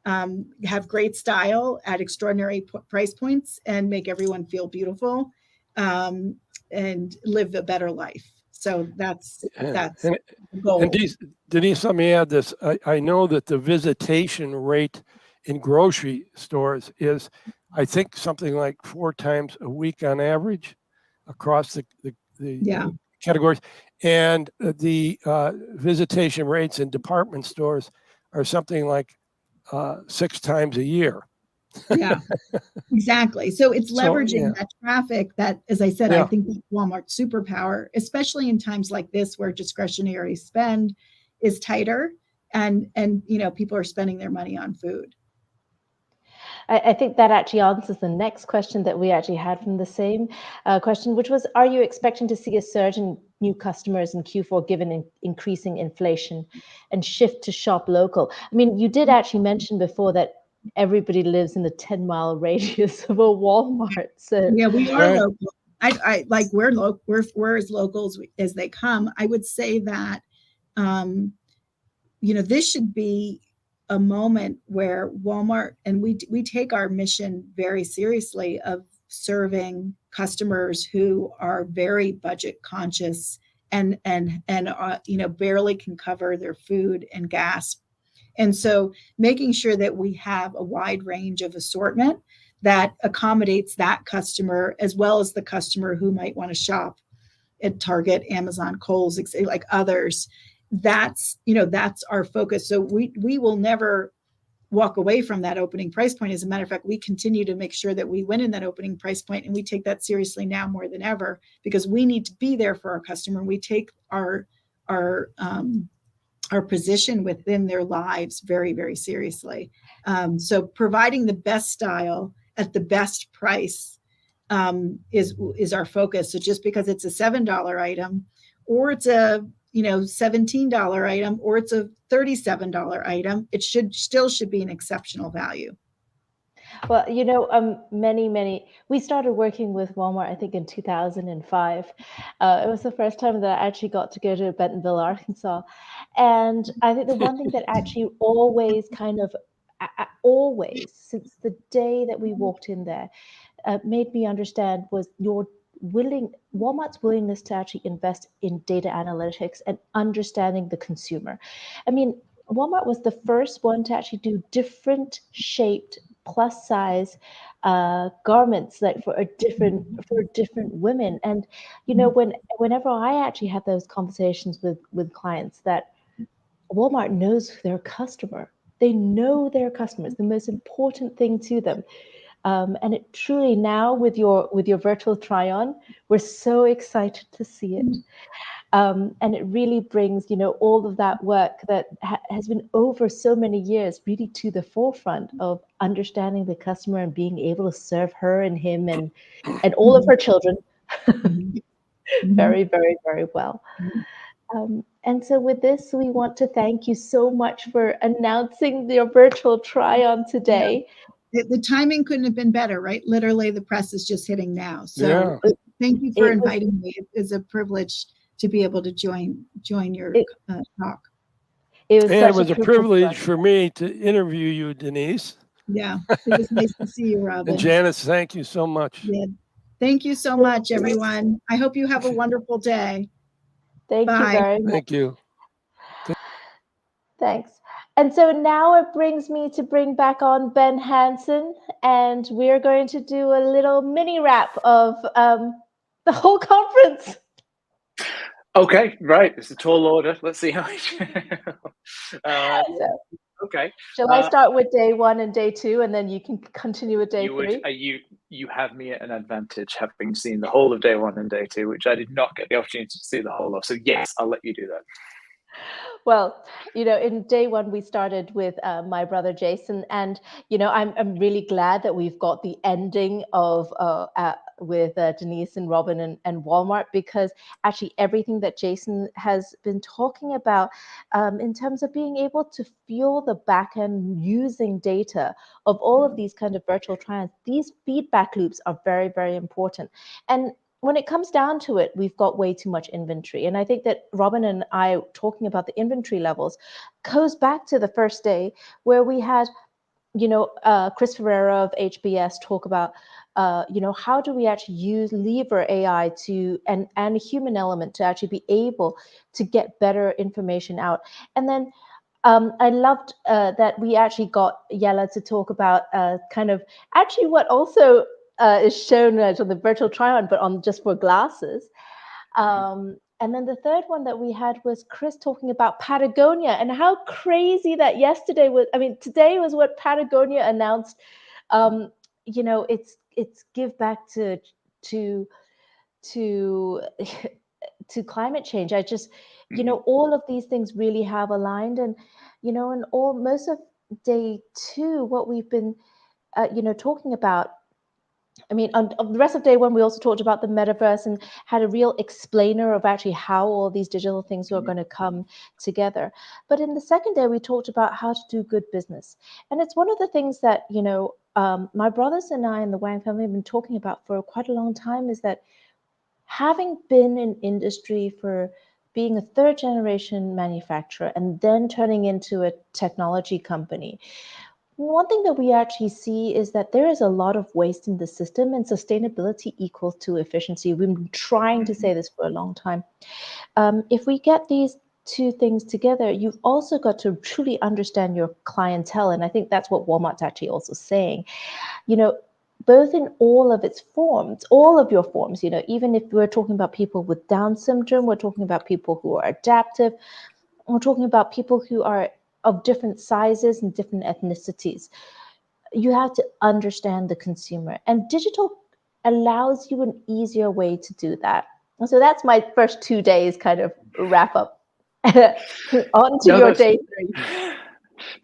have great style at extraordinary price points and make everyone feel beautiful and live a better life. So that's the goal. And Denise, let me add this. I know that the visitation rate in grocery stores is, I think, something like 4 times a week on average across the categories. And the visitation rates in department stores are something like 6 times a year. Yeah, exactly. So it's leveraging that traffic that, as I said, I think that's Walmart's superpower, especially in times like this where discretionary spend is tighter and people are spending their money on food. I think that actually answers the next question that we actually had from the same question, which was, are you expecting to see a surge in new customers in Q4 given increasing inflation and shift to shop local? I mean, you did actually mention before that everybody lives in a 10-mile radius of a Walmart. So yeah, we are local. I like we're as local as they come. I would say that this should be a moment where Walmart, and we take our mission very seriously of serving customers who are very budget conscious and barely can cover their food and gas. And so making sure that we have a wide range of assortment that accommodates that customer, as well as the customer who might want to shop at Target, Amazon, Kohl's, like others. That's our focus. So we will never walk away from that opening price point. As a matter of fact, we continue to make sure that we win in that opening price point, and we take that seriously now more than ever, because we need to be there for our customer. We take our position within their lives very, very seriously. So providing the best style at the best price is our focus. So just because it's a $7 item, or it's a $17 item, or it's a $37 item, it should be an exceptional value. Well, we started working with Walmart, I think, in 2005. It was the first time that I actually got to go to Bentonville, Arkansas. And I think the one thing that actually always always, since the day that we walked in there, made me understand was Walmart's willingness to actually invest in data analytics and understanding the consumer. I mean, Walmart was the first one to actually do different shaped plus size garments, like for different women. And whenever I actually had those conversations with clients, that Walmart knows their customer. They know their customers, the most important thing to them. And it truly, now with your virtual try-on, we're so excited to see it. And it really brings, all of that work that has been over so many years really to the forefront of understanding the customer and being able to serve her and him and all of her children very, very, very well. And so with this, we want to thank you so much for announcing your virtual try-on today. Yeah. The timing couldn't have been better, right? Literally, the press is just hitting now. So thank you for inviting me. It is a privilege to be able to join your talk. It was a privilege for me to interview you, Denise. Yeah, it was nice to see you, Robin. And Janice, thank you so much. Yeah. Thank you so much, everyone. I hope you have a wonderful day. Thank you very much. Thank you. Thanks. And so now it brings me to bring back on Ben Hansen, and we're going to do a little mini wrap of the whole conference. Okay, right. It's a tall order. Let's see how okay. Shall I start with day 1 and day 2, and then you can continue with day 3? You have me at an advantage, having seen the whole of day 1 and day 2, which I did not get the opportunity to see the whole of. So yes, I'll let you do that. Well, in day 1, we started with my brother Jason, and I'm really glad that we've got the ending of with Denise and Robin and Walmart, because actually everything that Jason has been talking about in terms of being able to feel the back end using data of all of these kind of virtual try-ons, these feedback loops are very, very important. And when it comes down to it, we've got way too much inventory. And I think that Robin and I talking about the inventory levels goes back to the first day where we had, Chris Ferreira of HBS talk about, how do we actually lever AI and a human element to actually be able to get better information out. And then I loved that we actually got Yella to talk about kind of actually what also is shown on the virtual try-on, but on just for glasses. And then the third one that we had was Chris talking about Patagonia and how crazy that today was what Patagonia announced. It's give back to climate change. I just, all of these things really have aligned, and and most of day 2, what we've been talking about. On the rest of day 1, we also talked about the metaverse and had a real explainer of actually how all these digital things are going to come together. But in the second day, we talked about how to do good business. And it's one of the things that, my brothers and I and the Wang family have been talking about for quite a long time, is that having been in industry for being a 3rd generation manufacturer and then turning into a technology company, one thing that we actually see is that there is a lot of waste in the system, and sustainability equals to efficiency. We've been trying to say this for a long time. If we get these 2 things together, you've also got to truly understand your clientele. And I think that's what Walmart's actually also saying, both in all of its forms, all of your forms, even if we're talking about people with Down syndrome, we're talking about people who are adaptive, we're talking about people who are of different sizes and different ethnicities. You have to understand the consumer, and digital allows you an easier way to do that. And so that's my first 2 days kind of wrap up. On to your day 3.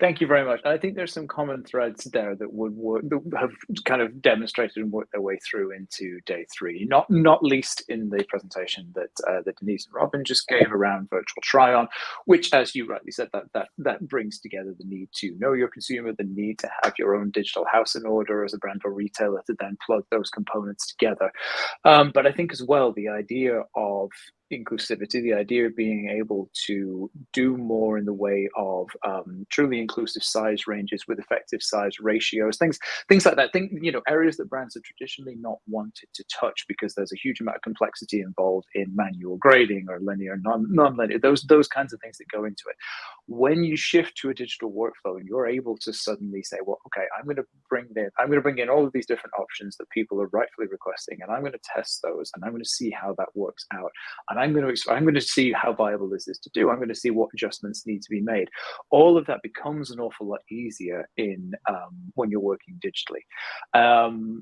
Thank you very much. I think there's some common threads there that would work, that have kind of demonstrated and worked their way through into day 3. Not least in the presentation that that Denise and Robin just gave around virtual try-on, which, as you rightly said, that brings together the need to know your consumer, the need to have your own digital house in order as a brand or retailer to then plug those components together. But I think as well the idea of inclusivity, the idea of being able to do more in the way of truly inclusive size ranges with effective size ratios, things like that. Areas that brands have traditionally not wanted to touch because there's a huge amount of complexity involved in manual grading or linear, non-linear, those kinds of things that go into it. When you shift to a digital workflow and you're able to suddenly say, well, okay, I'm going to bring in all of these different options that people are rightfully requesting, and I'm going to test those, and I'm going to see how that works out. And I'm going to see how viable this is to do. I'm going to see what adjustments need to be made. All of that becomes an awful lot easier in when you're working digitally.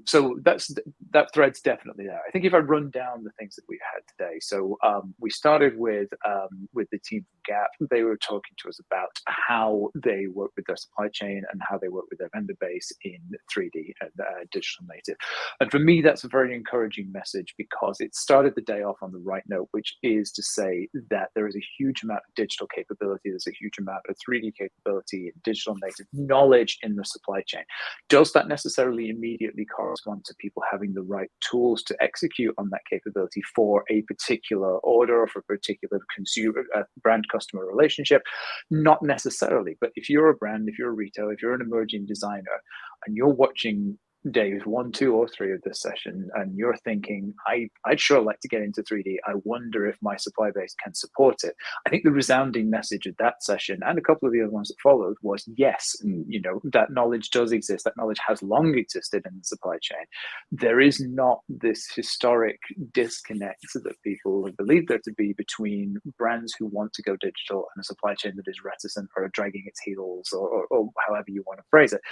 So that thread's definitely there. I think if I run down the things that we've had today, so we started with the team from Gap. They were talking to us about how they work with their supply chain and how they work with their vendor base in 3D and digital native. And for me, that's a very encouraging message because it started the day off on the right note, which is to say that there is a huge amount of digital capability, there's a huge amount of 3D capability and digital native knowledge in the supply chain. Does that necessarily immediately correspond to people having the right tools to execute on that capability for a particular order or for a particular consumer brand customer relationship? Not necessarily, but if you're a brand, if you're a retailer, if you're an emerging designer and you're watching days 1, 2, or 3 of this session, and you're thinking, I'd sure like to get into 3D. I wonder if my supply base can support it. I think the resounding message of that session and a couple of the other ones that followed was yes, that knowledge does exist. That knowledge has long existed in the supply chain. There is not this historic disconnect that people believe there to be between brands who want to go digital and a supply chain that is reticent or dragging its heels or however you want to phrase it.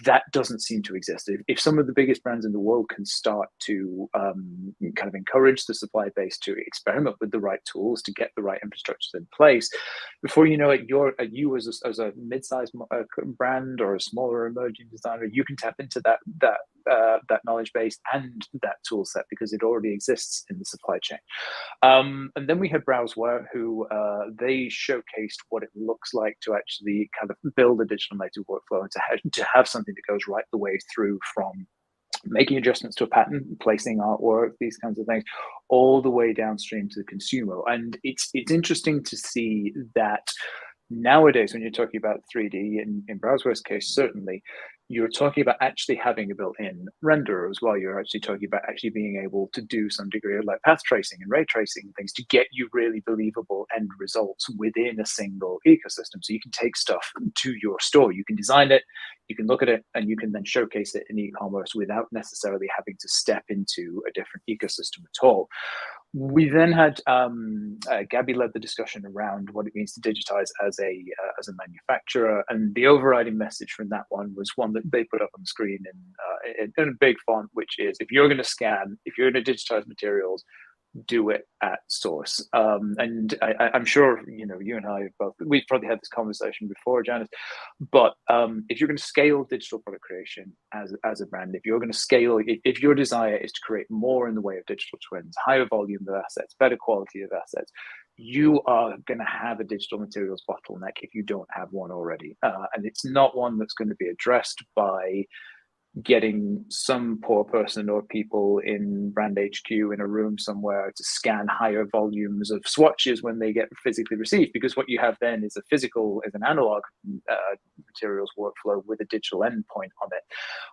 That doesn't seem to exist. If some of the biggest brands in the world can start to kind of encourage the supply base to experiment with the right tools, to get the right infrastructures in place, before you know it, you as a mid-sized brand or a smaller emerging designer, you can tap into that knowledge base and that tool set because it already exists in the supply chain. And then we had Browseware, who they showcased what it looks like to actually kind of build a digital native workflow and to have something that goes right the way through from making adjustments to a pattern, placing artwork, these kinds of things, all the way downstream to the consumer. And it's interesting to see that nowadays, when you're talking about 3D, in Browseware's case, certainly, you're talking about actually having a built-in renderer as well. You're actually talking about actually being able to do some degree of like path tracing and ray tracing and things to get you really believable end results within a single ecosystem. So you can take stuff to your store, you can design it, you can look at it, and you can then showcase it in e-commerce without necessarily having to step into a different ecosystem at all. We then had Gabby led the discussion around what it means to digitize as a manufacturer, and the overriding message from that one was one that they put up on the screen in a big font, which is if you're going to scan, if you're going to digitize materials, do it at source. And I'm sure you and I both, we've probably had this conversation before, Janice, but if you're going to scale digital product creation as a brand, if you're going to scale, if your desire is to create more in the way of digital twins, higher volume of assets, better quality of assets, you are going to have a digital materials bottleneck if you don't have one already. And it's not one that's going to be addressed by getting some poor person or people in brand HQ in a room somewhere to scan higher volumes of swatches when they get physically received, because what you have then is an analog materials workflow with a digital endpoint on it.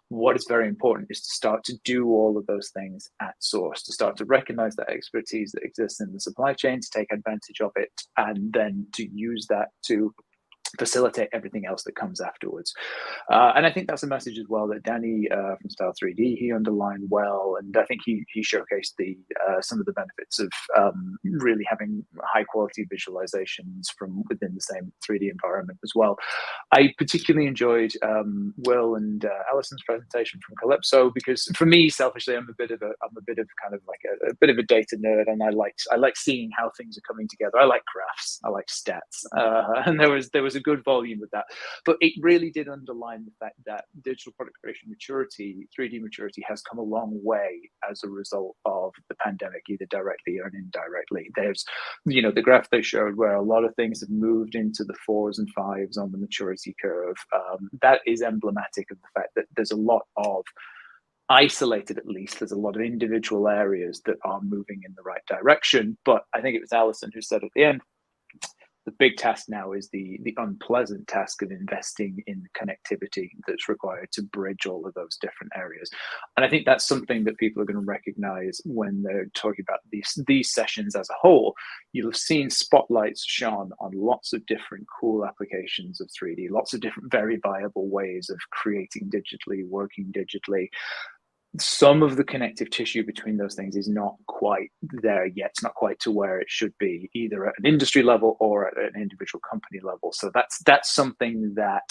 What is very important is to start to do all of those things at source, to start to recognize that expertise that exists in the supply chain, to take advantage of it, and then to use that to facilitate everything else that comes afterwards. And I think that's a message as well that Danny from Style 3D, he underlined well, and I think he showcased some of the benefits of really having high quality visualizations from within the same 3D environment as well. I particularly enjoyed Will and Alison's presentation from Calypso, because for me, selfishly, I'm a bit of kind of like a bit of a data nerd, and I like seeing how things are coming together. I like graphs, I like stats, and there was a good volume of that. But it really did underline the fact that digital product creation maturity, 3D maturity, has come a long way as a result of the pandemic, either directly or indirectly. There's, the graph they showed where a lot of things have moved into the 4s and 5s on the maturity curve. That is emblematic of the fact that there's a lot of, isolated at least, there's a lot of individual areas that are moving in the right direction. But I think it was Alison who said at the end, the big task now is the unpleasant task of investing in the connectivity that's required to bridge all of those different areas. And I think that's something that people are going to recognize when they're talking about these sessions as a whole. You'll have seen spotlights shone on lots of different cool applications of 3D, lots of different very viable ways of creating digitally, working digitally. Some of the connective tissue between those things is not quite there yet. It's not quite to where it should be, either at an industry level or at an individual company level. So that's something that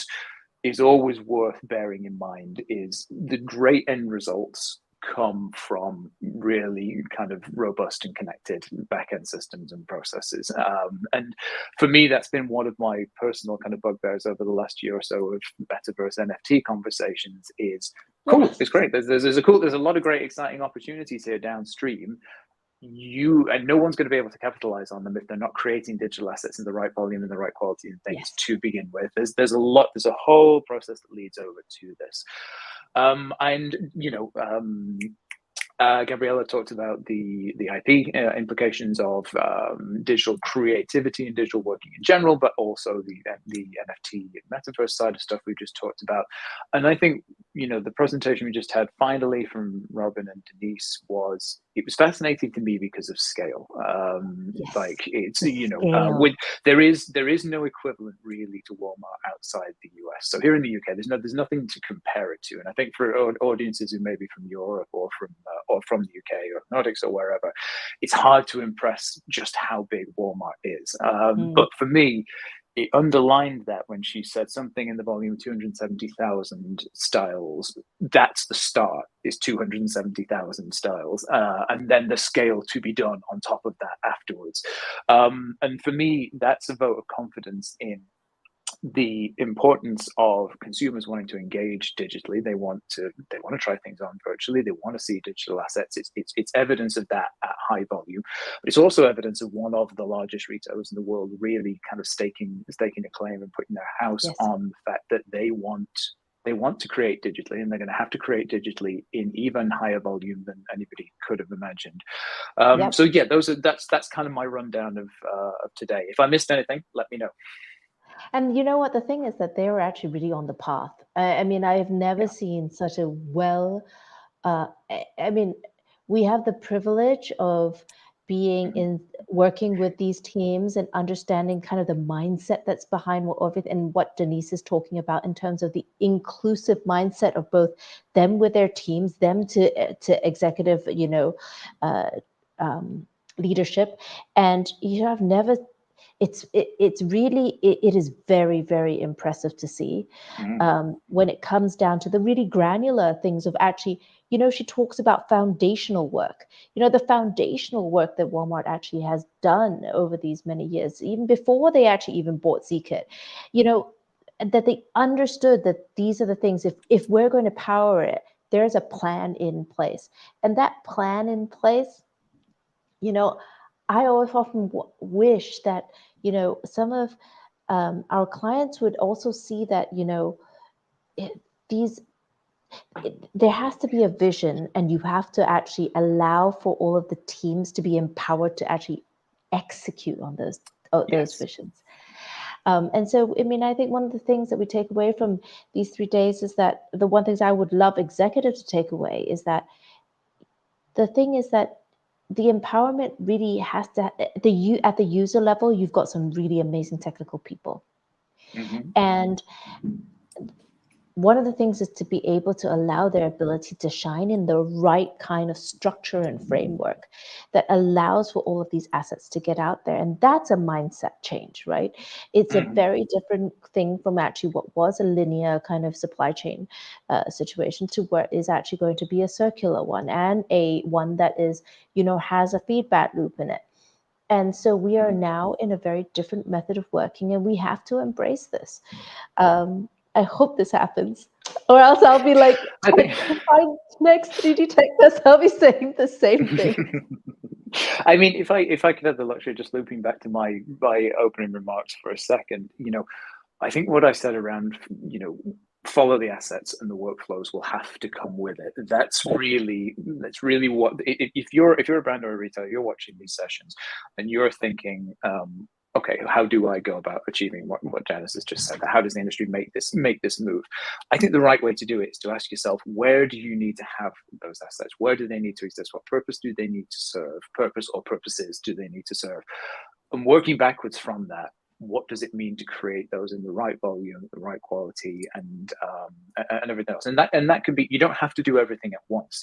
is always worth bearing in mind, is the great end results come from really kind of robust and connected back-end systems and processes. And for me, that's been one of my personal kind of bugbears over the last year or so of metaverse NFT conversations is, cool, it's great. There's a lot of great, exciting opportunities here downstream. And no one's going to be able to capitalize on them if they're not creating digital assets in the right volume and the right quality and things to begin with. There's a whole process that leads over to this. Gabriella talked about the IP implications of digital creativity and digital working in general, but also the NFT metaverse side of stuff we just talked about. And I think, the presentation we just had finally from Robin and Denise was fascinating to me because of scale. Like it's, there is no equivalent really to Walmart outside the US. So here in the UK, there's nothing to compare it to. And I think for audiences who may be from Europe or from the UK or Nordics or wherever, it's hard to impress just how big Walmart is. But for me, it underlined that when she said something in the volume of 270,000 styles, that's the start, is 270,000 styles. And then the scale to be done on top of that afterwards. And for me, that's a vote of confidence in the importance of consumers wanting to engage digitally. They want to try things on virtually. They want to see digital assets. It's evidence of that at high volume, but it's also evidence of one of the largest retailers in the world really kind of staking a claim and putting their house on the fact that they want to create digitally, and they're going to have to create digitally in even higher volume than anybody could have imagined. So yeah, that's kind of my rundown of today. If I missed anything, let me know. And you know what? The thing is that they were actually really on the path. I mean, I have never seen such a we have the privilege of working with these teams and understanding kind of the mindset that's behind everything, and what Denise is talking about in terms of the inclusive mindset of both them with their teams, them to executive, leadership. And I've never. It's really very, very impressive to see when it comes down to the really granular things of actually, she talks about foundational work, the foundational work that Walmart actually has done over these many years, even before they actually even bought Zkit, that they understood that these are the things, if we're going to power it, there's a plan in place. And that plan in place, I always often wish that, some of our clients would also see that, there has to be a vision, and you have to actually allow for all of the teams to be empowered to actually execute on those visions. And so, I think one of the things that we take away from these 3 days is that the one things I would love executives to take away is that the thing is that the empowerment really has to, at the user level, you've got some really amazing technical people. And one of the things is to be able to allow their ability to shine in the right kind of structure and framework that allows for all of these assets to get out there. And that's a mindset change, right? It's a very different thing from actually what was a linear kind of supply chain situation to what is actually going to be a circular one, and a one that is, has a feedback loop in it. And so we are now in a very different method of working, and we have to embrace this. I hope this happens, or else I'll be like, I think next 3D Tech Fest, I'll be saying the same thing. I mean, if I could have the luxury of just looping back to my opening remarks for a second, I think what I said around, follow the assets and the workflows will have to come with it. That's really what, if you're a brand or a retailer, you're watching these sessions and you're thinking, okay, how do I go about achieving what Janice has just said? How does the industry make this move? I think the right way to do it is to ask yourself, where do you need to have those assets? Where do they need to exist? What purpose do they need to serve? Purpose or purposes do they need to serve? And working backwards from that, what does it mean to create those in the right volume, the right quality, and everything else? And that can be, you don't have to do everything at once.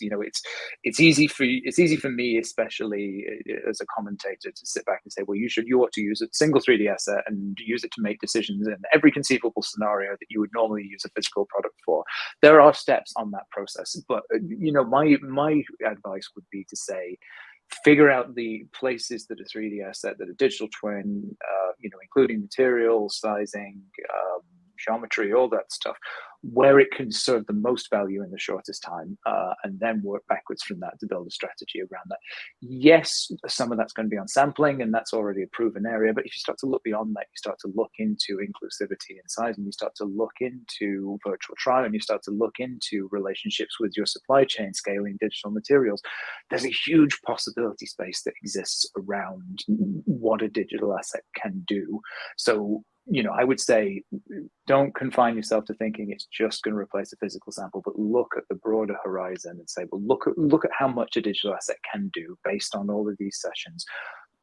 It's easy for me, especially as a commentator, to sit back and say, well, you ought to use a single 3D asset and use it to make decisions in every conceivable scenario that you would normally use a physical product for. There are steps on that process, but my advice would be to say, figure out the places that a 3D asset, that a digital twin, including materials, sizing, geometry, all that stuff, where it can serve the most value in the shortest time, and then work backwards from that to build a strategy around that. Yes, some of that's going to be on sampling, and that's already a proven area, but if you start to look beyond that, you start to look into inclusivity and sizing, you start to look into virtual trial, and you start to look into relationships with your supply chain, scaling digital materials. There's a huge possibility space that exists around what a digital asset can do. So, I would say, don't confine yourself to thinking it's just going to replace a physical sample, but look at the broader horizon and say, well, look at how much a digital asset can do based on all of these sessions.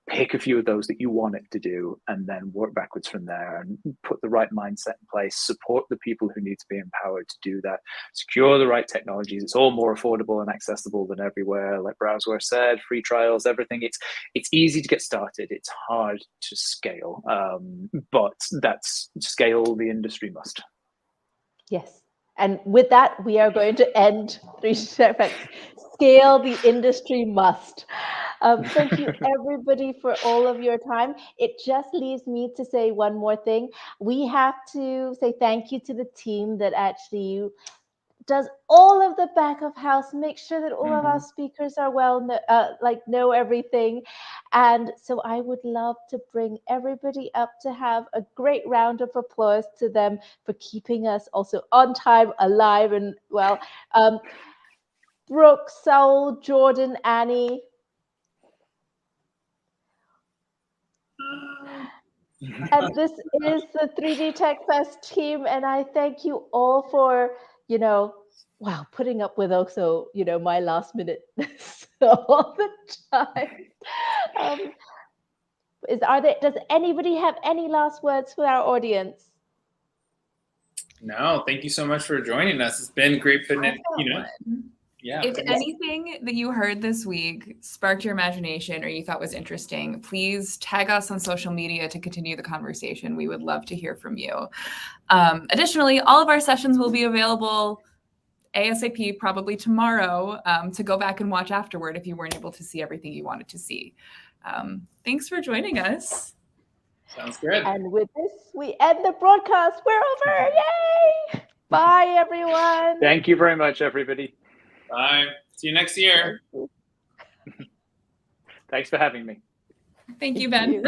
Pick a few of those that you want it to do, and then work backwards from there and put the right mindset in place, support the people who need to be empowered to do that, secure the right technologies. It's all more affordable and accessible than everywhere. Like Browseware said, free trials, everything. It's easy to get started. It's hard to scale, but that's scale the industry must. Yes. And with that, we are going to end 3D Tech Fest. Scale the industry must. Thank you, everybody, for all of your time. It just leaves me to say one more thing. We have to say thank you to the team that actually does all of the back of house, make sure that all of our speakers are know everything. And so I would love to bring everybody up to have a great round of applause to them for keeping us also on time, alive, and well. Brooke, Saul, Jordan, Annie. And this is the 3D Tech Fest team, and I thank you all for, putting up with also, my last minute all the time. Does anybody have any last words for our audience? No, thank you so much for joining us. It's been great putting it, Yeah. If anything that you heard this week sparked your imagination or you thought was interesting, please tag us on social media to continue the conversation. We would love to hear from you. Additionally, all of our sessions will be available ASAP, probably tomorrow, to go back and watch afterward if you weren't able to see everything you wanted to see. Thanks for joining us. Sounds good. And with this, we end the broadcast. We're over. Yay! Bye, everyone. Thank you very much, everybody. Bye. See you next year. Thanks for having me. Thank you, Ben.